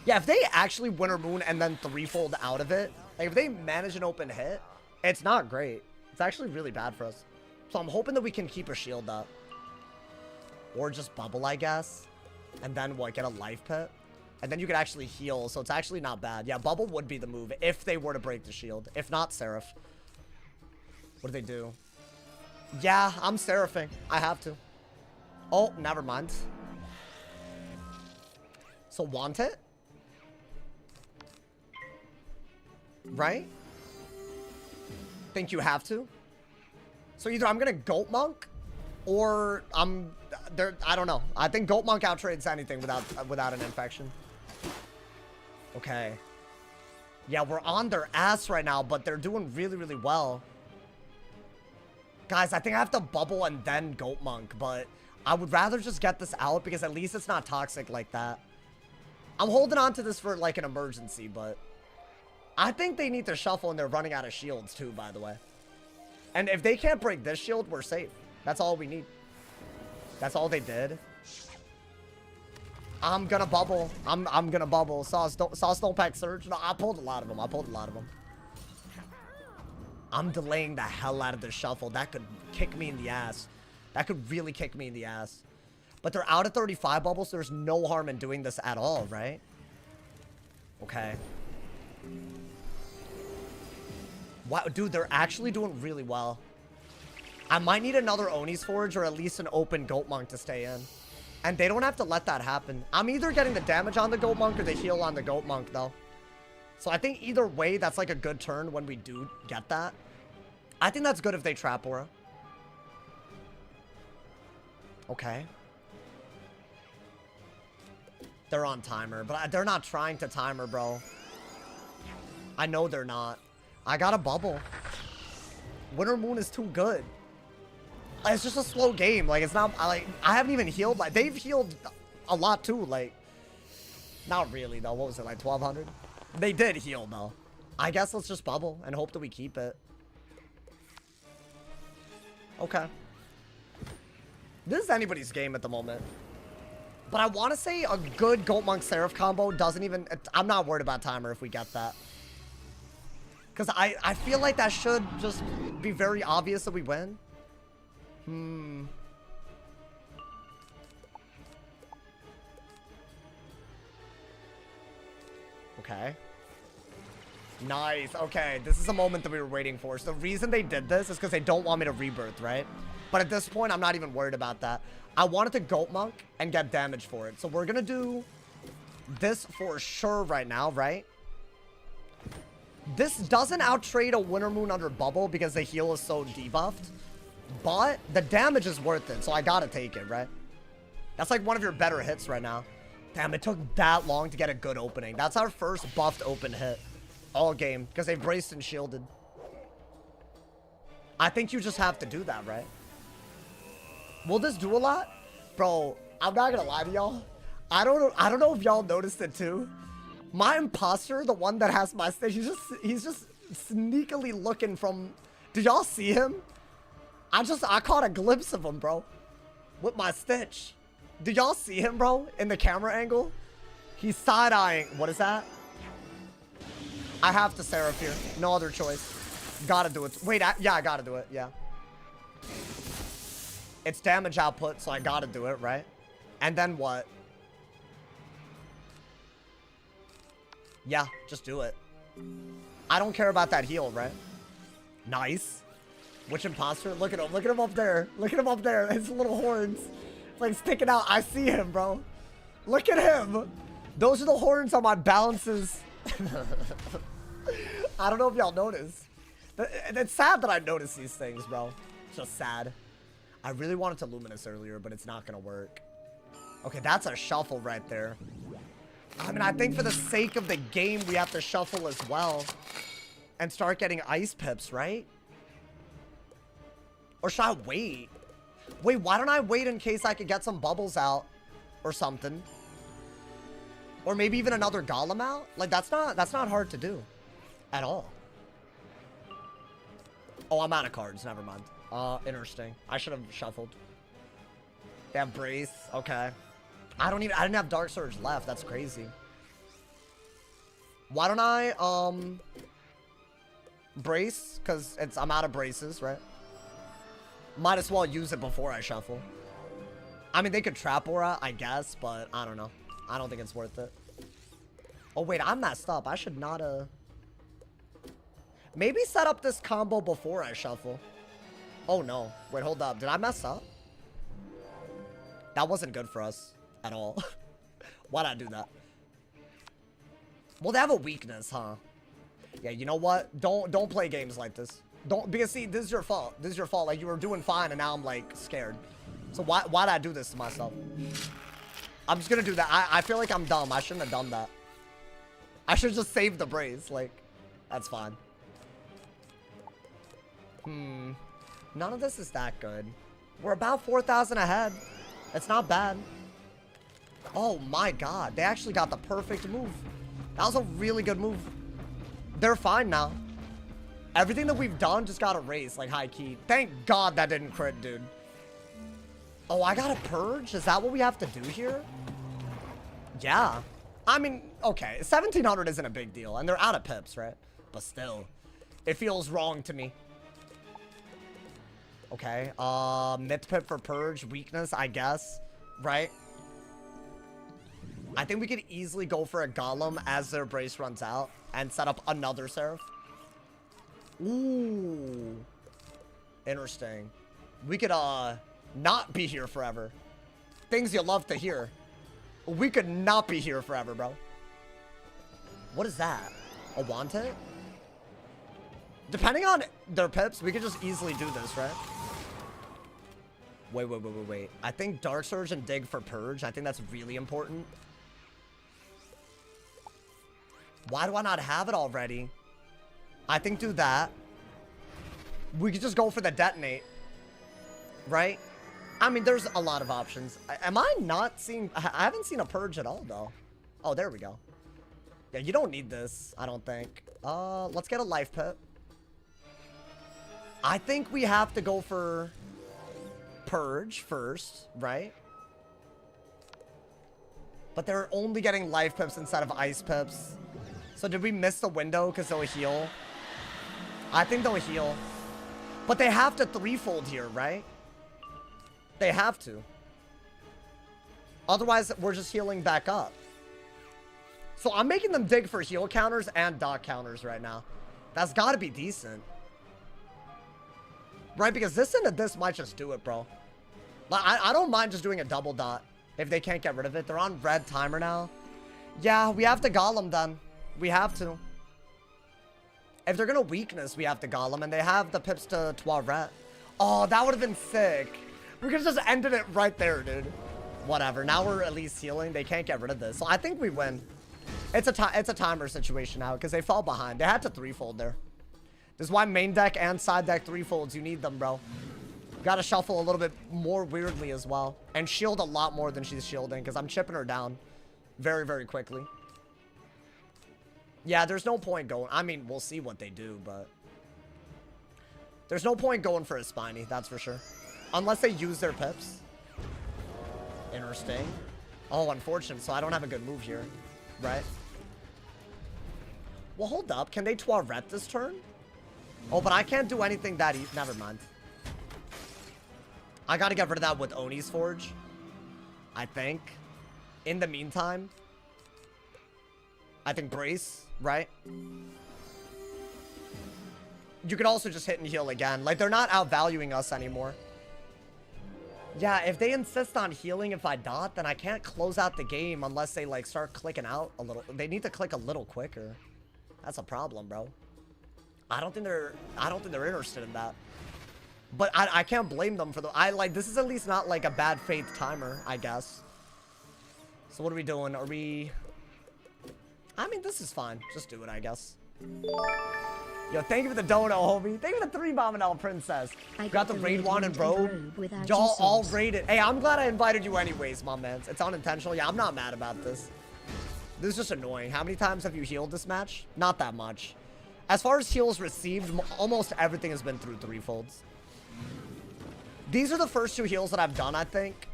Yeah, if they actually Winter Moon and then threefold out of it, like, if they manage an open hit, it's not great. It's actually really bad for us. So I'm hoping that we can keep a shield up. Or just bubble, I guess. And then, what, get a life pit? And then you could actually heal, so it's actually not bad. Yeah, bubble would be the move if they were to break the shield. If not, Seraph. What do they do? Yeah, I'm Seraphing. I have to. Oh, never mind. So, want it? Right? Think you have to? So either I'm gonna Goat Monk, or I'm there. I don't know. I think Goat Monk outtrades anything without an infection. Okay. Yeah, we're on their ass right now, but they're doing really, really well. Guys, I think I have to bubble and then Goat Monk, but I would rather just get this out because at least it's not toxic like that. I'm holding on to this for like an emergency, but I think they need to shuffle and they're running out of shields too, by the way. And if they can't break this shield, we're safe. That's all we need. That's all they did. I'm gonna bubble. I'm gonna bubble. Saw Snowpack Surge. No, I pulled a lot of them. I'm delaying the hell out of the shuffle. That could kick me in the ass. That could really kick me in the ass. But they're out of 35 bubbles, so there's no harm in doing this at all, right? Okay. Wow, dude, they're actually doing really well. I might need another Oni's Forge or at least an open Goat Monk to stay in. And they don't have to let that happen. I'm either getting the damage on the Goat Monk or the heal on the Goat Monk, though. So I think either way, that's like a good turn when we do get that. I think that's good if they trap Aura. Okay. They're on timer, but they're not trying to timer, bro. I know they're not. I got a bubble. Winter Moon is too good. It's just a slow game. Like, it's not, like, I haven't even healed. Like, they've healed a lot, too. Like, not really, though. What was it, like 1,200? They did heal, though. I guess let's just bubble and hope that we keep it. Okay. This is anybody's game at the moment. But I want to say a good Goat Monk Seraph combo doesn't even... I'm not worried about timer if we get that. Because I feel like that should just be very obvious that we win. Okay. Nice. Okay, this is a moment that we were waiting for. So the reason they did this is because they don't want me to rebirth, right? But at this point, I'm not even worried about that. I wanted to Goat Monk and get damage for it. So we're going to do this for sure right now, right? This doesn't outtrade a Winter Moon under Bubble because the heal is so debuffed. But the damage is worth it, so I gotta take it, right? That's like one of your better hits right now. Damn, it took that long to get a good opening. That's our first buffed open hit all game because they've braced and shielded. I think you just have to do that, right? Will this do a lot? Bro, I'm not gonna lie to y'all. I don't know if y'all noticed it too. My imposter, the one that has my stitch, he's just sneakily looking from... Did y'all see him? I caught a glimpse of him, bro. With my stitch. Did y'all see him, bro? In the camera angle? He's side-eyeing. What is that? I have to Seraph here. No other choice. Gotta do it. Wait, yeah, I gotta do it. Yeah. It's damage output, so I gotta do it, right? And then what? Yeah, just do it. I don't care about that heal, right? Nice. Which imposter? Look at him. Look at him up there. Look at him up there. His little horns. It's like sticking out. I see him, bro. Look at him. Those are the horns on my balances. I don't know if y'all notice. It's sad that I notice these things, bro. It's just sad. I really wanted to Luminous earlier, but it's not going to work. Okay, that's a shuffle right there. I mean, I think for the sake of the game, we have to shuffle as well. And start getting ice pips, right? Or should I wait? Wait, why don't I wait in case I could get some bubbles out? Or something. Or maybe even another golem out? Like, that's not hard to do. At all. Oh, I'm out of cards. Never mind. Interesting. I should have shuffled. They have Brace. Okay. I didn't have Dark Surge left. That's crazy. Why don't I, Brace? Because I'm out of braces, right? Might as well use it before I shuffle. I mean, they could Trap Aura, I guess, but I don't know. I don't think it's worth it. Oh, wait, I'm messed up. I should not, maybe set up this combo before I shuffle. Oh, no. Wait, hold up. Did I mess up? That wasn't good for us. At all. Why'd I do that? Well, they have a weakness, huh? Yeah, you know what? Don't play games like this. Because see, this is your fault. This is your fault. Like, you were doing fine, and now I'm, like, scared. So why'd I do this to myself? I'm just gonna do that. I feel like I'm dumb. I shouldn't have done that. I should just save the Brace. Like, that's fine. None of this is that good. We're about 4,000 ahead. It's not bad. Oh my god, they actually got the perfect move. That was a really good move. They're fine now. Everything that we've done just got erased, like high key. Thank god that didn't crit, dude. Oh, I got a purge? Is that what we have to do here? Yeah. I mean, okay, 1,700 isn't a big deal, and they're out of pips, right? But still, it feels wrong to me. Okay, myth pip for purge, weakness, I guess, right? I think we could easily go for a Golem as their brace runs out and set up another Seraph. Ooh. Interesting. We could, not be here forever. Things you love to hear. We could not be here forever, bro. What is that? A Wanted? Depending on their pips, we could just easily do this, right? Wait. I think Dark Surge and Dig for Purge. I think that's really important. Why do I not have it already? I think do that. We could just go for the Detonate. Right? I mean, there's a lot of options. Am I not seeing... I haven't seen a Purge at all, though. Oh, there we go. Yeah, you don't need this, I don't think. Let's get a Life Pit. I think we have to go for Purge first, right? But they're only getting Life Pips instead of Ice Pips. So did we miss the window because they'll heal? I think they'll heal. But they have to threefold here, right? They have to. Otherwise, we're just healing back up. So I'm making them dig for heal counters and dot counters right now. That's got to be decent. Right? Because this into this might just do it, bro. I don't mind just doing a double dot if they can't get rid of it. They're on red timer now. Yeah, we have to Golem then. We have to. If they're going to weakness, we have to Golem. And they have the pips to Toilet. Oh, that would have been sick. We could have just ended it right there, dude. Whatever. Now we're at least healing. They can't get rid of this. So I think we win. It's a timer situation now because they fall behind. They had to threefold there. This is why main deck and side deck threefolds. You need them, bro. You gotta shuffle a little bit more weirdly as well. And shield a lot more than she's shielding because I'm chipping her down very, very quickly. Yeah, there's no point going. I mean, we'll see what they do, but there's no point going for a Spiny, that's for sure. Unless they use their pips. Interesting. Oh, unfortunate. So I don't have a good move here, right? Well, hold up. Can they Toilet this turn? Oh, but I can't do anything that easy. Never mind. I gotta get rid of that with Oni's Forge, I think. In the meantime, I think Brace, right? You could also just hit and heal again. Like, they're not outvaluing us anymore. Yeah, if they insist on healing if I dot, then I can't close out the game unless they, like, start clicking out a little. They need to click a little quicker. That's a problem, bro. I don't think they're interested in that. But I can't blame them for this is at least not like a bad faith timer, I guess. So what are we doing? Are we... I mean, this is fine. Just do it, I guess. Yo, thank you for the donut, homie. Thank you for the 3 Bombinel Princess. Got the raid wand and robe. Y'all all raided. Hey, I'm glad I invited you anyways, my man. It's unintentional. Yeah, I'm not mad about this. This is just annoying. How many times have you healed this match? Not that much. As far as heals received, almost everything has been through threefolds. These are the first 2 heals that I've done, I think.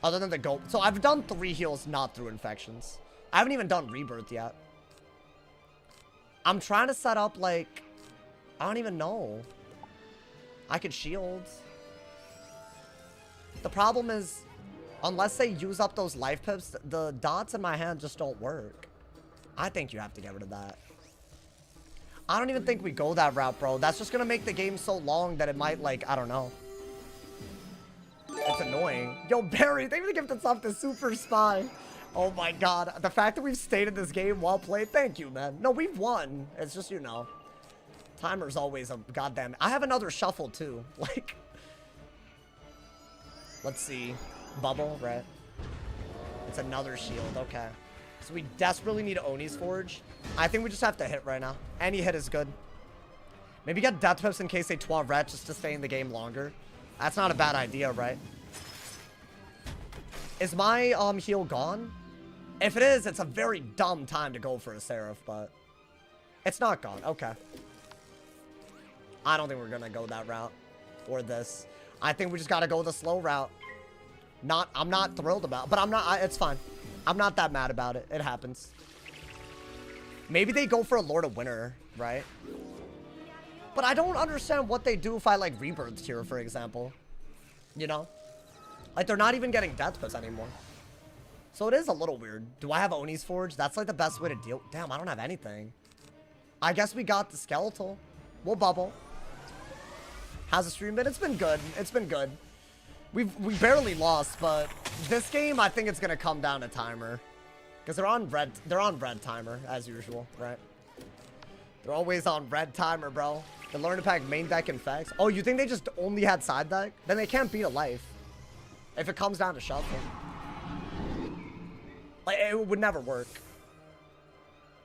Other than the go. So I've done 3 heals not through infections. I haven't even done rebirth yet. I'm trying to set up, like... I don't even know. I could shield. The problem is, unless they use up those life pips, the dots in my hand just don't work. I think you have to get rid of that. I don't even think we go that route, bro. That's just gonna make the game so long that it might, like, I don't know. It's annoying. Yo, Barry, thank you for the gift of sub to Super Spy. Oh my god. The fact that we've stayed in this game while playing, thank you, man. No, we've won. It's just, you know. Timer's always a goddamn... I have another shuffle, too. Like... Let's see. Bubble, right? It's another shield. Okay. So we desperately need Oni's Forge. I think we just have to hit right now. Any hit is good. Maybe get Death Pips in case they Toilet just to stay in the game longer. That's not a bad idea, right? Is my heal gone? If it is, it's a very dumb time to go for a Seraph, but... It's not gone. Okay. I don't think we're gonna go that route. Or this. I think we just gotta go the slow route. I'm not thrilled about, but I'm not, it's fine. I'm not that mad about it. It happens. Maybe they go for a Lord of Winter, right? But I don't understand what they do if I, like, rebirth here, for example. You know? Like, they're not even getting death pips anymore. So it is a little weird. Do I have Oni's Forge? That's like the best way to deal. Damn, I don't have anything. I guess we got the skeletal. We'll bubble. How's the stream been? It's been good. It's been good. We barely lost, but this game I think it's gonna come down to timer. Because they're on red timer, as usual, right? They're always on red timer, bro. The learn to pack main deck and facts. Oh, you think they just only had side deck? Then they can't beat a life. If it comes down to shuffle. Like, it would never work.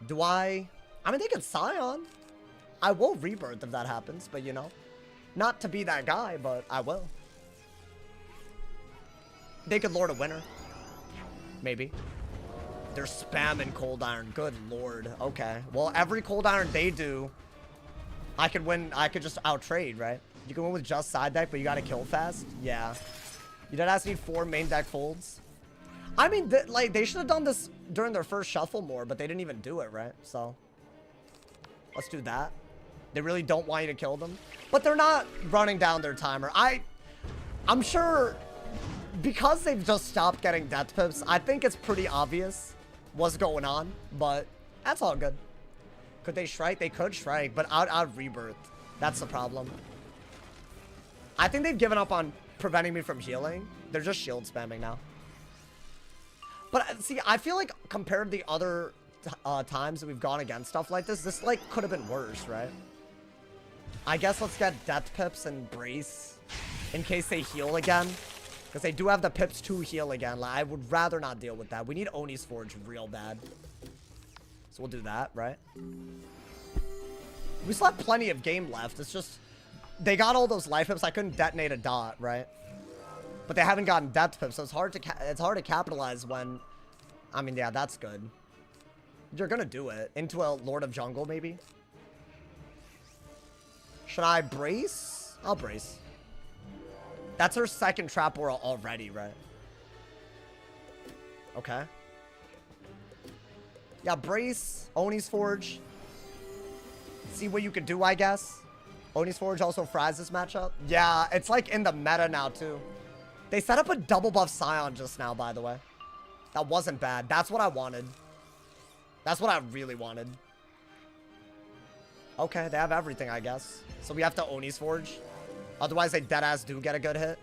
Do I mean, they could Scion. I will Rebirth if that happens, but you know. Not to be that guy, but I will. They could Lord a Winner. Maybe. They're spamming Cold Iron. Good lord. Okay. Well, every Cold Iron they do, I could win. I could just out-trade, right? You can win with just side deck, but you gotta kill fast. Yeah. You dead ass need 4 main deck folds. I mean, like, they should have done this during their first shuffle more, but they didn't even do it, right? So, let's do that. They really don't want you to kill them. But they're not running down their timer. I'm sure, because they've just stopped getting death pips, I think it's pretty obvious what's going on, but that's all good. Could they strike? They could strike, but I'd Rebirth. That's the problem. I think they've given up on preventing me from healing. They're just shield spamming now. But see, I feel like compared to the other times that we've gone against stuff like this like could have been worse, right? I guess let's get death pips and brace in case they heal again. Because they do have the pips to heal again. Like, I would rather not deal with that. We need Oni's Forge real bad. So we'll do that, right? We still have plenty of game left. It's just, they got all those life pips. I couldn't detonate a dot, right? But they haven't gotten death pips, so it's hard to capitalize when, I mean, yeah, that's good. You're gonna do it. Into a Lord of Jungle, maybe? Should I brace? I'll brace. That's her second trap aura already, right? Okay. Yeah, brace, Oni's Forge. See what you could do, I guess. Oni's Forge also fries this matchup. Yeah, it's like in the meta now, too. They set up a double buff Scion just now, by the way. That wasn't bad. That's what I wanted. That's what I really wanted. Okay, they have everything, I guess. So we have to Oni's Forge. Otherwise, they deadass do get a good hit.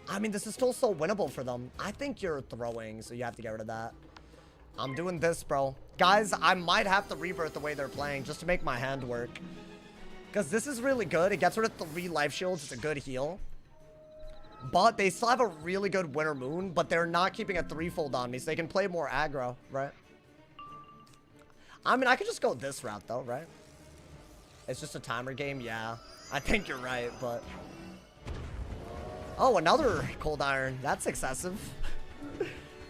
I mean, this is still so winnable for them. I think you're throwing, so you have to get rid of that. I'm doing this, bro. Guys, I might have to Rebirth the way they're playing just to make my hand work. Because this is really good. It gets rid of 3 life shields. It's a good heal. But they still have a really good Winter Moon, but they're not keeping a 3-fold on me, so they can play more aggro, right? I mean, I could just go this route, though, right? It's just a timer game, yeah. I think you're right, but... Oh, another Cold Iron. That's excessive.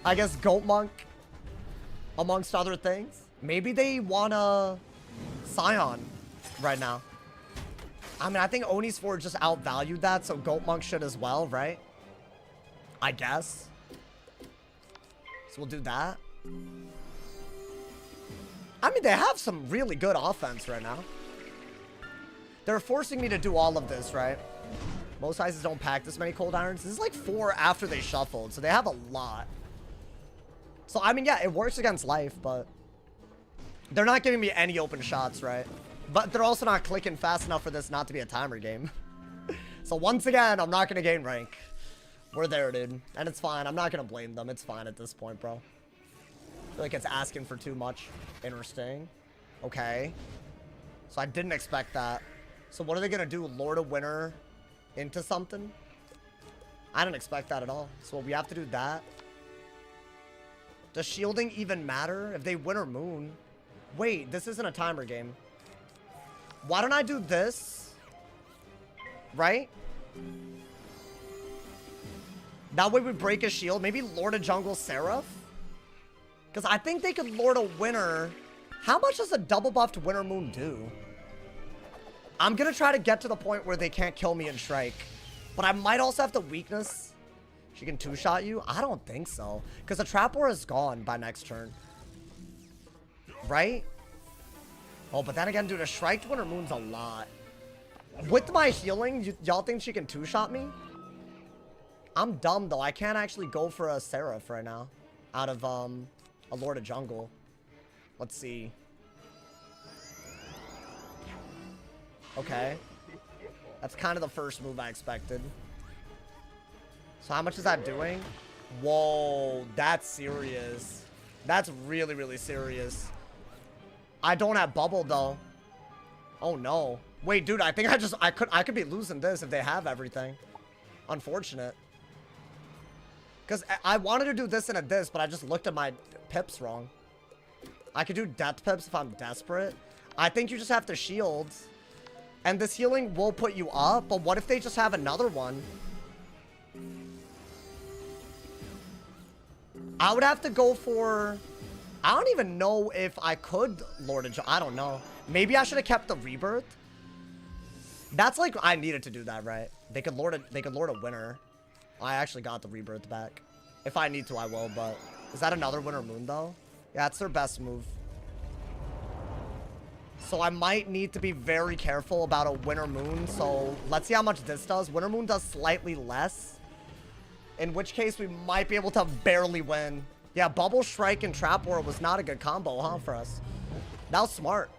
I guess Goat Monk, amongst other things. Maybe they wanna Scion right now. I mean, I think Oni's Forge just outvalued that, so Goat Monk should as well, right? I guess. So we'll do that. I mean, they have some really good offense right now. They're forcing me to do all of this, right? Most sizes don't pack this many Cold Irons. This is like 4 after they shuffled, so they have a lot. So, I mean, yeah, it works against life, but they're not giving me any open shots, right? But they're also not clicking fast enough for this not to be a timer game. So once again, I'm not going to gain rank. We're there, dude. And it's fine. I'm not going to blame them. It's fine at this point, bro. I feel like it's asking for too much. Interesting. Okay. So I didn't expect that. So what are they going to do? Lord of Winter into something? I didn't expect that at all. So we have to do that. Does shielding even matter? If they Winter Moon. Wait, this isn't a timer game. Why don't I do this? Right? That way we break his shield. Maybe Lord of Jungle Seraph? Because I think they could Lord of Winter. How much does a double buffed Winter Moon do? I'm going to try to get to the point where they can't kill me and strike. But I might also have the weakness. She can 2-shot you? I don't think so. Because the Trap War is gone by next turn. Right? Oh, but then again, dude, a Strike to Winter Moon's a lot. With my healing, y'all think she can 2-shot me? I'm dumb, though. I can't actually go for a Seraph right now. out of a Lord of Jungle. Let's see. Okay. That's kind of the first move I expected. So how much is that doing? Whoa, that's serious. That's really, really serious. I don't have bubble though. Oh no. Wait, dude, I think I could be losing this if they have everything. Unfortunate. Because I wanted to do this and a this, but I just looked at my pips wrong. I could do death pips if I'm desperate. I think you just have to shield. And this healing will put you up, but what if they just have another one? I would have to go for... I don't even know if I could Lord of... I don't know. Maybe I should have kept the Rebirth. That's like... I needed to do that, right? They could Lord a winner. I actually got the Rebirth back. If I need to, I will, but... Is that another Winter Moon, though? Yeah, it's their best move. So I might need to be very careful about a Winter Moon. So let's see how much this does. Winter Moon does slightly less. In which case, we might be able to barely win. Yeah, Bubble Strike and Trap War was not a good combo, huh, for us. That was smart.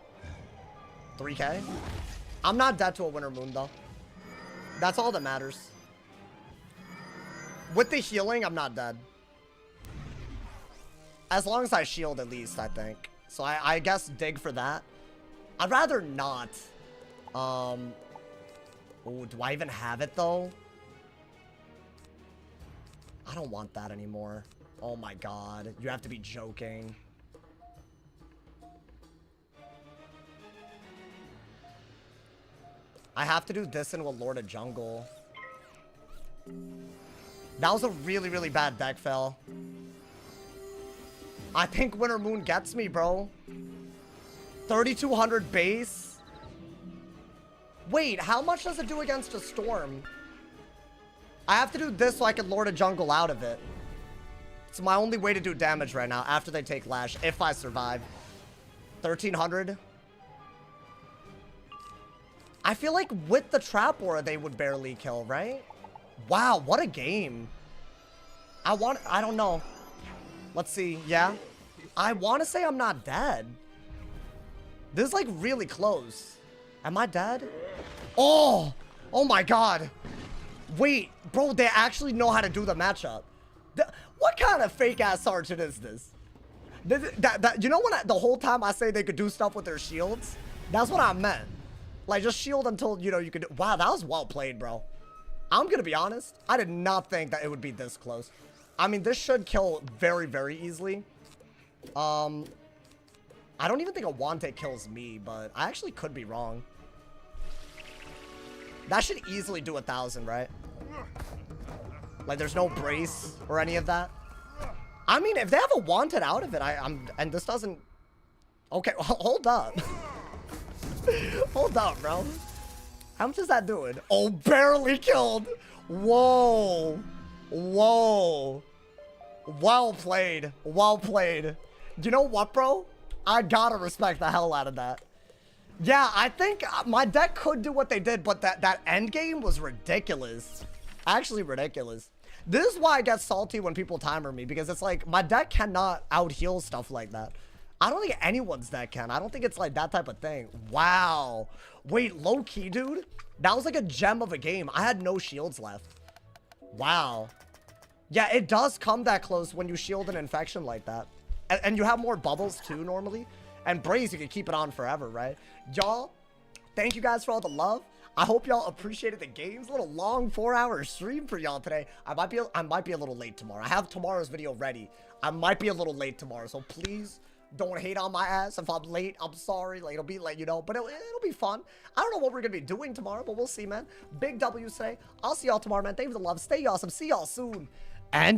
3K. I'm not dead to a Winter Moon, though. That's all that matters. With the healing, I'm not dead. As long as I shield, at least, I think. So I guess dig for that. I'd rather not. Oh, do I even have it, though? I don't want that anymore. Oh, my God. You have to be joking. I have to do this into a Lord of Jungle. That was a really, really bad deck fail. I think Winter Moon gets me, bro. 3,200 base. Wait, how much does it do against a Storm? I have to do this so I can Lord of Jungle out of it. It's my only way to do damage right now after they take Lash, if I survive. 1,300. I feel like with the Trap Aura, they would barely kill, right? Wow, what a game. I don't know. Let's see, yeah. I want to say I'm not dead. This is like really close. Am I dead? Oh my God. Wait, bro, they actually know how to do the matchup. What kind of fake ass sergeant is this? You know what? The whole time I say they could do stuff with their shields, that's what I meant. Like, just shield until, you know, you could do. Wow, that was well played, bro. I'm gonna be honest. I did not think that it would be this close. I mean, this should kill very, very easily. I don't even think a Wante kills me, but I actually could be wrong. That should easily do 1,000, right? Like, there's no brace or any of that. I mean, if they have a Wanted out of it, and this doesn't... Okay, hold up. Hold up, bro. How much is that doing? Oh, barely killed. Whoa. Whoa. Well played. Well played. You know what, bro? I gotta respect the hell out of that. Yeah, I think my deck could do what they did, but that end game was ridiculous. Actually ridiculous. This is why I get salty when people timer me, because it's like, my deck cannot out-heal stuff like that. I don't think anyone's deck can. I don't think it's like that type of thing. Wow. Wait, low-key, dude? That was like a gem of a game. I had no shields left. Wow. Yeah, it does come that close when you shield an infection like that. And you have more bubbles too, normally. And Braze, you can keep it on forever, right? Y'all, thank you guys for all the love. I hope y'all appreciated the games. A little long 4-hour stream for y'all today. I might be a little late tomorrow. I have tomorrow's video ready. I might be a little late tomorrow, so please don't hate on my ass. If I'm late, I'm sorry. Like, it'll be late, you know, but it'll be fun. I don't know what we're gonna be doing tomorrow, but we'll see, man. Big W's today. I'll see y'all tomorrow, man. Thank you for the love. Stay awesome. See y'all soon. And